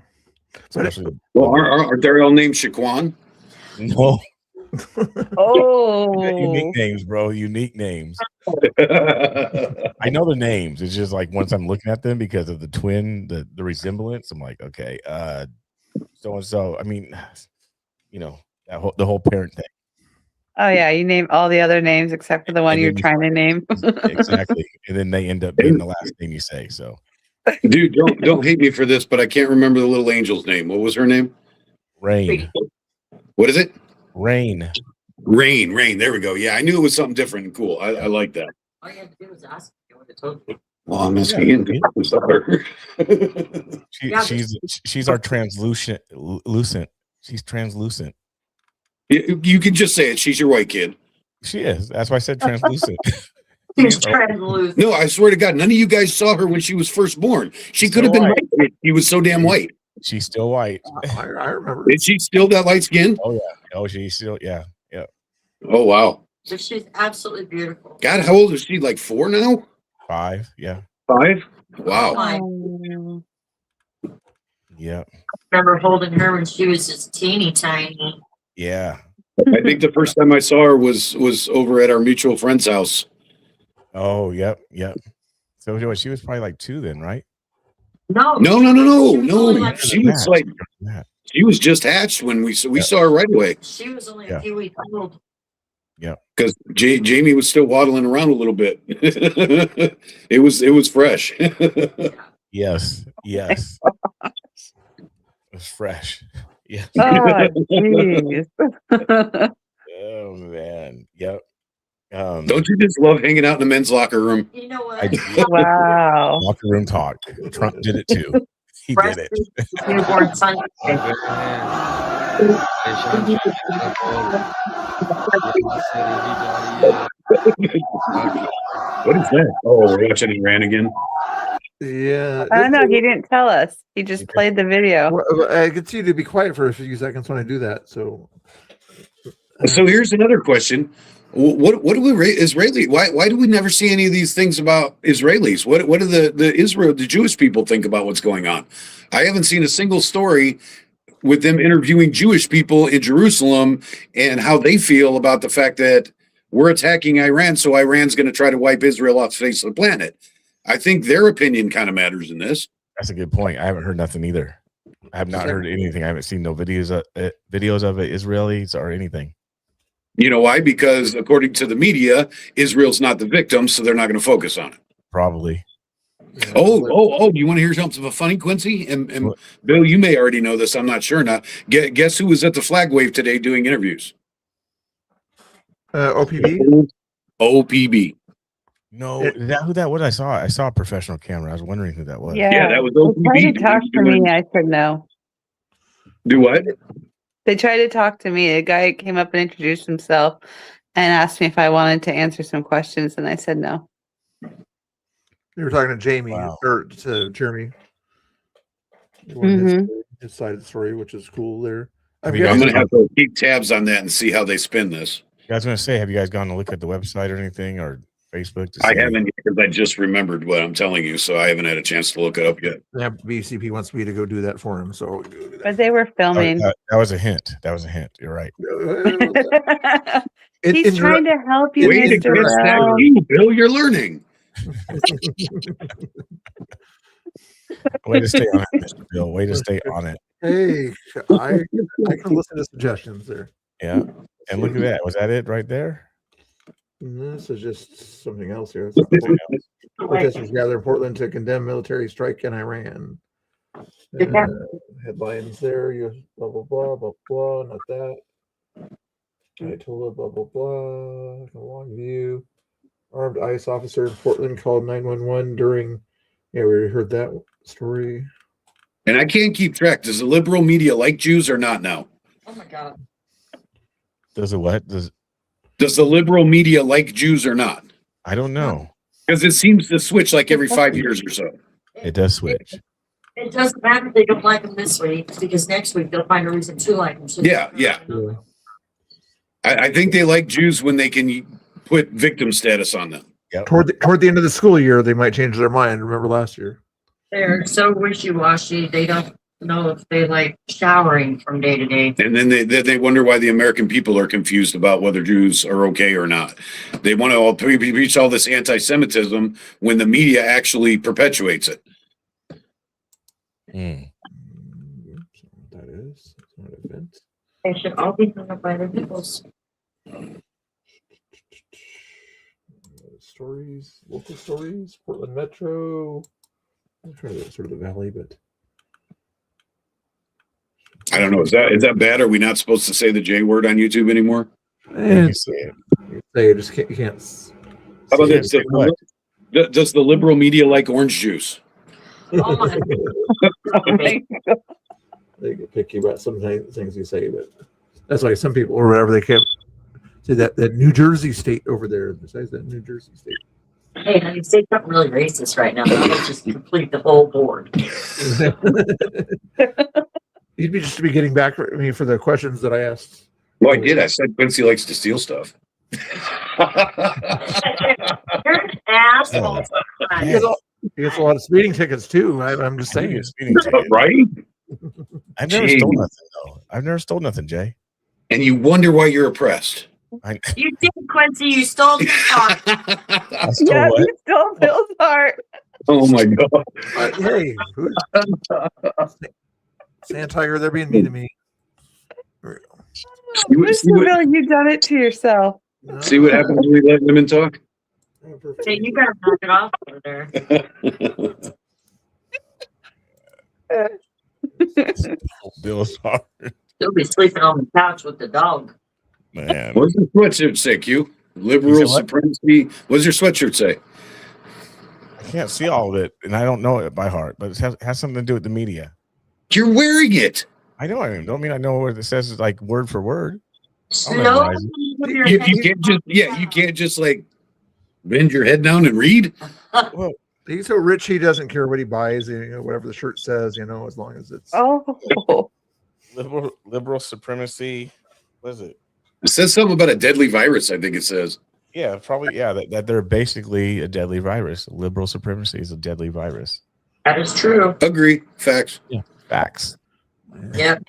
Especially, well, aren't they all named Shaquan? No. Oh, unique names, bro. Unique names. I know the names. It's just like once I'm looking at them because of the twin, the resemblance. I'm like, okay, so and so. I mean, you know, the whole parent thing. Oh yeah, you name all the other names except for the one you're trying to name. Exactly, and then they end up being the last thing you say. So, dude, don't hate me for this, but I can't remember the little angel's name. What was her name? Rain. What is it? Rain. There we go. Yeah, I knew it was something different and cool. I like that. All you had to do was ask. You would have told me. Well, I'm asking she's our translucent. She's translucent. You can just say it. She's your white kid. She is. That's why I said translucent. She's translucent. No, I swear to God, none of you guys saw her when she was first born. She could have been white. She was so damn white. She's still white. I remember. Is she still that light skin? Oh yeah. Oh, she's still yeah. Oh wow. But she's absolutely beautiful. God, how old is she? Like 4 now? 5, yeah. 5? Wow. Yeah. Remember holding her when she was just teeny tiny. Yeah. I think the first time I saw her was over at our mutual friend's house. Oh, yep. So she was probably like 2 then, right? No. No. She was like, she was just hatched when we saw her right away. She was only a few weeks old. Yeah. Because Jamie was still waddling around a little bit. It was fresh. Yes. It was fresh. Yeah. Oh, jeez. Oh man. Yep. Don't you just love hanging out in the men's locker room? You know what? I do. Wow. Locker room talk. Trump did it too. He did it. Newborn son. What is that? Oh, we're watching Iran again. Yeah. I don't know. He didn't tell us. He just played the video. I could see you to be quiet for a few seconds when I do that. So here's another question. What do we Israeli? Why do we never see any of these things about Israelis? What do the Jewish people think about what's going on? I haven't seen a single story with them interviewing Jewish people in Jerusalem and how they feel about the fact that we're attacking Iran, so Iran's going to try to wipe Israel off the face of the planet. I think their opinion kind of matters in this. That's a good point. I haven't heard nothing either. I have not heard anything. I haven't seen no videos of it, Israelis or anything. You know why? Because according to the media, Israel's not the victim, so they're not going to focus on it. Probably. Oh! You want to hear something funny, Quincy? And Bill, you may already know this. I'm not sure now. Guess who was at the flag wave today doing interviews? OPB. OPB. No, is that who that was? I saw a professional camera. I was wondering who that was. Yeah, that was OPB. They tried to talk to me. I said no. Do what? They tried to talk to me. A guy came up and introduced himself and asked me if I wanted to answer some questions, and I said no. You were talking to Jamie or to Jeremy. His side of the story, which is cool there. I'm going to have to keep tabs on that and see how they spin this. I was going to say, have you guys gone to look at the website or anything or Facebook? I haven't because I just remembered what I'm telling you, so I haven't had a chance to look it up yet. Yeah, BCP wants me to go do that for him, so. But they were filming. That was a hint. You're right. He's trying to help you, Mr. Brown. Bill, you're learning. Way to stay on it, Mr. Bill. Way to stay on it. Hey, I can listen to suggestions there. Yeah, and look at that. Was that it right there? This is just something else here. Protesters gather in Portland to condemn military strike in Iran. Headlines there. You blah blah blah blah blah. Not that. Ayatollah blah blah blah. Long view. Armed ICE officer in Portland called 911 during. Yeah, we heard that story. And I can't keep track. Does the liberal media like Jews or not now? Oh my God. Does it what? Does the liberal media like Jews or not? I don't know. Because it seems to switch like every 5 years or so. It does switch. It doesn't matter if they don't like them this week, because next week they'll find a reason to like them. So Yeah. I think they like Jews when they can put victim status on them. Yep. Toward the end of the school year, they might change their mind. Remember last year? They're so wishy-washy. They don't know if they like showering from day to day. And then they wonder why the American people are confused about whether Jews are okay or not. They want to all preach all this anti-Semitism when the media actually perpetuates it. That is. That's not an event. They should all be hung up by their nipples. Stories, local stories, Portland Metro. I'm trying to get sort of the valley, but I don't know. Is that bad? Are we not supposed to say the J word on YouTube anymore? You say it. You just can't. You can't. How about this? Does the liberal media like orange juice? Oh my God. They get picky about some things you say, but that's why some people or whatever they can't say that New Jersey state over there. Besides that New Jersey state. Hey, honey, say something really racist right now. Let's just complete the whole board. You'd be getting back for me for the questions that I asked. Well, I did. I said Quincy likes to steal stuff. You're an asshole. He gets a lot of speeding tickets too. I'm just saying. Right? I've never stole nothing though. I've never stole nothing, Jay. And you wonder why you're oppressed. You did, Quincy. You stole his heart. Yeah, you stole Bill's heart. Oh my god! Hey, Sand Tiger, they're being mean to me. Mr. Bill, you done it to yourself. See what happens when we let women talk? Hey, you gotta knock it off over there. Bill's heart. He'll be sleeping on the couch with the dog. Man. What does your sweatshirt say, Q? Liberal supremacy. What does your sweatshirt say? I can't see all of it, and I don't know it by heart, but it has something to do with the media. You're wearing it. I know. I don't mean I know what it says like word for word. You can't just you can't just like bend your head down and read. Well, he's so rich he doesn't care what he buys. Whatever the shirt says, as long as it's liberal supremacy. What is it? It says something about a deadly virus. I think it says. Yeah, probably. Yeah, that they're basically a deadly virus. Liberal supremacy is a deadly virus. That is true. Agree. Facts. Yeah. Facts. Yep.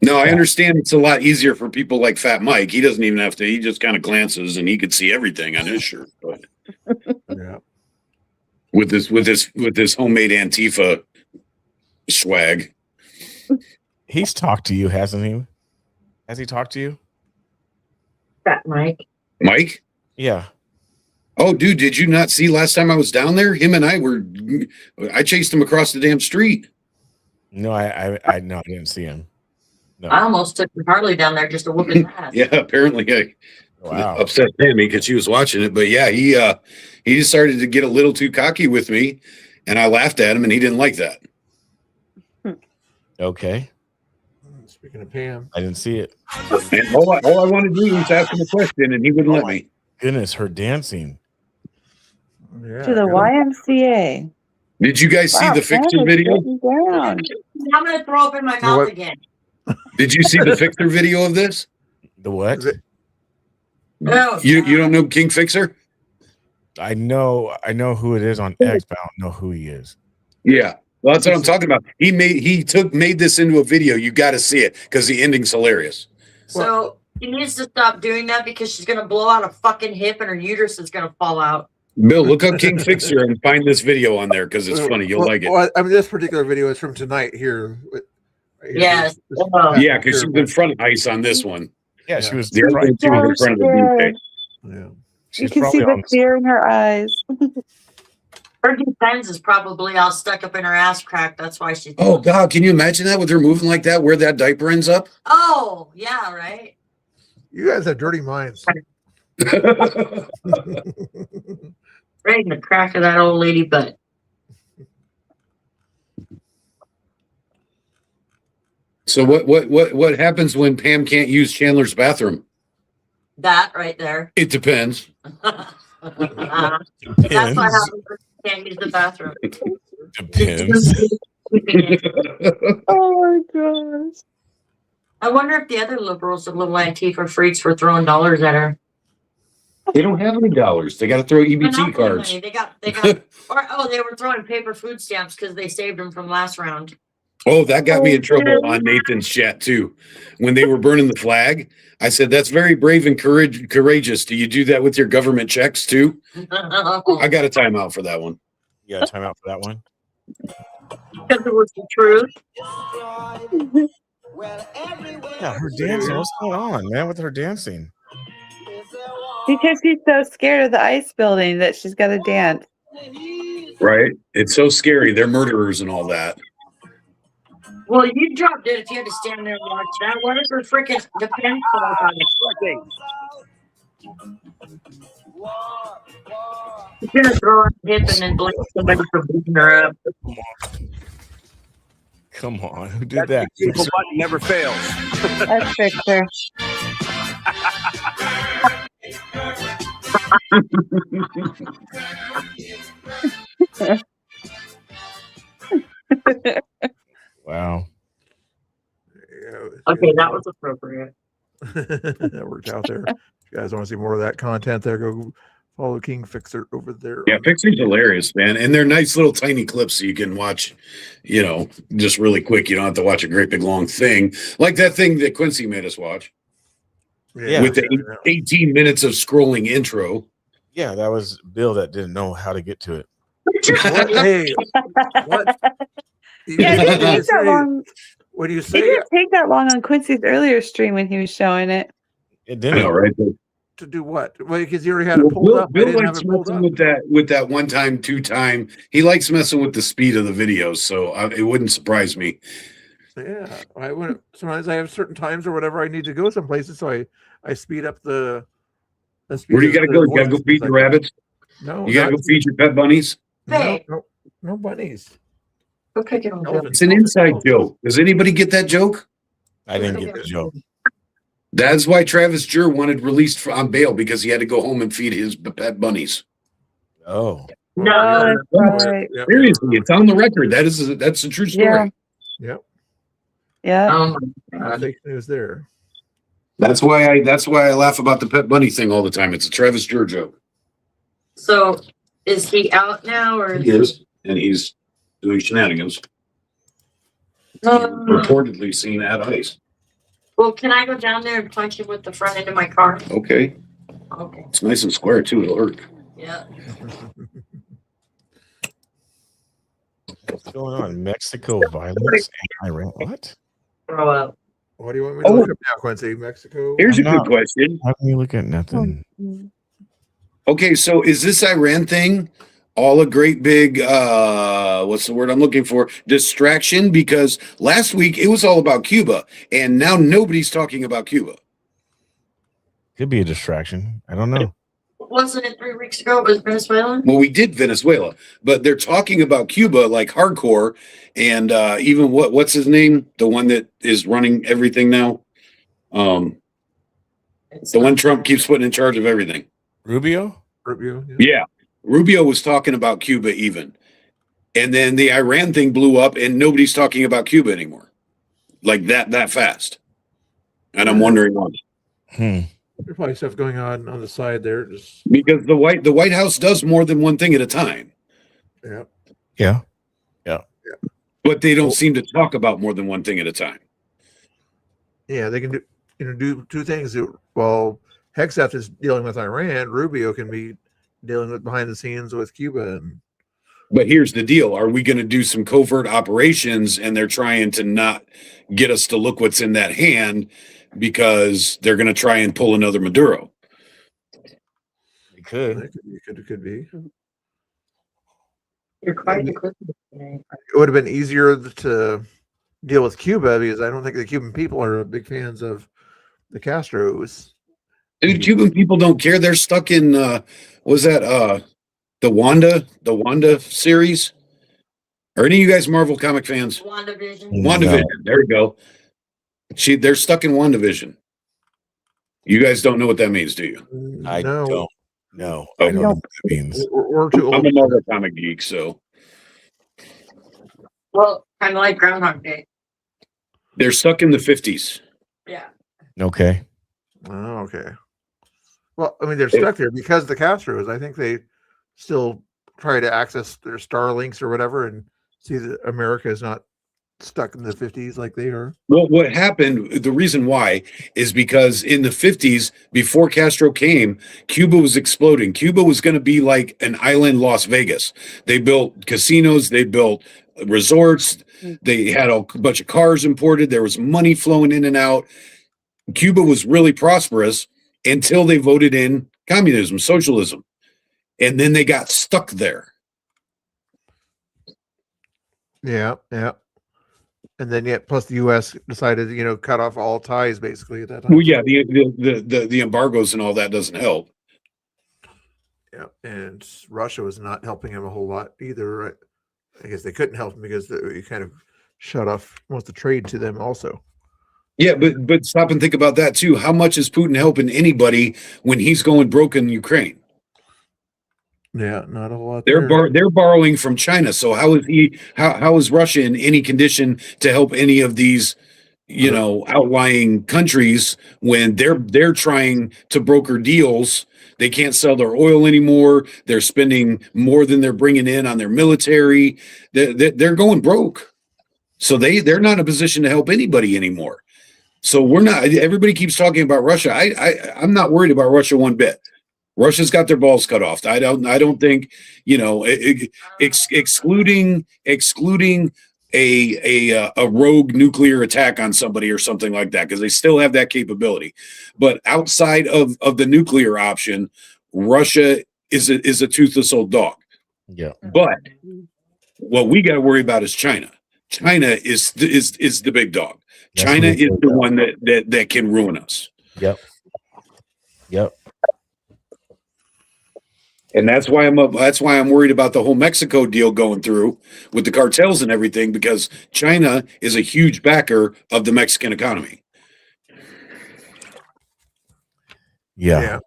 No, I understand it's a lot easier for people like Fat Mike. He doesn't even have to. He just kind of glances and he could see everything on his shirt. But yeah, with this homemade Antifa swag. He's talked to you, hasn't he? Has he talked to you? Fat Mike. Mike? Yeah. Oh, dude, did you not see last time I was down there? Him and I chased him across the damn street. No, I didn't see him. No. I almost took Harley down there just to whoop his ass. Yeah, apparently I upset Tammy because she was watching it. But yeah, he just started to get a little too cocky with me, and I laughed at him, and he didn't like that. Okay. Speaking of Pam, I didn't see it. And all I wanted to do was ask him a question, and he wouldn't let me. Goodness, her dancing. Yeah, to the YMCA. Did you guys see the Fixer video? I'm gonna throw up in my mouth again. Did you see the Fixer video of this? The what? No. You don't know King Fixer? I know who it is on X, but I don't know who he is. Yeah. Well, that's what I'm talking about. He made this into a video. You got to see it because the ending's hilarious. So he needs to stop doing that because she's gonna blow out a fucking hip and her uterus is gonna fall out. Bill, look up King Fixer and find this video on there because it's funny. You'll like it. Well, I mean, this particular video is from tonight here. Yes. Yeah, because she was in front of Ice on this one. Yeah, she was. The other one, she was in front of the DJ. Yeah. You can see the fear in her eyes. Her defense is probably all stuck up in her ass crack. That's why she. Oh God, can you imagine that with her moving like that? Where that diaper ends up? Oh yeah, right. You guys have dirty minds. Right in the crack of that old lady butt. So what happens when Pam can't use Chandler's bathroom? That right there. It depends. That's what happens when you can't use the bathroom. Depends. Oh my gosh. I wonder if the other liberals and little Antifa freaks were throwing dollars at her. They don't have any dollars. They got to throw EBT Monopoly cards. money. They got, they were throwing paper food stamps because they saved them from last round. Oh, that got me in trouble on Nathan's chat too. When they were burning the flag, I said, "That's very brave and courageous. Do you do that with your government checks too?" I got a timeout for that one. You got a timeout for that one? Because it was the truth. Yeah, her dancing. What's going on, man, with her dancing? Because she's so scared of the ice building that she's got to dance. Right? It's so scary. They're murderers and all that. Well, you dropped it if you had to stand there and watch that. What if her freaking defense falls on it? She's gonna throw her hip and then blame somebody for beating her up. Come on, who did that? Simple button never fails. That's Victor. Wow. Okay, that was appropriate. That worked out there. If you guys want to see more of that content there, go follow King Fixer over there. Yeah, Fixer's hilarious, man. And they're nice little tiny clips so you can watch, just really quick. You don't have to watch a great big long thing. Like that thing that Quincy made us watch. Yeah, with the 18 minutes of scrolling intro. Yeah, that was Bill that didn't know how to get to it. Hey, what? Yeah, it didn't take that long. What do you It say? didn't take that long on Quincy's earlier stream when he was showing it. It I didn't. know, right? To do what? Well, because you already had it pulled up. I Bill didn't have likes it pulled messing up. with that 1 time, 2 time. He likes messing with the speed of the videos, so it wouldn't surprise me. Yeah, I wouldn't. Sometimes I have certain times or whatever I need to go some places, so I speed up the. Where do you gotta go? You gotta go feed the rabbits. No, you gotta go feed your pet bunnies. No bunnies. Okay, get on. It's an inside joke. Does anybody get that joke? I didn't get the joke. That's why Travis Jur wanted released on bail because he had to go home and feed his pet bunnies. Oh. No, that's right. Seriously, it's on the record. That's a true story. Yep. Yeah. Fake news there. That's why I laugh about the pet bunny thing all the time. It's a Travis Jur joke. So is he out now or He is, and he's doing shenanigans. Reportedly seen at ICE. well, can I go down there and punch him with the front end of my car? Okay. Okay. It's nice and square too. It'll hurt. Yeah. What's going on? Mexico violence and Iran. What? Throw up. What do you want me to look up now, Quincy? Mexico? Here's a I'm good not- question. How can you look at nothing? Okay, so is this Iran thing all a great big what's the word I'm looking for? Distraction? Because last week it was all about Cuba, and now nobody's talking about Cuba. Could be a distraction. I don't know. Wasn't it 3 weeks ago? It was Venezuela? Well, we did Venezuela, but they're talking about Cuba like hardcore, and even what's his name? The one that is running everything now. The one Trump keeps putting in charge of everything. Rubio? Rubio. Yeah. Rubio was talking about Cuba even. And then the Iran thing blew up and nobody's talking about Cuba anymore. Like that fast. And I'm wondering why. There's probably stuff going on the side there. Just Because the White House does more than one thing at a time. yeah. Yeah. Yeah. But they don't seem to talk about more than one thing at a time. Yeah, they can do two things. Well, Hegseth is dealing with Iran. Rubio can be dealing with behind the scenes with Cuba. But here's the deal. Are we going to do some covert operations and they're trying to not get us to look what's in that hand because they're going to try and pull another Maduro? It could. It could be. You're quite the It would have been easier to deal with Cuba because I don't think the Cuban people are big fans of the Castros. Dude, Cuban people don't care. They're stuck in was that the Wanda series? Are any of you guys Marvel comic fans? WandaVision. WandaVision. There we go. They're stuck in WandaVision. You guys don't know what that means, do you? I don't know. Oh, I don't know what that means. We're too old. I'm a Marvel comic geek, so Well, kind of like Groundhog Day. they're stuck in the 50s. Yeah. Okay. Oh, okay. Well, I mean, they're stuck there because the Castros. I think they still try to access their Starlinks or whatever and see that America is not stuck in the 50s like they are. Well, what happened, the reason why is because in the 50s, before Castro came, Cuba was exploding. Cuba was going to be like an island Las Vegas. They built casinos, they built resorts, they had a bunch of cars imported, there was money flowing in and out. Cuba was really prosperous until they voted in communism, socialism. And then they got stuck there. Yeah, yeah. And then yet, plus the U.S. decided, cut off all ties basically at that time. Well, yeah, the embargoes and all that doesn't help. Yeah, and Russia was not helping him a whole lot either. Right? I guess they couldn't help him because you kind of shut off most of the trade to them also. Yeah, but stop and think about that too. How much is Putin helping anybody when he's going broke in Ukraine? Yeah, not a lot. They're borrowing from China. So how is Russia in any condition to help any of these you know, outlying countries when they're trying to broker deals. They can't sell their oil anymore. They're spending more than they're bringing in on their military. They're going broke. So they're not in a position to help anybody anymore. So we're not. Everybody keeps talking about Russia. I'm not worried about Russia one bit. Russia's got their balls cut off. I don't think, you know, excluding a rogue nuclear attack on somebody or something like that, because they still have that capability. But outside of the nuclear option, Russia is a toothless old dog. Yeah. But what we got to worry about is China. China is the big dog. That's China what is the one that can ruin us. Yep. And that's why I'm worried about the whole Mexico deal going through with the cartels and everything, because China is a huge backer of the Mexican economy. Yeah.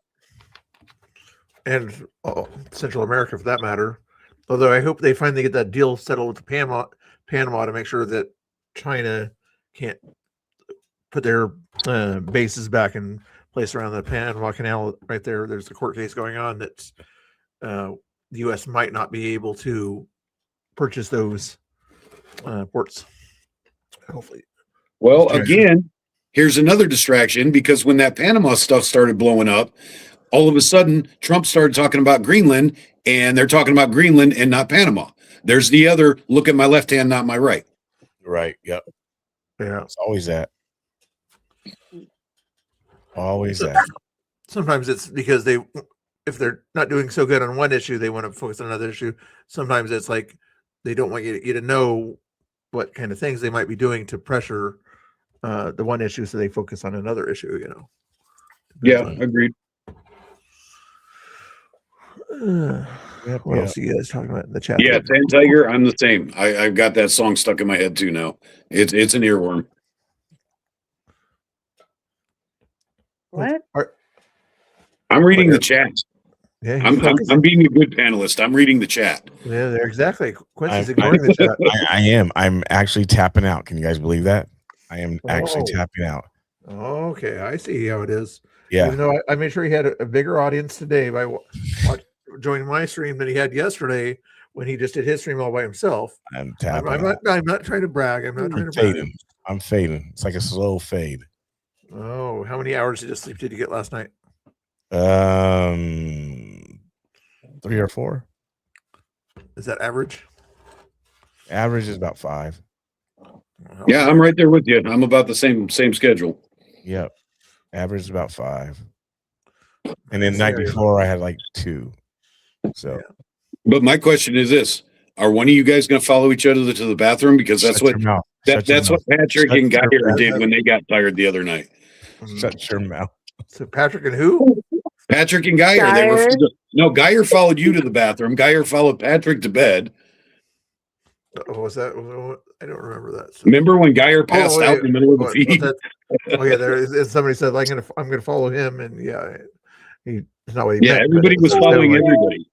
And Central America, for that matter. Although I hope they finally get that deal settled with Panama to make sure that China can't put their bases back in place around the Panama Canal right there. There's a court case going on that the U.S. might not be able to purchase those ports. Hopefully. Well, again, here's another distraction, because when that Panama stuff started blowing up, all of a sudden Trump started talking about Greenland, and they're talking about Greenland and not Panama. There's the other look at my left hand, not my right. Right. Yep. Yeah. It's always that. Always that. Sometimes it's because if they're not doing so good on one issue, they want to focus on another issue. Sometimes it's like they don't want you to know what kind of things they might be doing to pressure the one issue, so they focus on another issue, you know. Yeah, agreed. What else are you guys talking about in the chat? Yeah, Tan Tiger, I'm the same. I've got that song stuck in my head too now. It's an earworm. What? I'm reading the chat. Yeah, I'm being a good panelist. I'm reading the chat. Yeah, they're exactly. Quincy's ignoring the chat. I am. I'm actually tapping out. Can you guys believe that? I am actually tapping out. Okay, I see how it is. Yeah. Even though I made sure he had a bigger audience today by joining my stream than he had yesterday when he just did his stream all by himself. I'm tapping. I'm not trying to brag. I'm not trying to brag. I'm fading. It's like a slow fade. Oh, how many hours of sleep did you get last night? 3 or 4. Is that average? Average is about 5. Yeah, I'm right there with you. I'm about the same schedule. Yep. Average is about 5. And then night before I had like 2. So but my question is this: are one of you guys going to follow each other to the bathroom? Because that's what Patrick and Geyer did when they got tired the other night. Shut your mouth. So Patrick and who? Patrick and Geyer. They were Geyer followed you to the bathroom. Geyer followed Patrick to bed. Oh, was that? I don't remember that. So. Remember when Geyer passed out in the middle of the feed? Somebody said I'm gonna follow him, and he's not what he meant. Everybody was following everybody.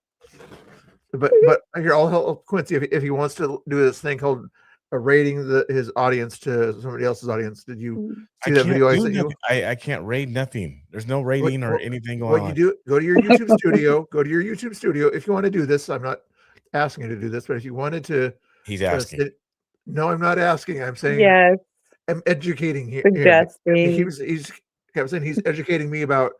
But here, I'll help Quincy if he wants to do this thing called rating his audience to somebody else's audience. Did you see that video I sent you? I can't rate nothing. There's no rating or anything going on. What you do? Go to your YouTube studio. Go to your YouTube studio if you want to do this. I'm not asking you to do this, but if you wanted to, he's asking. No, I'm not asking. I'm saying yes. I'm educating him. Suggesting. He's saying he's educating me about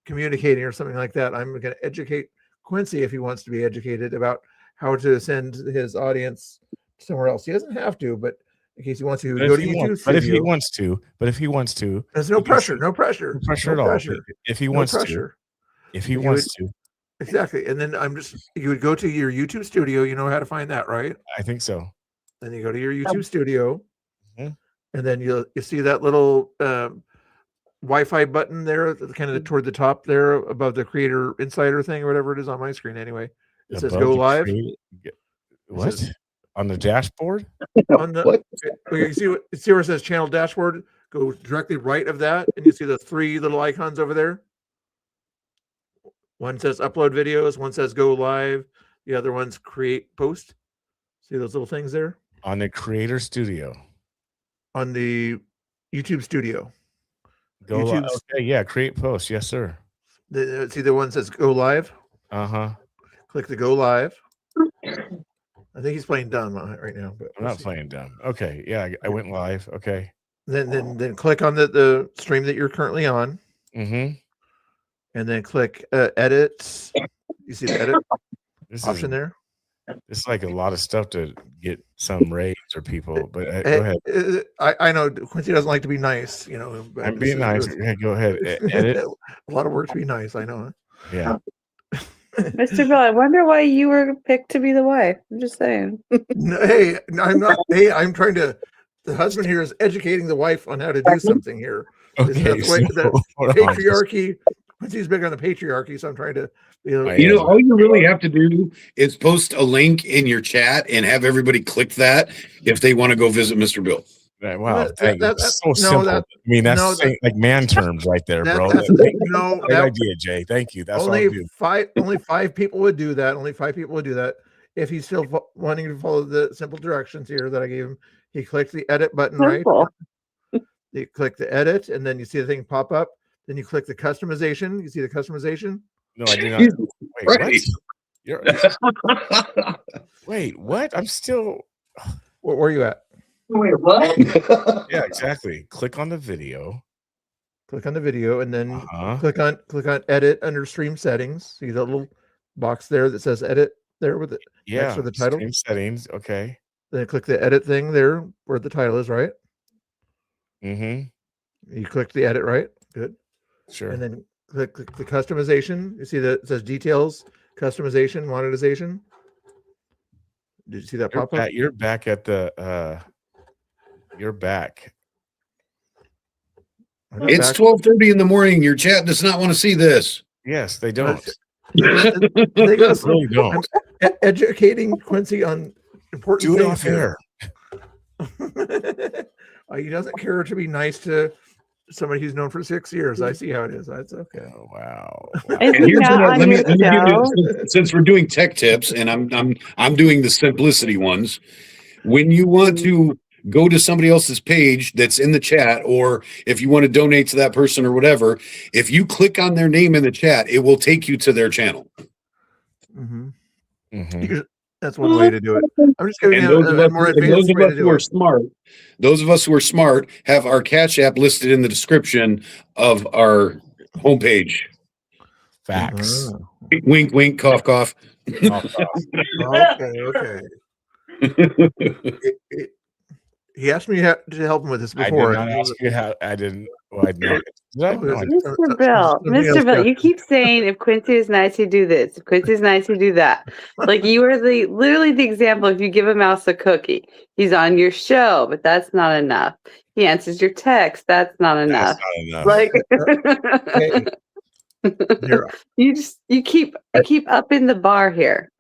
communicating or something like that. I'm going to educate Quincy if he wants to be educated about how to send his audience somewhere else. He doesn't have to, but in case he wants to, go to YouTube. But if he wants to, there's no pressure. No pressure. No pressure at all. If he wants to, exactly. And then you would go to your YouTube studio. You know how to find that, right? I think so. Then you go to your YouTube studio, and then you see that little Wi-Fi button there, kind of toward the top there, above the Creator Insider thing or whatever it is on my screen. Anyway, it says "Go Live." What? On the dashboard? On the you see where it says Channel Dashboard? Go directly right of that, and you see the 3 little icons over there. One says Upload Videos. One says Go Live. The other one's Create Post. See those little things there? On the Creator Studio. On the YouTube Studio. Go live. Okay, yeah, create post. Yes, sir. See the one that says go live? Uh-huh. Click the go live. I think he's playing dumb right now, but I'm not playing dumb. Okay, yeah, I went live. Okay. Then click on the stream that you're currently on. Mm-hmm. And then click edit. You see the edit option there? It's like a lot of stuff to get some raids or people, but go ahead. I know Quincy doesn't like to be nice, you know. I'm being nice. Yeah, go ahead. Edit. A lot of work to be nice. I know. Yeah. Mr. Bill, I wonder why you were picked to be the wife. I'm just saying. No, hey, I'm not. Hey, I'm trying to. The husband here is educating the wife on how to do something here. Okay, the patriarchy. Quincy's big on the patriarchy, so I'm trying to. You know, all you really have to do is post a link in your chat and have everybody click that if they want to go visit Mr. Bill. Wow, that's so simple. I mean, that's like man terms right there, bro. Great idea, Jay. Thank you. That's only five people would do that. Only 5 people would do that. If he's still wanting to follow the simple directions here that I gave him, he clicks the edit button, right? You click the edit, and then you see the thing pop up. Then you click the customization. You see the customization? No, I do not. Wait, what? Wait, what? I'm still. Where are you at? Wait, what? Yeah, exactly. Click on the video. Click on the video, and then click on edit under stream settings. See the little box there that says edit there with it next to the title. Stream settings. Okay. Then click the edit thing there where the title is, right? Mm-hmm. You click the edit, right? Good. Sure. And then click the customization. You see that it says details, customization, monetization. Did you see that pop up? You're back at the you're back. It's 12:30 in the morning. Your chat does not want to see this. Yes, they don't. They got really don't. I'm educating Quincy on important Do it things off here. He doesn't care to be nice to somebody who's known for 6 years. I see how it is. That's okay. Oh, wow. And here's what let me give you, since we're doing tech tips, and I'm doing the simplicity ones. When you want to go to somebody else's page that's in the chat, or if you want to donate to that person or whatever, if you click on their name in the chat, it will take you to their channel. That's one way to do it. I'm just giving you a more advanced way to do it. Those of us who are smart have our Cash App listed in the description of our homepage. Facts. Wink, wink, cough, cough. Okay. He asked me to help him with this before. I did not ask you how. I didn't. Well, I know. Mr. Bill, you keep saying if Quincy is nice, you do this. If Quincy is nice, you do that. Like you are literally the example. If you give a mouse a cookie, he's on your show, but that's not enough. He answers your text. That's not enough. Like you keep upping the bar here.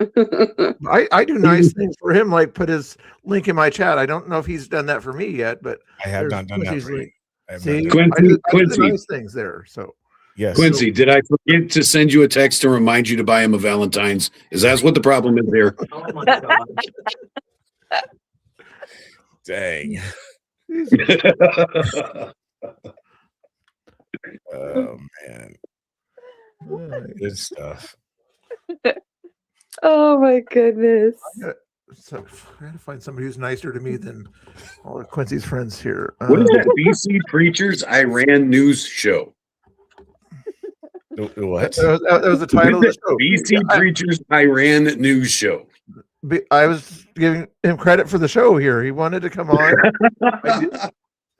I do nice things for him, like put his link in my chat. I don't know if he's done that for me yet, but I have not done that for you. See, Quincy, I do nice things there. So yes, Quincy, did I forget to send you a text to remind you to buy him a Valentine's? Is that what the problem is here? Dang. Oh man. Good stuff. Oh my goodness. I gotta find somebody who's nicer to me than all of Quincy's friends here. What is that? BC Preachers Iran News Show. What? That was the title of the show. BC Preachers Iran News Show. I was giving him credit for the show here. He wanted to come on.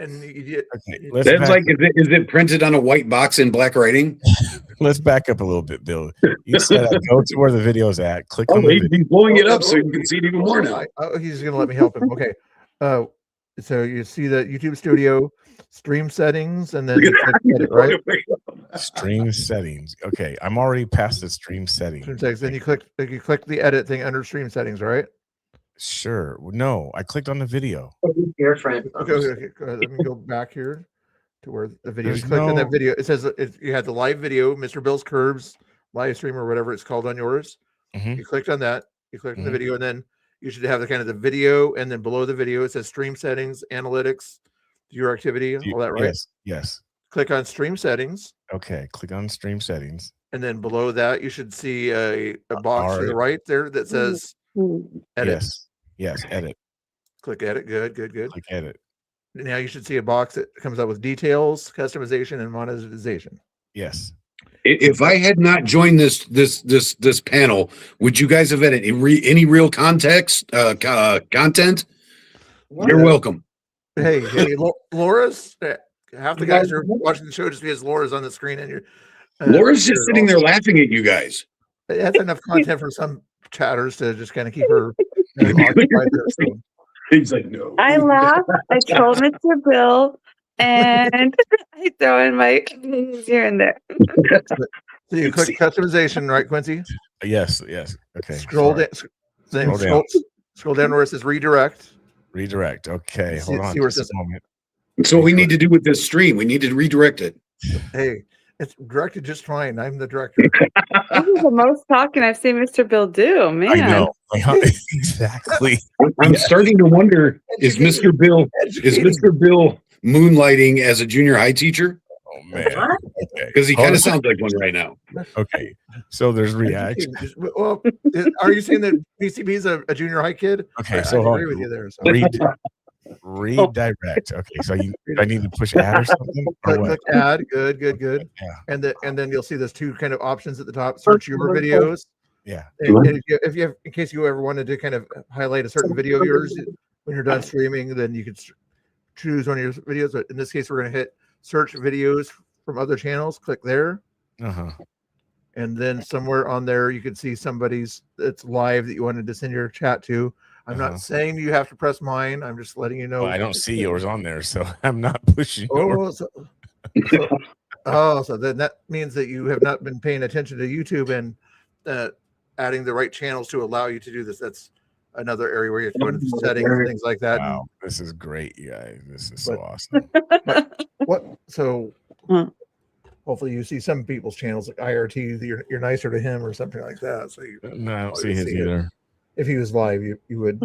And he did. Okay, that's like, is it printed on a white box in black writing? Let's back up a little bit, Bill. You said go to where the video's at. Click on the video. He's blowing it up so you can see it even more now. He's going to let me help him. Okay. So you see the YouTube Studio stream settings, and then you click edit, right? Stream settings. Okay, I'm already past the stream settings. Then you click the edit thing under stream settings, right? Sure. No, I clicked on the video. Your friend. Okay. Go ahead. Let me go back here to where the video. You clicked on that video. It says you had the live video, Mr. Bill's Curbs live stream or whatever it's called on yours. You clicked on that. You clicked on the video, and then you should have the kind of the video, and then below the video it says stream settings, analytics, Viewer activity, all that, right? Yes. Yes. Click on stream settings. Okay. Click on stream settings. And then below that, you should see a box to the right there that says edit. Yes. Yes. Edit. Click edit. Good. Click edit. Now you should see a box that comes up with details, customization, and monetization. Yes. If I had not joined this panel, would you guys have had any real context content? You're welcome. Hey, Laura's half the guys are watching the show just because Laura's on the screen, and you're Laura's just sitting there laughing at you guys. That's enough content for some chatters to just kind of keep her occupied there. So. He's like, no. I laugh. I troll Mr. Bill, and I throw in my here and there. So you click customization, right, Quincy? Yes. Okay. Scroll down. Scroll down where it says redirect. Redirect. Okay. Hold on just a moment. That's what we need to do with this stream. We need to redirect it. Hey, it's directed just fine. I'm the director. This is the most talking I've seen Mr. Bill do. Man, I know. Exactly. I'm starting to wonder: is Mr. Bill moonlighting as a junior high teacher? Oh man, because he kind of sounds like one right now. Okay, so there's reaction. Well, are you saying that BCB is a junior high kid? Okay, I agree with you there. So. Redirect. Okay, so I need to push add or something. Or click add. Good. Yeah. And then you'll see those two kind of options at the top. Search your videos. Yeah. And if you have, in case you ever wanted to kind of highlight a certain video of yours when you're done streaming, then you could choose one of your videos. But in this case, we're going to hit search videos from other channels. Click there. And then somewhere on there, you can see somebody's that's live that you wanted to send your chat to. I'm not saying you have to press mine. I'm just letting you know. Well, I don't see yours on there, so I'm not pushing. So then that means that you have not been paying attention to YouTube and adding the right channels to allow you to do this. That's another area where you have to go into the settings and things like that. Wow, this is great, you guys. This is so awesome. Hopefully you see some people's channels like IRT, you're nicer to him or something like that. So no, I don't see his either. If he was live, you would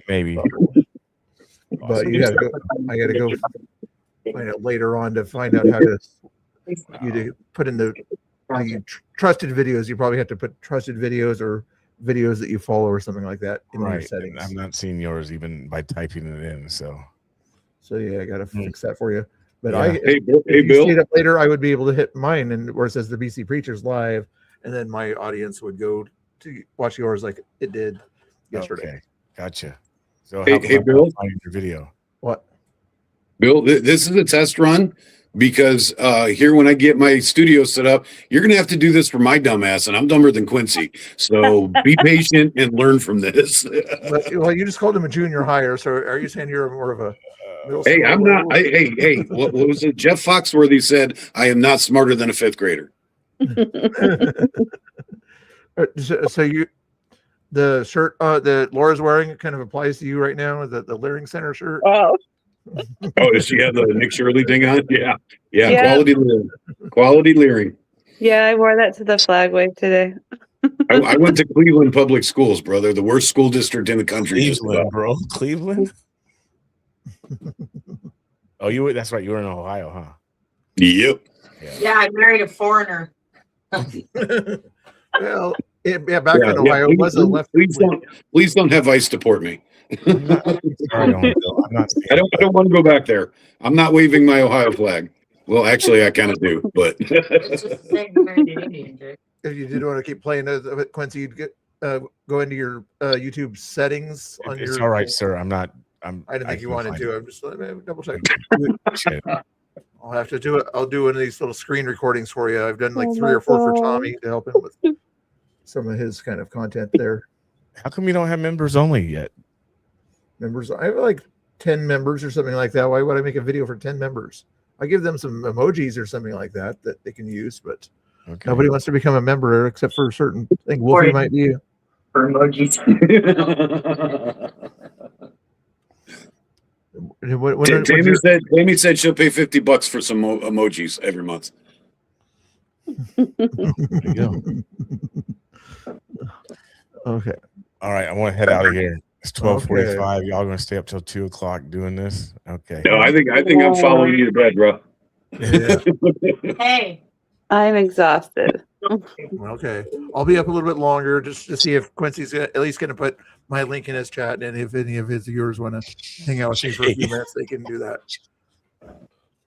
maybe. But you gotta go. I gotta go find out later on to find out how to put in the trusted videos. You probably have to put trusted videos or videos that you follow or something like that in your settings. I'm not seeing yours even by typing it in. So yeah, I gotta fix that for you. But Hey, if you Bill. see it up later, I would be able to hit mine and where it says the BC Preachers live, and then my audience would go to watch yours like it did yesterday. Okay, gotcha. So hey, Bill, find your video. What? Bill, this is a test run because here when I get my studio set up, you're gonna have to do this for my dumb ass, and I'm dumber than Quincy. So be patient and learn from this. Well, you just called him a junior hire, so are you saying you're more of a middle Hey, school I'm not. level? Hey, what was it? Jeff Foxworthy said, "I am not smarter than a fifth grader." So the shirt that Laura's wearing kind of applies to you right now, the Leering Center shirt. Oh, does she have the Nick Shirley thing on? Yeah. Yeah. Quality Leering. yeah, I wore that to the flag wave today. I went to Cleveland Public Schools, brother, the worst school district in the country. Cleveland, bro. Cleveland. Oh, that's right. You were in Ohio, huh? Yep. Yeah, I married a foreigner. Well, back in Ohio, it was a left. Please don't have ICE deport me. Sorry, I don't want to go back there. I'm not waving my Ohio flag. Well, actually, I kind of do, but If you did want to keep playing Quincy, you'd get go into your YouTube settings on It's your. all right, sir. I'm not. I didn't think you wanted to. I'm just double checking. Shit. I'll have to do it. I'll do one of these little screen recordings for you. I've done like 3 or 4 for Tommy to help him with some of his kind of content there. How come you don't have members only yet? Members, I have like 10 members or something like that. Why would I make a video for 10 members? I give them some emojis or something like that they can use, but nobody wants to become a member except for a certain thing. Wolfie might be. For emojis. Tammy said she'll pay $50 for some emojis every month. There you go. Okay. All right, I want to head out of here. It's 12:45. Y'all gonna stay up till 2:00 doing this? Okay. No, I think I'm following you to bed, bro. Hey, I'm exhausted. Okay, I'll be up a little bit longer just to see if Quincy's at least going to put my link in his chat, and if any of his viewers want to hang out with me for a few minutes, they can do that.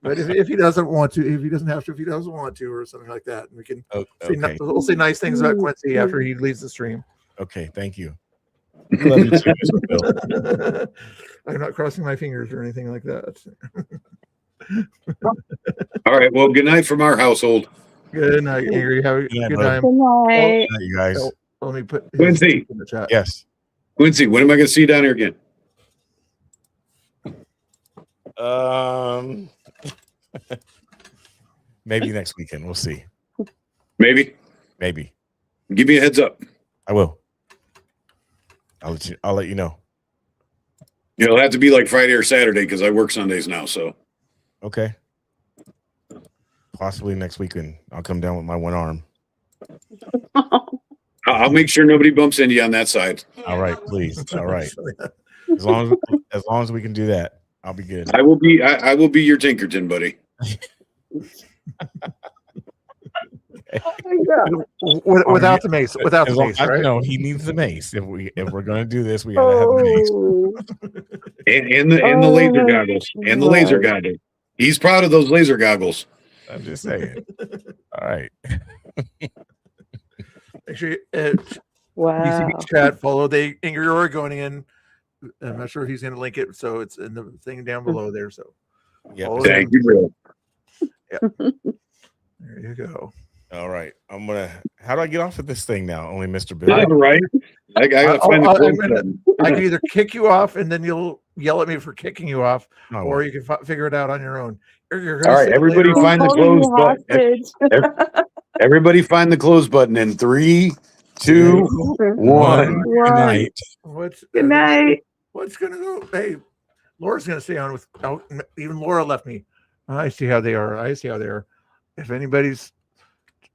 But if he doesn't want to, if he doesn't have to, if he doesn't want to, or something like that, we can we'll say nice things about Quincy after he leaves the stream. Okay, thank you. Love you too, Mr. Bill. I'm not crossing my fingers or anything like that. All right. Well, good night from our household. Good night, Angry. Have a good time. Good night. Good night, you guys. Let me put Quincy in the chat. Yes. Quincy, when am I going to see you down here again? Maybe next weekend. We'll see. Maybe. Give me a heads up. I will. I'll let you know. It'll have to be like Friday or Saturday because I work Sundays now. So. Okay. Possibly next weekend. I'll come down with my one arm. I'll make sure nobody bumps into you on that side. All right, please. All right. As long as we can do that, I'll be good. I will be your Tinkerton, buddy. Without the mace. Without the mace, right? No, he needs the mace. If we're gonna do this, we gotta have the mace. And the laser goggles. And the laser goggles. He's proud of those laser goggles. I'm just saying. All right. Make sure Wow. BCB chat, follow the Angry Oregonian. I'm not sure if he's going to link it, so it's in the thing down below there. So, Thank you, bro. Yep. There you go. All right. How do I get off of this thing now? Only Mr. Bill. All right. I gotta find the close button. I can either kick you off and then you'll yell at me for kicking you off, Oh, or you can figure it out on your own. You're All right, everybody find the close button. Everybody find the close button in 3, 2, 1. Good night. Good night. What's gonna go? Hey, Laura's gonna stay on without even Laura left me. I see how they are. If anybody's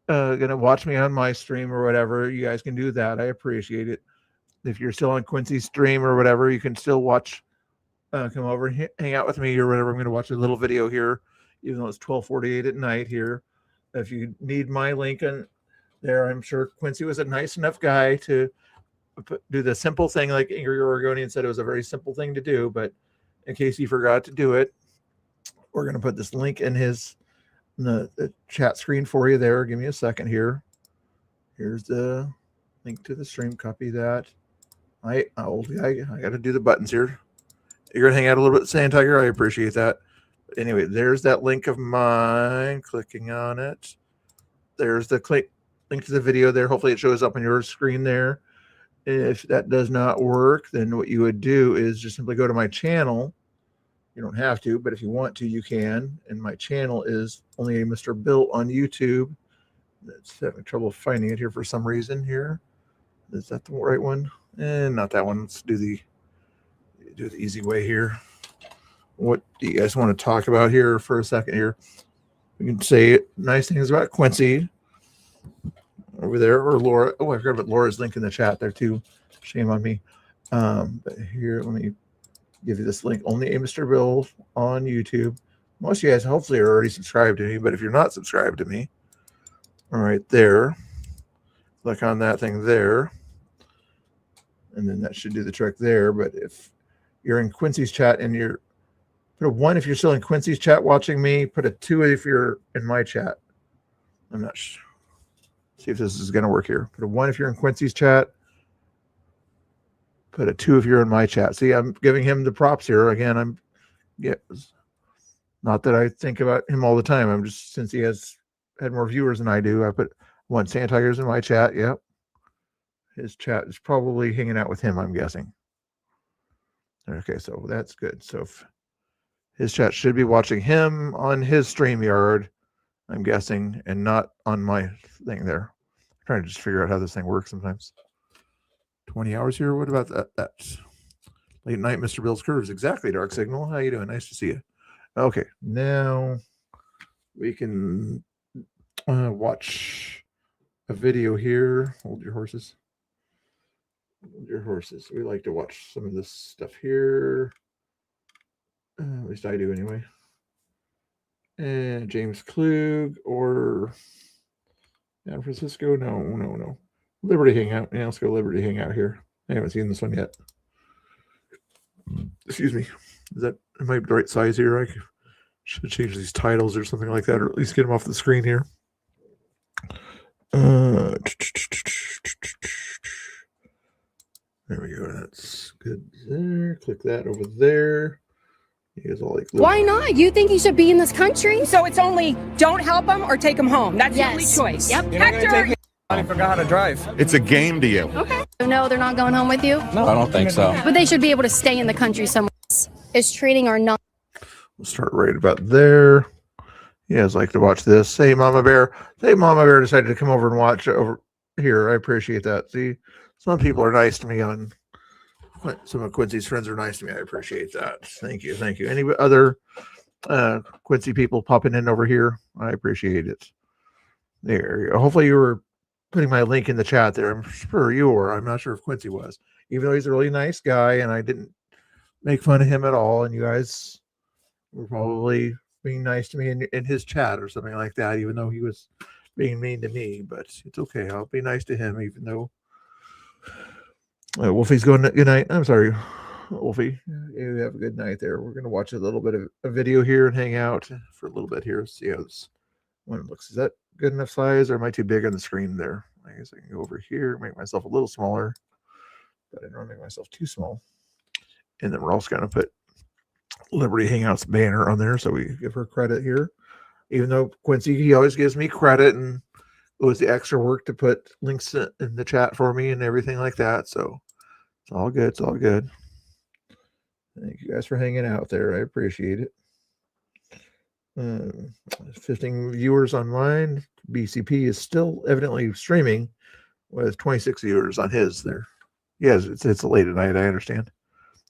gonna watch me on my stream or whatever, you guys can do that. I appreciate it. If you're still on Quincy's stream or whatever, you can still watch. Come over and hang out with me or whatever. I'm gonna watch a little video here, even though it's 12:48 at night here. If you need my link in there, I'm sure Quincy was a nice enough guy to do the simple thing, like Angry Oregonian said. It was a very simple thing to do, but in case he forgot to do it, we're going to put this link in the chat screen for you there. Give me a second here. Here's the link to the stream. Copy that. I got to do the buttons here. You're going to hang out a little bit, Sand Tiger. I appreciate that. But anyway, there's that link of mine. Clicking on it. There's the link to the video there. Hopefully it shows up on your screen there. If that does not work, then what you would do is just simply go to my channel. You don't have to, but if you want to, you can. And my channel is Only a Mr. Bill on YouTube. That's having trouble finding it here for some reason here. Is that the right one? Not that one. Let's do the easy way here. What do you guys want to talk about here for a second here? We can say nice things about Quincy over there, or Laura. Oh, I forgot about Laura's link in the chat there too. Shame on me. But here, let me give you this link. Only a Mr. Bill on YouTube. Most of you guys hopefully are already subscribed to me, but if you're not subscribed to me, all right there, click on that thing there, and then that should do the trick there. But if you're in Quincy's chat and you're put a 1 if you're still in Quincy's chat watching me, put a 2 if you're in my chat. I'm not sure. See if this is going to work here. Put a 1 if you're in Quincy's chat. Put a 2 if you're in my chat. See, I'm giving him the props here. Again, not that I think about him all the time. I'm just, since he has had more viewers than I do, I put 1 Sand Tiger's in my chat. Yep. His chat is probably hanging out with him, I'm guessing. Okay, so that's good. So if his chat should be watching him on his StreamYard, I'm guessing, and not on my thing there. I'm trying to just figure out how this thing works sometimes. 20 hours here? What about that? That's late night, Mr. Bill's Curves. Exactly, Dark Signal. How you doing? Nice to see you. Okay, now we can watch a video here. Hold your horses. Your horses. We like to watch some of this stuff here. At least I do anyway. And James Klug or San Francisco. No. Liberty Hangout. Yeah, let's go Liberty Hangout here. I haven't seen this one yet. Excuse me. Is that am I the right size here? I should change these titles or something like that, or at least get them off the screen here. There we go. That's good there. Click that over there. You guys all like. Why not? You think he should be in this country? So it's only don't help him or take him home. That's the only choice. Yep. Hector. I forgot how to drive. It's a game deal. Okay. No, they're not going home with you. No, I don't think so. But they should be able to stay in the country somewhere else. Is treating our non. We'll start right about there. You guys like to watch this. Hey, Mama Bear. Hey, Mama Bear decided to come over and watch over here. I appreciate that. See, some people are nice to me on. Some of Quincy's friends are nice to me. I appreciate that. Thank you. Any other Quincy people popping in over here? I appreciate it. There you go. Hopefully you were putting my link in the chat there. I'm sure you were. I'm not sure if Quincy was. Even though he's a really nice guy and I didn't make fun of him at all, and you guys were probably being nice to me in his chat or something like that, even though he was being mean to me. But it's okay. I'll be nice to him, even though Wolfie's going good night. I'm sorry, Wolfie. You have a good night there. We're going to watch a little bit of a video here and hang out for a little bit here. See how this one looks. Is that good enough size, or am I too big on the screen there? I guess I can go over here, make myself a little smaller, but I don't want to make myself too small. And then we're also going to put Liberty Hangouts banner on there, so we give her credit here. Even though Quincy, he always gives me credit, and it was the extra work to put links in the chat for me and everything like that. So it's all good. It's all good. Thank you guys for hanging out there. I appreciate it. 15 viewers online. BCP is still evidently streaming with 26 viewers on his there. Yes, it's late at night. I understand.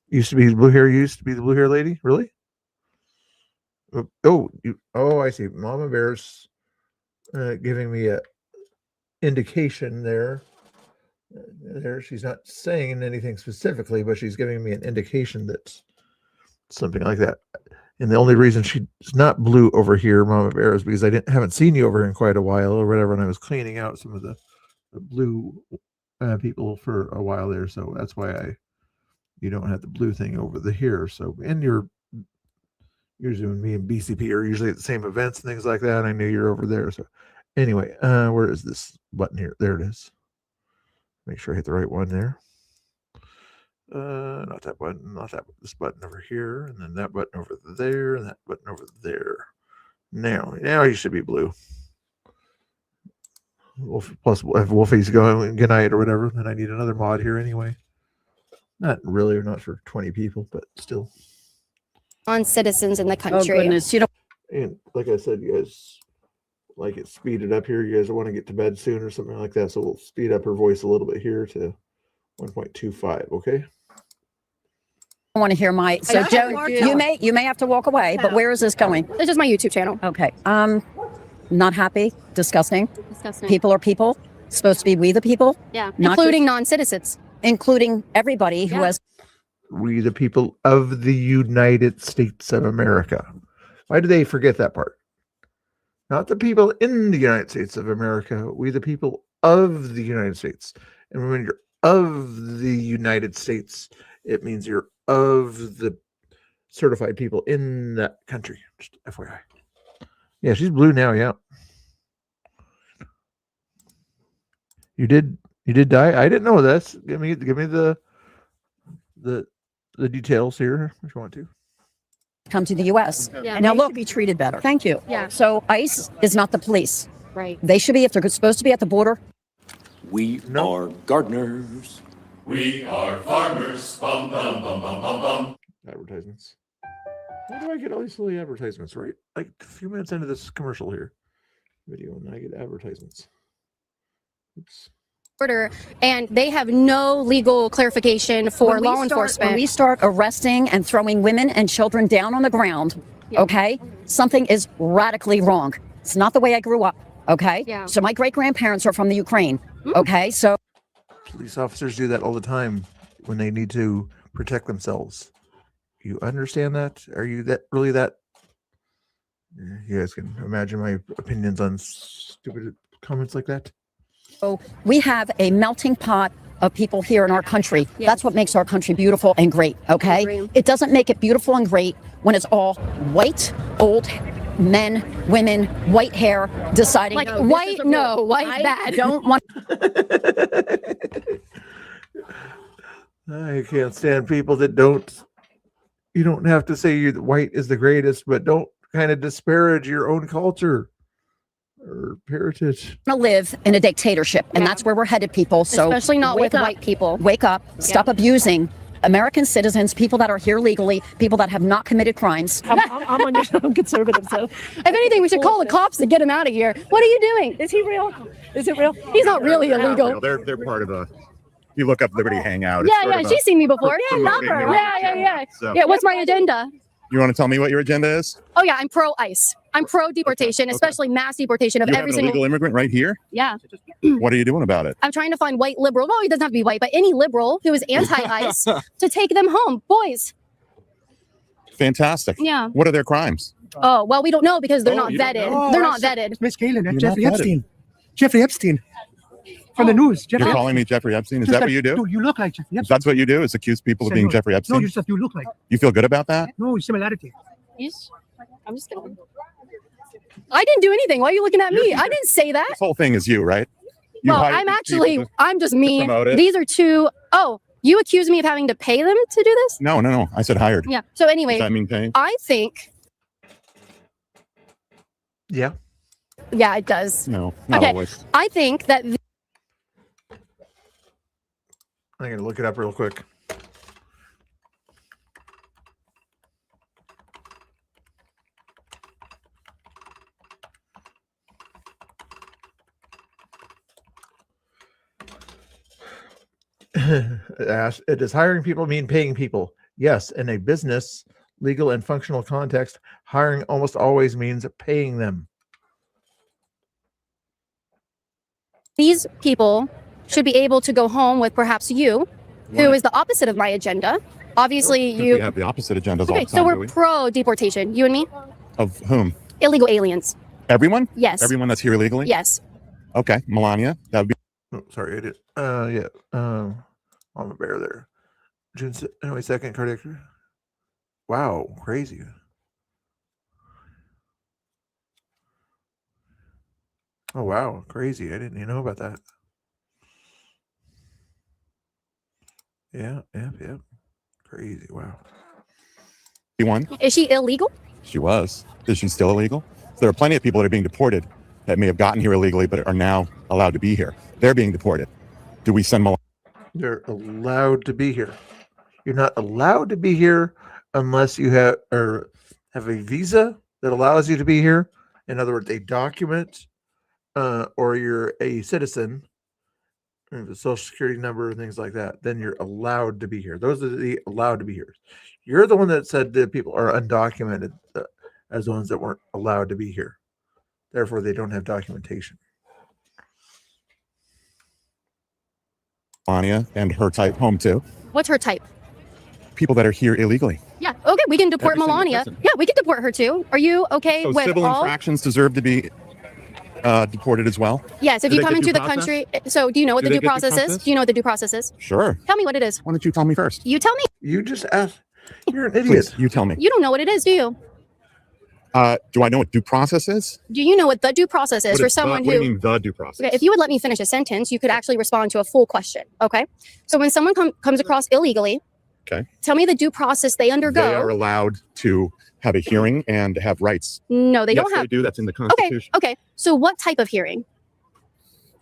Used to be blue hair. Used to be the blue hair lady. Really? Oh, I see. Mama Bear's giving me a indication there. There, she's not saying anything specifically, but she's giving me an indication that something like that. And the only reason she's not blue over here, Mama Bear, is because I haven't seen you over here in quite a while or whatever, and I was cleaning out some of the blue people for a while there, so that's why you don't have the blue thing over here. So, and you're usually when me and BCP are usually at the same events and things like that. I knew you're over there. So, anyway, where is this button here? There it is. Make sure I hit the right one there. Not that button, not that. This button over here, and then that button over there, and that button over there. Now you should be blue. Plus, if Wolfie's going good night or whatever, then I need another mod here anyway. Not really, or not for 20 people, but still. On citizens in the country. Oh, goodness. You don't. And like I said, you guys like it speeded up here. You guys want to get to bed soon or something like that, so we'll speed up her voice a little bit here to 1.25. Okay. I want to hear my. So Joe, you may have to walk away. But where is this going? This is my YouTube channel. Okay. Not happy. Disgusting. People are people. Supposed to be we the people. Yeah. Not Including non-citizens. Including everybody who has. We the people of the United States of America. Why do they forget that part? Not the people in the United States of America. We the people of the United States. And when you're of the United States, it means you're of the certified people in that country. Just FYI. Yeah, she's blue now. Yeah. You did die? I didn't know this. Give me the details here if you want to. Come to the U.S. Yeah, now they look, should be treated better. Thank you. Yeah. So ICE is not the police. Right. They should be, if they're supposed to be at the border. We are gardeners. We are farmers. Bum, bum, bum, bum, bum, bum. Advertisements. How do I get all these silly advertisements, right? Like a few minutes into this commercial here. Video, and I get advertisements. Oops. Order, and they have no legal clarification for law enforcement. When we start arresting and throwing women and children down on the ground, okay, something is radically wrong. It's not the way I grew up, okay? Yeah. So my great-grandparents are from the Ukraine, okay? So Police officers do that all the time when they need to protect themselves. You understand that? Are you really that? You guys can imagine my opinions on stupid comments like that. So we have a melting pot of people here in our country. That's what makes our country beautiful and great, okay? It doesn't make it beautiful and great when it's all white, old men, women, white hair deciding Like white, no, white bad. don't want I can't stand people that don't. You don't have to say white is the greatest, but don't kind of disparage your own culture or heritage. to live in a dictatorship, and that's where we're headed, people. So Especially not wake with up. white people. Wake up, stop abusing American citizens, people that are here legally, people that have not committed crimes. I'm on your I'm conservative, so if anything, we should call the cops to get him out of here. What are you doing? Is he real? Is it real? He's not really illegal. They're part of a. You look up Liberty Hangout. Yeah, she's seen me before. Yeah, love her. Yeah. So- Yeah, what's my agenda? You want to tell me what your agenda is? Oh yeah, I'm pro ICE. I'm pro deportation, especially mass deportation of You have every an single. illegal immigrant right here. Yeah. What are you doing about it? I'm trying to find white liberal. No, he doesn't have to be white, but any liberal who is anti-ICE to take them home, boys. Fantastic. Yeah. What are their crimes? Oh well, we don't know because they're not you don't vetted. know. They're not vetted. Miss Kaylin, You're that's Jeffrey not vetted. Epstein. Jeffrey Epstein. From the news. Jeffrey You're calling me Jeffrey Epstein? Is Just that what you do? Dude, you look like Jeffrey Epstein. That's what you do? Is accuse people of being No, Jeffrey No, Epstein? you just you look like. You feel good about that? No, similarity. Yes. I'm just kidding. I didn't do anything. Why are you looking at me? I didn't say that. This whole thing is you, right? You Well, hired I'm these actually, people to- I'm just me. promote it. These are two oh you accuse me of having to pay them to do this? No. I said hired. Yeah. So anyway, Does that mean paying? I think, Yeah. yeah, it does. No, not Okay. always. I think that I'm gonna look it up real quick. Does hiring people mean paying people? Yes, in a business, legal, and functional context, hiring almost always means paying them. these people should be able to go home with perhaps you, who is the opposite of my agenda. Obviously, We you. have the opposite agendas all Okay, the so time, do we're we? pro deportation. You and me, Of whom? illegal aliens. Everyone? Yes. Everyone that's here illegally? Yes. Okay, Melania, that would be. Oh, sorry, I did. Yeah. Mama Bear there. June 2nd, cardiac. Wow, crazy. Oh wow, crazy! I didn't even know about that. Yeah, crazy. Wow. One. Is she illegal? She was. Is she still illegal? There are plenty of people that are being deported that may have gotten here illegally but are now allowed to be here. They're being deported. Do we send Melania? They're allowed to be here. You're not allowed to be here unless you have a visa that allows you to be here. In other words, a document, or you're a citizen, the social security number, things like that. Then you're allowed to be here. Those are the allowed to be here. You're the one that said that people are undocumented as the ones that weren't allowed to be here. Therefore, they don't have documentation. Melania and her type home too. What's her type? People that are here illegally. Yeah. Okay, we can deport Every single Melania. person. Yeah, we can deport her too. Are you okay So with civil all? infractions deserve to be deported as well? Yes, if Do you they come get into due the process? country. So, do you know what Do the they due get due process is? process? Do you know what the due process is? Sure. Tell me what it is. Why don't you tell me first? You tell me. You just asked. You're an idiot. Please, you tell me. You don't know what it is, do you? Do I know what due process is? Do you know what the due process is What for is someone what who? do you mean the due process? Okay, if you would let me finish a sentence, you could actually respond to a full question. Okay. So when someone comes across illegally, Okay. tell me the due process they undergo. They are allowed to have a hearing and have rights. No, they Yes, don't have. They do. That's in the Okay. Constitution. Okay. So what type of hearing?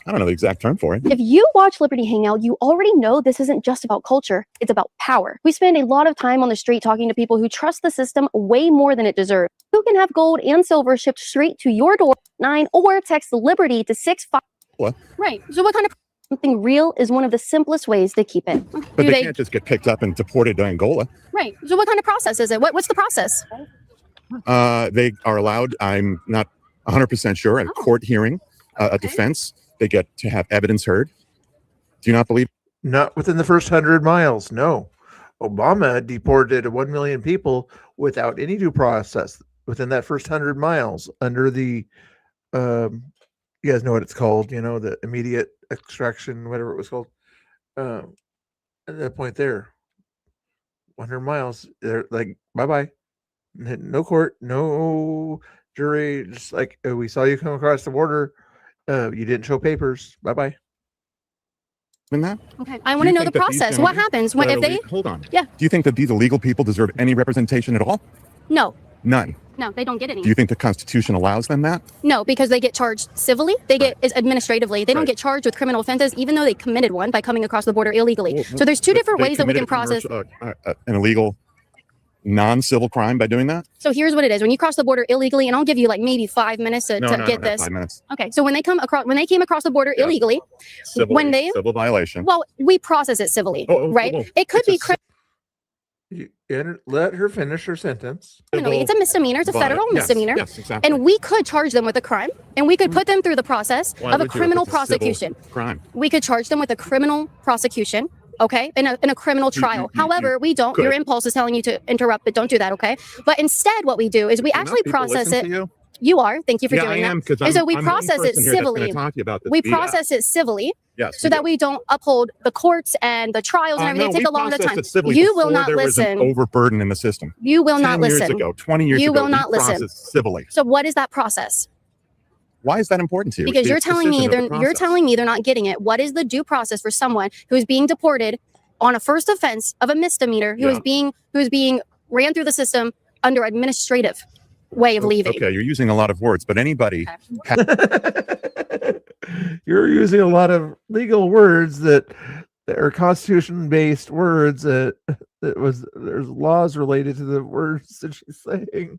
I don't know the exact term for it. If you watch Liberty Hangout, you already know this isn't just about culture, it's about power. We spend a lot of time on the street talking to people who trust the system way more than it deserves. You can have gold and silver shipped straight to your door, 9, or text Liberty to 65. What? Right. So what kind of something real is one of the simplest ways to keep it. But they can't just get picked up and deported to Angola. Right. So what kind of process is it? What's the process? They are allowed, I'm not 100% sure, a court hearing, a defense. They get to have evidence heard. Do you not believe? Not within the first 100 miles. No. Obama deported 1 million people without any due process within that first 100 miles under the, you guys know what it's called, the immediate extraction, whatever it was called. At that point there, 100 miles, they're like, bye-bye. No court, no jury, just like, we saw you come across the border. You didn't show papers. Bye-bye. That? Okay. I want to know the process. What happens when if they hold on? Yeah. Do you think that these illegal people deserve any representation at all? No. None. No, they don't get any. Do you think the Constitution allows them that? No, because they get charged civilly. They get administratively. They don't get charged with criminal offenses, even though they committed one by coming across the border illegally. So there's two different ways that we can process an illegal non-civil crime by doing that. So here's what it is: when you cross the border illegally, and I'll give you like maybe 5 minutes to get this. 5 minutes. Okay, so when they came across the border illegally, Civil violation. Well, we process it civilly, right? It could be Let her finish her sentence. criminally. It's a misdemeanor. It's a federal misdemeanor. Yes, exactly. And we could charge them with a crime, and we could put them through the process Why of a would you if criminal it's a civil prosecution. crime? We could charge them with a criminal prosecution. Okay, in a criminal trial. However, we don't. Your could. impulse is telling you to interrupt, but don't do that. Okay, but instead, what we do is we actually process it. You are. Thank you for doing I am, that. And so we process it civilly. We process it civilly. Yes, so that we don't uphold the courts and the trials and everything. They take a long time. You will not listen. Overburden in the system. You will not 10 years listen. ago, 20 years You ago, will not we listen. processed civilly. So what is that process? Why is that important to you? Because The you're telling me decision of the you're process. telling me they're not getting it. What is the due process for someone who is being deported on a first offense of a misdemeanor, who is being ran through the system under administrative way of leaving? Okay, you're using a lot of words, but anybody. You're using a lot of legal words that are constitution-based words there's laws related to the words that she's saying,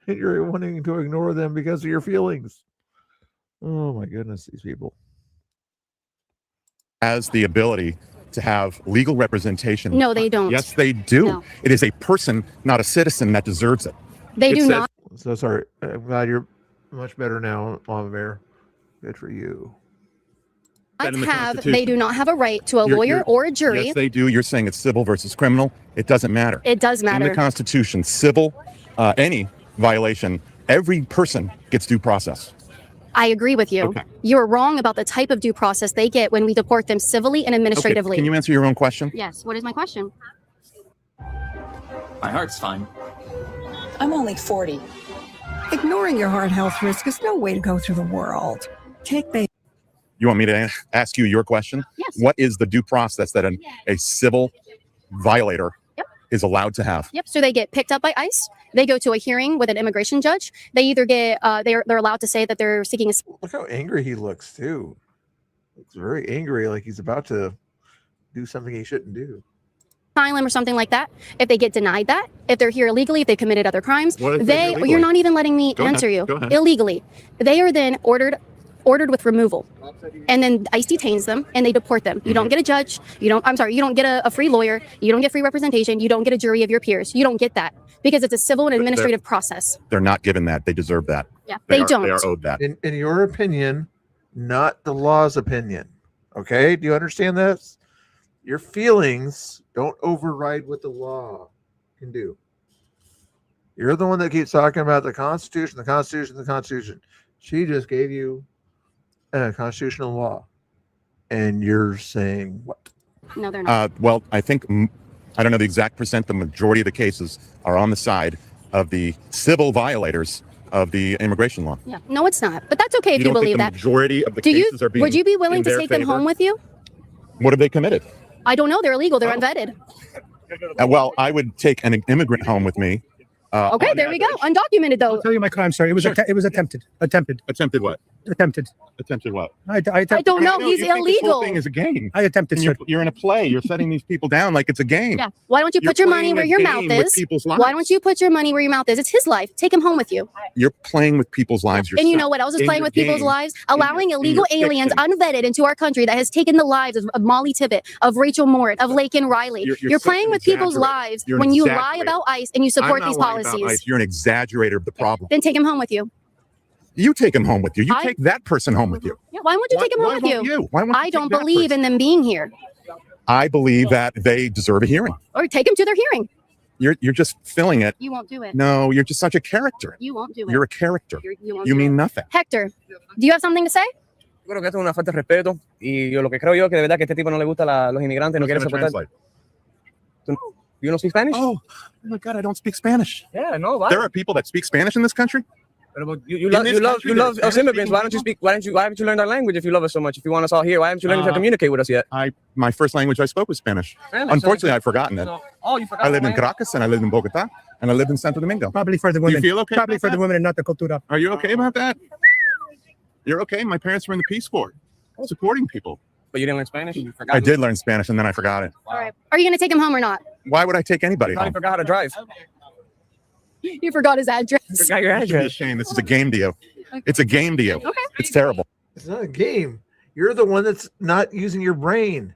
and you're wanting to ignore them because of your feelings. Oh my goodness, these people. Has the ability to have legal representation. No, they don't. Yes, they do. No. It is a person, not a citizen, that deserves it. They It do says- not. So sorry. I'm glad you're much better now, Mama Bear. Good for you. That in the They Constitution. do not have a right to a You're- lawyer you're- or a jury. Yes, they do. You're saying it's civil versus criminal. It doesn't matter. It does In matter. the Constitution, civil, any violation, every person gets due process. I agree with you. Okay. You're wrong about the type of due process they get when we deport them civilly and administratively. Okay, can you answer your own question? Yes. What is my question? My heart's fine. I'm only 40. Ignoring your heart health risk is no way to go through the world. Take the You want me to ask you your question? Yes. What is the due process that a civil violator is allowed to have? Yep. So they get picked up by ICE. They go to a hearing with an immigration judge. They either get they're allowed to say that they're seeking a Look how angry he looks too. Looks very angry, like he's about to do something he shouldn't do. asylum or something like that. If they get denied that, if they're here illegally, if they committed other crimes, What if they're here you're illegally? not even letting me Go ahead. answer you. Go ahead. Illegally, they are then ordered with removal, and then ICE detains them and they deport them. You don't get a judge. You don't get a free lawyer. You don't get free representation. You don't get a jury of your peers. You don't get that because it's a civil and administrative process. They're not given that. They deserve that. Yeah, they don't. They are owed that. In your opinion, not the law's opinion. Okay, do you understand this? Your feelings don't override what the law can do. You're the one that keeps talking about the Constitution, the Constitution, the Constitution. She just gave you a constitutional law, and you're saying what? No, they're not. Well, I think, I don't know the exact percent, the majority of the cases are on the side of the civil violators of the immigration law. Yeah, no, it's not. But that's okay if you don't think believe the that. majority of the Do you? cases are being Would you be willing in to their take them favor? home with you? What have they committed? I don't know. They're illegal. They're unvetted. Well, I would take an immigrant home with me. Okay, there we go. Undocumented though. I'll tell you my crime. Sorry, it was it was attempted. Attempted what? Attempted what? I don't know. He's You think this whole illegal. thing is a game. I attempted. And you're in a play. You're setting these people down like it's a game. Yeah. Why don't you You're put your money playing where a your game mouth with is? people's Why lives. don't you put your money where your mouth is? It's his life. Take him home with you. You're playing with people's lives. And you yourself know what else is in playing your with people's game. lives? Allowing in illegal your aliens fiction. unvetted into our country that has taken the lives of Molly Tibbet, of Rachel Morit, of Lakin Riley. You're You're such playing an with people's exaggerator. lives You're an when you lie exaggerator. about ICE and you I'm support not these lying about policies. ICE. You're an exaggerator of the problem. Then take him home with you. You take him home with you. You I- take that person home with you. Yeah, why won't you take him home with won't you? Why won't I you don't take that believe person? in them being here. I believe that they deserve a hearing. Or take him to their hearing. You're just filling it. You won't do it. No, you're just such a character. You won't do it. You're a character. You won't You do mean it. nothing. Hector, do you have something to say? Creo que esto es una falta de respeto y yo lo que creo yo que de verdad que este tipo no le gusta los inmigrantes, no quiere Who's gonna soportar. translate? You don't speak Spanish? Oh my God, I don't speak Spanish. Yeah, no. Why? There are people that speak Spanish in this country. But you love us immigrants. Why haven't you learned our language if you love us so much? If you want us all here, why haven't you learned how to communicate with us yet? My first language I spoke was Spanish. Unfortunately, I've forgotten it. Oh, you forgot. I lived in Caracas and I lived in Bogota and I lived in Santo Domingo. Probably for the Do you women. feel okay? Probably about for that? the women and not the cultura. Are you okay about that? You're okay? My parents were in the Peace Corps, supporting people. But you didn't learn Spanish? You forgot. I did learn Spanish and then I forgot it. All right. Are you going to take him home or not? Why would I take anybody You probably home? forgot how to drive. You forgot his address. Forgot your It's a address. shame. This is a game to you. It's a game to you. Okay. It's terrible. It's not a game. You're the one that's not using your brain.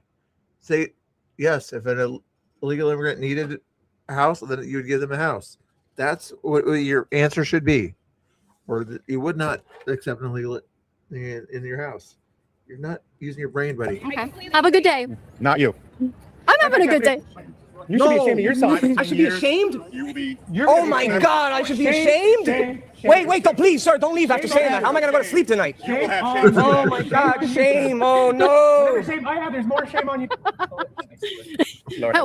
Say, yes, if an illegal immigrant needed a house, then you would give them a house. That's what your answer should be. Or that you would not accept an illegal in your house. You're not using your brain, buddy. Okay. Have a good day. Not you. I'm having a good day. You should be ashamed of yourself. I should be ashamed? You're Oh my God, I should be ashamed? Wait, please, sir, don't leave after saying that. How am I going to go to sleep tonight? Oh my God, shame. Oh no. Shame I have. There's more shame on you.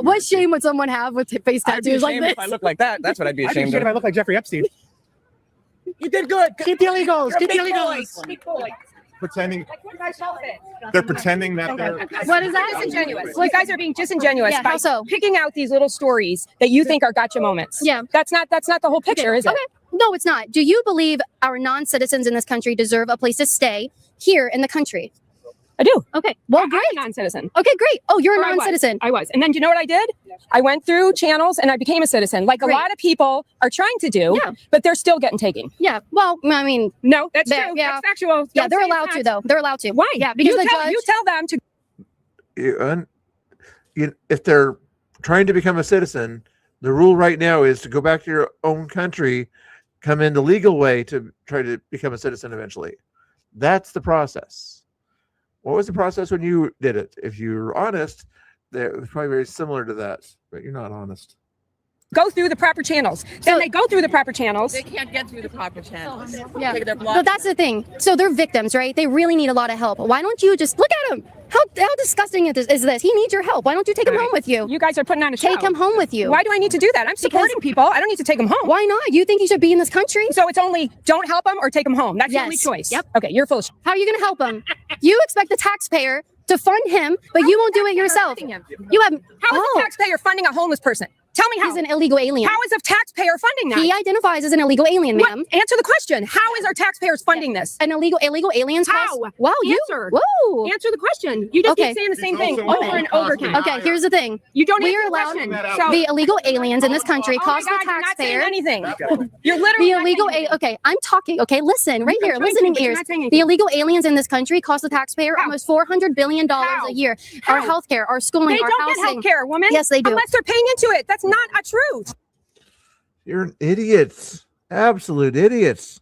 What shame would someone have with face I'd be tattoos like ashamed this? if I look like that. That's what I'd be I'd be ashamed ashamed if I of. look like Jeffrey Epstein. You did good. Keep the illegals. You're a Keep the big illegals. boy. Pretending. They're pretending that they're. What is that? Disingenuous. You guys are being disingenuous Yeah, by how so? picking out these little stories that you think are gotcha moments. Yeah. That's not the whole picture, is it? Okay. No, it's not. Do you believe our non-citizens in this country deserve a place to stay here in the country? I do. Okay. Well, I'm great. a non-citizen. Okay, great. Oh, you're Or a I was. non-citizen. I was. And then do you know what I did? I went through channels and I became a citizen, like Great. a lot of people are trying to do, Yeah. but they're still getting taken. Yeah. Well, I mean, No, that's There- true. yeah. That's factual. yeah, Don't they're say it's allowed to not. though. They're allowed to. Why? Yeah, because the judge. you tell them to If they're trying to become a citizen, the rule right now is to go back to your own country, come in the legal way to try to become a citizen eventually. That's the process. What was the process when you did it? If you're honest, that was probably very similar to that, but you're not honest. go through the proper channels. Then they go through the proper channels. They can't get through the proper channels. Yeah. They're But blocked. that's the thing. So they're victims, right? They really need a lot of help. Why don't you just look at him? How disgusting is this? He needs your help. Why don't you take him home with you? You guys are putting on a show. Take him home with you. Why do I need to do that? I'm supporting people. I don't need to take them home. Why not? You think he should be in this country? So it's only don't help him or take him home. That's the Yes. only choice. Yep. Okay, you're full of shit. How are you going to help him? You expect the taxpayer to fund him, but you won't do it yourself. You have How is a taxpayer funding a homeless person? Tell me how. He's an illegal alien. How is a taxpayer funding that? He identifies as an illegal alien, What? ma'am. Answer the question. How is our taxpayers funding this? An illegal aliens How? cost- Wow, Answer. Whoa. Answer the question. You just Okay. keep saying the same He's thing also over and over again. Okay, here's the thing. You don't We answer are the allowed question. So, the illegal aliens in this country oh my cost God, the you're not saying taxpayer. anything. You're literally The not illegal saying okay, I'm talking. Okay, listen, right You're here, trying to, listening but you're ears. not saying The anything. illegal aliens in this country cost the taxpayer almost $400 billion How? a year. How? Our healthcare, our schooling, They our don't get housing. health care, woman. Yes, they do. Unless they're paying into it. That's not a truth. You're an idiot. Absolute idiots.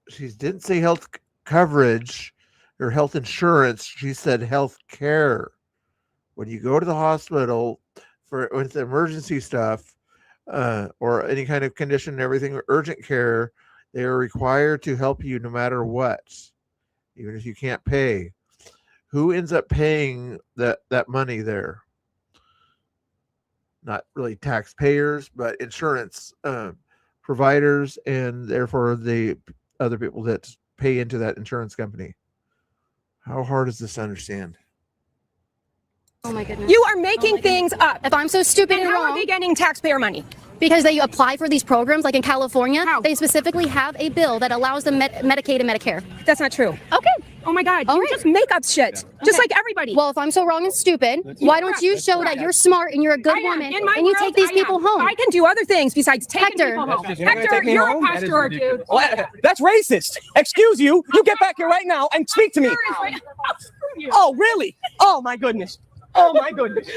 She didn't say health coverage or health insurance. She said health care. When you go to the hospital with emergency stuff or any kind of condition and everything, urgent care, they are required to help you no matter what, even if you can't pay. Who ends up paying that money there? Not really taxpayers, but insurance providers, and therefore the other people that pay into that insurance company. How hard is this to understand? Oh my goodness. You are making things up. If I'm so stupid And and how are wrong, they getting taxpayer money? because they apply for these programs, like in California, How? they specifically have a bill that allows them Medicaid and Medicare. That's not true. Okay. Oh my God. All You right. just make up shit. Just like everybody. Well, if I'm so wrong and stupid, why don't you show that you're smart and you're a good I am. woman In my and you world, take these I people am. home? I can do other things besides taking Hector. people home. You're not gonna Hector, take me you're home? a pastor, dude. That's racist. Excuse you. You get back here right now and speak to me. Oh, really? Oh, my goodness. Oh, my goodness.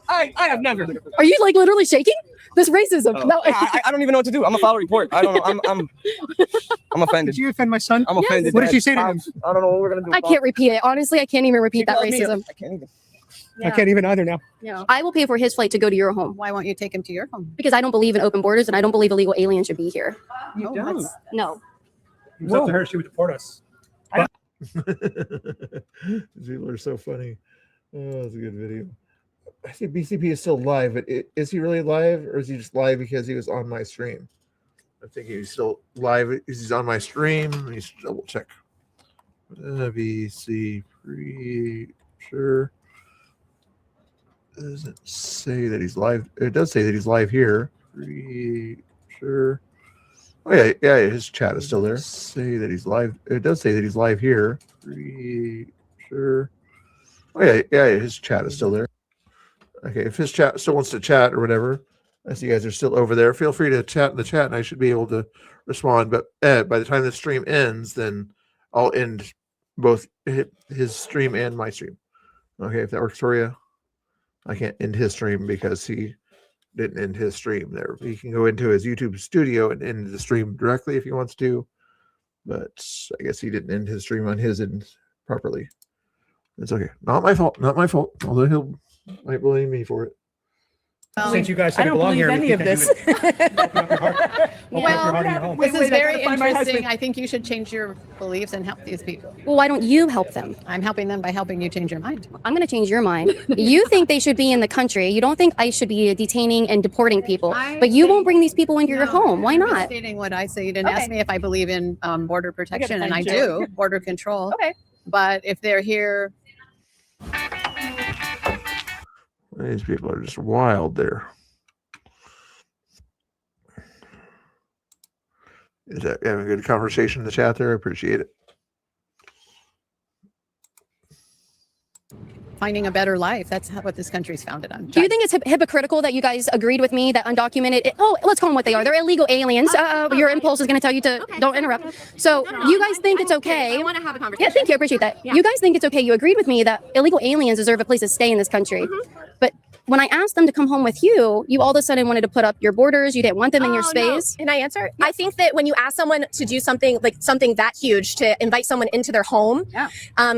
I have never. Are you like literally shaking? This racism. No, I don't even know what to do. I'm a file report. I don't know. I'm offended. Did you offend my son? I'm offended. What did you say to him? I don't know what we're gonna do. I can't repeat it. Honestly, I can't even repeat that racism. I can't even. I can't even either now. Yeah. I will pay for his flight to go to your home. Why won't you take him to your home? Because I don't believe in open borders and I don't believe illegal aliens should be here. You don't. No. It's up to her. She would deport us. These people are so funny. Oh, that's a good video. I think BCP is still live, but is he really live, or is he just live because he was on my stream? I think he's still live. He's on my stream. Let me just double check. BC sure. Doesn't say that he's live. It does say that he's live here. Sure. Oh yeah, his chat is still there. Say that he's live. It does say that he's live here. Sure. Oh yeah, his chat is still there. Okay, if his chat still wants to chat or whatever, I see you guys are still over there. Feel free to chat in the chat, and I should be able to respond. But by the time the stream ends, then I'll end both his stream and my stream. Okay, if that works for you. I can't end his stream because he didn't end his stream there. He can go into his YouTube studio and end the stream directly if he wants to, but I guess he didn't end his stream on his end properly. It's okay. Not my fault. Not my fault. Although he'll might blame me for it. Since you guys I said it don't belong believe here, any of this. Well, This is very find my interesting. husband. I think you should change your beliefs and help these people. Well, why don't you help them? I'm helping them by helping you change your mind. I'm going to change your mind. You think they should be in the country. You don't think I should be detaining and deporting people. But you won't bring these people into your home. Why I'm not? stating what I say. You didn't Okay. ask me if I believe in border protection, and I find you. do, border control. Okay. But if they're here, These people are just wild there. Is that having a good conversation in the chat there? I appreciate it. finding a better life, that's what this country's founded on. Do you think it's hypocritical that you guys agreed with me that undocumented, let's call them what they are. They're illegal aliens. Your impulse is going to tell you to don't interrupt. So you guys think it's okay. I want to have a conversation. Yeah, thank you. I appreciate that. You guys think it's okay. You agreed with me that illegal aliens deserve a place to stay in this country. But when I asked them to come home with you, you all of a sudden wanted to put up your borders. You didn't want them in your space. Can I answer? I think that when you ask someone to do something like something that huge, to invite someone into their home,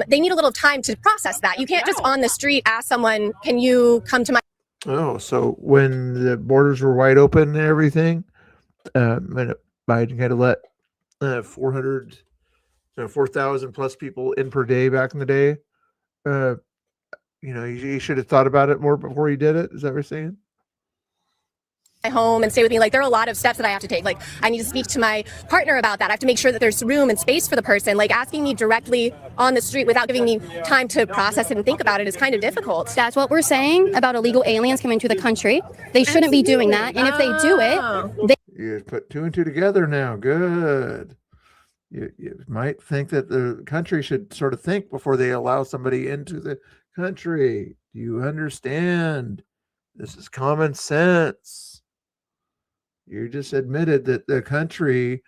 they need a little time to process that. You can't just on the street ask someone, can you come to my... Oh, so when the borders were wide open and everything, and Biden had to let 4,000 plus people in per day back in the day, you should have thought about it more before you did it. Is that what you're saying? my home and stay with me? Like, there are a lot of steps that I have to take. Like, I need to speak to my partner about that. I have to make sure that there's room and space for the person. Like, asking me directly on the street without giving me time to process it and think about it is kind of difficult. That's what we're saying about illegal aliens coming to the country. They shouldn't be doing that. And if they do it, they You put two and two together now. Good. You might think that the country should sort of think before they allow somebody into the country. Do you understand? This is common sense. You just admitted that the country,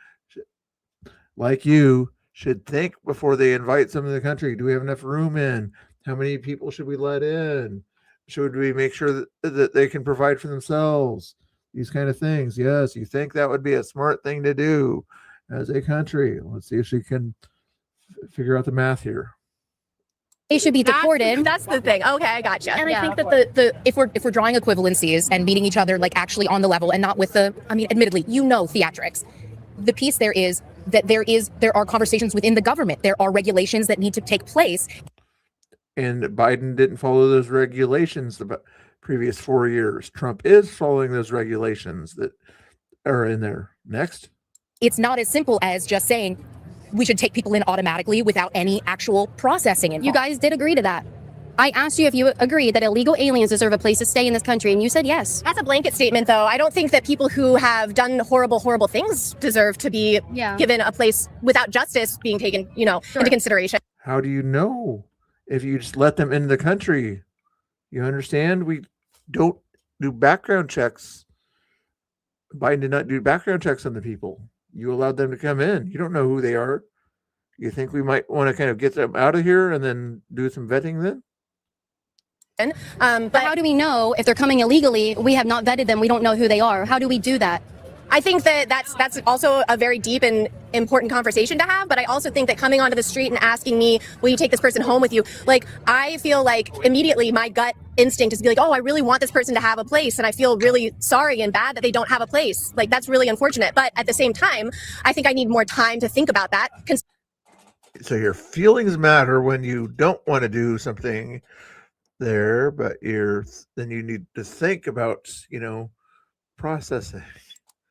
like you, should think before they invite some of the country. Do we have enough room in? How many people should we let in? Should we make sure that they can provide for themselves? These kind of things. Yes, you think that would be a smart thing to do as a country. Let's see if she can figure out the math here. should be deported. That's the thing. Okay, I gotcha. And I think that the if we're drawing equivalencies and meeting each other like actually on the level and not with the, I mean, admittedly, theatrics. The piece there is that there are conversations within the government. There are regulations that need to take place. And Biden didn't follow those regulations the previous 4 years. Trump is following those regulations that are in there. Next. It's not as simple as just saying we should take people in automatically without any actual processing involved. You guys did agree to that. I asked you if you agreed that illegal aliens deserve a place to stay in this country, and you said yes. That's a blanket statement, though. I don't think that people who have done horrible, horrible things deserve to be given a place without justice being taken, into consideration. How do you know if you just let them into the country? You understand? We don't do background checks. Biden did not do background checks on the people. You allowed them to come in. You don't know who they are. You think we might want to kind of get them out of here and then do some vetting then? But how do we know if they're coming illegally? We have not vetted them. We don't know who they are. How do we do that? I think that that's also a very deep and important conversation to have. But I also think that coming onto the street and asking me, will you take this person home with you? Like, I feel like immediately my gut instinct is to be like, oh, I really want this person to have a place. And I feel really sorry and bad that they don't have a place. Like, that's really unfortunate. But at the same time, I think I need more time to think about that. So your feelings matter when you don't want to do something there, but then you need to think about, processing.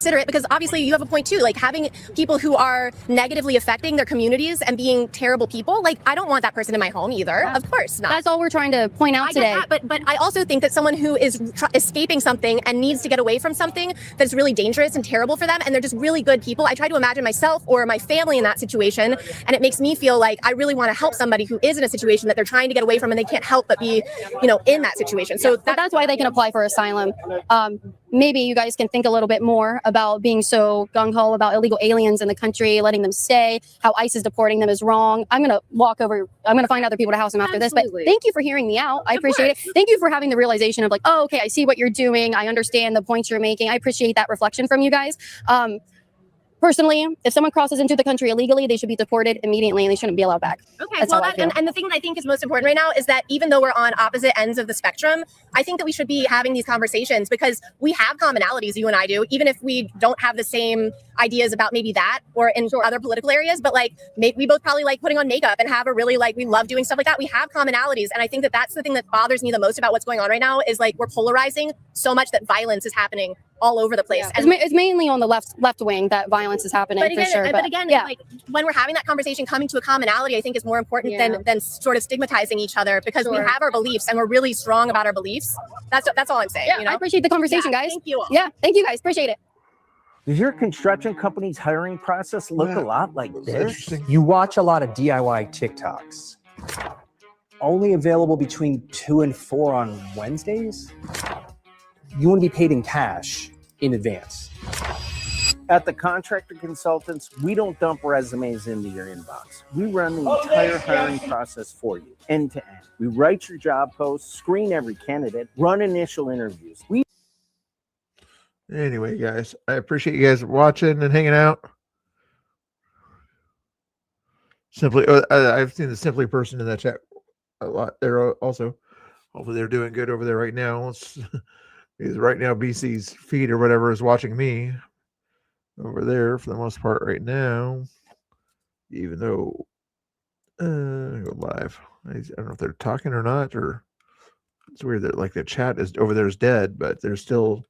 Consider it, because obviously you have a point too, like having people who are negatively affecting their communities and being terrible people. Like, I don't want that person in my home either. Of course not. That's all we're trying to point out today. But I also think that someone who is escaping something and needs to get away from something that's really dangerous and terrible for them, and they're just really good people. I try to imagine myself or my family in that situation, and it makes me feel like I really want to help somebody who is in a situation that they're trying to get away from, and they can't help but be, in that situation. So that's why they can apply for asylum. Maybe you guys can think a little bit more about being so gung-ho about illegal aliens in the country, letting them stay, how ICE is deporting them is wrong. I'm going to find other people to house them after this, but thank you for hearing me out. I appreciate it. Thank you for having the realization of like, oh, okay, I see what you're doing. I understand the points you're making. I appreciate that reflection from you guys. Personally, if someone crosses into the country illegally, they should be deported immediately and they shouldn't be allowed back. Okay, That's well, how I feel. and the thing that I think is most important right now is that even though we're on opposite ends of the spectrum, I think that we should be having these conversations because we have commonalities, you and I do, even if we don't have the same ideas about maybe that or in other political areas. But like, we both probably like putting on makeup and have a really we love doing stuff like that. We have commonalities. And I think that that's the thing that bothers me the most about what's going on right now is like we're polarizing so much that violence is happening all over the place. Yeah. And It's mainly on the left wing that violence is happening for sure. But again, like when we're having that conversation, coming to a commonality, I think is more important than sort of stigmatizing each other because we have our beliefs and we're really strong about our beliefs. That's all I'm saying. Yeah, I appreciate the conversation, guys. Thank you all. Yeah, thank you guys. Appreciate it. Does your construction company's hiring process look a lot like this? You watch a lot of DIY TikToks. Only available between 2 and 4 on Wednesdays? You want to be paid in cash in advance. At the Contractor Consultants, we don't dump resumes into your inbox. We run the entire hiring process for you, end to end. We write your job posts, screen every candidate, run initial interviews. Anyway, guys, I appreciate you guys watching and hanging out. Simply, I've seen the Simply person in that chat a lot there also. Hopefully they're doing good over there right now. Because right now BC's feed or whatever is watching me over there for the most part right now. Even though I go live. I don't know if they're talking or not, or it's weird that like the chat is over there is dead, but there's still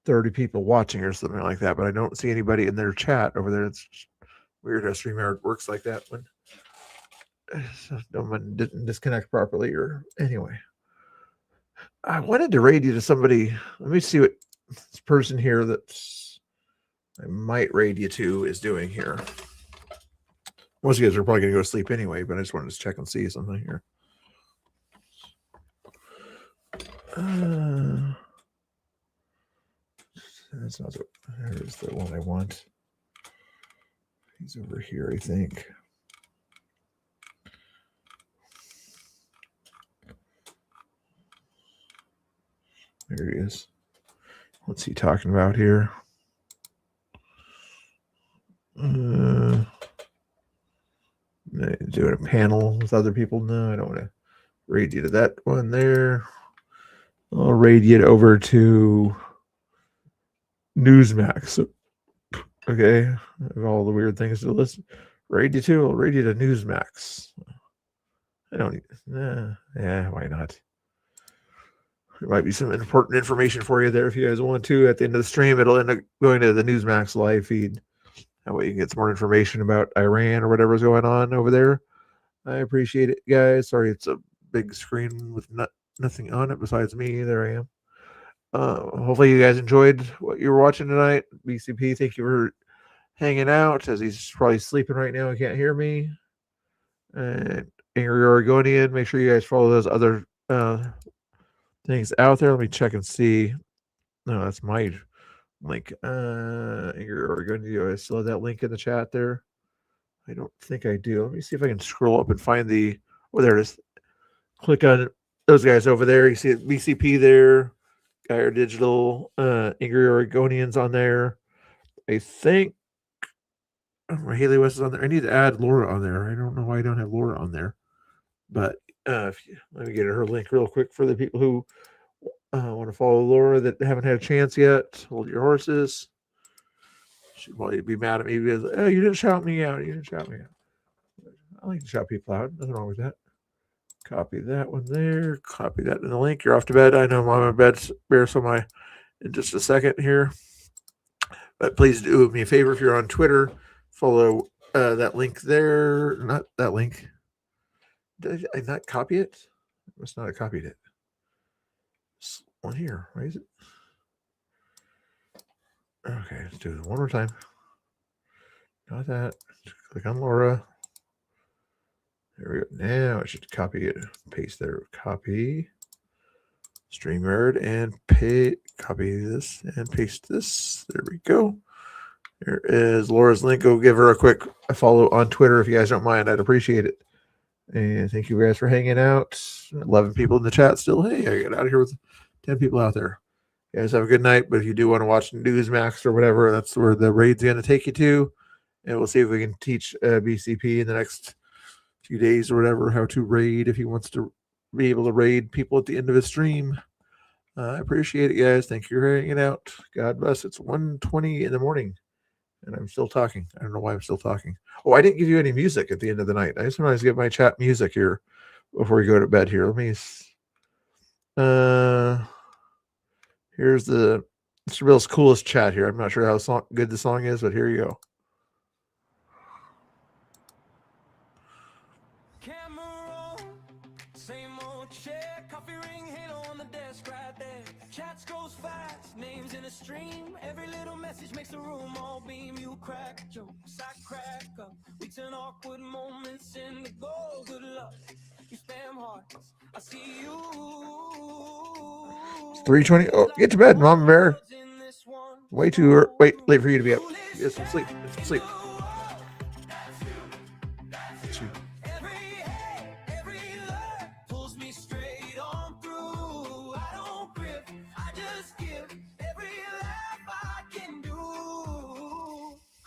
30 people watching or something like that, but I don't see anybody in their chat over there. It's weird how StreamYard works like that when someone didn't disconnect properly or anyway. I wanted to raid you to somebody. Let me see what this person here that I might raid you to is doing here. Most of you guys are probably going to go to sleep anyway, but I just wanted to check and see something here. That's not there's the one I want. He's over here, I think. There he is. What's he talking about here? Doing a panel with other people? No, I don't want to raid you to that one there. I'll raid you over to Newsmax. Okay, all the weird things to listen. Raid you to? I'll raid you to Newsmax. I don't. Yeah, why not? There might be some important information for you there if you guys want to. At the end of the stream, it'll end up going to the Newsmax live feed. That way you can get some more information about Iran or whatever's going on over there. I appreciate it, guys. Sorry, it's a big screen with nothing on it besides me. There I am. Hopefully you guys enjoyed what you were watching tonight. BCP, thank you for hanging out, as he's probably sleeping right now and can't hear me. And Angry Oregonian, make sure you guys follow those other things out there. Let me check and see. No, that's my link. Angry Oregonian, I still have that link in the chat there. I don't think I do. Let me see if I can scroll up and find the. Oh, there it is. Click on those guys over there. You see BCP there, Geyer Digital, Angry Oregonians on there. I think Haley West is on there. I need to add Laura on there. I don't know why I don't have Laura on there, but let me get her link real quick for the people who want to follow Laura that haven't had a chance yet. Hold your horses. She'd probably be mad at me because, oh, you didn't shout me out. You didn't shout me out. I like to shout people out. Nothing wrong with that. Copy that one there. Copy that in the link. You're off to bed. I know I'm in bed, bear, so in just a second here. But please do me a favor if you're on Twitter, follow that link there. Not that link. Did I not copy it? I must not have copied it. This one here. Where is it? Okay, let's do it one more time. Not that. Click on Laura. There we go. Now I should copy it. Paste there. Copy. StreamYard and copy this and paste this. There we go. There is Laura's link. Go give her a quick follow on Twitter if you guys don't mind. I'd appreciate it. And thank you guys for hanging out. 11 people in the chat still. Hey, I got out of here with 10 people out there. You guys have a good night. But if you do want to watch Newsmax or whatever, that's where the raid's going to take you to. And we'll see if we can teach BCP in the next few days or whatever how to raid if he wants to be able to raid people at the end of his stream. I appreciate it, guys. Thank you for hanging out. God bless. It's 1:20 in the morning, and I'm still talking. I don't know why I'm still talking. Oh, I didn't give you any music at the end of the night. I sometimes give my chat music here before we go to bed here. Let me... here's the Mr. Bill's coolest chat here. I'm not sure how good the song is, but here you go. Chats goes fast, names in a stream. Every little message makes the room all beam. You crack jokes, I crack up. We turn awkward moments into gold. Good luck, you spam hearts. I see you. It's 3:20. Oh, get to bed, Mama Bear. Way too early. Wait, late for you to be up. Get some sleep. Get some sleep.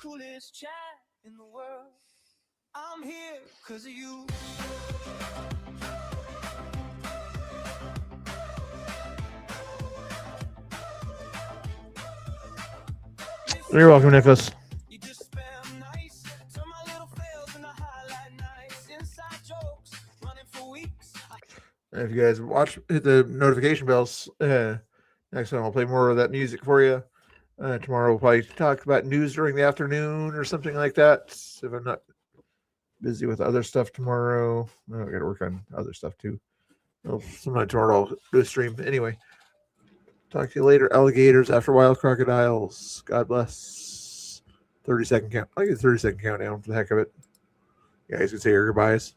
Coolest chat in the world. I'm here because of you. You're welcome, Nicholas. You just spam nice. Turn my little fails into highlight nights. Inside jokes running for weeks. If you guys hit the notification bells. Next time I'll play more of that music for you. Tomorrow we'll probably talk about news during the afternoon or something like that. If I'm not busy with other stuff tomorrow. I got to work on other stuff too. Well, sometime tomorrow I'll do a stream. Anyway, talk to you later. Alligators after wild crocodiles. God bless. 30-second count. I'll get a 30-second countdown for the heck of it. You guys can say your goodbyes.